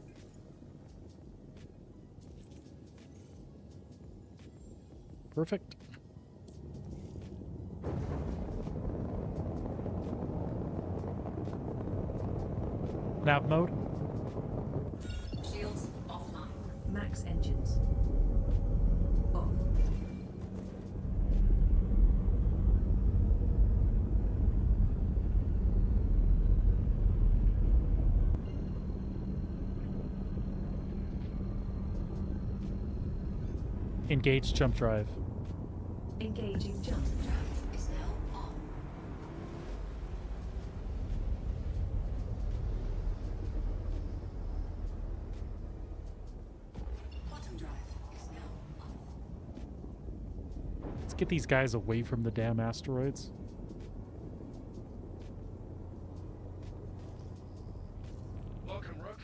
Perfect. Nav mode. Shields offline. Max engines. Off. Engage jump drive. Engaging jump. Drive is now on. Bottom drive is now off. Let's get these guys away from the damn asteroids. Welcome, Rook.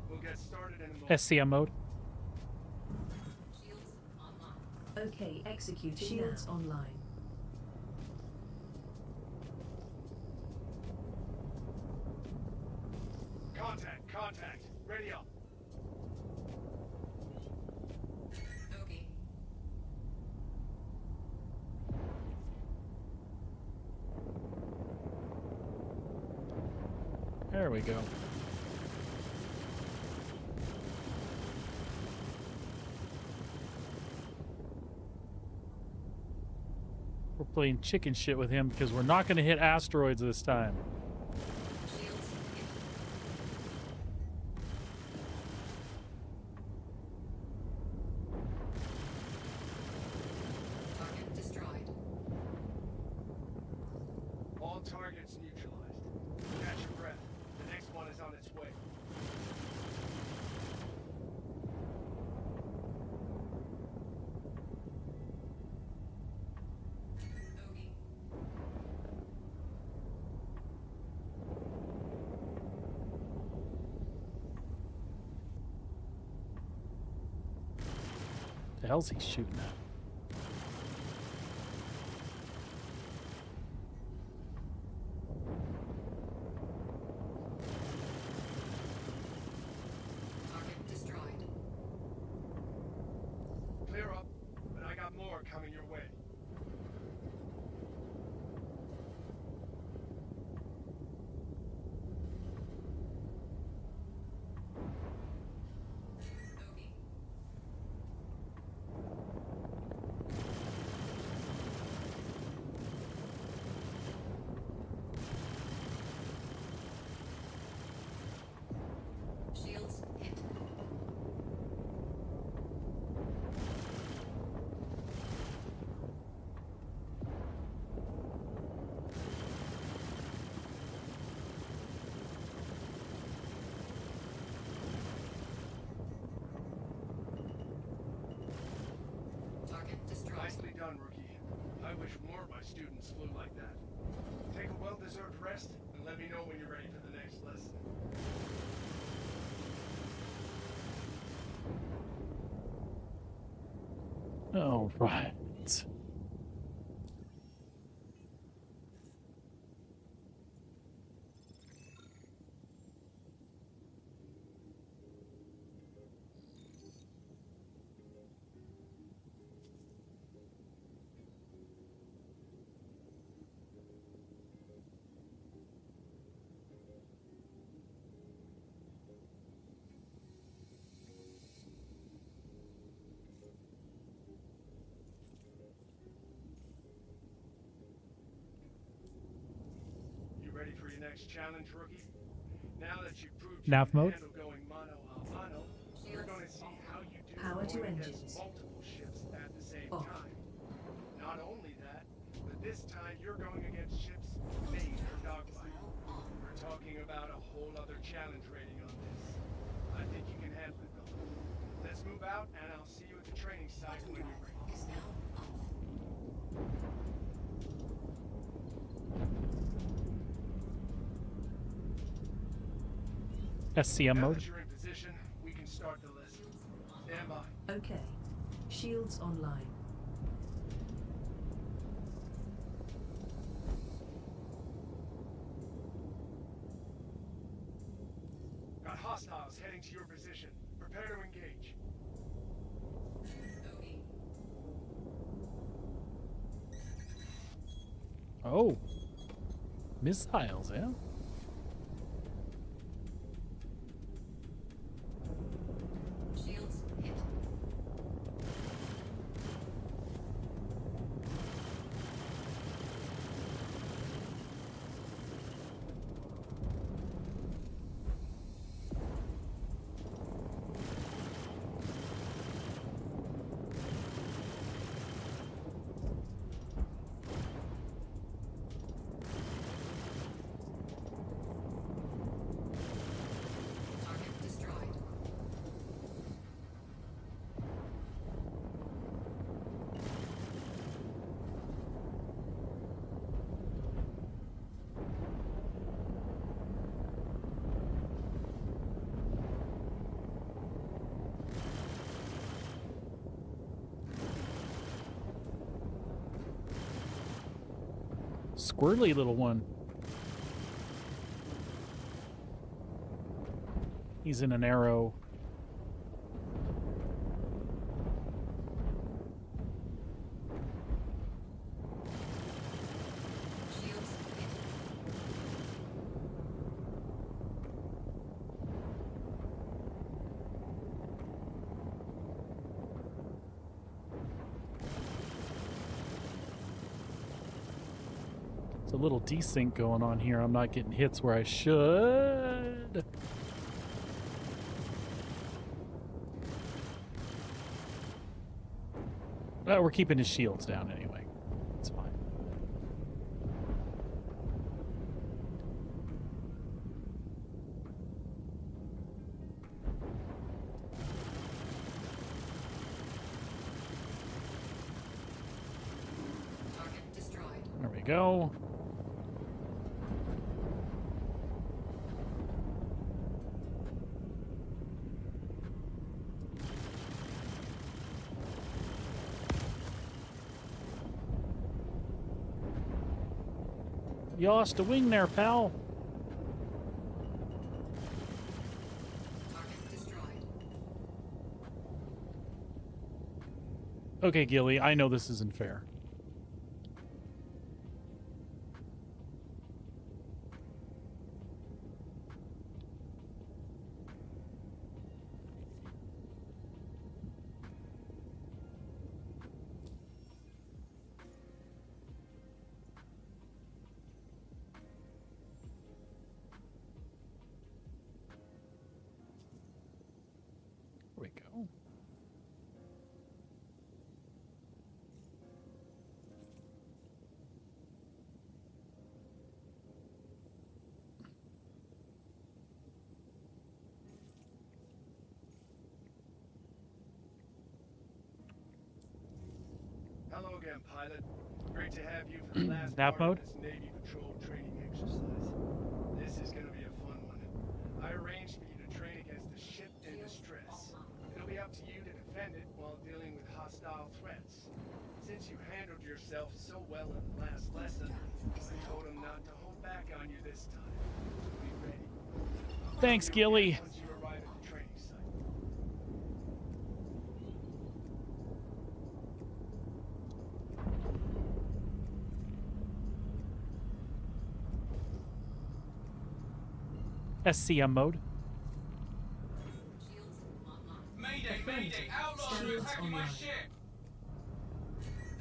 We'll get started in a moment. SCM mode. Shields online. Okay, executing shields online. Contact. Ready up. Okay. There we go. We're playing chicken shit with him because we're not going to hit asteroids this time. Shields hit. Target destroyed. All targets neutralized. Catch your breath. The next one is on its way. Okay. The hell's he shooting at? Target destroyed. Clear up, but I got more coming your way. Okay. Shields hit. Target destroyed. Nicely done, Rookie. I wish more of my students flew like that. Take a well-deserved rest, and let me know when you're ready for the next lesson. All right. You ready for your next challenge, Rookie? Now that you've proved you Nav can mode. handle going mano a mano, we're going to see how you do Power to going against engines. multiple ships at the same Off. time. Not only that, but this time you're going against ships made for dogfighting. We're talking about a whole other challenge rating on this. I think you can handle it, though. out, and I'll see you at the training site when you're ready. Is now off. SCM Now mode. that you're in position, we can start the list. Stand by. Okay. Shields online. Got hostiles heading to your position. Prepare to engage. OE. Oh. Missiles, yeah? Shields hit. Target destroyed. Squirrely little one. He's in an arrow. Shields hit. It's a little desync going on here. I'm not getting hits where I should. We're keeping his shields down anyway. It's fine. Target destroyed. There we go. You lost a wing there, pal. Target destroyed. Okay, Gilly, I know this isn't fair. There we go. Hello again, pilot. Great to have you for the last Nap part mode? of this Navy Patrol training exercise. This is going to be a fun one. I arranged for you to train against a ship in distress. It'll be up to you to defend it while dealing with hostile threats. Since you handled yourself so well in the last lesson, I told him not to hold back on you this time. So be ready. Thanks, Gilly. Once you arrive at the training site. SCM mode. Shields online. Mayday, mayday! Outlaws are attacking my ship!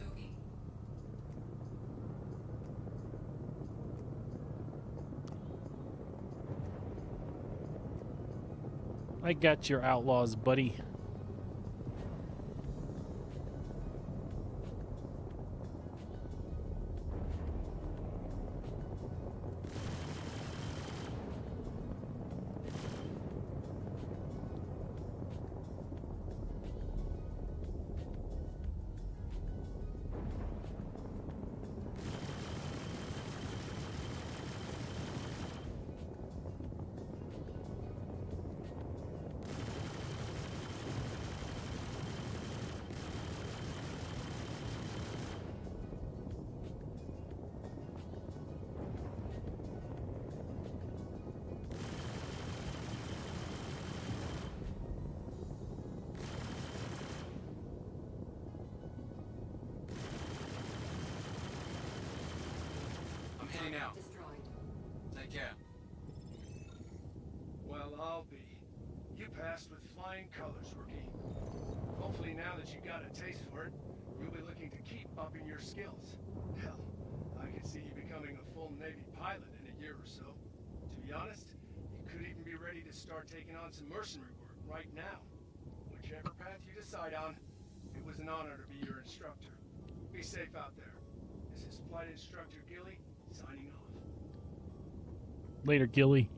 OE. I got your outlaws, buddy. Heading out. Destroyed. Take care. Well, I'll be. You passed with flying colors, rookie. Hopefully now that you got a taste for it, you'll be looking to keep upping your skills. Hell, I could see you becoming a full Navy pilot in a year or so. To be honest, you could even be ready to start taking on some mercenary work right now. Whichever path you decide on, it was an honor to be your instructor. Be safe out there. This is Flight Instructor Gilly, signing off. Later, Gilly.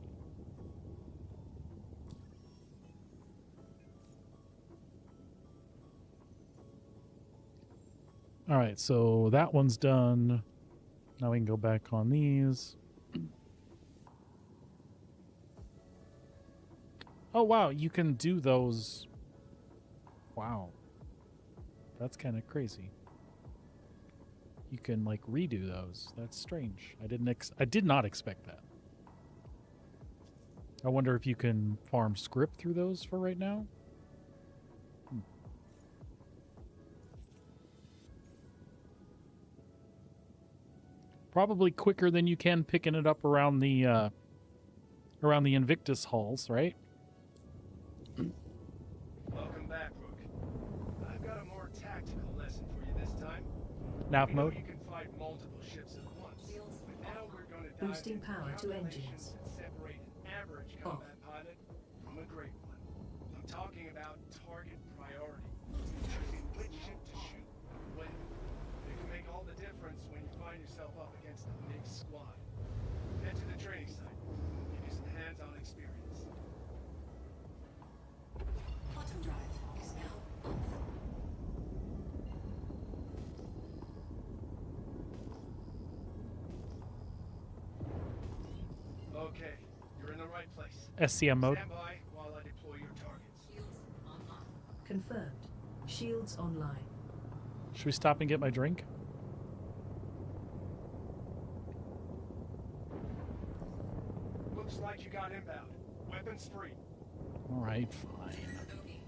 All right, so that one's done. Now we can go back on these. Oh, wow, you can do those. Wow. That's kind of crazy. You can, like, redo those. That's strange. I did not expect that. I wonder if you can farm script through those for right now. Probably quicker than you can picking it up around the Invictus halls, right? Welcome back, Rook. I've got a more tactical lesson for you this time. Nav We know mode. you can fight multiple ships at once, but now we're going to dive Boosting into power to calculations engines. that separate an average combat pilot from a great one. I'm talking about target priority, choosing which ship to shoot when. It can make all the difference when you find yourself up against a mixed squad. Head to the training site. Give you some hands-on experience. Quantum drive is now off. Okay, you're in the right place. SCM mode. Stand by while I deploy your targets. Shields online. Confirmed. Shields online. Should we stop and get my drink? Looks like you got inbound. Weapons free. All right, fine. Obi.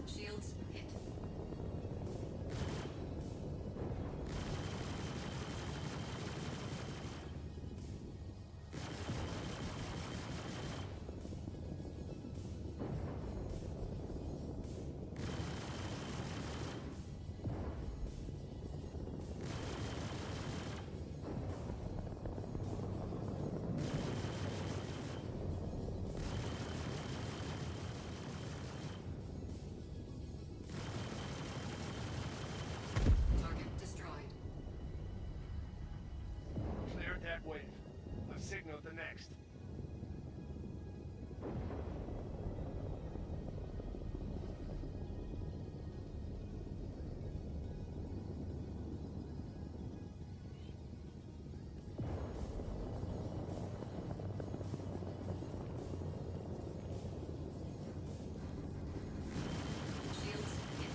Shields hit. Target destroyed. Cleared that wave. I've signaled the next. Shields hit.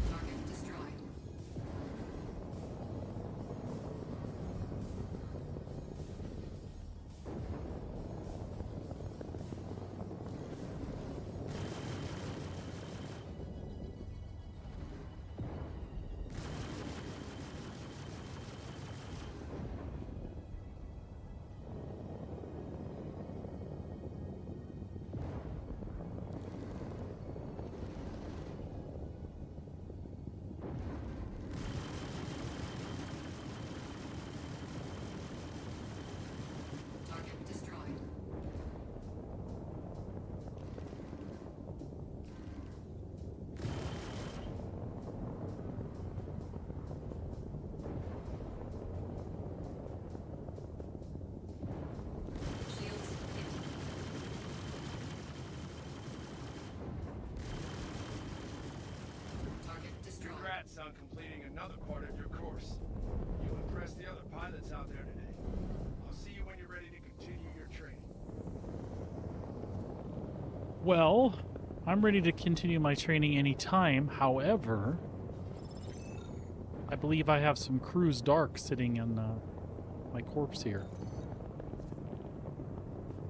Target destroyed. Target destroyed. Shields hit. Target destroyed. Congrats on completing a another part of your course. You impressed the other pilots out there today. I'll see you when you're ready to continue your training. Well, I'm ready to continue my training anytime. However, I believe I have some Cruise Dark sitting in my corpse here.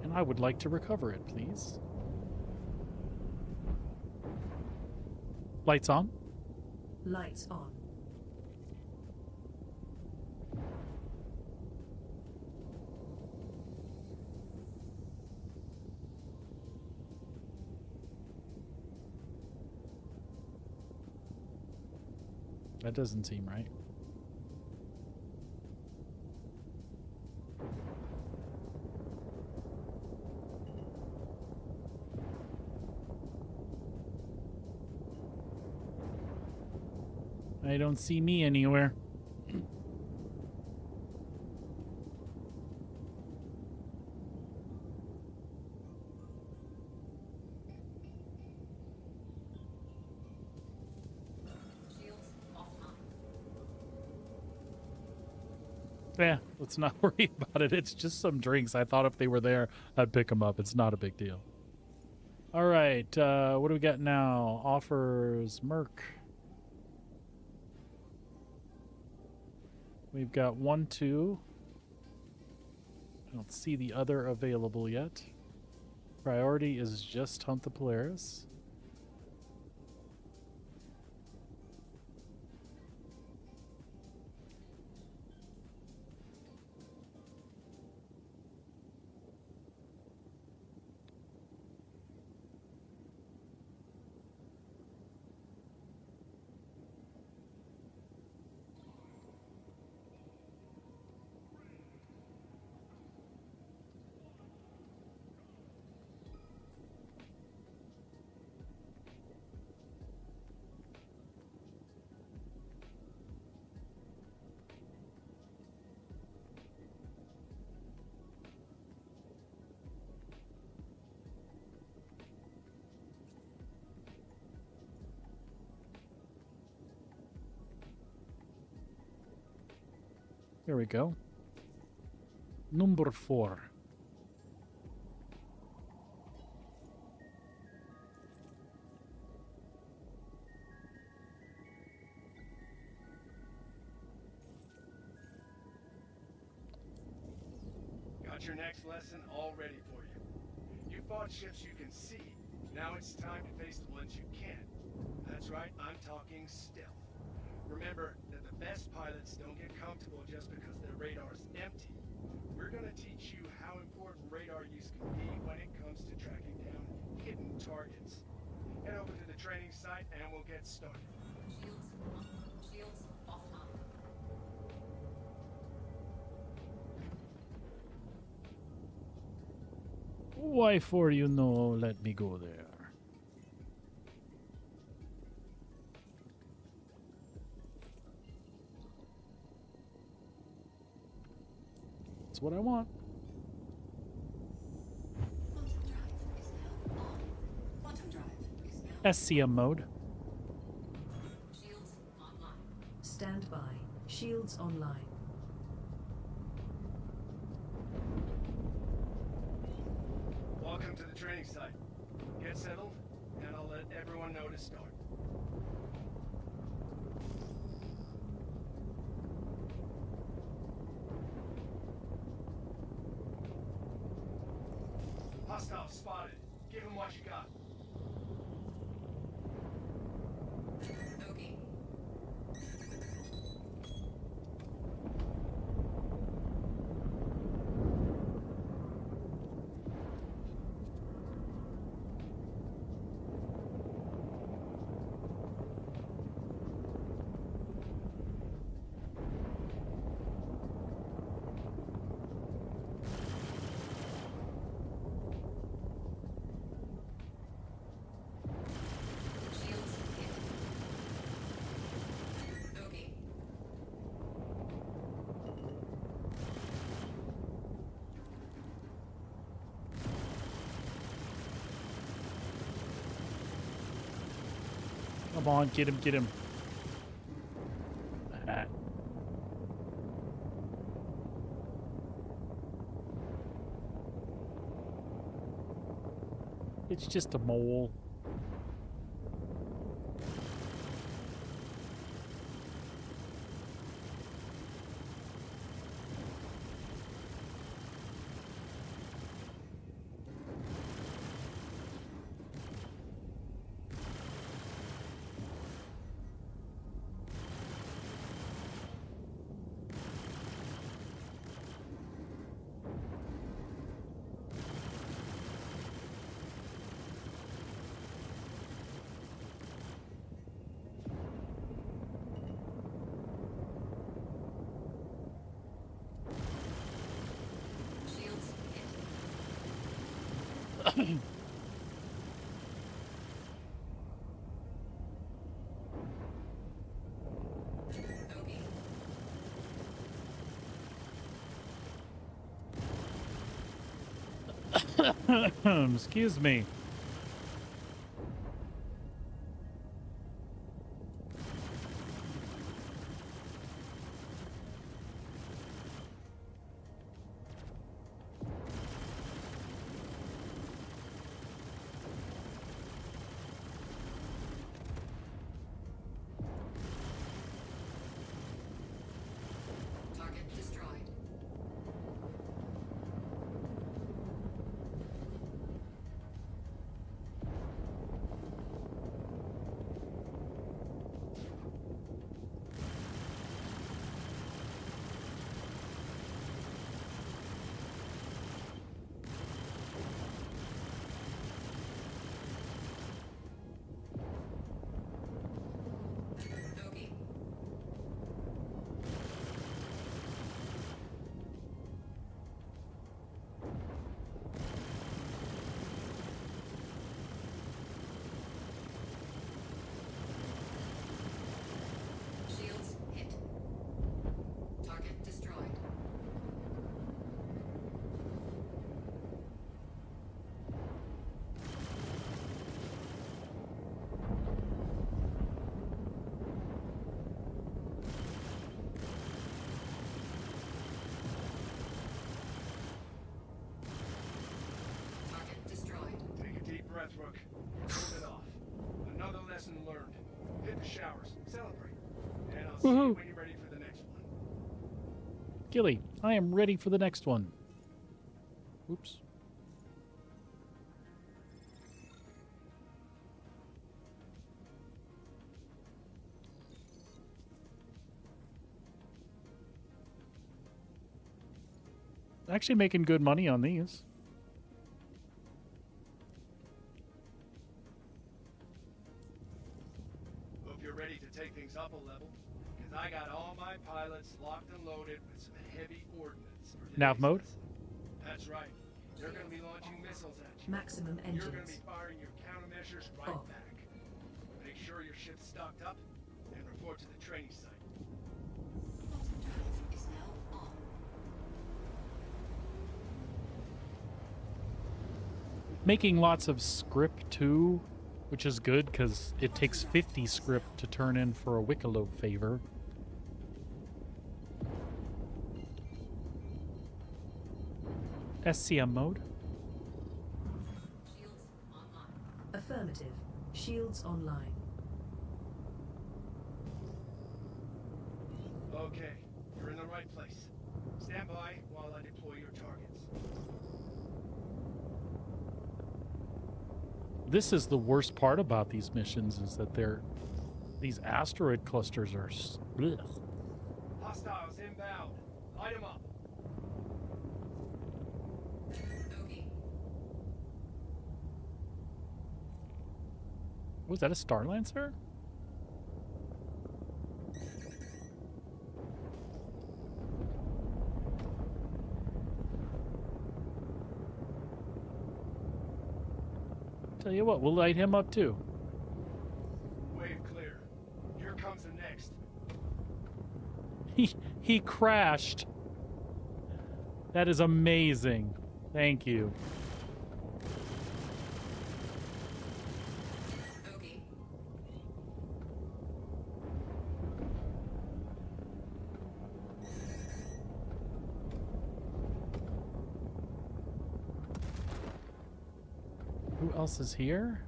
And I would like to recover it, please. Lights on. Lights on. That doesn't seem right. I don't see me anywhere. Yeah, let's not worry about it. It's just some drinks. I thought if they were there, I'd pick them up. It's not a big deal. All right, what do we got now? Offers Merc. We've got 1, 2. I don't see the other available yet. Priority is just Hunt the Polaris. Here we go. Number 4. Got your next lesson all ready for you. You fought ships you can see. Now it's time to face the ones you can't. That's right, I'm talking stealth. Remember that the best pilots don't get comfortable just because their radar's empty. We're gonna teach you how important radar use can be when it comes to tracking down hidden targets. Head over to the training site and we'll get started. Shields offline. Why for you know, let me go there. That's what I want. Quantum drive is now on. Quantum drive is now SCM mode. Shields online. Stand by. Shields online. Welcome to the training site. Get settled, and I'll let everyone know to start. Hostile spotted. Give him what you got. Okay. Shields hit. Okay. Come on, get him, get him. It's just a mole. Shields hit. Bogey. Excuse me. Target destroyed. Bogey. Shields hit. Target destroyed. Target destroyed. Take a deep breath, Rook. Hold it off. Another lesson learned. Hit the showers. Celebrate. And I'll see you Woohoo. when you're ready for the next one. Gilly, I am ready for the next one. Oops. Actually making good money on these. Hope you're ready to take things up a level, because I got all my pilots locked and loaded with some heavy ordnance for Nav today's mode? lesson. That's right. They're going to be launching missiles at you. Maximum You're going to engines. be firing your countermeasures right Off. back. Make sure your ship's stocked up and report to the training site. Quantum drive is now on. Making lots of script too, which is good because it takes 50 script to turn in for a Wicklow favor. SCM mode. Shields online. Affirmative. Shields online. Okay, you're in the right place. Stand by while I deploy your targets. This is the worst part about these missions is that these asteroid clusters are blech. Hostiles inbound. Light them up. Bogey. Was that a Star Lancer? Tell you what, we'll light him up too. Wave clear. Here comes the next. He crashed. That is amazing. Thank you. Bogey. Who else is here?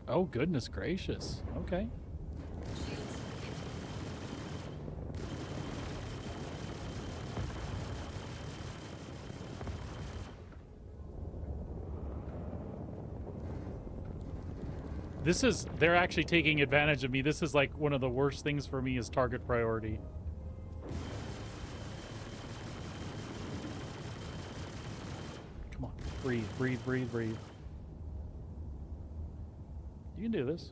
Oh, goodness gracious. Okay. They're actually taking advantage of me. This is like one of the worst things for me is target priority. Come on, breathe, breathe, breathe, breathe. You can do this.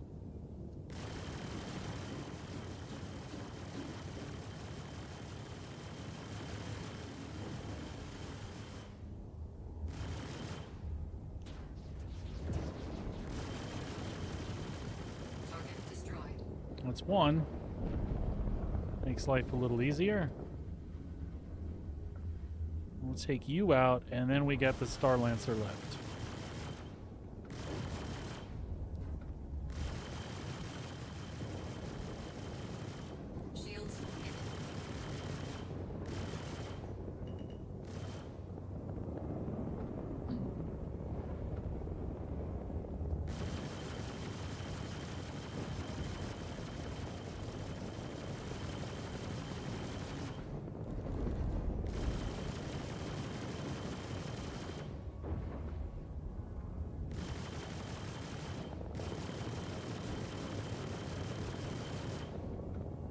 That's one. Makes life a little easier. We'll take you out, and then we got the Star Lancer left.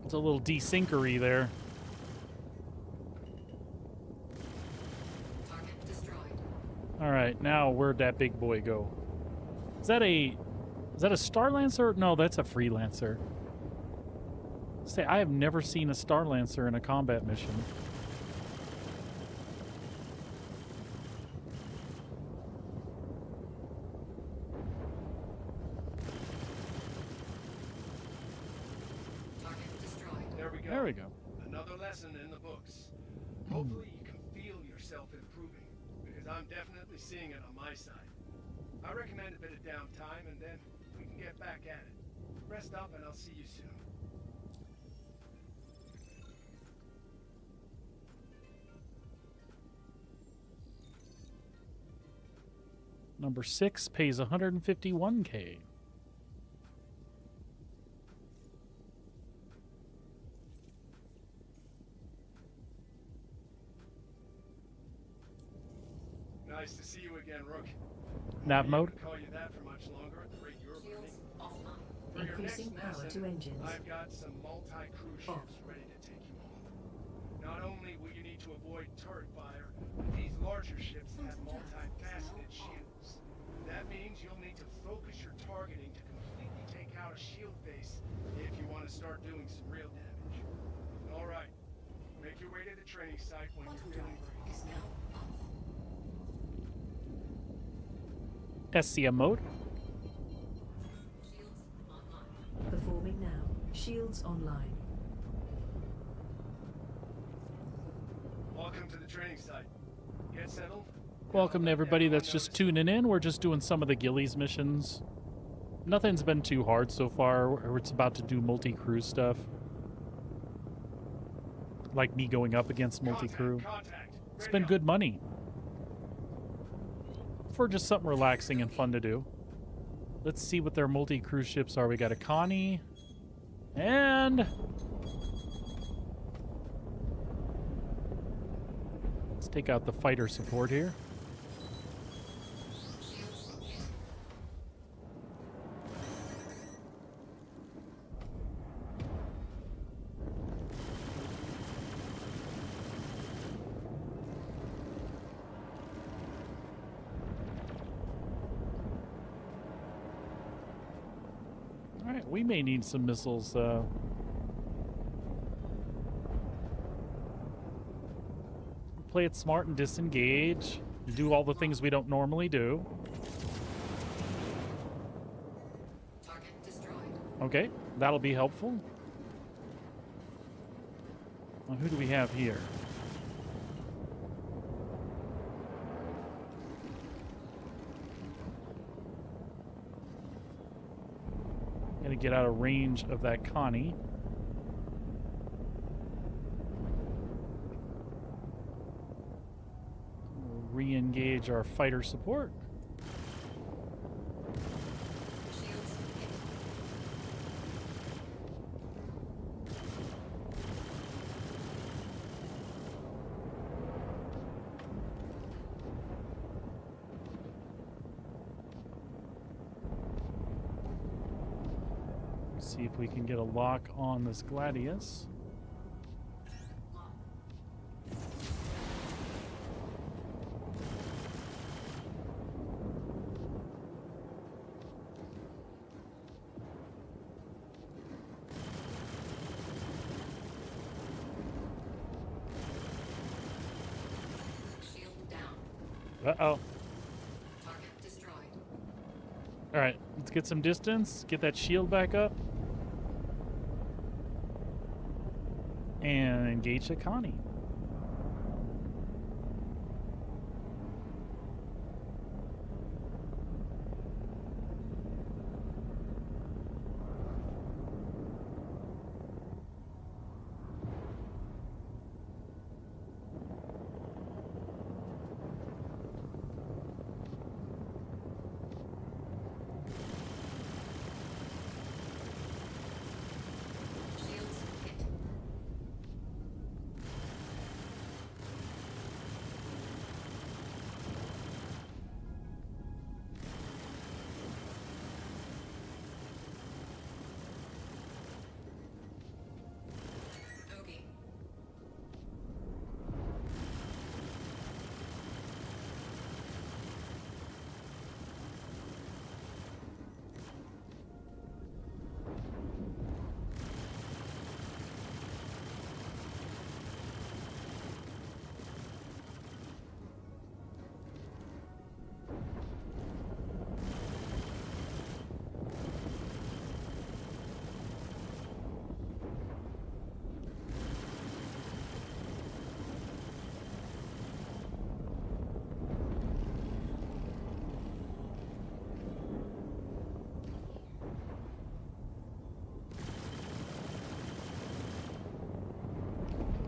It's a little desinkery there. Target destroyed. All right, now where'd that big boy go? Is that a Star Lancer? No, that's a Freelancer. Say, I have never seen a Star Lancer in a combat mission. There we go. Another lesson in the books. Hopefully you can feel yourself improving, because I'm definitely seeing it on my side. I recommend a bit of downtime, and then we can get back at it. Rest up, and I'll see you soon. Number 6 pays 151K. Nice to see you again, Rook. Nav mode. Call you that for much longer at the rate you're learning. For your next Increasing power lesson, to engines. I've got some multi-crew ships ready to take you home. Not only will you need to avoid turret fire, but these larger ships have multi-faceted shields. That means you'll need to focus your targeting to completely take out a shield face if you want to start doing some real damage. All right, make your way to the training site when you're feeling ready. Is now off. SCM mode. Shields online. Performing now. Shields online. Welcome to the training site. Get settled. Welcome to everybody that's just tuning in. We're just doing some of the Gillies missions. Nothing's been too hard so far. It's about to do multi-crew stuff. Like me going up against multi-crew. It's been good money. For just something relaxing and fun to do. Let's see what their multi-crew ships are. We got a Connie. And... let's take out the fighter support here. Alright, we may need some missiles. Play it smart and disengage. Do all the things we don't normally do. Target destroyed. Okay, that'll be helpful. Well, who do we have here? Gonna get out of range of that Connie. We'll re-engage our fighter support. see if we can get a lock on this Gladius. Shield down. Uh-oh. Target destroyed. All right, let's get some distance, get that shield back up, and engage the Connie. Shields hit. Bogey.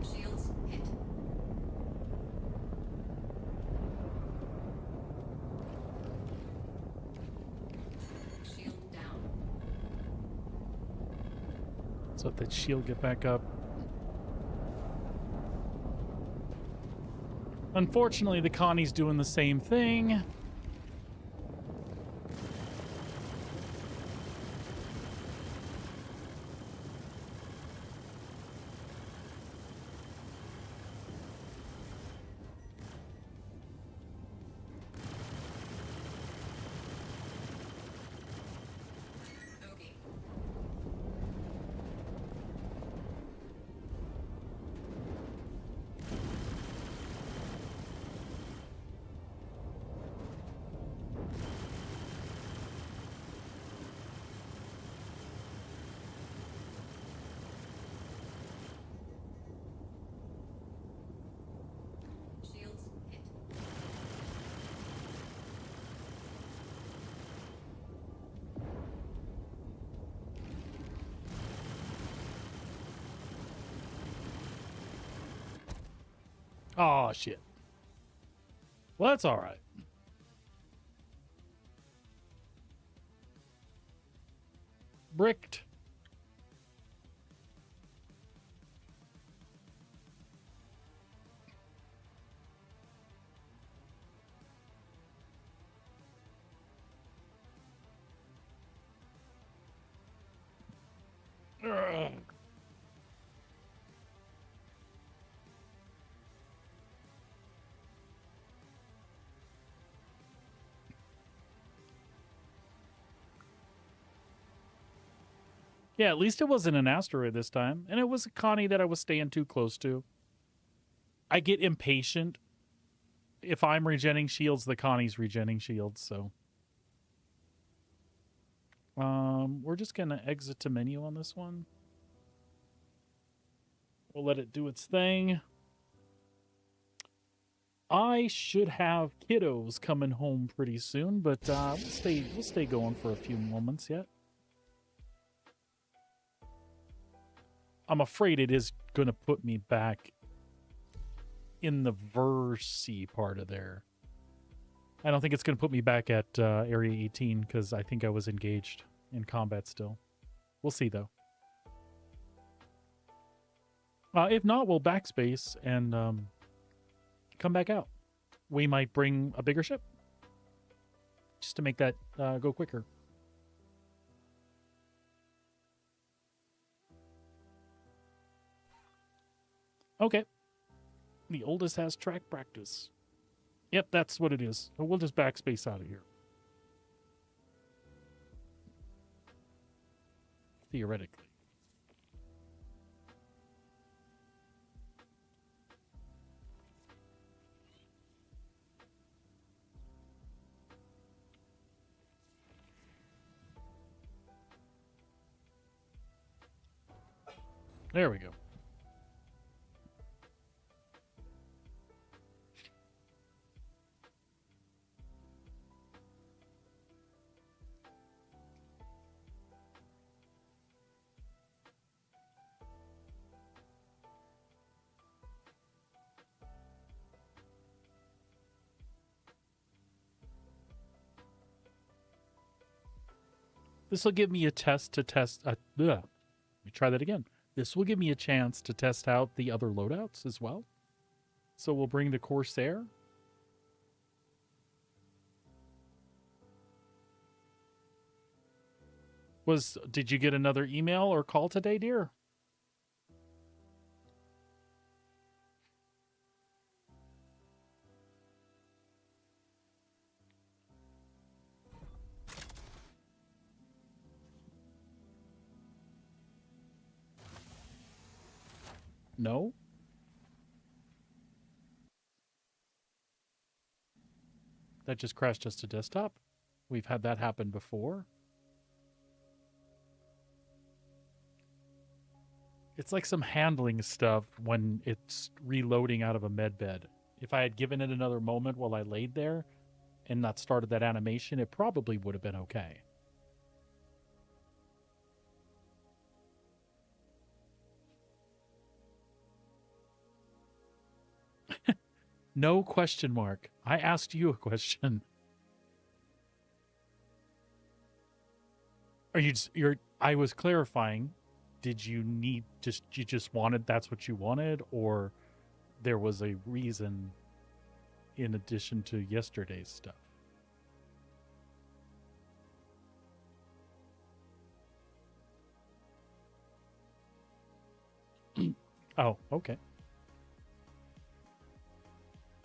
Shields hit. Shield down. So let that shield get back up. Unfortunately, the Connie's doing the same thing. Bogey. Shields hit. Oh, shit. Well, that's all right. Bricked. Ugh. Yeah, at least it wasn't an asteroid this time. And it was a Connie that I was staying too close to. I get impatient. If I'm regenning shields, the Connie's regenning shields, so. We're just going to exit to menu on this one. We'll let it do its thing. I should have kiddos coming home pretty soon, but we'll stay going for a few moments yet. I'm afraid it is going to put me back in the Versi part of there. I don't think it's going to put me back at Area 18 because I think I was engaged in combat still. We'll see, though. If not, we'll backspace and come back out. We might bring a bigger ship just to make that go quicker. Okay. The oldest has track practice. Yep, that's what it is. So we'll just backspace out of here. Theoretically. There we go. This will give me a test to test. Let me try that again. This will give me a chance to test out the other loadouts as well. So we'll bring the Corsair. Did you get another email or call today, dear? No? That just crashed us to desktop. We've had that happen before. It's like some handling stuff when it's reloading out of a med bed. If I had given it another moment while I laid there and not started that animation, it probably would have been okay. No question mark. I asked you a question. I was clarifying. Did you just wanted, that's what you wanted, or there was a reason in addition to yesterday's stuff? Oh, okay.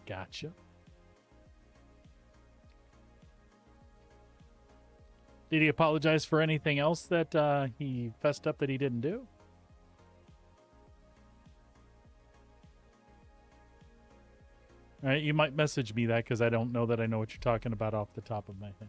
Gotcha. Did he apologize for anything else that he fessed up that he didn't do? All right, you might message me that because I don't know that I know what you're talking about off the top of my head.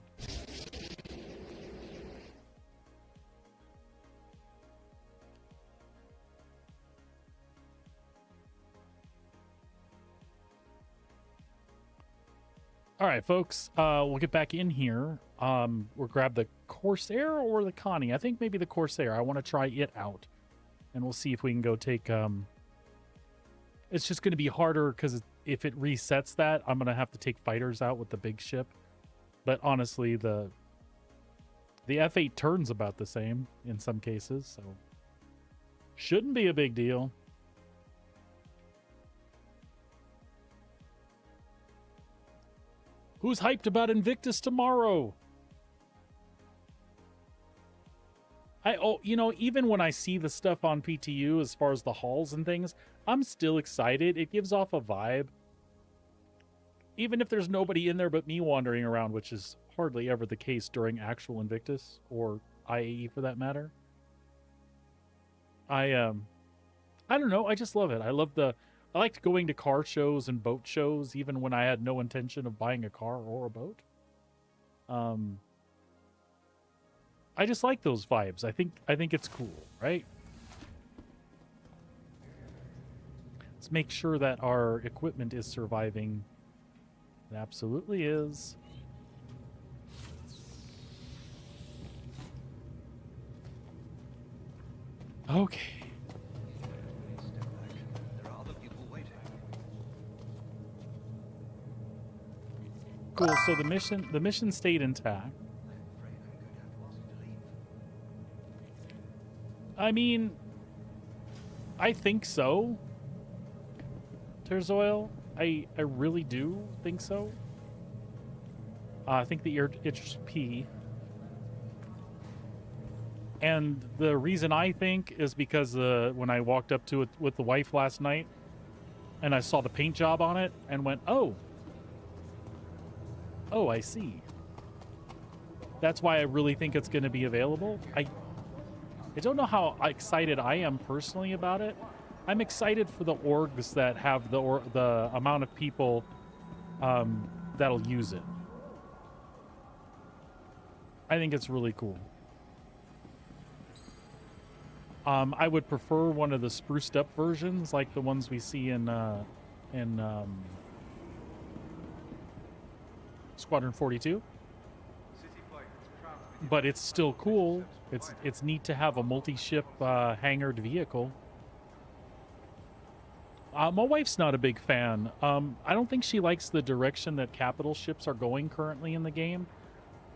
All right, folks, we'll get back in here. We'll grab the Corsair or the Connie. I think maybe the Corsair. I want to try it out. And we'll see if we can go take... It's just going to be harder because if it resets that, I'm going to have to take fighters out with the big ship. But honestly, the F8 turns about the same in some cases, so shouldn't be a big deal. Who's hyped about Invictus tomorrow? Even when I see the stuff on PTU as far as the halls and things, I'm still excited. It gives off a vibe. Even if there's nobody in there but me wandering around, which is hardly ever the case during actual Invictus or IAE for that matter. I don't know. I just love it. I liked going to car shows and boat shows, even when I had no intention of buying a car or a boat. I just like those vibes. I think it's cool, right? Let's make sure that our equipment is surviving. It absolutely is. Okay. Cool, so the mission stayed intact. I mean, I think so. Terzoil, I really do think so. I think the HP. And the reason I think is because when I walked up to it with the wife last night, and I saw the paint job on it and went, oh, I see. That's why I really think it's going to be available. I don't know how excited I am personally about it. I'm excited for the orgs that have the amount of people that'll use it. I think it's really cool. I would prefer one of the spruced up versions, like the ones we see in Squadron 42. But it's still cool. It's neat to have a multi-ship hangared vehicle. My wife's not a big fan. I don't think she likes the direction that capital ships are going currently in the game,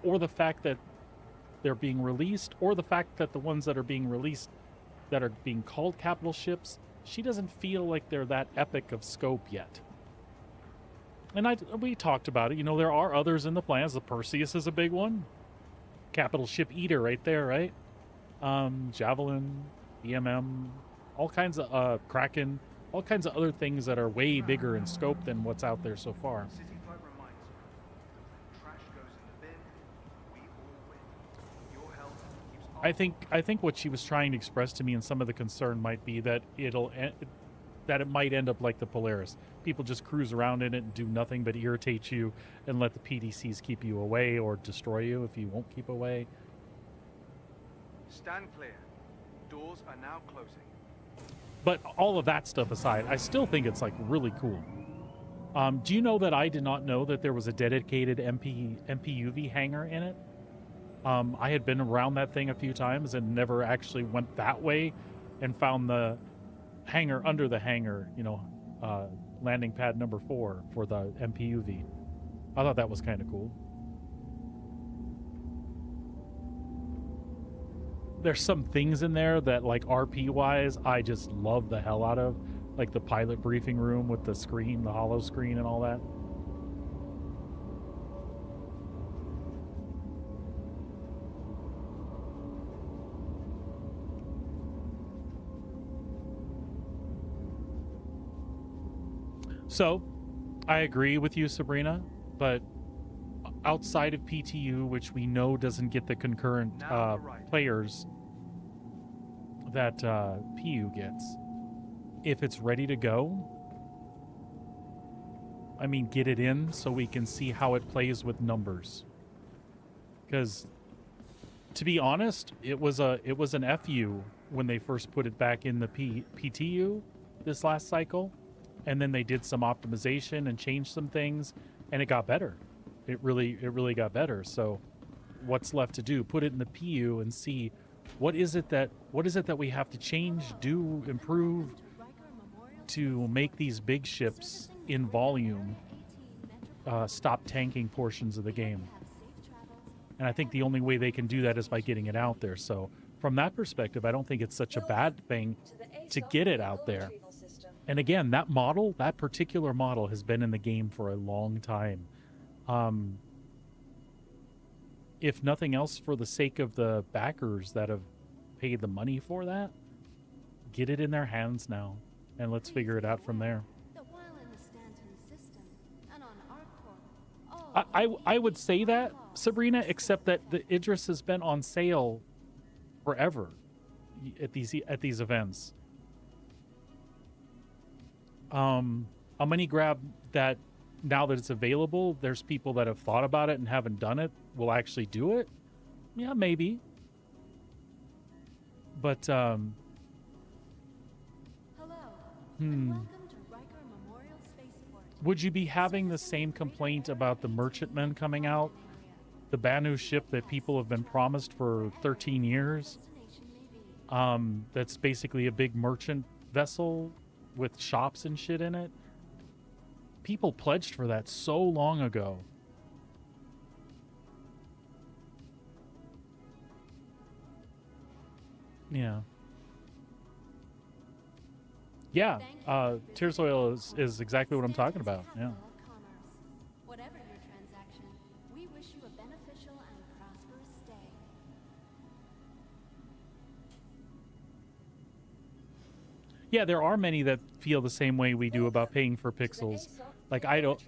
or the fact that they're being released, or the fact that the ones that are being released that are being called capital ships, she doesn't feel like they're that epic of scope yet. And we talked about it. You know, there are others in the plans. The Perseus is a big one. Capital ship eater right there, right? Javelin, EMM, all kinds of Kraken, all kinds of other things that are way bigger in scope than what's out there so far. I think what she was trying to express to me, and some of the concern might be that it might end up like the Polaris. People just cruise around in it and do nothing but irritate you and let the PDCs keep you away or destroy you if you won't keep away. Stand clear. Doors are now closing. But all of that stuff aside, I still think it's like really cool. Do you know that I did not know that there was a dedicated MPUV hangar in it? I had been around that thing a few times and never actually went that way and found the hangar under the hangar, you know, landing pad number 4 for the MPUV. I thought that was kind of cool. There's some things in there that, like, RP-wise, I just love the hell out of. Like the pilot briefing room with the screen, the hollow screen and all that. So, I agree with you, Sabrina, but outside of PTU, which we know doesn't get the concurrent players that PU gets, if it's ready to go, I mean, get it in so we can see how it plays with numbers. Because, to be honest, it was an FU when they first put it back in the PTU this last cycle. And then they did some optimization and changed some things, and it got better. It really got better. So what's left to do? Put it in the PU and see what is it that we have to change, do, improve to make these big ships in volume stop tanking portions of the game. And I think the only way they can do that is by getting it out there. So from that perspective, I don't think it's such a bad thing to get it out there. And again, that particular model has been in the game for a long time. If nothing else, for the sake of the backers that have paid the money for that, get it in their hands now, and let's figure it out from there. I would say that, Sabrina, except that the Idris has been on sale forever at these events. A money grab that, now that it's available, there's people that have thought about it and haven't done it, will actually do it. Yeah, maybe. But Hello, and welcome to Riker Memorial Spaceport. Would you be having the same complaint about the Merchantman coming out? The Banu ship that people have been promised for 13 years? That's basically a big merchant vessel with shops and shit in it. People pledged for that so long ago. Yeah. Yeah, Tears Oil is exactly what I'm talking about. Yeah. Whatever your transaction, we wish you a beneficial and prosperous stay. Yeah, there are many that feel the same way we do about paying for pixels. Like I don't,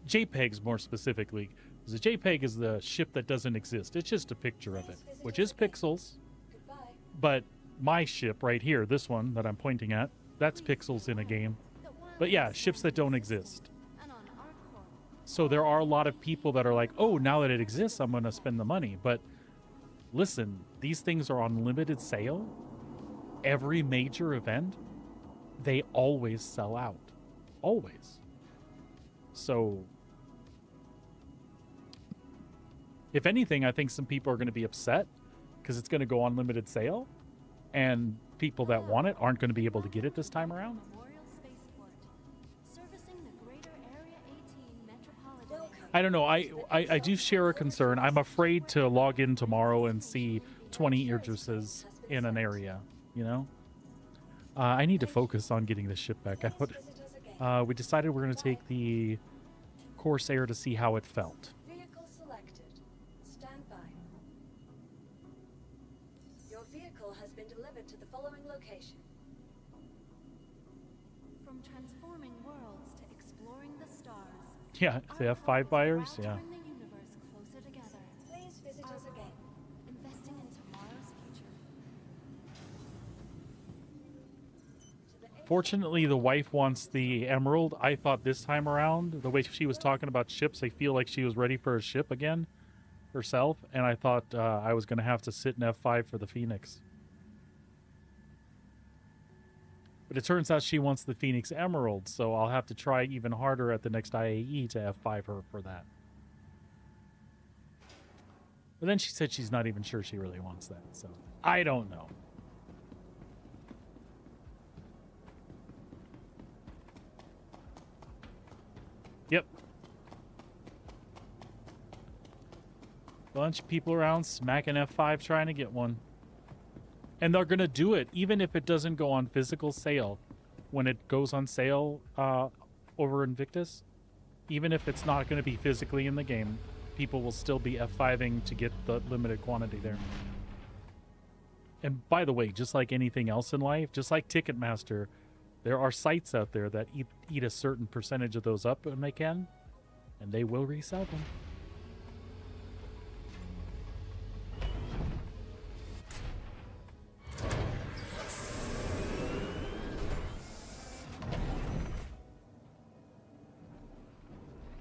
JPEGs more specifically. Because a JPEG is the ship that doesn't exist. It's just a picture of it, which is pixels. But my ship right here, this one that I'm pointing at, that's pixels in a game. But yeah, ships that don't exist. So there are a lot of people that are like, oh, now that it exists, I'm going to spend the money. But listen, these things are on limited sale. Every major event, they always sell out. Always. So, if anything, I think some people are going to be upset because it's going to go on limited sale. And people that want it aren't going to be able to get it this time around. I don't know. I do share a concern. I'm afraid to log in tomorrow and see 20 Idrises in an area, you know? I need to focus on getting this ship back out. We decided we're going to take the Corsair to see how it felt. Vehicle selected. Stand by. Your vehicle has been delivered to the following location. From transforming worlds to exploring the stars. Yeah, if they have 5 buyers, yeah. Bring the universe closer together. Please visit us again. Investing in tomorrow's future. Fortunately, the wife wants the emerald. I thought this time around, the way she was talking about ships, I feel like she was ready for a ship again herself. And I thought I was going to have to sit in F5 for the Phoenix. But it turns out she wants the Phoenix Emerald, so I'll have to try even harder at the next IAE to F5 her for that. But then she said she's not even sure she really wants that, so I don't know. Yep. Bunch of people around smacking F5 trying to get one. And they're going to do it, even if it doesn't go on physical sale. When it goes on sale over Invictus, even if it's not going to be physically in the game, people will still be F5ing to get the limited quantity there. And by the way, just like anything else in life, just like Ticketmaster, there are sites out there that eat a certain percentage of those up when they can, and they will resell them.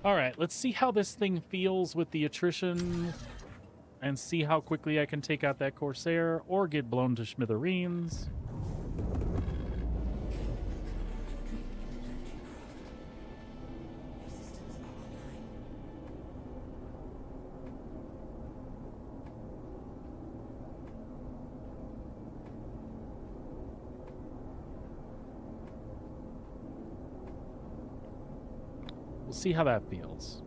All right, let's see how this thing feels with the attrition and see how quickly I can take out that Corsair or get blown to smithereens. We'll see how that feels.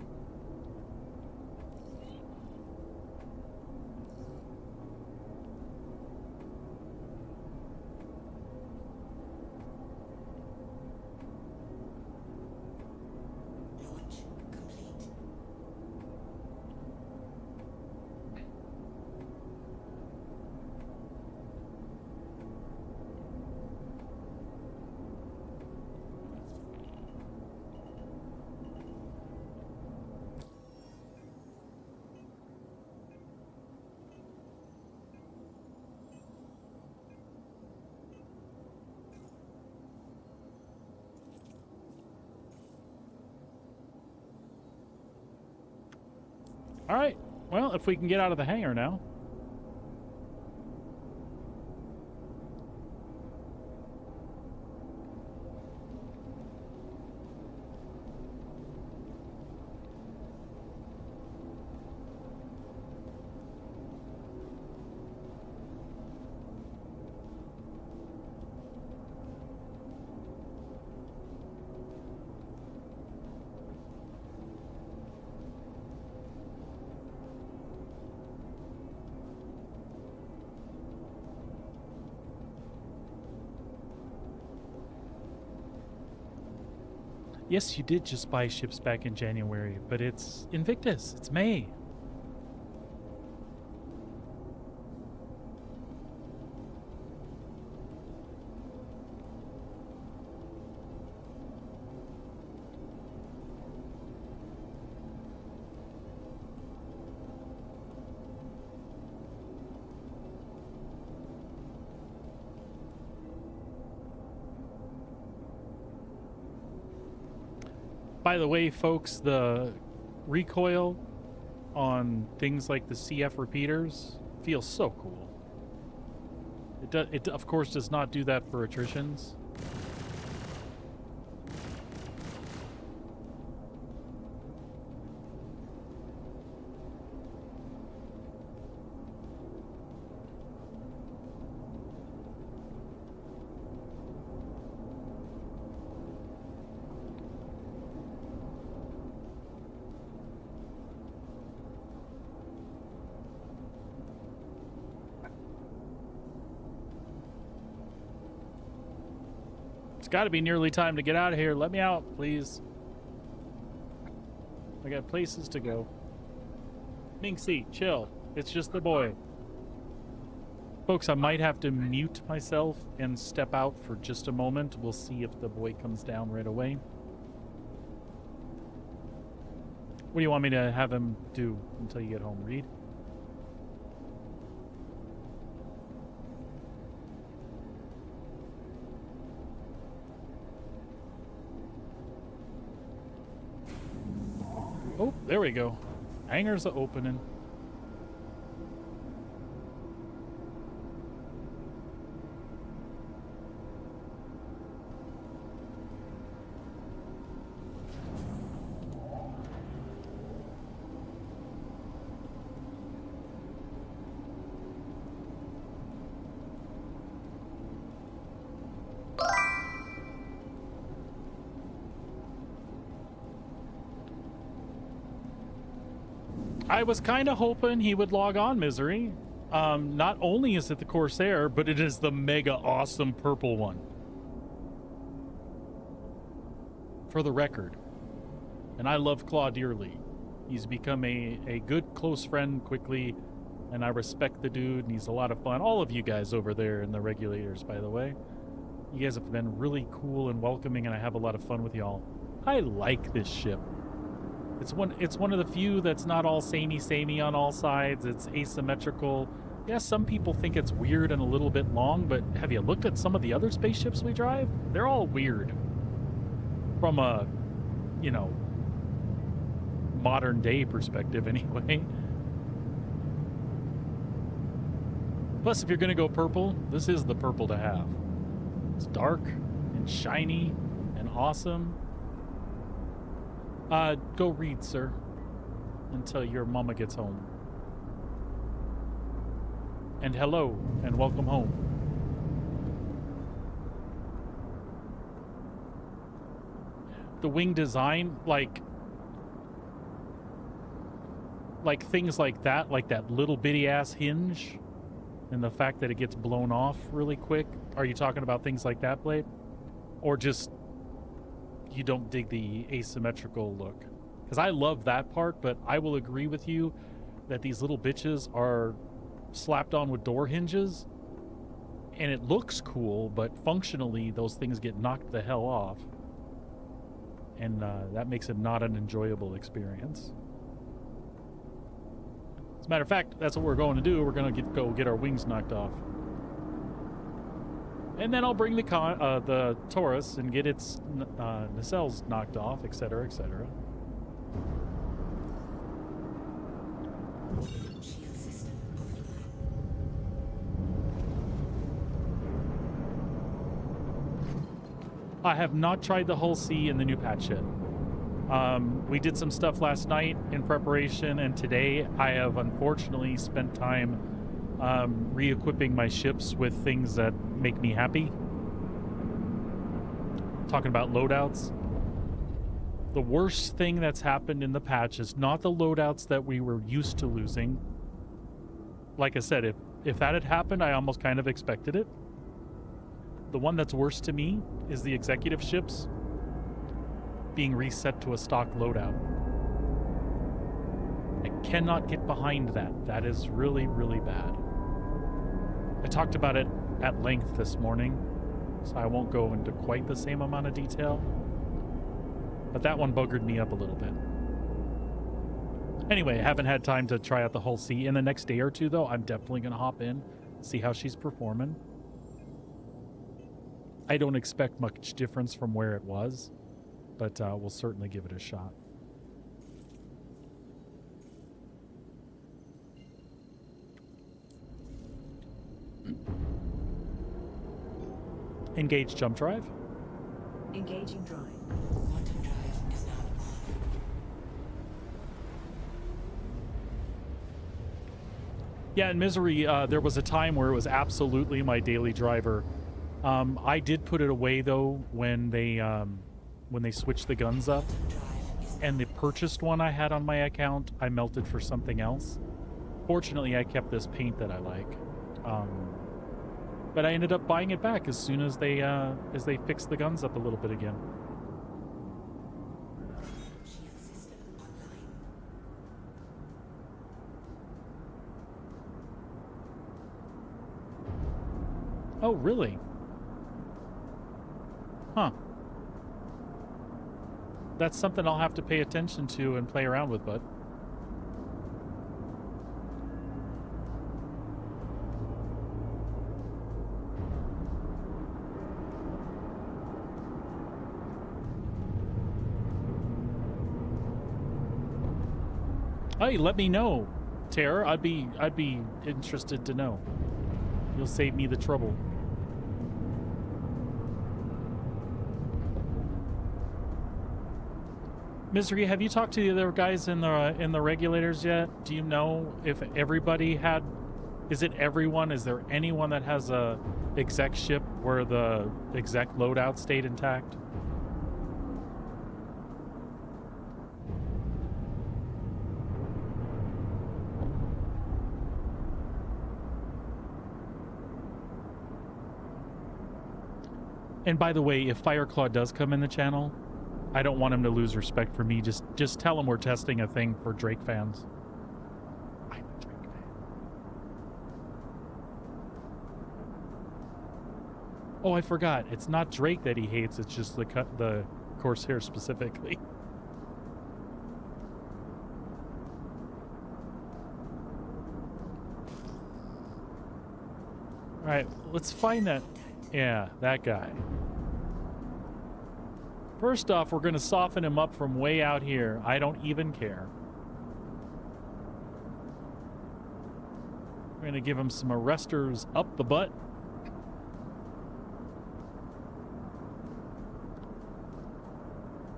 All right. Well, if we can get out of the hangar now. Yes, you did just buy ships back in January, but it's Invictus. It's May. By the way, folks, the recoil on things like the CF repeaters feels so cool. It of course does not do that for attritions. It's got to be nearly time to get out of here. Let me out, please. I got places to go. Minxie, chill. It's just the boy. Folks, I might have to mute myself and step out for just a moment. We'll see if the boy comes down right away. What do you want me to have him do until you get home, Reed? Oh, there we go. Hangars are opening. I was kind of hoping he would log on, Misery. Not only is it the Corsair, but it is the mega awesome purple one. For the record. And I love Claw dearly. He's become a good close friend quickly, and I respect the dude, and he's a lot of fun. All of you guys over there in the regulators, by the way. You guys have been really cool and welcoming, and I have a lot of fun with y'all. I like this ship. It's one of the few that's not all samey on all sides. It's asymmetrical. Yeah, some people think it's weird and a little bit long, but have you looked at some of the other spaceships we drive? They're all weird. From a, you know, modern day perspective anyway. Plus, if you're gonna go purple, this is the purple to have. It's dark and shiny and awesome. Go read, sir, until your mama gets home. And hello, and welcome home. The wing design, like things like that little bitty ass hinge, and the fact that it gets blown off really quick. Are you talking about things like that, Blade? Or just you don't dig the asymmetrical look? Because I love that part, but I will agree with you that these little bitches are slapped on with door hinges, and it looks cool, but functionally those things get knocked the hell off, and that makes it not an enjoyable experience. As a matter of fact, that's what we're going to do. We're going to go get our wings knocked off. And then I'll bring the Taurus and get its nacelles knocked off, etc., etc. Shield system offline. I have not tried the Hull C in the new patch yet. We did some stuff last night in preparation, and today I have unfortunately spent time re-equipping my ships with things that make me happy. Talking about loadouts. The worst thing that's happened in the patch is not the loadouts that we were used to losing. Like I said, if that had happened, I almost kind of expected it. The one that's worse to me is the executive ships being reset to a stock loadout. I cannot get behind that. That is really, really bad. I talked about it at length this morning, so I won't go into quite the same amount of detail. But that one buggered me up a little bit. Anyway, I haven't had time to try out the Hull C. In the next day or two, though, I'm definitely going to hop in, see how she's performing. I don't expect much difference from where it was. but we'll certainly give it a shot. Engage jump drive. Engaging drive. Quantum drive is now on. Yeah, in Misery, there was a time where it was absolutely my daily driver. I did put it away though when they switched the guns up, and the purchased one I had on my account I melted for something else. Fortunately, I kept this paint that I like, but I ended up buying it back as soon as they fixed the guns up a little bit again. Oh, really? Huh. That's something I'll have to pay attention to and play around with, bud. Hey, let me know, Tara. I'd be interested to know. You'll save me the trouble. Misery, have you talked to the other guys in the regulators yet? Do you know if everybody had? Is it everyone? Is there anyone that has a exec ship where the exec loadout stayed intact? And by the way, if Fireclaw does come in the channel, I don't want him to lose respect for me. Just tell him we're testing a thing for Drake fans. I'm a Drake fan. Oh, I forgot. It's not Drake that he hates. It's just the Corsair specifically. All right, let's find that. Yeah, that guy. First off, we're going to soften him up from way out here. I don't even care. We're going to give him some arresters up the butt.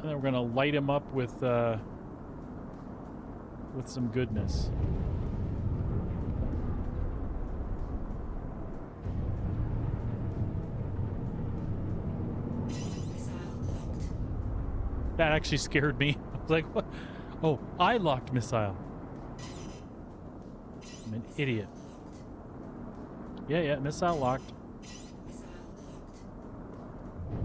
And then we're going to light him up with some goodness. That actually scared me. I was like, what? Oh, I locked missile. I'm an idiot. Yeah, missile locked.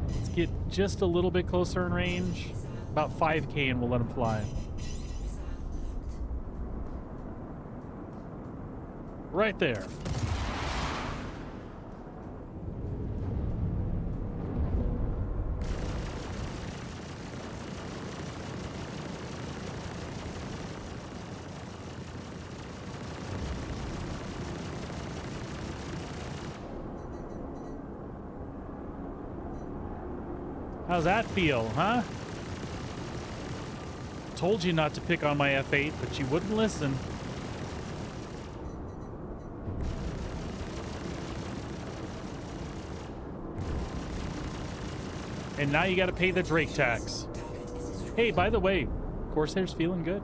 Let's get just a little bit closer in range. About 5K and we'll let him fly. Right there. How's that feel, huh? Told you not to pick on my F8, but you wouldn't listen. And now you gotta pay the Drake tax. Hey, by the way, Corsair's feeling good.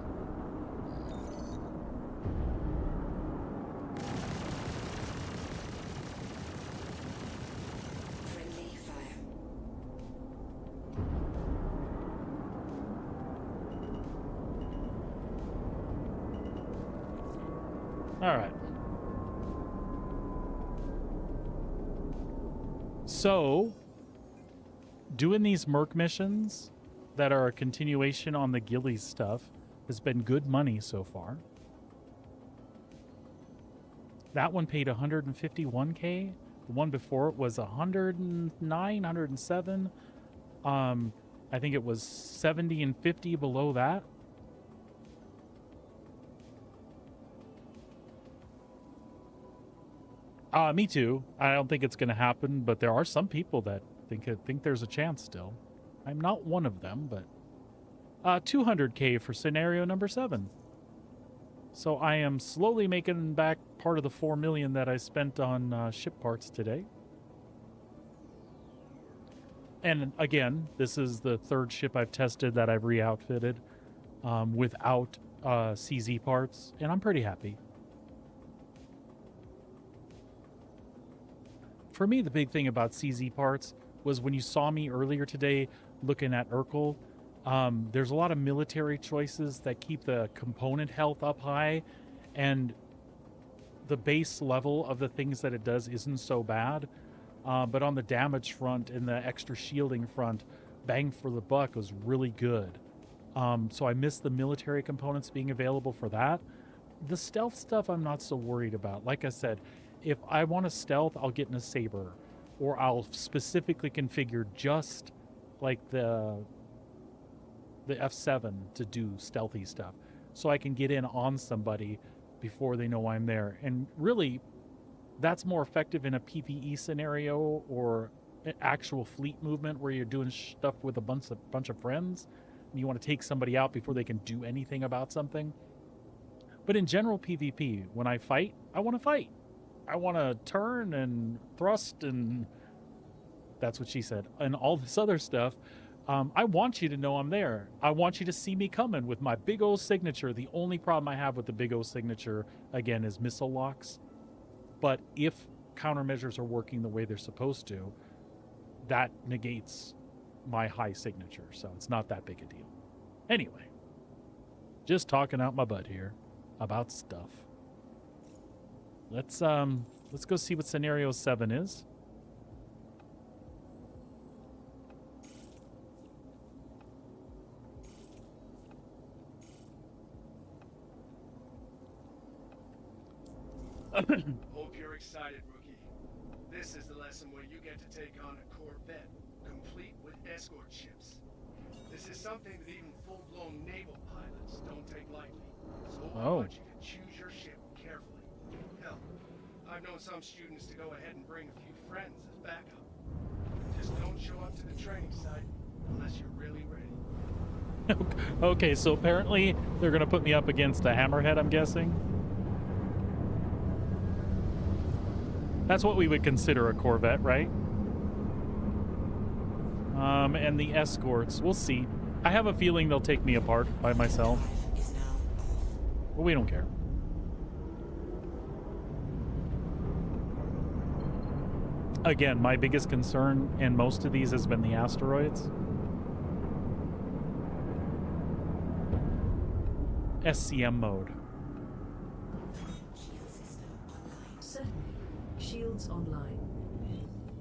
All right. So, doing these Merc missions that are a continuation on the Gillies stuff has been good money so far. That one paid 151K. The one before it was 109, 107. I think it was 70 and 50 below that. Me too. I don't think it's going to happen, but there are some people that think there's a chance still. I'm not one of them, but 200K for scenario number 7. So I am slowly making back part of the 4 million that I spent on ship parts today. And again, this is the third ship I've tested that I've re-outfitted without CZ parts, and I'm pretty happy. For me, the big thing about CZ parts was when you saw me earlier today looking at Urkel, there's a lot of military choices that keep the component health up high, and the base level of the things that it does isn't so bad. But on the damage front and the extra shielding front, bang for the buck was really good. So I miss the military components being available for that. The stealth stuff I'm not so worried about. Like I said, if I want a stealth, I'll get in a Saber. Or I'll specifically configure just like the F7 to do stealthy stuff. So I can get in on somebody before they know I'm there. And really, that's more effective in a PvE scenario or an actual fleet movement where you're doing stuff with a bunch of friends and you want to take somebody out before they can do anything about something. But in general PvP, when I fight, I want to fight. I want to turn and thrust, and that's what she said. And all this other stuff, I want you to know I'm there. I want you to see me coming with my big old signature. The only problem I have with the big old signature, again, is missile locks. But if countermeasures are working the way they're supposed to, that negates my high signature. So it's not that big a deal. Anyway, just talking out my butt here about stuff. Let's go see what scenario 7 is. Hope you're excited, rookie. This is the lesson where you get to take on a Corvette, complete with escort ships. This is something that even full-blown naval pilots don't take lightly. So I want you to choose your ship carefully. Hell, I've known some students to go ahead and bring a few friends as backup. Just don't show up to the training site unless you're really ready. Okay, so apparently they're going to put me up against a hammerhead, I'm guessing. That's what we would consider a Corvette, right? And the escorts, we'll see. I have a feeling they'll take me apart by myself. But we don't care. Again, my biggest concern in most of these has been the asteroids. SCM mode. Certainly. Shields online.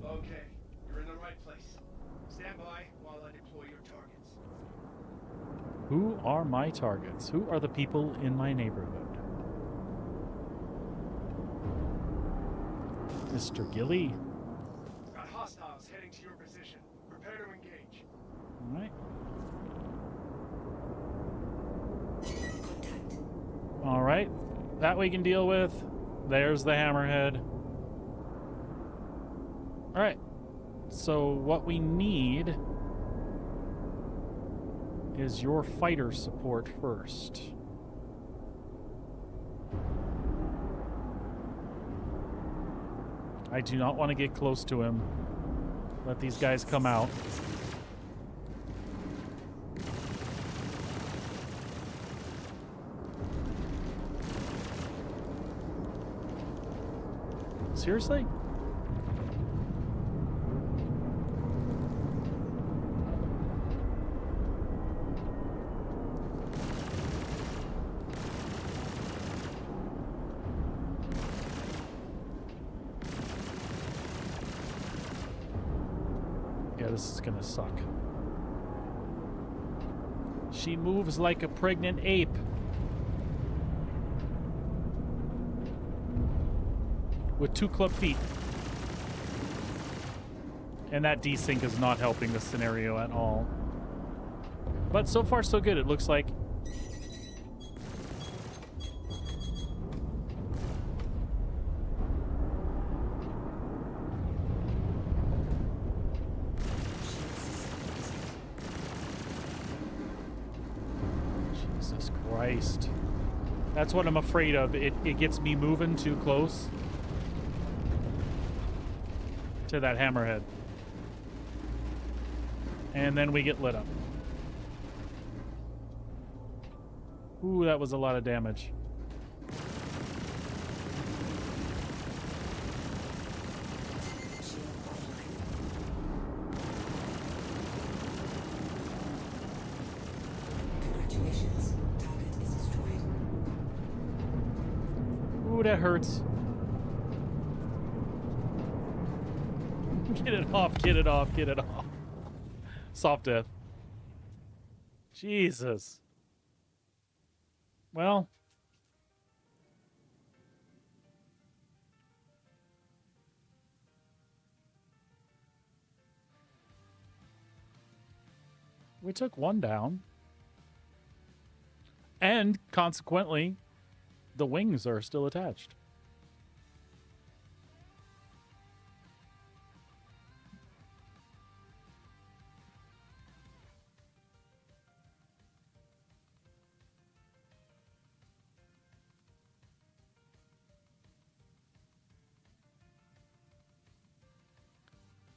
Okay, you're in the right place. Stand by while I deploy your targets. Who are my targets? Who are the people in my neighborhood? Mr. Gilly. Got hostiles heading to your position. Prepare to engage. All right. All right. That we can deal with. There's the hammerhead. All right. So what we need is your fighter support first. I do not want to get close to him. Let these guys come out. Seriously? Yeah, this is gonna suck. She moves like a pregnant ape. With 2 club feet. And that desync is not helping the scenario at all. But so far so good, it looks like. Christ. That's what I'm afraid of. It gets me moving too close to that hammerhead. And then we get lit up. Ooh, that was a lot of damage. Congratulations. Target is destroyed. Ooh, that hurts. Get it off, get it off, get it off. Soft death. Jesus. Well. We took one down. And consequently, the wings are still attached.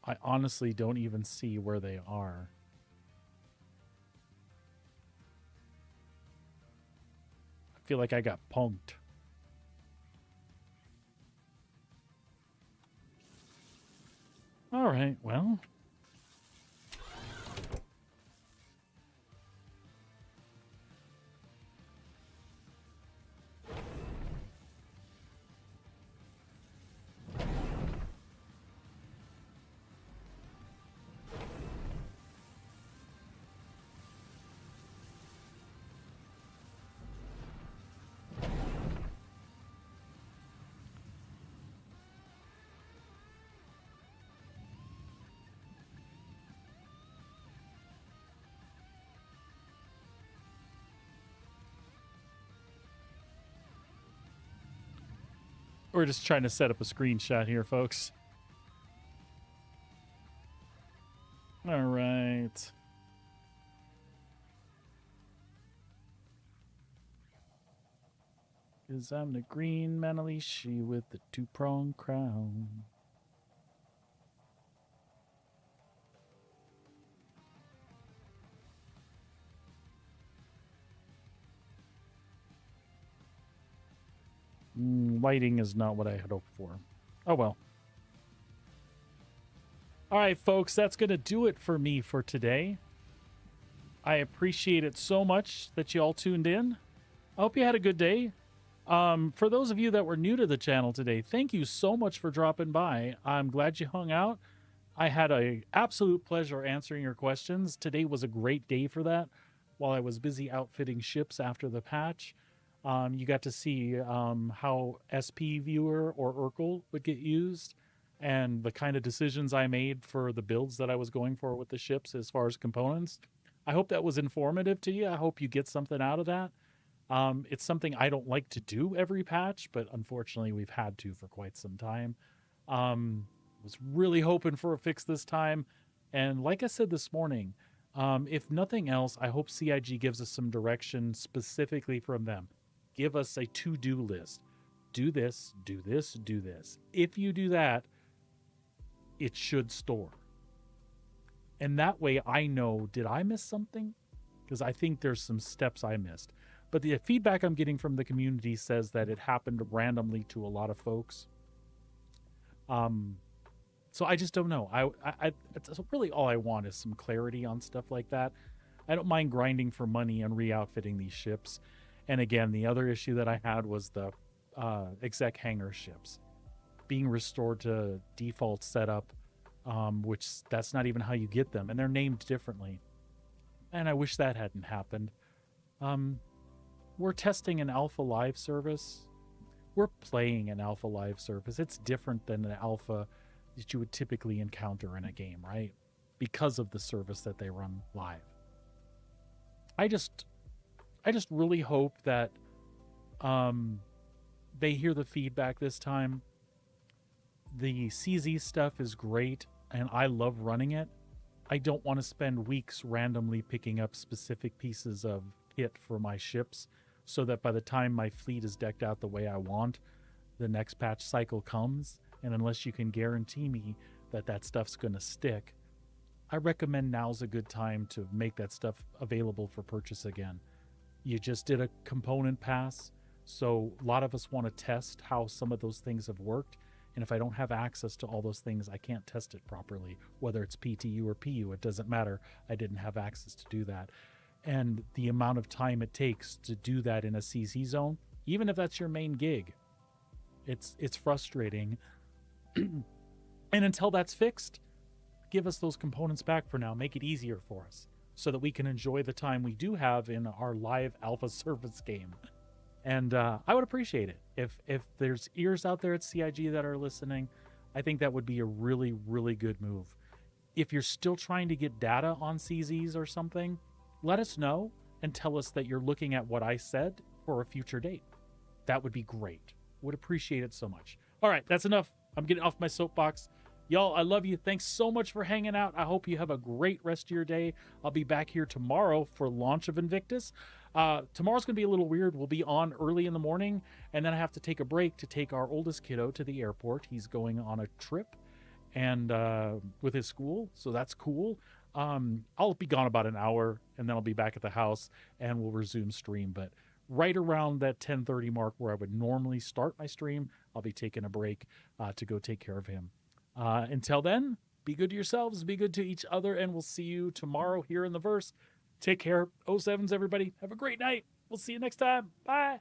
I honestly don't even see where they are. I feel like I got punked. All right, well. We're just trying to set up a screenshot here, folks. All right. Cause I'm the green Manalishi with the two-pronged crown. Lighting is not what I had hoped for. Oh well. All right, folks, that's going to do it for me for today. I appreciate it so much that you all tuned in. I hope you had a good day. For those of you that were new to the channel today, thank you so much for dropping by. I'm glad you hung out. I had an absolute pleasure answering your questions. Today was a great day for that. While I was busy outfitting ships after the patch, you got to see how SP Viewer or Urkel would get used and the kind of decisions I made for the builds that I was going for with the ships as far as components. I hope that was informative to you. I hope you get something out of that. It's something I don't like to do every patch, but unfortunately we've had to for quite some time. Was really hoping for a fix this time. And like I said this morning, if nothing else, I hope CIG gives us some direction specifically from them. Give us a to-do list. Do this, do this, do this. If you do that, it should store. And that way I know, did I miss something? Because I think there's some steps I missed. But the feedback I'm getting from the community says that it happened randomly to a lot of folks. So I just don't know. It's really all I want is some clarity on stuff like that. I don't mind grinding for money and re-outfitting these ships. And again, the other issue that I had was the exec hangar ships being restored to default setup, which that's not even how you get them. And they're named differently. And I wish that hadn't happened. We're testing an alpha live service. We're playing an alpha live service. It's different than an alpha that you would typically encounter in a game, right? Because of the service that they run live. I just really hope that they hear the feedback this time. The CZ stuff is great, and I love running it. I don't want to spend weeks randomly picking up specific pieces of kit for my ships. so that by the time my fleet is decked out the way I want, the next patch cycle comes. And unless you can guarantee me that that stuff's going to stick, I recommend now's a good time to make that stuff available for purchase again. You just did a component pass, so a lot of us want to test how some of those things have worked. And if I don't have access to all those things, I can't test it properly. Whether it's PTU or PU, it doesn't matter. I didn't have access to do that. And the amount of time it takes to do that in a CZ zone, even if that's your main gig, it's frustrating. And until that's fixed, give us those components back for now. Make it easier for us so that we can enjoy the time we do have in our live alpha service game. And I would appreciate it. If there's ears out there at CIG that are listening, I think that would be a really, really good move. If you're still trying to get data on CZs or something, let us know and tell us that you're looking at what I said for a future date. That would be great. Would appreciate it so much. All right, that's enough. I'm getting off my soapbox. Y'all, I love you. Thanks so much for hanging out. I hope you have a great rest of your day. I'll be back here tomorrow for launch of Invictus. Tomorrow's going to be a little weird. We'll be on early in the morning, and then I have to take a break to take our oldest kiddo to the airport. He's going on a trip and with his school, so that's cool. I'll be gone about an hour, and then I'll be back at the house, and we'll resume stream. But right around that 10:30 mark where I would normally start my stream, I'll be taking a break to go take care of him. Until then, be good to yourselves, be good to each other, and we'll see you tomorrow here in the verse. Take care. 07s, everybody. Have a great night. We'll see you next time. Bye.